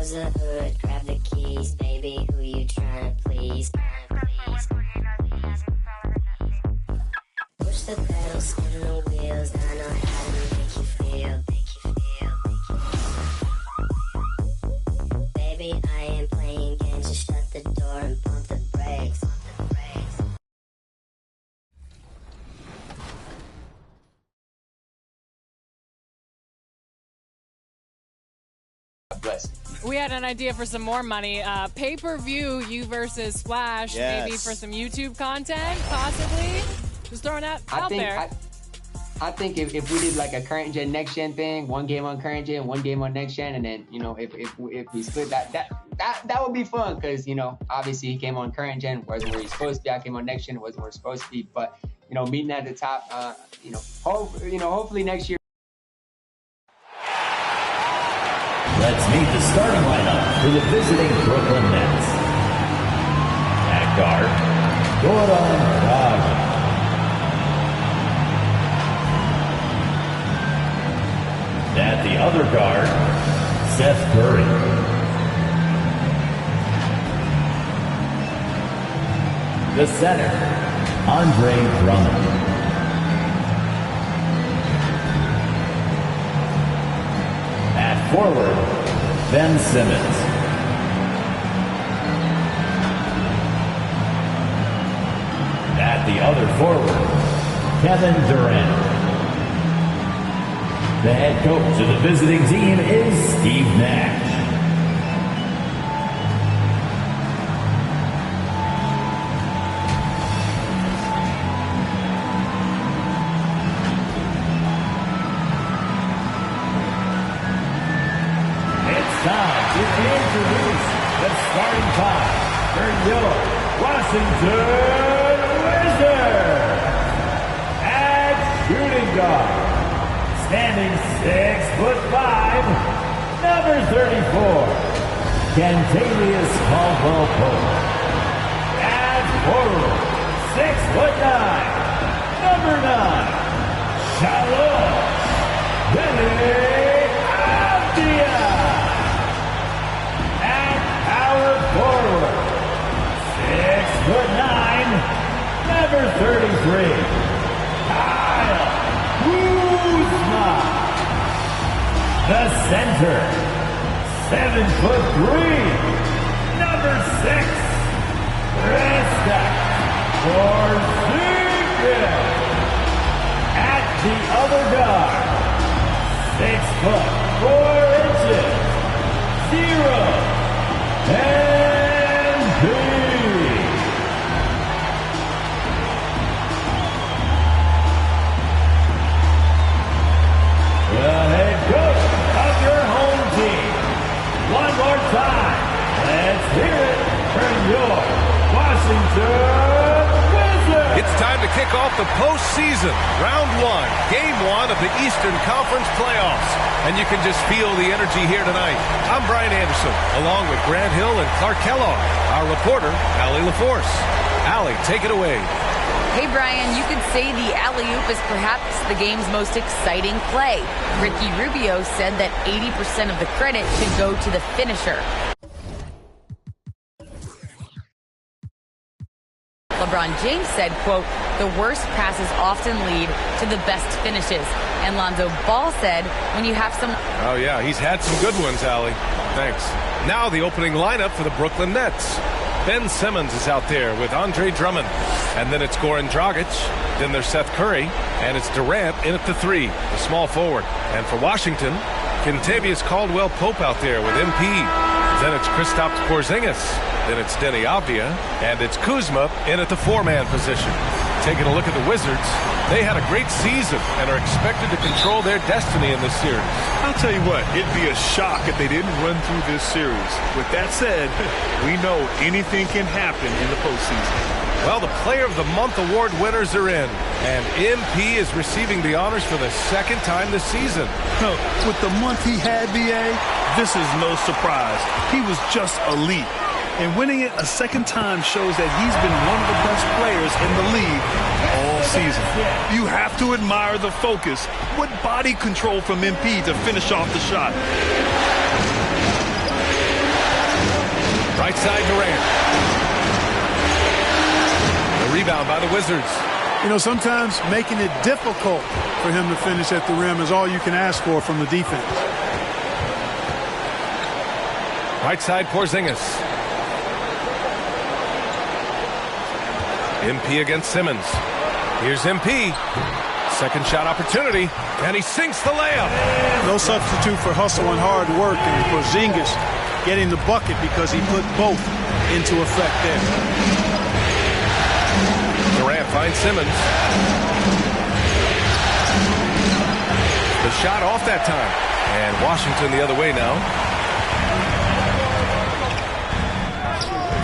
close the hood, grab the keys, baby, who you trying to please? Push the pedal, spin the wheels, I know how to make you feel. Baby, I ain't playing games, just shut the door and pump the brakes. We had an idea for some more money. Pay-per-view, you versus Splash, maybe for some YouTube content, possibly. Just throwing that out there. I think if we did like a current gen, next gen thing, one game on current gen, one game on next gen, and then if we split that would be fun because obviously he came on current gen, wasn't where he's supposed to be. I came on next gen, wasn't where he's supposed to be. But meeting at the top, hopefully next year. Let's meet the starting lineup for the visiting Brooklyn Nets. At guard, Goran Dragic. At the other guard, Seth Curry. The center, Andre Drummond. At forward, Ben Simmons. At the other forward, Kevin Durant. The head coach of the visiting team is Steve Nash. It's time to introduce the starting five for your Washington Wizards. At shooting guard, standing 6'5", number 34, Kentavious Caldwell-Pope. At forward, 6'9", number 9, Charlotte Abdia. At power forward, 6'9", number 33, Kyle Kuzma. The center, 7'3", number 6, Kristaps Porzingis. At the other guard, 6'4", 0, MP. The head coach of your home team. One more time. Let's hear it from your Washington Wizards. It's time to kick off the postseason. Round 1, Game 1 of the Eastern Conference Playoffs. And you can just feel the energy here tonight. I'm Brian Anderson, along with Grant Hill and Clark Kellogg. Our reporter, Allie LaForce. Allie, take it away. Hey, Brian, you could say the alley-oop is perhaps the game's most exciting play. Ricky Rubio said that 80% of the credit should go to the finisher. LeBron James said, quote, the worst passes often lead to the best finishes. And Lonzo Ball said, when you have some... Oh, yeah, he's had some good ones, Allie. Thanks. Now the opening lineup for the Brooklyn Nets. Ben Simmons is out there with Andre Drummond. And then it's Goran Dragic. Then there's Seth Curry. And it's Durant in at the 3, the small forward. And for Washington, Kentavious Caldwell-Pope out there with MP. Then it's Kristaps Porzingis. Then it's Denny Avdia. And it's Kuzma in at the 4-man position. Taking a look at the Wizards, they had a great season and are expected to control their destiny in this series. I'll tell you what, it'd be a shock if they didn't run through this series. With that said, we know anything can happen in the postseason. Well, the Player of the Month award winners are in, and MP is receiving the honors for the second time this season. No, with the month he had, BA, this is no surprise. He was just elite. And winning it a second time shows that he's been one of the best players in the league all season. You have to admire the focus. What body control from MP to finish off the shot. Right side Durant. The rebound by the Wizards. You know, sometimes making it difficult for him to finish at the rim is all you can ask for from the defense. Right side Porzingis. MP against Simmons. Here's MP. Second shot opportunity, and he sinks the layup. No substitute for hustle and hard work, and Porzingis getting the bucket because he put both into effect there. Durant finds Simmons. The shot off that time, and Washington the other way now.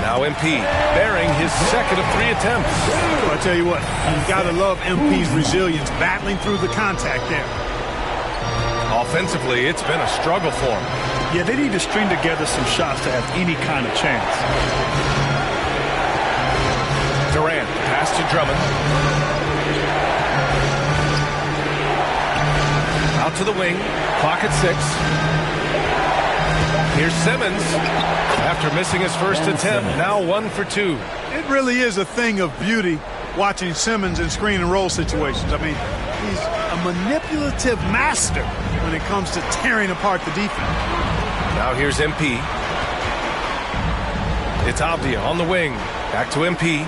Now MP bearing his second of 3 attempts. I tell you what, you've got to love MP's resilience battling through the contact there. Offensively, it's been a struggle for him. Yeah, they need to string together some shots to have any kind of chance. Durant, pass to Drummond. Out to the wing, clock at 6. Here's Simmons. After missing his first attempt, now 1 for 2. It really is a thing of beauty watching Simmons in screen and roll situations. I mean, he's a manipulative master when it comes to tearing apart the defense. Now here's MP. It's Avdia on the wing. Back to MP.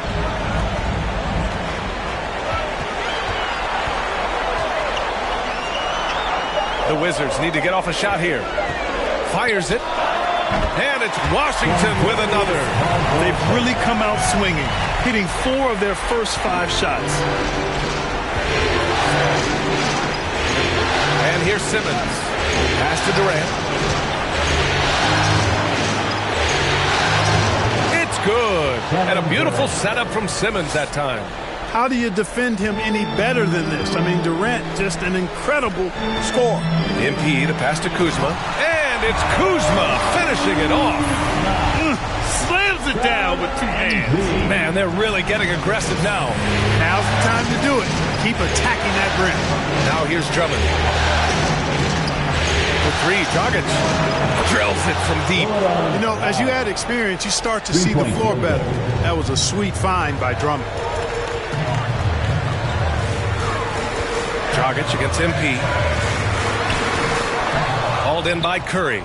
The Wizards need to get off a shot here. Fires it. And it's Washington with another. They've really come out swinging, hitting 4 of their first 5 shots. And here's Simmons. Pass to Durant. It's good. And a beautiful setup from Simmons that time. How do you defend him any better than this? I mean, Durant, just an incredible scorer. MP, the pass to Kuzma. And it's Kuzma finishing it off. Slams it down with 2 hands. Man, they're really getting aggressive now. Now's the time to do it. Keep attacking that rim. Now here's Drummond. For 3, Dragic drills it from deep. You know, as you add experience, you start to see the floor better. That was a sweet find by Drummond. Dragic against MP. Hauled in by Curry.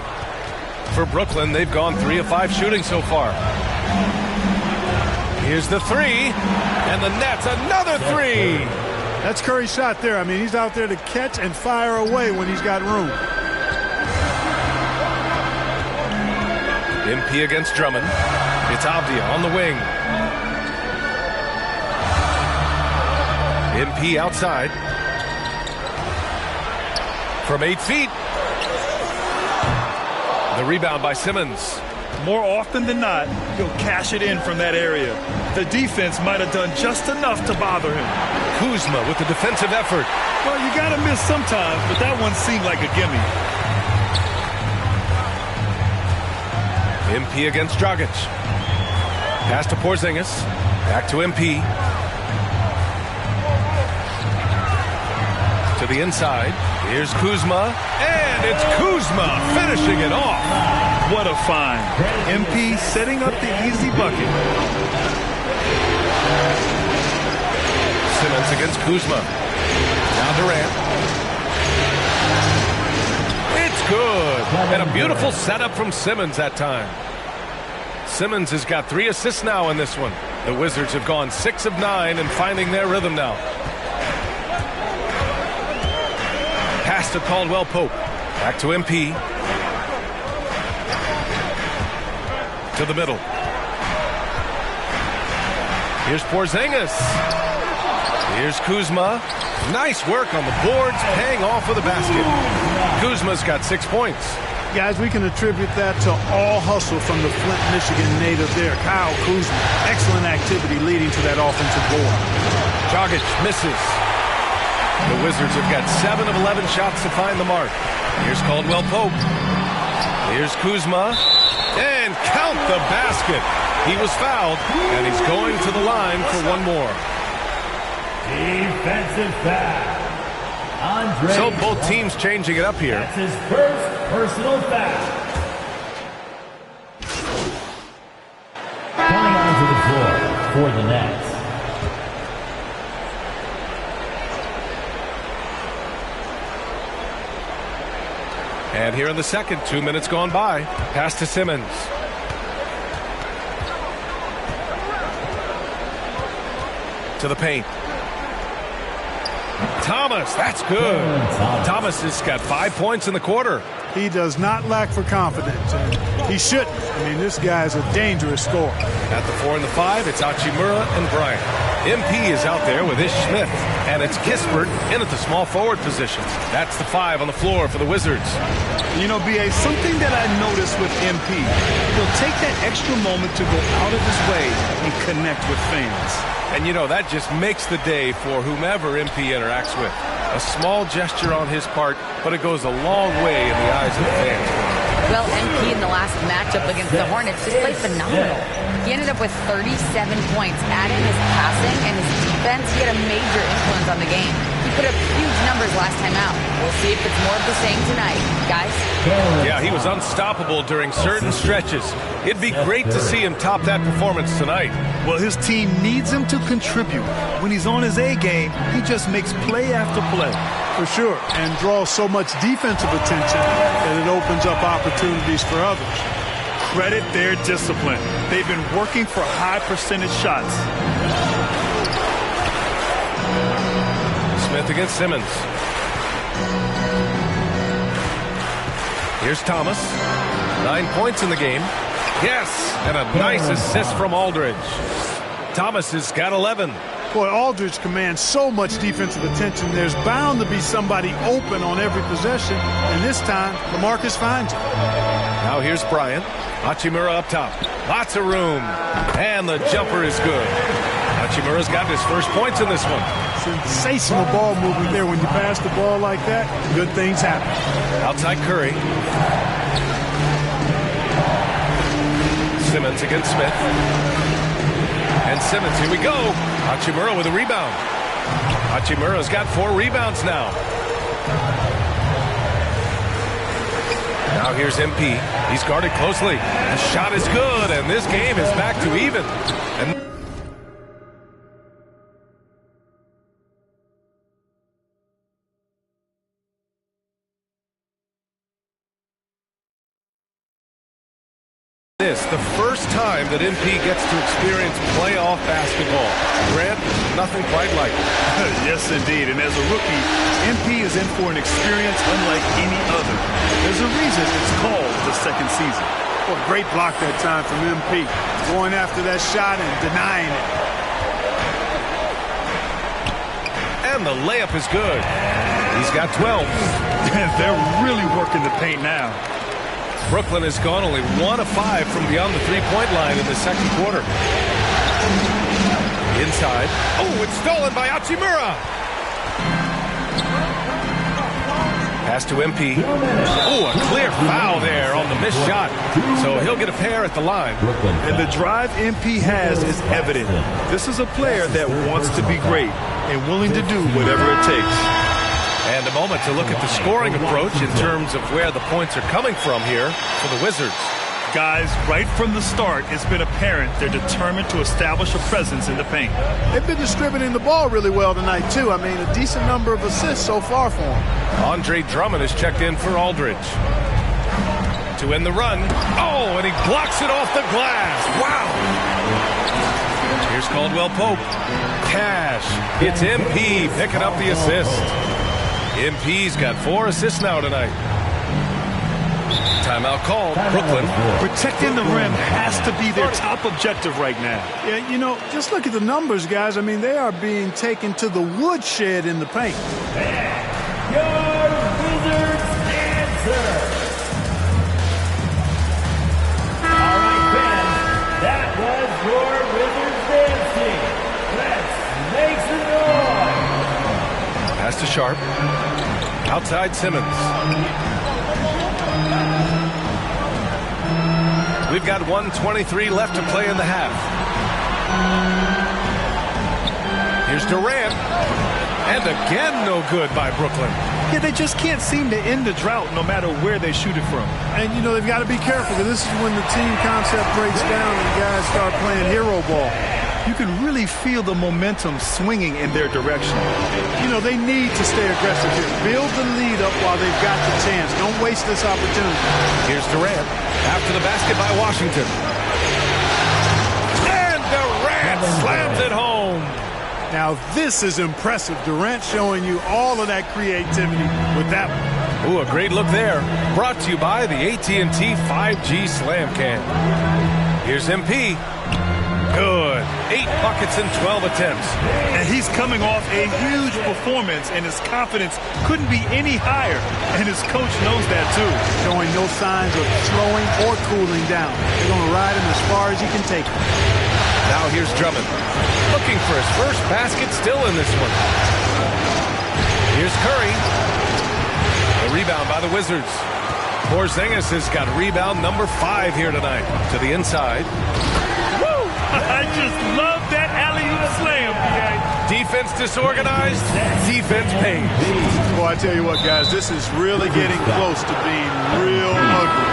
For Brooklyn, they've gone 3 of 5 shooting so far. Here's the 3. And the Nets, another 3. That's Curry's shot there. I mean, he's out there to catch and fire away when he's got room. MP against Drummond. It's Avdia on the wing. MP outside. From 8 feet. The rebound by Simmons. More often than not, he'll cash it in from that area. The defense might have done just enough to bother him. Kuzma with the defensive effort. Well, you got to miss sometimes, but that one seemed like a gimme. MP against Dragic. Pass to Porzingis. Back to MP. To the inside. Here's Kuzma. And it's Kuzma finishing it off. What a find. MP setting up the easy bucket. Simmons against Kuzma. Now Durant. It's good. And a beautiful setup from Simmons that time. Simmons has got 3 assists now in this one. The Wizards have gone 6 of 9 and finding their rhythm now. Pass to Caldwell Pope. Back to MP. To the middle. Here's Porzingis. Here's Kuzma. Nice work on the boards, paying off with a basket. Kuzma's got 6 points. Guys, we can attribute that to all hustle from the Flint, Michigan native there, Kyle Kuzma. Excellent activity leading to that offensive board. Dragic misses. The Wizards have got 7 of 11 shots to find the mark. Here's Caldwell Pope. Here's Kuzma. And count the basket. He was fouled, and he's going to the line for one more. Defensive foul. Andre. So both teams changing it up here. That's his first personal foul. for the Nets. And here in the second, 2 minutes gone by. Pass to Simmons. To the paint. Thomas, that's good. Thomas has got 5 points in the quarter. He does not lack for confidence, and he shouldn't. I mean, this guy's a dangerous scorer. At the 4 and the 5, it's Hachimura and Bryant. MP is out there with Ish Smith, and it's Kispert in at the small forward position. That's the 5 on the floor for the Wizards. You know, B.A., something that I noticed with MP, he'll take that extra moment to go out of his way and connect with fans. And, you know, that just makes the day for whomever MP interacts with. A small gesture on his part, but it goes a long way in the eyes of the fans. Well, MP in the last matchup against the Hornets just played phenomenal. He ended up with 37 points. Add in his passing and his defense, he had a major influence on the game. He put up huge numbers last time out. We'll see if it's more of the same tonight. Guys? Yeah, he was unstoppable during certain stretches. It'd be great to see him top that performance tonight. Well, his team needs him to contribute. When he's on his A game, he just makes play after play. For sure, and draws so much defensive attention that it opens up opportunities for others. Credit their discipline. They've been working for high percentage shots. Smith against Simmons. Here's Thomas. 9 points in the game. Yes, and a nice assist from Aldridge. Thomas has got 11. Boy, Aldridge commands so much defensive attention. There's bound to be somebody open on every possession, and this time, LaMarcus finds him. Now here's Bryant. Hachimura up top. Lots of room. And the jumper is good. Hachimura's got his first points in this one. Sensational ball movement there. When you pass the ball like that, good things happen. Outside Curry. Simmons against Smith. And Simmons, here we go. Hachimura with a rebound. Hachimura's got 4 rebounds now. Now here's MP. He's guarded closely. The shot is good, and this game is back to even. And this, the first time that MP gets to experience playoff basketball. Grant, nothing quite like it. Yes, indeed. And as a rookie, MP is in for an experience unlike any other. There's a reason it's called the second season. Well, great block that time from MP. Going after that shot and denying it. And the layup is good. He's got 12. They're really working the paint now. Brooklyn has gone only 1 of 5 from beyond the three-point line in the second quarter. Inside. Oh, it's stolen by Hachimura. Pass to MP. Oh, a clear foul there on the missed shot. So he'll get a pair at the line. And the drive MP has is evident. This is a player that wants to be great and willing to do whatever it takes. And a moment to look at the scoring approach in terms of where the points are coming from here for the Wizards. Guys, right from the start, it's been apparent they're determined to establish a presence in the paint. They've been distributing the ball really well tonight, too. I mean, a decent number of assists so far for them. Andre Drummond is checked in for Aldridge. To end the run. Oh, and he blocks it off the glass. Wow. Here's Caldwell Pope. Cash. It's MP picking up the assist. MP's got 4 assists now tonight. Timeout called. Brooklyn. Protecting the rim has to be their top objective right now. Yeah, you know, just look at the numbers, guys. I mean, they are being taken to the woodshed in the paint. Your Wizards answer. All right, Ben, that was your Wizards dancing. Let's make some noise. Pass to Sharp. Outside Simmons. We've got 1:23 left to play in the half. Here's Durant. And again, no good by Brooklyn. Yeah, they just can't seem to end the drought no matter where they shoot it from. And, you know, they've got to be careful because this is when the team concept breaks down and guys start playing hero ball. you can really feel the momentum swinging in their direction. You know, they need to stay aggressive here. Build the lead up while they've got the chance. Don't waste this opportunity. Here's Durant after the basket by Washington. And Durant slams it home. Now this is impressive. Durant showing you all of that creativity with that one. Ooh, a great look there. Brought to you by the AT&T 5G Slam Cam. Here's MP. Good. 8 buckets in 12 attempts. And he's coming off a huge performance, and his confidence couldn't be any higher. And his coach knows that, too. Showing no signs of slowing or cooling down. They're going to ride him as far as he can take him. Now here's Drummond. Looking for his first basket still in this one. Here's Curry. A rebound by the Wizards. Porzingis has got rebound number 5 here tonight. To the inside. Woo! I just love that alley-oop slam, PA. Defense disorganized, defense pays. Boy, I tell you what, guys, this is really getting close to being real ugly.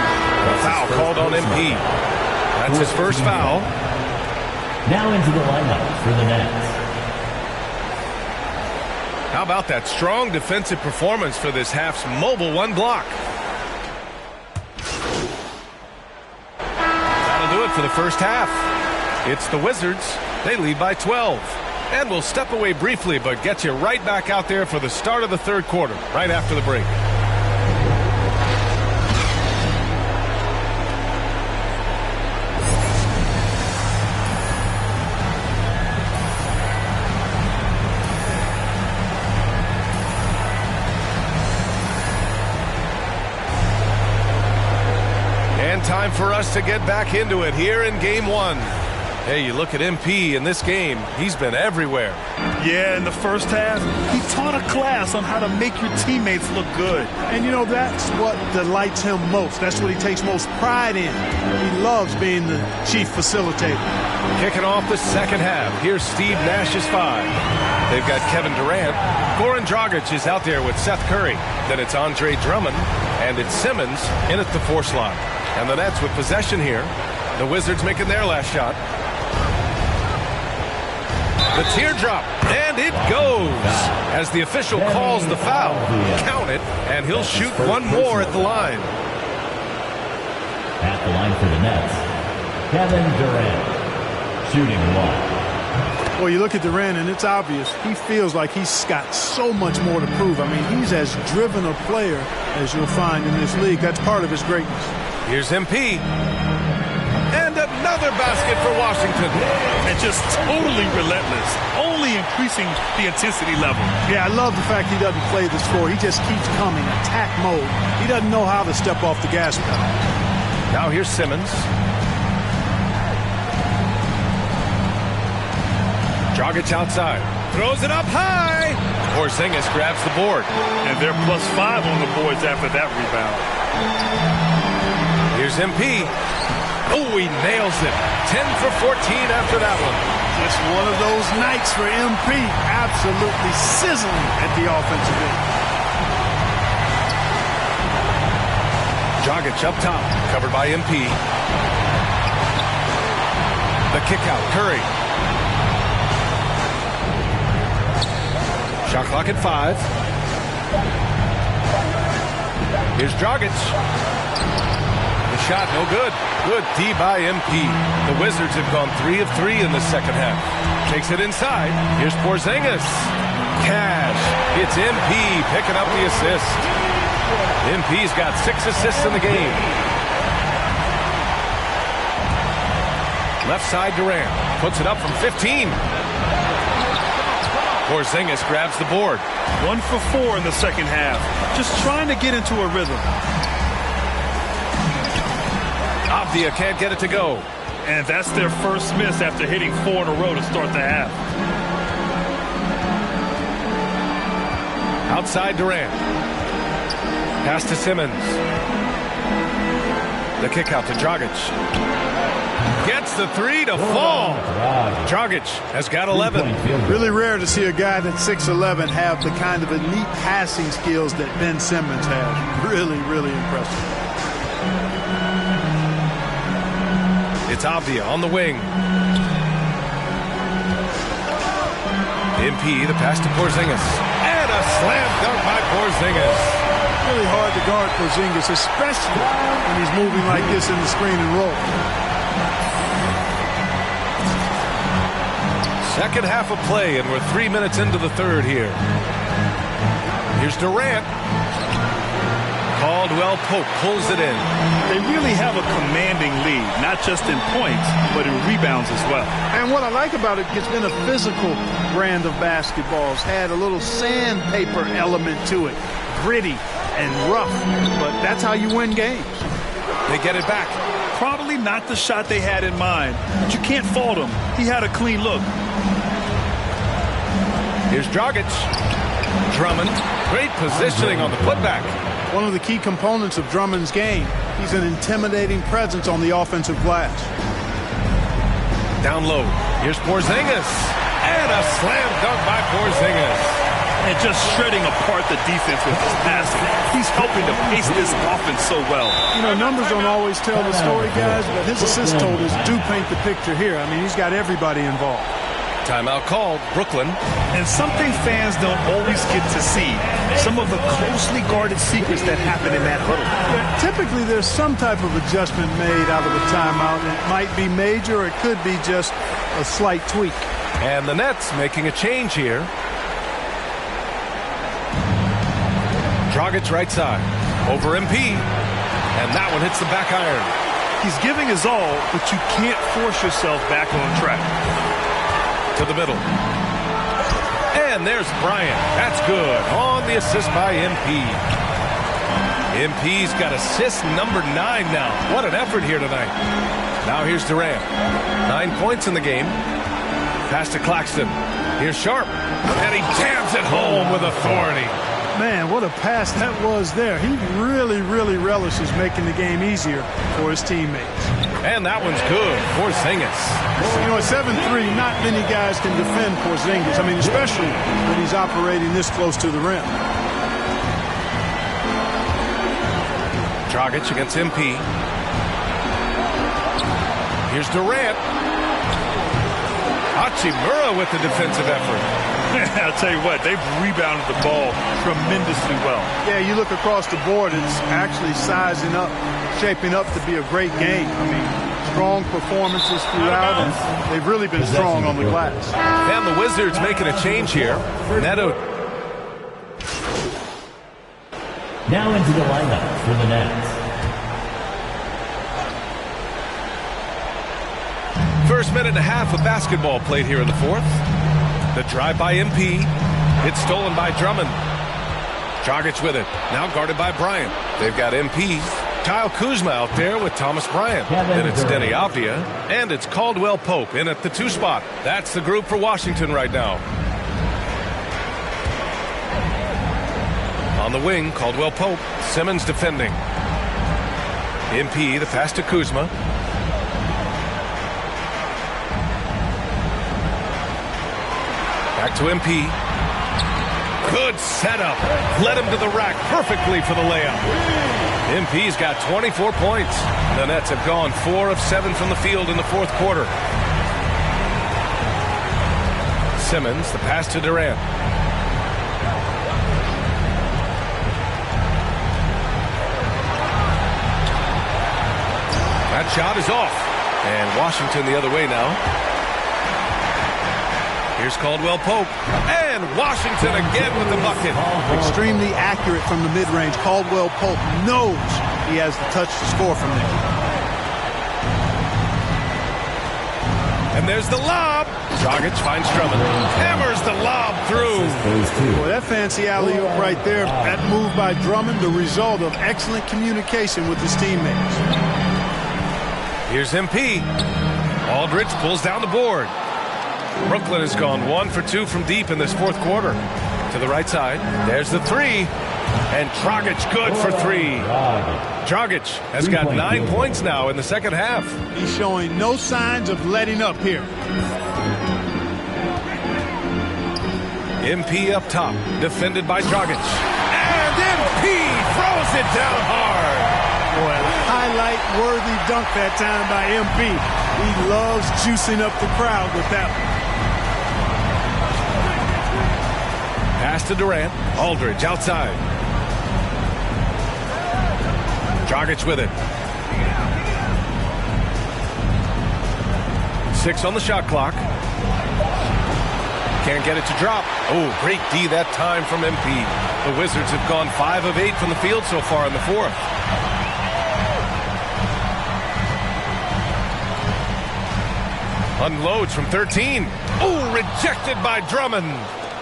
Foul called on MP. That's his first foul. Now into the lineup for the Nets. How about that strong defensive performance for this half's mobile 1 block? That'll do it for the first half. It's the Wizards. They lead by 12. And we'll step away briefly, but get you right back out there for the start of the third quarter, right after the break. Time for us to get back into it here in game 1. Hey, you look at MP in this game, he's been everywhere. Yeah, in the first half, he taught a class on how to make your teammates look good. And, you know, that's what delights him most. That's what he takes most pride in. He loves being the chief facilitator. Kicking off the second half, here's Steve Nash's 5. They've got Kevin Durant. Goran Dragic is out there with Seth Curry. Then it's Andre Drummond, and it's Simmons in at the 4 slot. And the Nets with possession here. The Wizards making their last shot. The teardrop, and it goes. As the official calls the foul, count it, and he'll shoot one more at the line. At the line for the Nets, Kevin Durant, shooting 1. Well, you look at Durant, and it's obvious. He feels like he's got so much more to prove. I mean, he's as driven a player as you'll find in this league. That's part of his greatness. Here's MP. And another basket for Washington. And just totally relentless, only increasing the intensity level. Yeah, I love the fact he doesn't play the score. He just keeps coming, attack mode. He doesn't know how to step off the gas pedal. Now here's Simmons. Dragic outside. Throws it up high. Porzingis grabs the board. And they're +5 on the boards after that rebound. Here's MP. Oh, he nails it. 10 for 14 after that one. Just one of those nights for MP. Absolutely sizzling at the offensive end. Dragic up top, covered by MP. The kick out, Curry. Shot clock at 5. Here's Dragic. Shot no good. Good D by MP. The Wizards have gone 3 of 3 in the second half. Takes it inside. Here's Porzingis. Cash. It's MP picking up the assist. MP's got 6 assists in the game. Left side Durant. Puts it up from 15. Porzingis grabs the board. 1 for 4 in the second half. Just trying to get into a rhythm. Avdia can't get it to go. And that's their first miss after hitting 4 in a row to start the half. Outside Durant. Pass to Simmons. The kick out to Dragic. Gets the 3 to fall. Dragic has got 11. Really rare to see a guy that's 6'11" have the kind of elite passing skills that Ben Simmons has. Really, really impressive. It's Avdia on the wing. MP, the pass to Porzingis. And a slam dunk by Porzingis. Really hard to guard Porzingis, especially when he's moving like this in the screen and roll. Second half of play, and we're 3 minutes into the third here. Here's Durant. Caldwell Pope pulls it in. They really have a commanding lead, not just in points, but in rebounds as well. And what I like about it, it's been a physical brand of basketball. It's had a little sandpaper element to it. Gritty and rough, but that's how you win games. They get it back. Probably not the shot they had in mind, but you can't fault him. He had a clean look. Here's Dragic. Drummond, great positioning on the putback. One of the key components of Drummond's game, he's an intimidating presence on the offensive glass. Down low, here's Porzingis. And a slam dunk by Porzingis. And just shredding apart the defense with his passing. He's helping to pace this offense so well. You know, numbers don't always tell the story, guys, but his assist totals do paint the picture here. I mean, he's got everybody involved. Timeout called, Brooklyn. And something fans don't always get to see, some of the closely guarded secrets that happen in that huddle. Yeah, typically there's some type of adjustment made out of a timeout. It might be major, or it could be just a slight tweak. And the Nets making a change here. Dragic right side, over MP. And that one hits the back iron. He's giving his all, but you can't force yourself back on track. To the middle. And there's Bryant. That's good. On the assist by MP. MP's got assist number 9 now. What an effort here tonight. Now here's Durant. 9 points in the game. Pass to Claxton. Here's Sharp. And he jams it home with authority. Man, what a pass that was there. He really, really relishes making the game easier for his teammates. And that one's good. Porzingis. You know, at 7'3", not many guys can defend Porzingis. I mean, especially when he's operating this close to the rim. Dragic against MP. Here's Durant. Hachimura with the defensive effort. I'll tell you what, they've rebounded the ball tremendously well. Yeah, you look across the board, it's actually sizing up, shaping up to be a great game. I mean, strong performances throughout, and they've really been strong on the glass. And the Wizards making a change here. Neto. Now into the lineup for the Nets. First minute and a half of basketball played here in the fourth. The drive by MP. It's stolen by Drummond. Dragic with it. Now guarded by Bryant. They've got MP. Kyle Kuzma out there with Thomas Bryant. Then it's Denny Avdia. And it's Caldwell Pope in at the 2 spot. That's the group for Washington right now. On the wing, Caldwell Pope. Simmons defending. MP, the pass to Kuzma. Back to MP. Good setup. Led him to the rack perfectly for the layup. MP's got 24 points. The Nets have gone 4 of 7 from the field in the fourth quarter. Simmons, the pass to Durant. That shot is off. And Washington the other way now. Here's Caldwell Pope. And Washington again with the bucket. Extremely accurate from the mid-range. Caldwell Pope knows he has the touch to score from there. And there's the lob. Dragic finds Drummond. Hammers the lob through. Boy, that fancy alley-oop right there, that move by Drummond, the result of excellent communication with his teammates. Here's MP. Aldridge pulls down the board. Brooklyn has gone 1 for 2 from deep in this fourth quarter. To the right side, there's the 3. And Dragic good for 3. Dragic has got 9 points now in the second half. He's showing no signs of letting up here. MP up top, defended by Dragic. And MP throws it down hard. Boy, a highlight-worthy dunk that time by MP. He loves juicing up the crowd with that one. Pass to Durant. Aldridge outside. Dragic with it. 6 on the shot clock. Can't get it to drop. Oh, great D that time from MP. The Wizards have gone 5 of 8 from the field so far in the fourth. Unloads from 13. Oh, rejected by Drummond.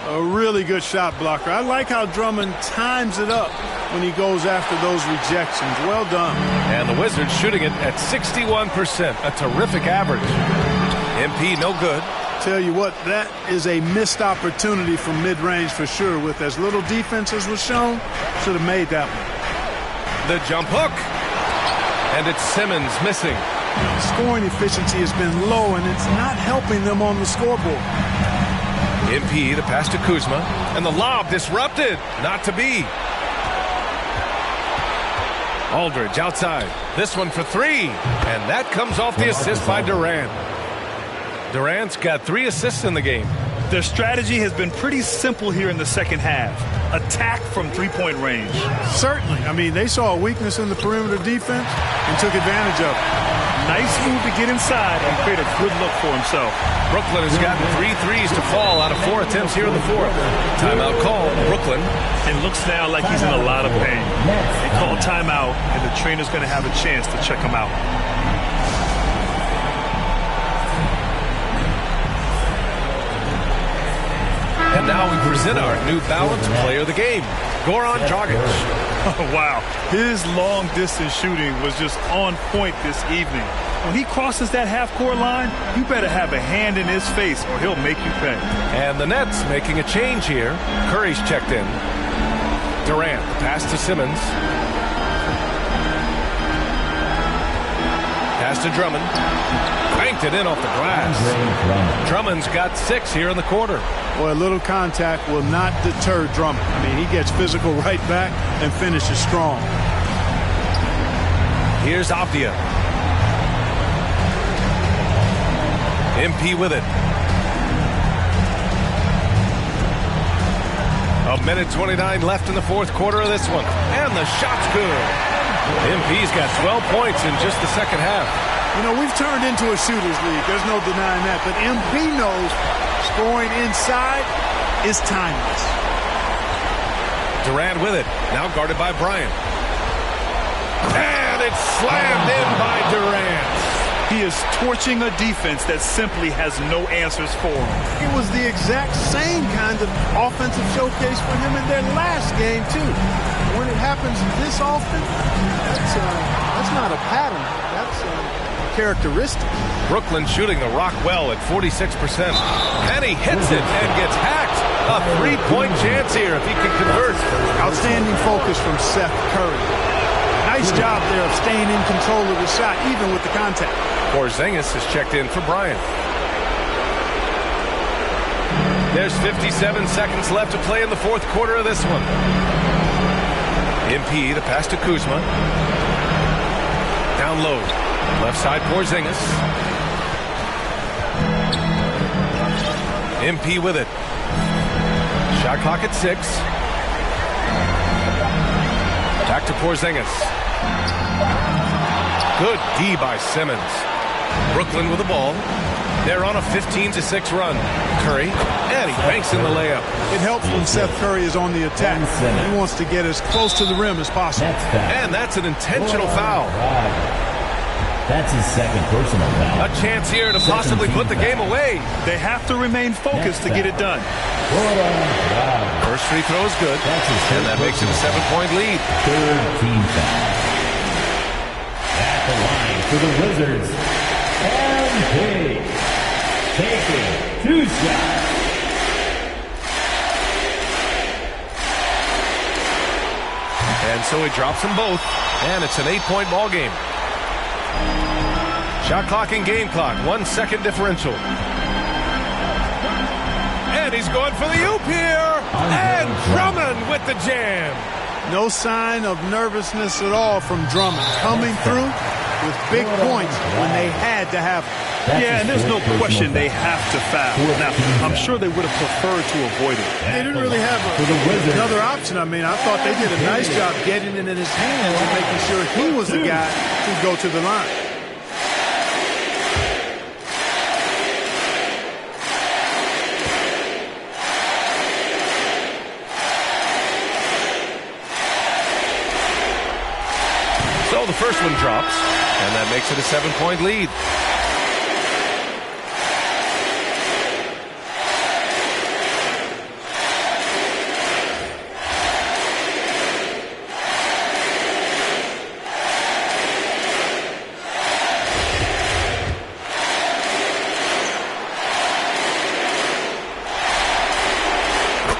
A really good shot blocker. I like how Drummond times it up when he goes after those rejections. Well done. And the Wizards shooting it at 61%. A terrific average. MP no good. Tell you what, that is a missed opportunity from mid-range for sure. With as little defense as was shown, should have made that one. The jump hook. And it's Simmons missing. Scoring efficiency has been low, and it's not helping them on the scoreboard. MP, the pass to Kuzma, and the lob disrupted. Not to be. Aldridge outside. This one for 3. And that comes off the assist by Durant. Durant's got 3 assists in the game. Their strategy has been pretty simple here in the second half. Attack from three-point range. Certainly. I mean, they saw a weakness in the perimeter defense and took advantage of it. Nice move to get inside and create a good look for himself. Brooklyn has gotten 3 threes to fall out of 4 attempts here in the fourth. Timeout called. Brooklyn. It looks now like he's in a lot of pain. They call timeout, and the trainer's going to have a chance to check him out. And now we present our New Balance player of the game, Goran Dragic. Oh, wow. His long-distance shooting was just on point this evening. When he crosses that half-court line, you better have a hand in his face or he'll make you pay. And the Nets making a change here. Curry's checked in. Durant, the pass to Simmons. Pass to Drummond. Banked it in off the glass. Drummond's got 6 here in the quarter. Boy, a little contact will not deter Drummond. I mean, he gets physical right back and finishes strong. Here's Avdia. MP with it. 1:29 left in the fourth quarter of this one. And the shot's good. MP's got 12 points in just the second half. You know, we've turned into a shooter's league. There's no denying that. But MP knows scoring inside is timeless. Durant with it. Now guarded by Bryant. And it's slammed in by Durant. He is torching a defense that simply has no answers for him. It was the exact same kind of offensive showcase for him in their last game, too. When it happens this often, that's not a pattern. That's characteristic. Brooklyn shooting the rock well at 46%. And he hits it and gets hacked. A 3-point chance here if he can convert. Outstanding focus from Seth Curry. Nice job there of staying in control of the shot, even with the contact. Porzingis is checked in for Bryant. There's 57 seconds left to play in the fourth quarter of this one. MP, the pass to Kuzma. Down low. Left side, Porzingis. MP with it. Shot clock at 6. Back to Porzingis. Good D by Simmons. Brooklyn with the ball. They're on a 15-6 run. Curry, and he banks in the layup. It helps when Seth Curry is on the attack. He wants to get as close to the rim as possible. And that's an intentional foul. That's his second personal foul. A chance here to possibly put the game away. They have to remain focused to get it done. First free throw is good, and that makes it a 7-point lead. Third team foul. At the line for the Wizards, MP taking 2 shots. And so he drops them both, and it's an 8-point ball game. Shot clock and game clock, 1 second differential. And he's going for the oop here. And Drummond with the jam. No sign of nervousness at all from Drummond. Coming through with big points when they had to have them. Yeah, and there's no question they have to foul. Now, I'm sure they would have preferred to avoid it. They didn't really have another option. I mean, I thought they did a nice job getting it in his hands and making sure he was the guy who'd go to the line. So the first one drops, and that makes it a 7-point lead.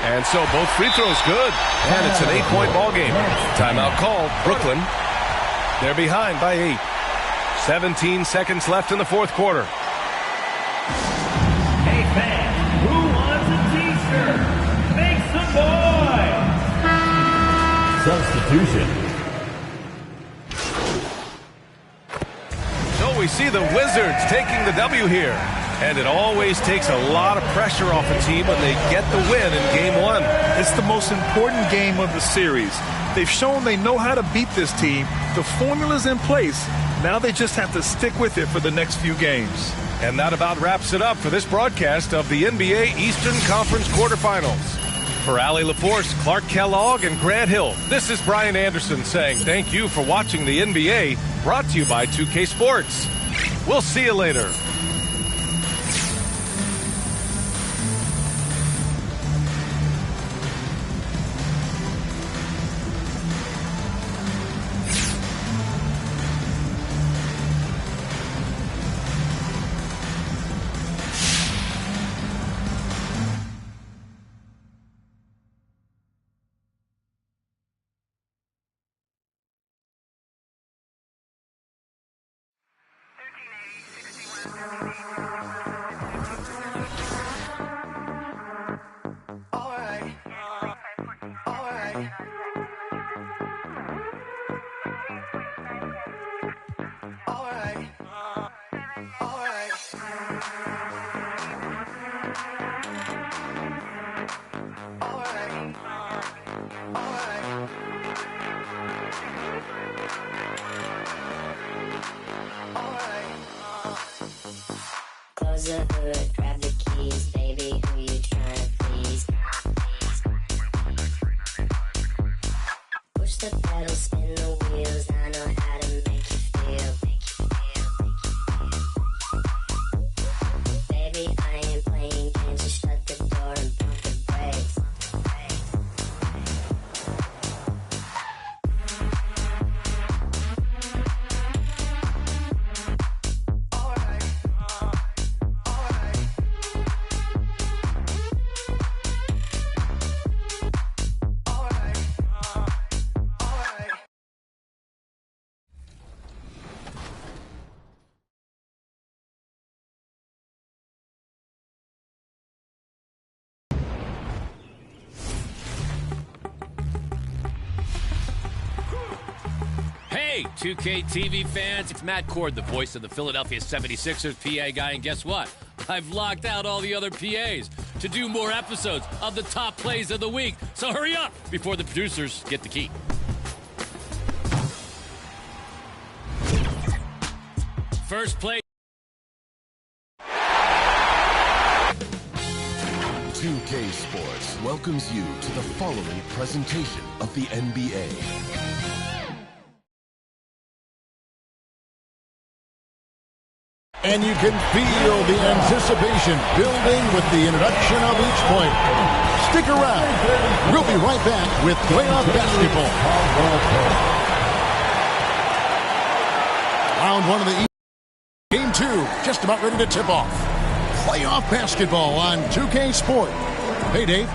And so both free throws good, and it's an 8-point ball game. Timeout called. Brooklyn. They're behind by 8. 17 seconds left in the fourth quarter. Hey fans, who wants a t-shirt? Make some noise! Substitution. So we see the Wizards taking the W here. And it always takes a lot of pressure off a team when they get the win in Game 1. It's the most important game of the series. They've shown they know how to beat this team. The formula's in place. Now they just have to stick with it for the next few games. And that about wraps it up for this broadcast of the NBA Eastern Conference quarterfinals. For Allie LaForce, Clark Kellogg, and Grant Hill, this is Brian Anderson saying thank you for watching the NBA, brought to you by 2K Sports. We'll see you later. Close the hood, grab the keys, baby, who you trying to please? Push the pedal, spin the wheels, I know how to make you feel. Baby, I ain't playing games, just shut the door and pump the brakes. Hey, 2K TV fans, it's Matt Cord, the voice of the Philadelphia 76ers PA guy, and guess what? I've locked out all the other PAs to do more episodes of the top plays of the week. So hurry up before the producers get the key. First play. 2K Sports welcomes you to the following presentation of the NBA. And you can feel the anticipation building with the introduction of each player. Stick around. We'll be right back with playoff basketball. Round one of the Game 2, just about ready to tip off. Playoff basketball on 2K Sport. Hey, Dave.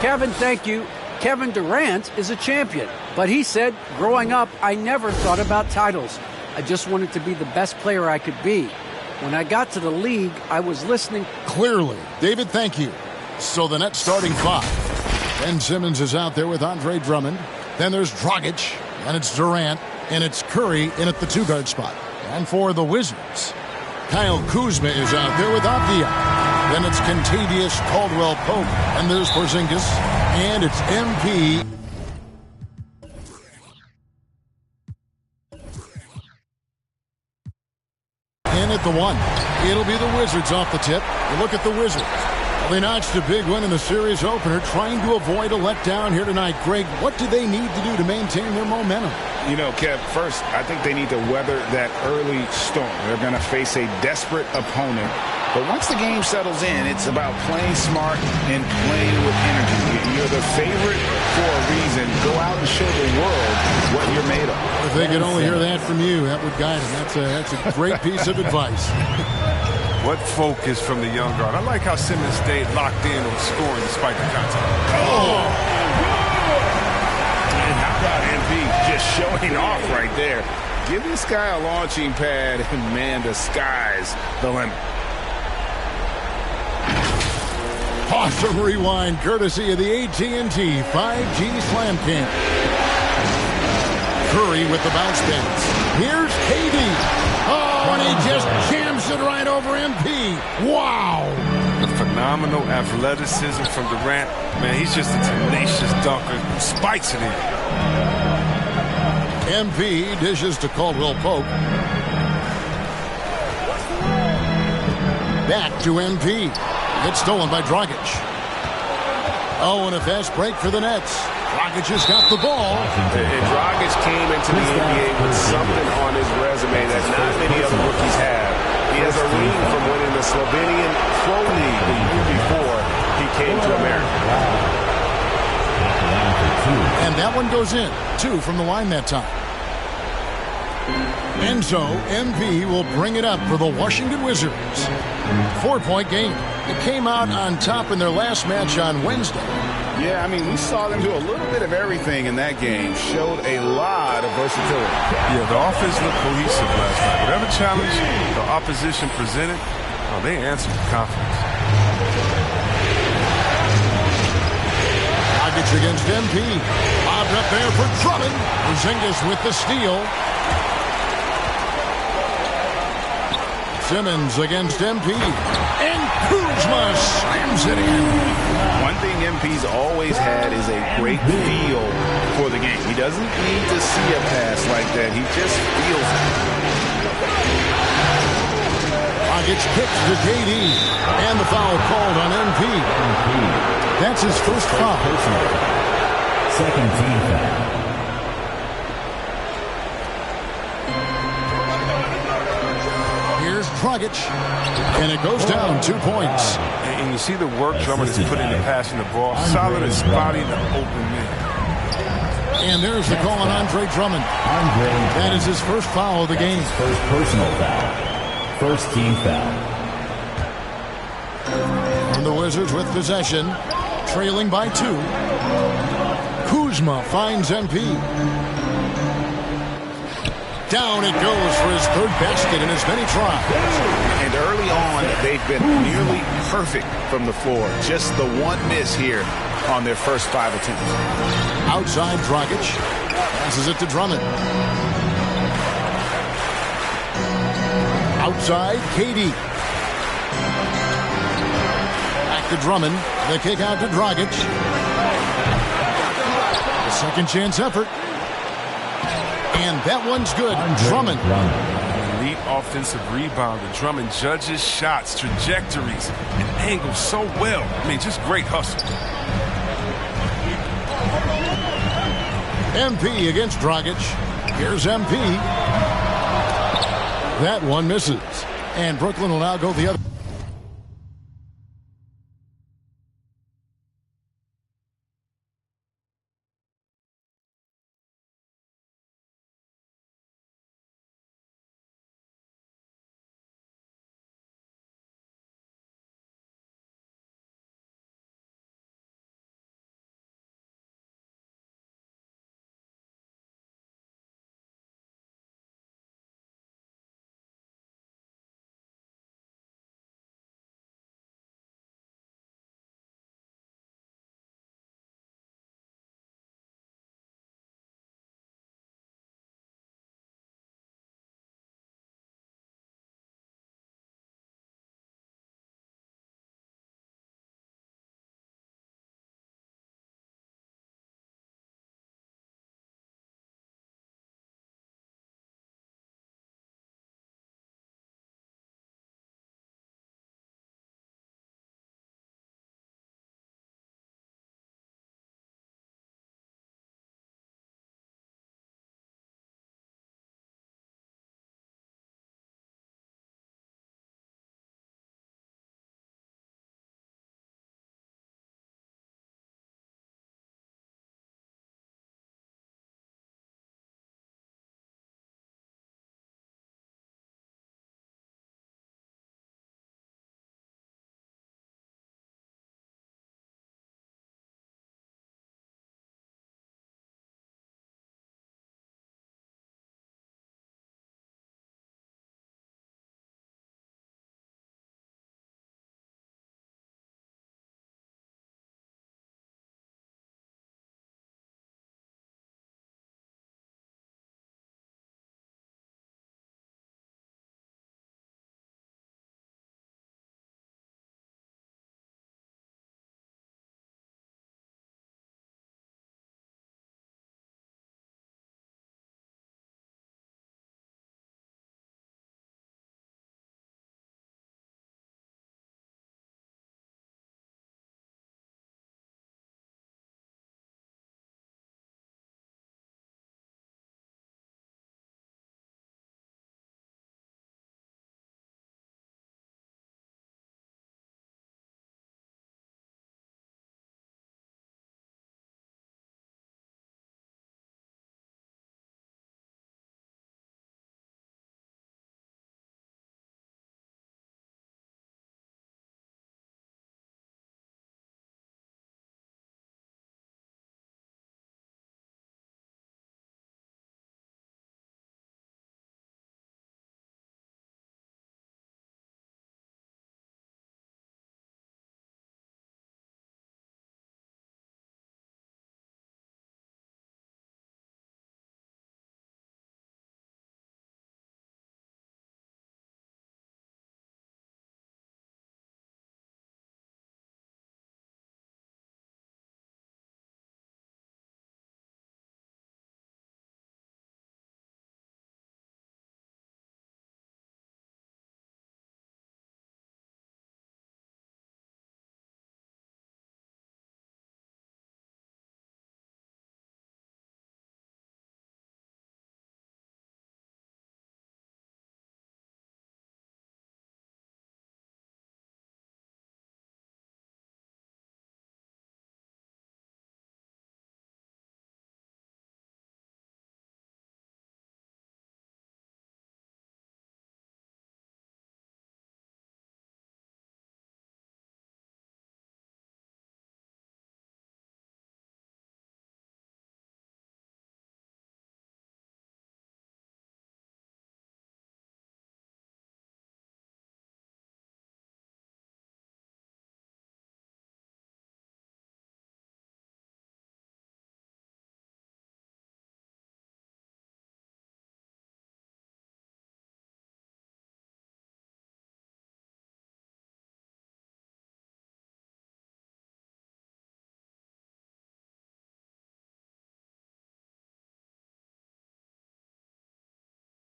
Kevin, thank you. Kevin Durant is a champion, but he said, growing up, I never thought about titles. I just wanted to be the best player I could be. When I got to the league, I was listening. Clearly. David, thank you. So the Nets starting five. Ben Simmons is out there with Andre Drummond. Then there's Dragic, and it's Durant, and it's Curry in at the two-guard spot. And for the Wizards, Kyle Kuzma is out there with Avdia. Then it's Contavious Caldwell-Pope. And there's Porzingis. And it's MP. In at the 1. It'll be the Wizards off the tip. You look at the Wizards. Well, they notched a big win in the series opener, trying to avoid a letdown here tonight. Greg, what do they need to do to maintain their momentum? You know, Kev, first, I think they need to weather that early storm. They're going to face a desperate opponent. But once the game settles in, it's about playing smart and playing with energy. You're the favorite for a reason. Go out and show the world what you're made of. If they could only hear that from you, that would guide them. That's a great piece of advice. What focus from the young guard. I like how Simmons stayed locked in on scoring despite the contact. Oh! And how about MP just showing off right there? Give this guy a launching pad, and man, the sky's the limit. Awesome rewind, courtesy of the AT&T 5G Slam Camp. Curry with the bounce pass. Here's KD. Oh, and he just jams it right over MP. Wow. The phenomenal athleticism from Durant. Man, he's just a tenacious dunker. Spikes it in. MP dishes to Caldwell-Pope. Back to MP. It's stolen by Dragic. Oh, and a fast break for the Nets. Dragic has got the ball. And Dragic came into the NBA with something on his resume that not many other rookies have. He has a ring from winning the Slovenian Pro League the year before he came to America. And that one goes in. 2 from the line that time. And so, MP will bring it up for the Washington Wizards. 4-point game. It came out on top in their last match on Wednesday. Yeah, I mean, we saw them do a little bit of everything in that game. Showed a lot of versatility. Yeah, the offense looked cohesive last night. Whatever challenge the opposition presented, they answered with confidence. Dragic against MP. Bobbed up there for Drummond. Porzingis with the steal. Simmons against MP. And Kuzma slams it in. One thing MP's always had is a great feel for the game. He doesn't need to see a pass like that. He just feels it. Dragic kicks to KD. And the foul called on MP. That's his first foul. Second team foul. Here's Dragic, and it goes down 2 points. And you see the work Drummond is putting into passing the ball. Solid and spotting the open man. And there's the call on Andre Drummond. That is his first foul of the game. First personal foul. First team foul. And the Wizards with possession, trailing by 2. Kuzma finds MP. Down it goes for his third basket in as many tries. And early on, they've been nearly perfect from the floor. Just the one miss here on their first 5 attempts. Outside, Dragic passes it to Drummond. Outside, KD. Back to Drummond. The kick out to Dragic. The second chance effort. And that one's good. Drummond. Elite offensive rebounder. Drummond judges shots, trajectories, and angles so well. I mean, just great hustle. MP against Dragic. Here's MP. That one misses. And Brooklyn will now go the other.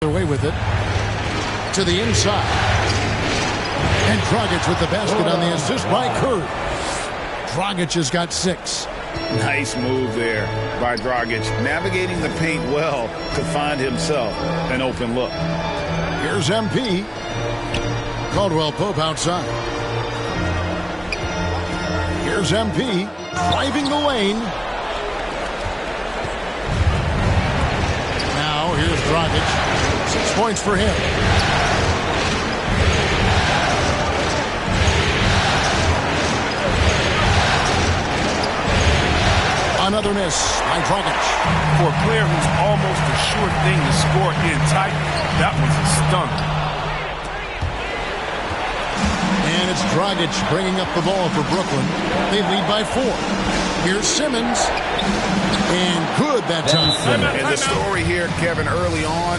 away with it to the inside. And Dragic with the basket on the assist by Curry. Dragic has got 6. Nice move there by Dragic, navigating the paint well to find himself an open look. Here's MP. Caldwell Pope outside. Here's MP driving the lane. Now here's Dragic. 6 points for him. Another miss by Dragic. For a player who's almost a sure thing to score in tight, that was a stunner. And it's Dragic bringing up the ball for Brooklyn. They lead by 4. Here's Simmons. And good that time. And the story here, Kevin, early on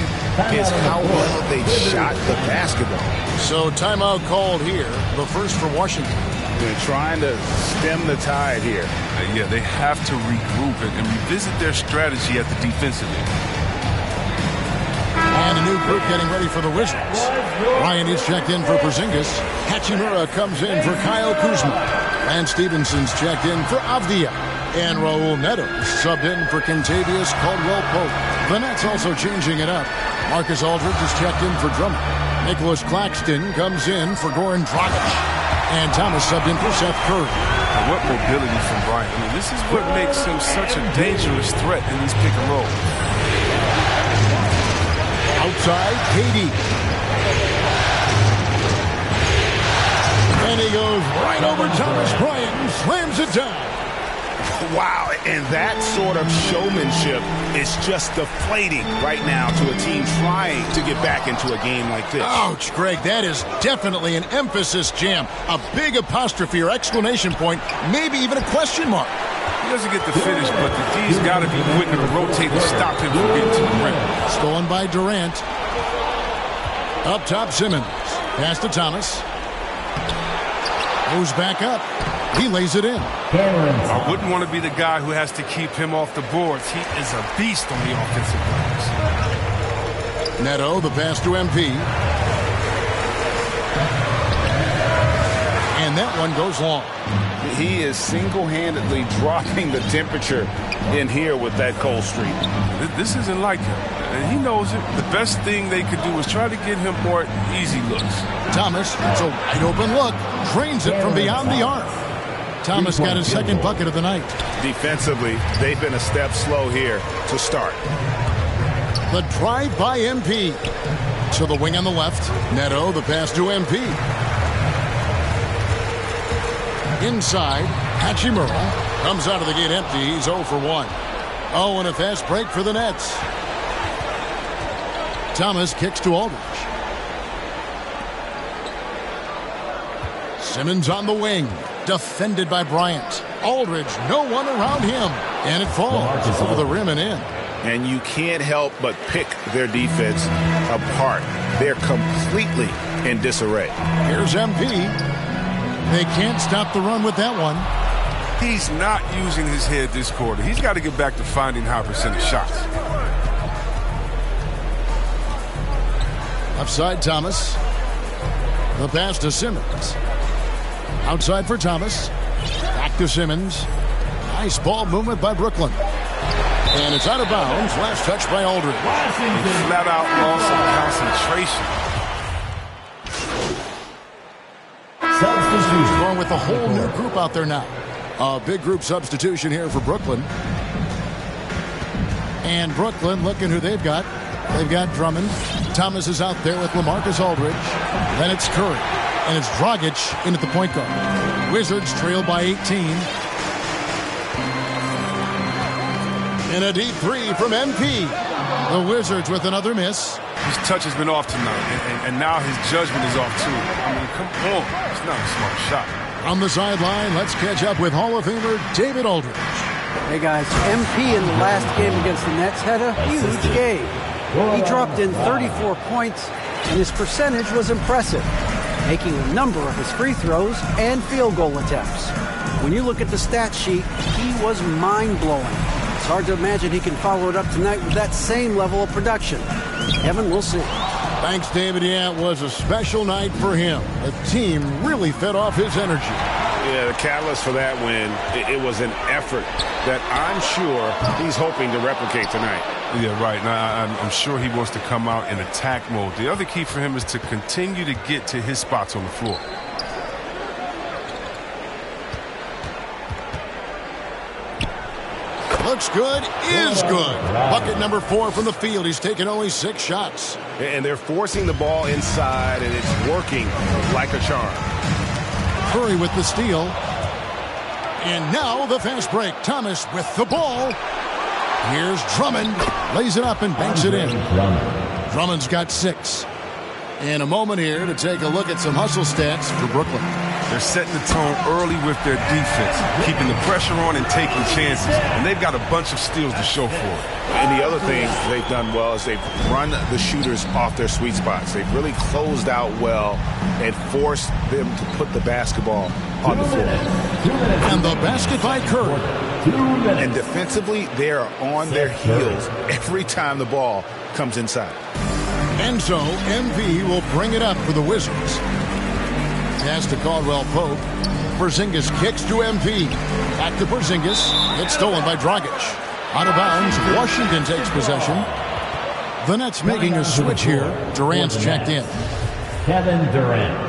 is how well they shot the basketball. So timeout called here, the first for Washington. They're trying to stem the tide here. Yeah, they have to regroup and revisit their strategy at the defensive end. And a new group getting ready for the Wizards. Ryan is checked in for Porzingis. Hachimura comes in for Kyle Kuzma. And Stevenson's checked in for Avdia. And Raul Neto subbed in for Kentavious Caldwell-Pope. The Nets also changing it up. Marcus Aldridge is checked in for Drummond. Nicholas Claxton comes in for Goran Dragic. And Thomas subbed in for Seth Curry. And what mobility from Bryant. I mean, this is what makes him such a dangerous threat in these pick and rolls. Outside, KD. And he goes right over Thomas Bryant and slams it down. Wow, and that sort of showmanship is just deflating right now to a team trying to get back into a game like this. Ouch, Greg, that is definitely an emphasis jam. A big apostrophe or exclamation point, maybe even a question mark. He doesn't get the finish, but the D's got to be quicker to rotate and stop him from getting to the rim. Stolen by Durant. Up top, Simmons. Pass to Thomas. Goes back up. He lays it in. I wouldn't want to be the guy who has to keep him off the boards. He is a beast on the offensive glass. Neto, the pass to MP. And that one goes long. He is single-handedly dropping the temperature in here with that cold streak. This isn't like him, and he knows it. The best thing they could do is try to get him more easy looks. Thomas, it's a wide open look. Drains it from beyond the arc. Thomas got his second bucket of the night. Defensively, they've been a step slow here to start. The drive by MP. To the wing on the left. Neto, the pass to MP. Inside, Hachimura comes out of the gate empty. He's 0 for 1. Oh, and a fast break for the Nets. Thomas kicks to Aldridge. Simmons on the wing. Defended by Bryant. Aldridge, no one around him. And it falls over the rim and in. And you can't help but pick their defense apart. They're completely in disarray. Here's MP. They can't stop the run with that one. He's not using his head this quarter. He's got to get back to finding high percentage shots. Upside Thomas. The pass to Simmons. Outside for Thomas. Back to Simmons. Nice ball movement by Brooklyn. And it's out of bounds. Last touch by Aldridge. Flat out loss of concentration. Substitution. Going with a whole new group out there now. A big group substitution here for Brooklyn. And Brooklyn, looking who they've got. They've got Drummond. Thomas is out there with LaMarcus Aldridge. Then it's Curry. And it's Dragic in at the point guard. Wizards trail by 18. And a deep three from MP. The Wizards with another miss. His touch has been off tonight, and now his judgment is off too. I mean, come on. It's not a smart shot. On the sideline, let's catch up with Hall of Famer David Aldridge. Hey guys, MP in the last game against the Nets had a huge game. He dropped in 34 points, and his percentage was impressive, making a number of his free throws and field goal attempts. When you look at the stat sheet, he was mind-blowing. It's hard to imagine he can follow it up tonight with that same level of production. Kevin, we'll see. Thanks, David. Yeah, it was a special night for him. The team really fed off his energy. Yeah, the catalyst for that win, it was an effort that I'm sure he's hoping to replicate tonight. Yeah, right. Now, I'm sure he wants to come out in attack mode. The other key for him is to continue to get to his spots on the floor. Looks good, is good. Bucket number 4 from the field. He's taken only 6 shots. And they're forcing the ball inside, and it's working like a charm. Curry with the steal. And now the fast break. Thomas with the ball. Here's Drummond. Lays it up and banks it in. Drummond's got 6. And a moment here to take a look at some hustle stats for Brooklyn. They're setting the tone early with their defense, keeping the pressure on and taking chances. And they've got a bunch of steals to show for it. And the other thing they've done well is they've run the shooters off their sweet spots. They've really closed out well and forced them to put the basketball on the floor. And the basket by Curry. And defensively, they are on their heels every time the ball comes inside. And so MP will bring it up for the Wizards. Pass to Caldwell Pope. Porzingis kicks to MP. Back to Porzingis. It's stolen by Dragic. Out of bounds. Washington takes possession. The Nets making a switch here. Durant's checked in. Kevin Durant.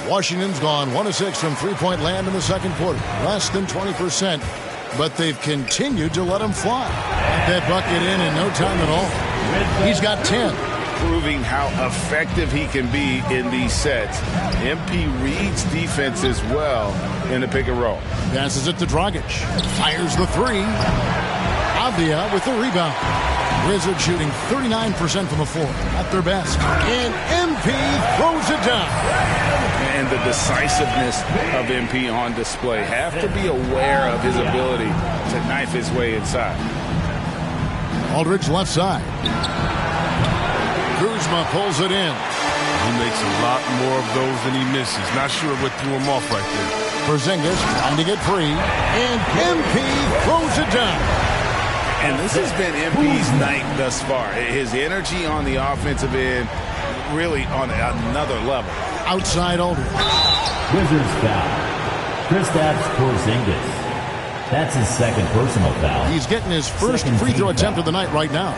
Washington's gone 1 of 6 from three-point land in the second quarter. Less than 20%. But they've continued to let him fly. Got that bucket in no time at all. He's got 10. Proving how effective he can be in these sets. MP reads defenses well in the pick and roll. Passes it to Dragic. Fires the 3. Avdia with the rebound. Wizards shooting 39% from the floor. At their best. And MP throws it down. And the decisiveness of MP on display. Have to be aware of his ability to knife his way inside. Aldridge left side. Kuzma pulls it in. He makes a lot more of those than he misses. Not sure what threw him off right there. Porzingis trying to get free. And MP throws it down. And this has been MP's night thus far. His energy on the offensive end really on another level. Outside Aldridge. Wizards foul. Kristaps Porzingis. That's his second personal foul. He's getting his first free throw attempt of the night right now.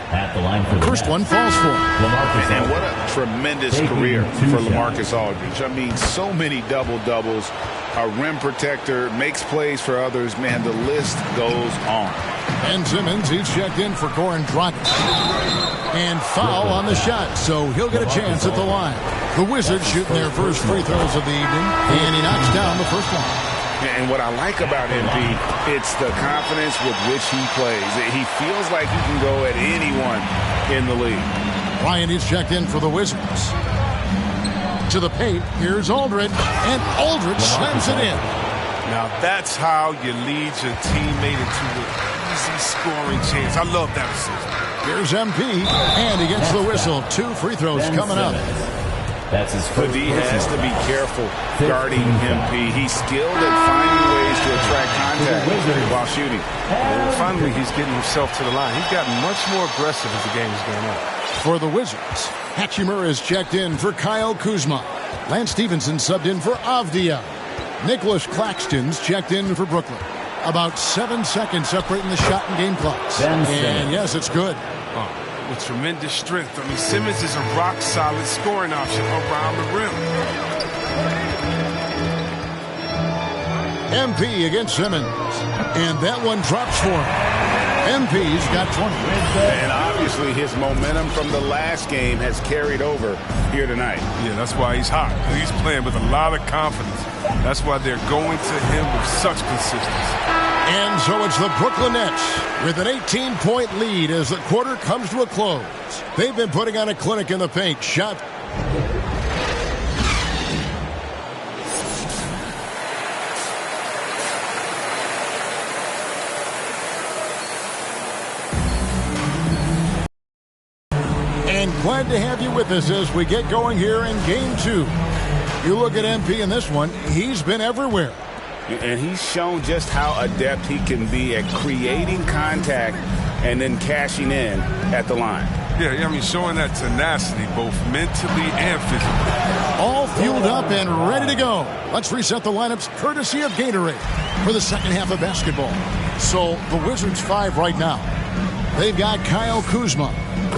At the line for the first one falls for him. And what a tremendous career for LaMarcus Aldridge. I mean, so many double-doubles. A rim protector, makes plays for others. Man, the list goes on. Ben Simmons, he's checked in for Goran Dragic. And foul on the shot, so he'll get a chance at the line. The Wizards shooting their first free throws of the evening, and he knocks down the first one. And what I like about MP, it's the confidence with which he plays. He feels like he can go at anyone in the league. Ryan is checked in for the Wizards. To the paint, here's Aldridge, and Aldridge slams it in. Now that's how you lead your teammate into an easy scoring chance. I love that assist. Here's MP, and he gets the whistle. 2 free throws coming up. That's his But he has to be careful guarding MP. He's skilled at finding ways to attract contact while shooting. And finally, he's getting himself to the line. He's gotten much more aggressive as the game is going on. For the Wizards, Hachimura is checked in for Kyle Kuzma. Lance Stevenson subbed in for Avdia. Nicholas Claxton's checked in for Brooklyn. About 7 seconds separating the shot and game clocks. And yes, it's good. With tremendous strength. I mean, Simmons is a rock-solid scoring option around the rim. MP against Simmons. And that one drops for him. MP's got 20. And obviously his momentum from the last game has carried over here tonight. Yeah, that's why he's hot. He's playing with a lot of confidence. That's why they're going to him with such consistency. And so it's the Brooklyn Nets with an 18-point lead as the quarter comes to a close. They've been putting on a clinic in the paint. Shot. And glad to have you with us as we get going here in Game 2. You look at MP in this one, he's been everywhere. And he's shown just how adept he can be at creating contact and then cashing in at the line. Yeah, I mean, showing that tenacity, both mentally and physically. All fueled up and ready to go. Let's reset the lineups courtesy of Gatorade for the second half of basketball. So the Wizards 5 right now. They've got Kyle Kuzma.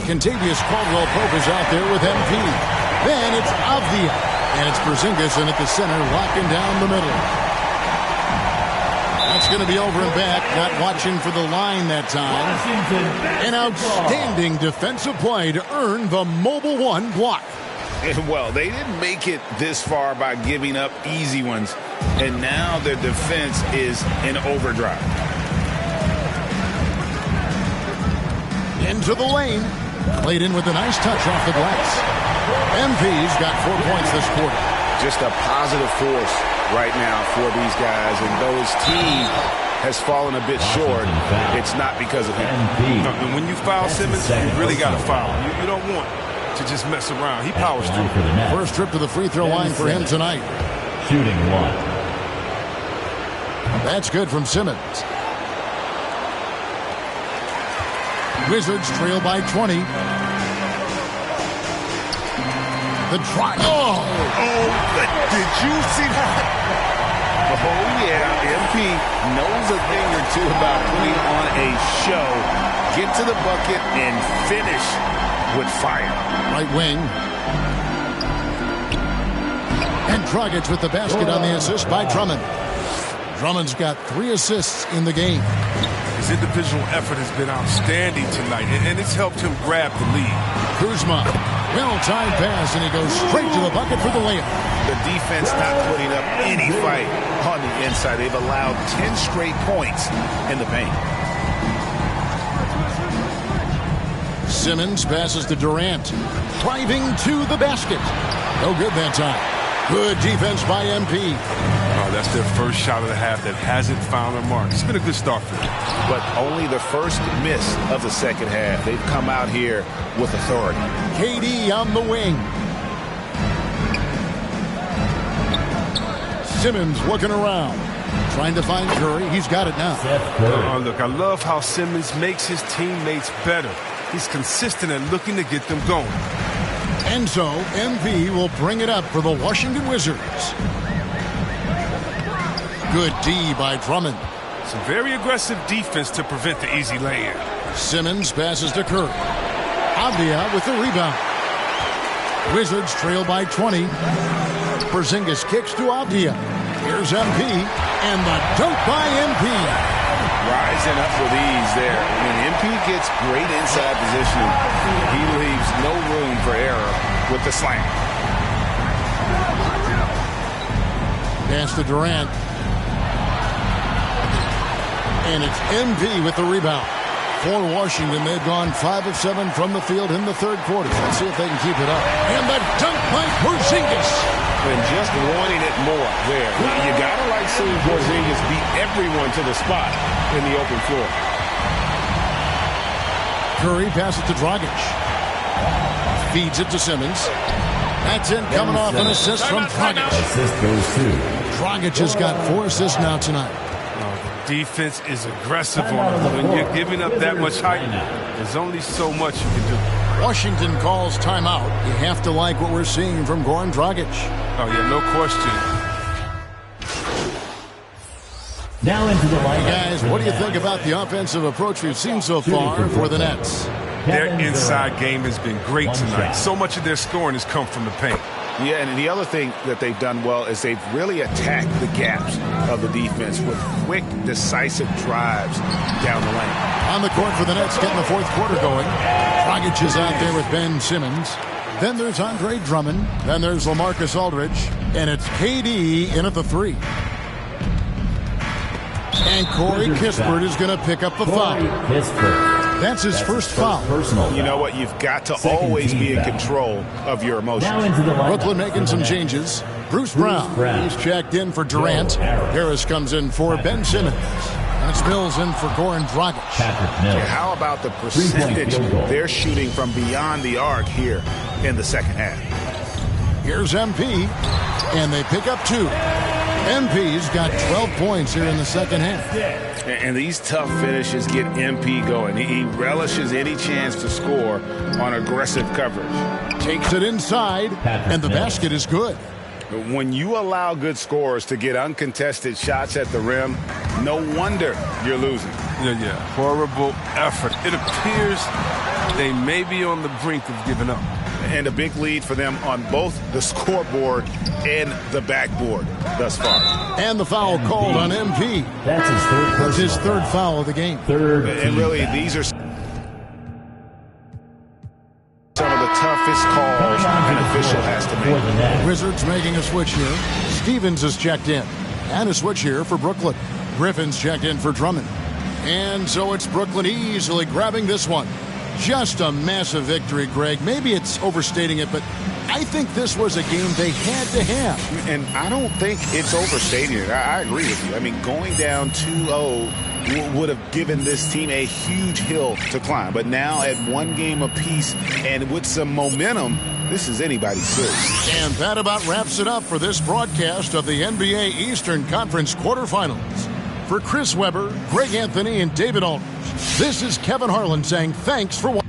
Contavious Caldwell-Pope is out there with MP. Then it's Avdia. And it's Porzingis in at the center, locking down the middle. That's going to be over and back, not watching for the line that time. An outstanding defensive play to earn the Mobile One block. And well, they didn't make it this far by giving up easy ones. And now their defense is in overdrive. Into the lane. Played in with a nice touch off the glass. MP's got 4 points this quarter. Just a positive force right now for these guys. And though his team has fallen a bit short, it's not because of him. And when you foul Simmons, you really got to foul him. You don't want to just mess around. He powers through. First trip to the free throw line for him tonight. Shooting 1. That's good from Simmons. Wizards trail by 20. The try. Oh, did you see that? Oh, yeah. MP knows a thing or two about putting on a show. Get to the bucket and finish with fire. Right wing. And Dragic with the basket on the assist by Drummond. Drummond's got 3 assists in the game. His individual effort has been outstanding tonight, and it's helped him grab the lead. Kuzma, well-timed pass, and he goes straight to the bucket for the layup. The defense not putting up any fight on the inside. They've allowed 10 straight points in the paint. Simmons passes to Durant, driving to the basket. No good that time. Good defense by MP. Oh, that's their first shot of the half that hasn't found their mark. It's been a good start for them. But only the first miss of the second half. They've come out here with authority. KD on the wing. Simmons looking around. Trying to find Curry. He's got it now. Oh, look, I love how Simmons makes his teammates better. He's consistent and looking to get them going. And so, MP will bring it up for the Washington Wizards. Good D by Drummond. Some very aggressive defense to prevent the easy lay-in. Simmons passes to Curry. Avdia with the rebound. Wizards trail by 20. Porzingis kicks to Avdia. Here's MP, and the dunk by MP. Rising up with ease there. When MP gets great inside positioning, he leaves no room for error with the slam. Pass to Durant. And it's MP with the rebound. For Washington, they've gone 5 of 7 from the field in the third quarter. Let's see if they can keep it up. And the dunk by Porzingis. And just wanting it more there. You got to like seeing Porzingis beat everyone to the spot in the open floor. Curry passes to Dragic. Feeds it to Simmons. That's it, coming off an assist from Dragic. Assist goes to Dragic has got 4 assists now tonight. Defense is aggressive on him. When you're giving up that much height, there's only so much you can do. Washington calls timeout. You have to like what we're seeing from Goran Dragic. Oh, yeah, no question. Now into the line. Guys, what do you think about the offensive approach we've seen so far for the Nets? Their inside game has been great tonight. So much of their scoring has come from the paint. Yeah, and the other thing that they've done well is they've really attacked the gaps of the defense with quick, decisive drives down the lane. On the court for the Nets, getting the fourth quarter going. Dragic is out there with Ben Simmons. Then there's Andre Drummond. Then there's LaMarcus Aldridge. And it's KD in at the 3. And Corey Kispert is going to pick up the foul. That's his first foul. You know what? You've got to always be in control of your emotions. Brooklyn making some changes. Bruce Brown. He's checked in for Durant. Harris comes in for Ben Simmons. And it's Mills in for Goran Dragic. How about the percentage they're shooting from beyond the arc here in the second half? Here's MP. And they pick up 2. MP's got 12 points here in the second half. And these tough finishes get MP going. He relishes any chance to score on aggressive coverage. Takes it inside, and the basket is good. When you allow good scorers to get uncontested shots at the rim, no wonder you're losing. Yeah. Horrible effort. It appears they may be on the brink of giving up. And a big lead for them on both the scoreboard and the backboard thus far. And the foul called on MP. That's his third That's his third foul of the game. And really, these are some of the toughest calls an official has to make. Wizards making a switch here. Stevens is checked in. And a switch here for Brooklyn. Griffin's checked in for Drummond. And so it's Brooklyn easily grabbing this one. Just a massive victory, Greg. Maybe it's overstating it, but I think this was a game they had to have. And I don't think it's overstating it. I agree with you. I mean, going down 2-0 would have given this team a huge hill to climb. But now at one game apiece and with some momentum, this is anybody's series. And that about wraps it up for this broadcast of the NBA Eastern Conference quarterfinals. For Chris Webber, Greg Anthony, and David Aldridge, this is Kevin Harlan saying thanks for watching.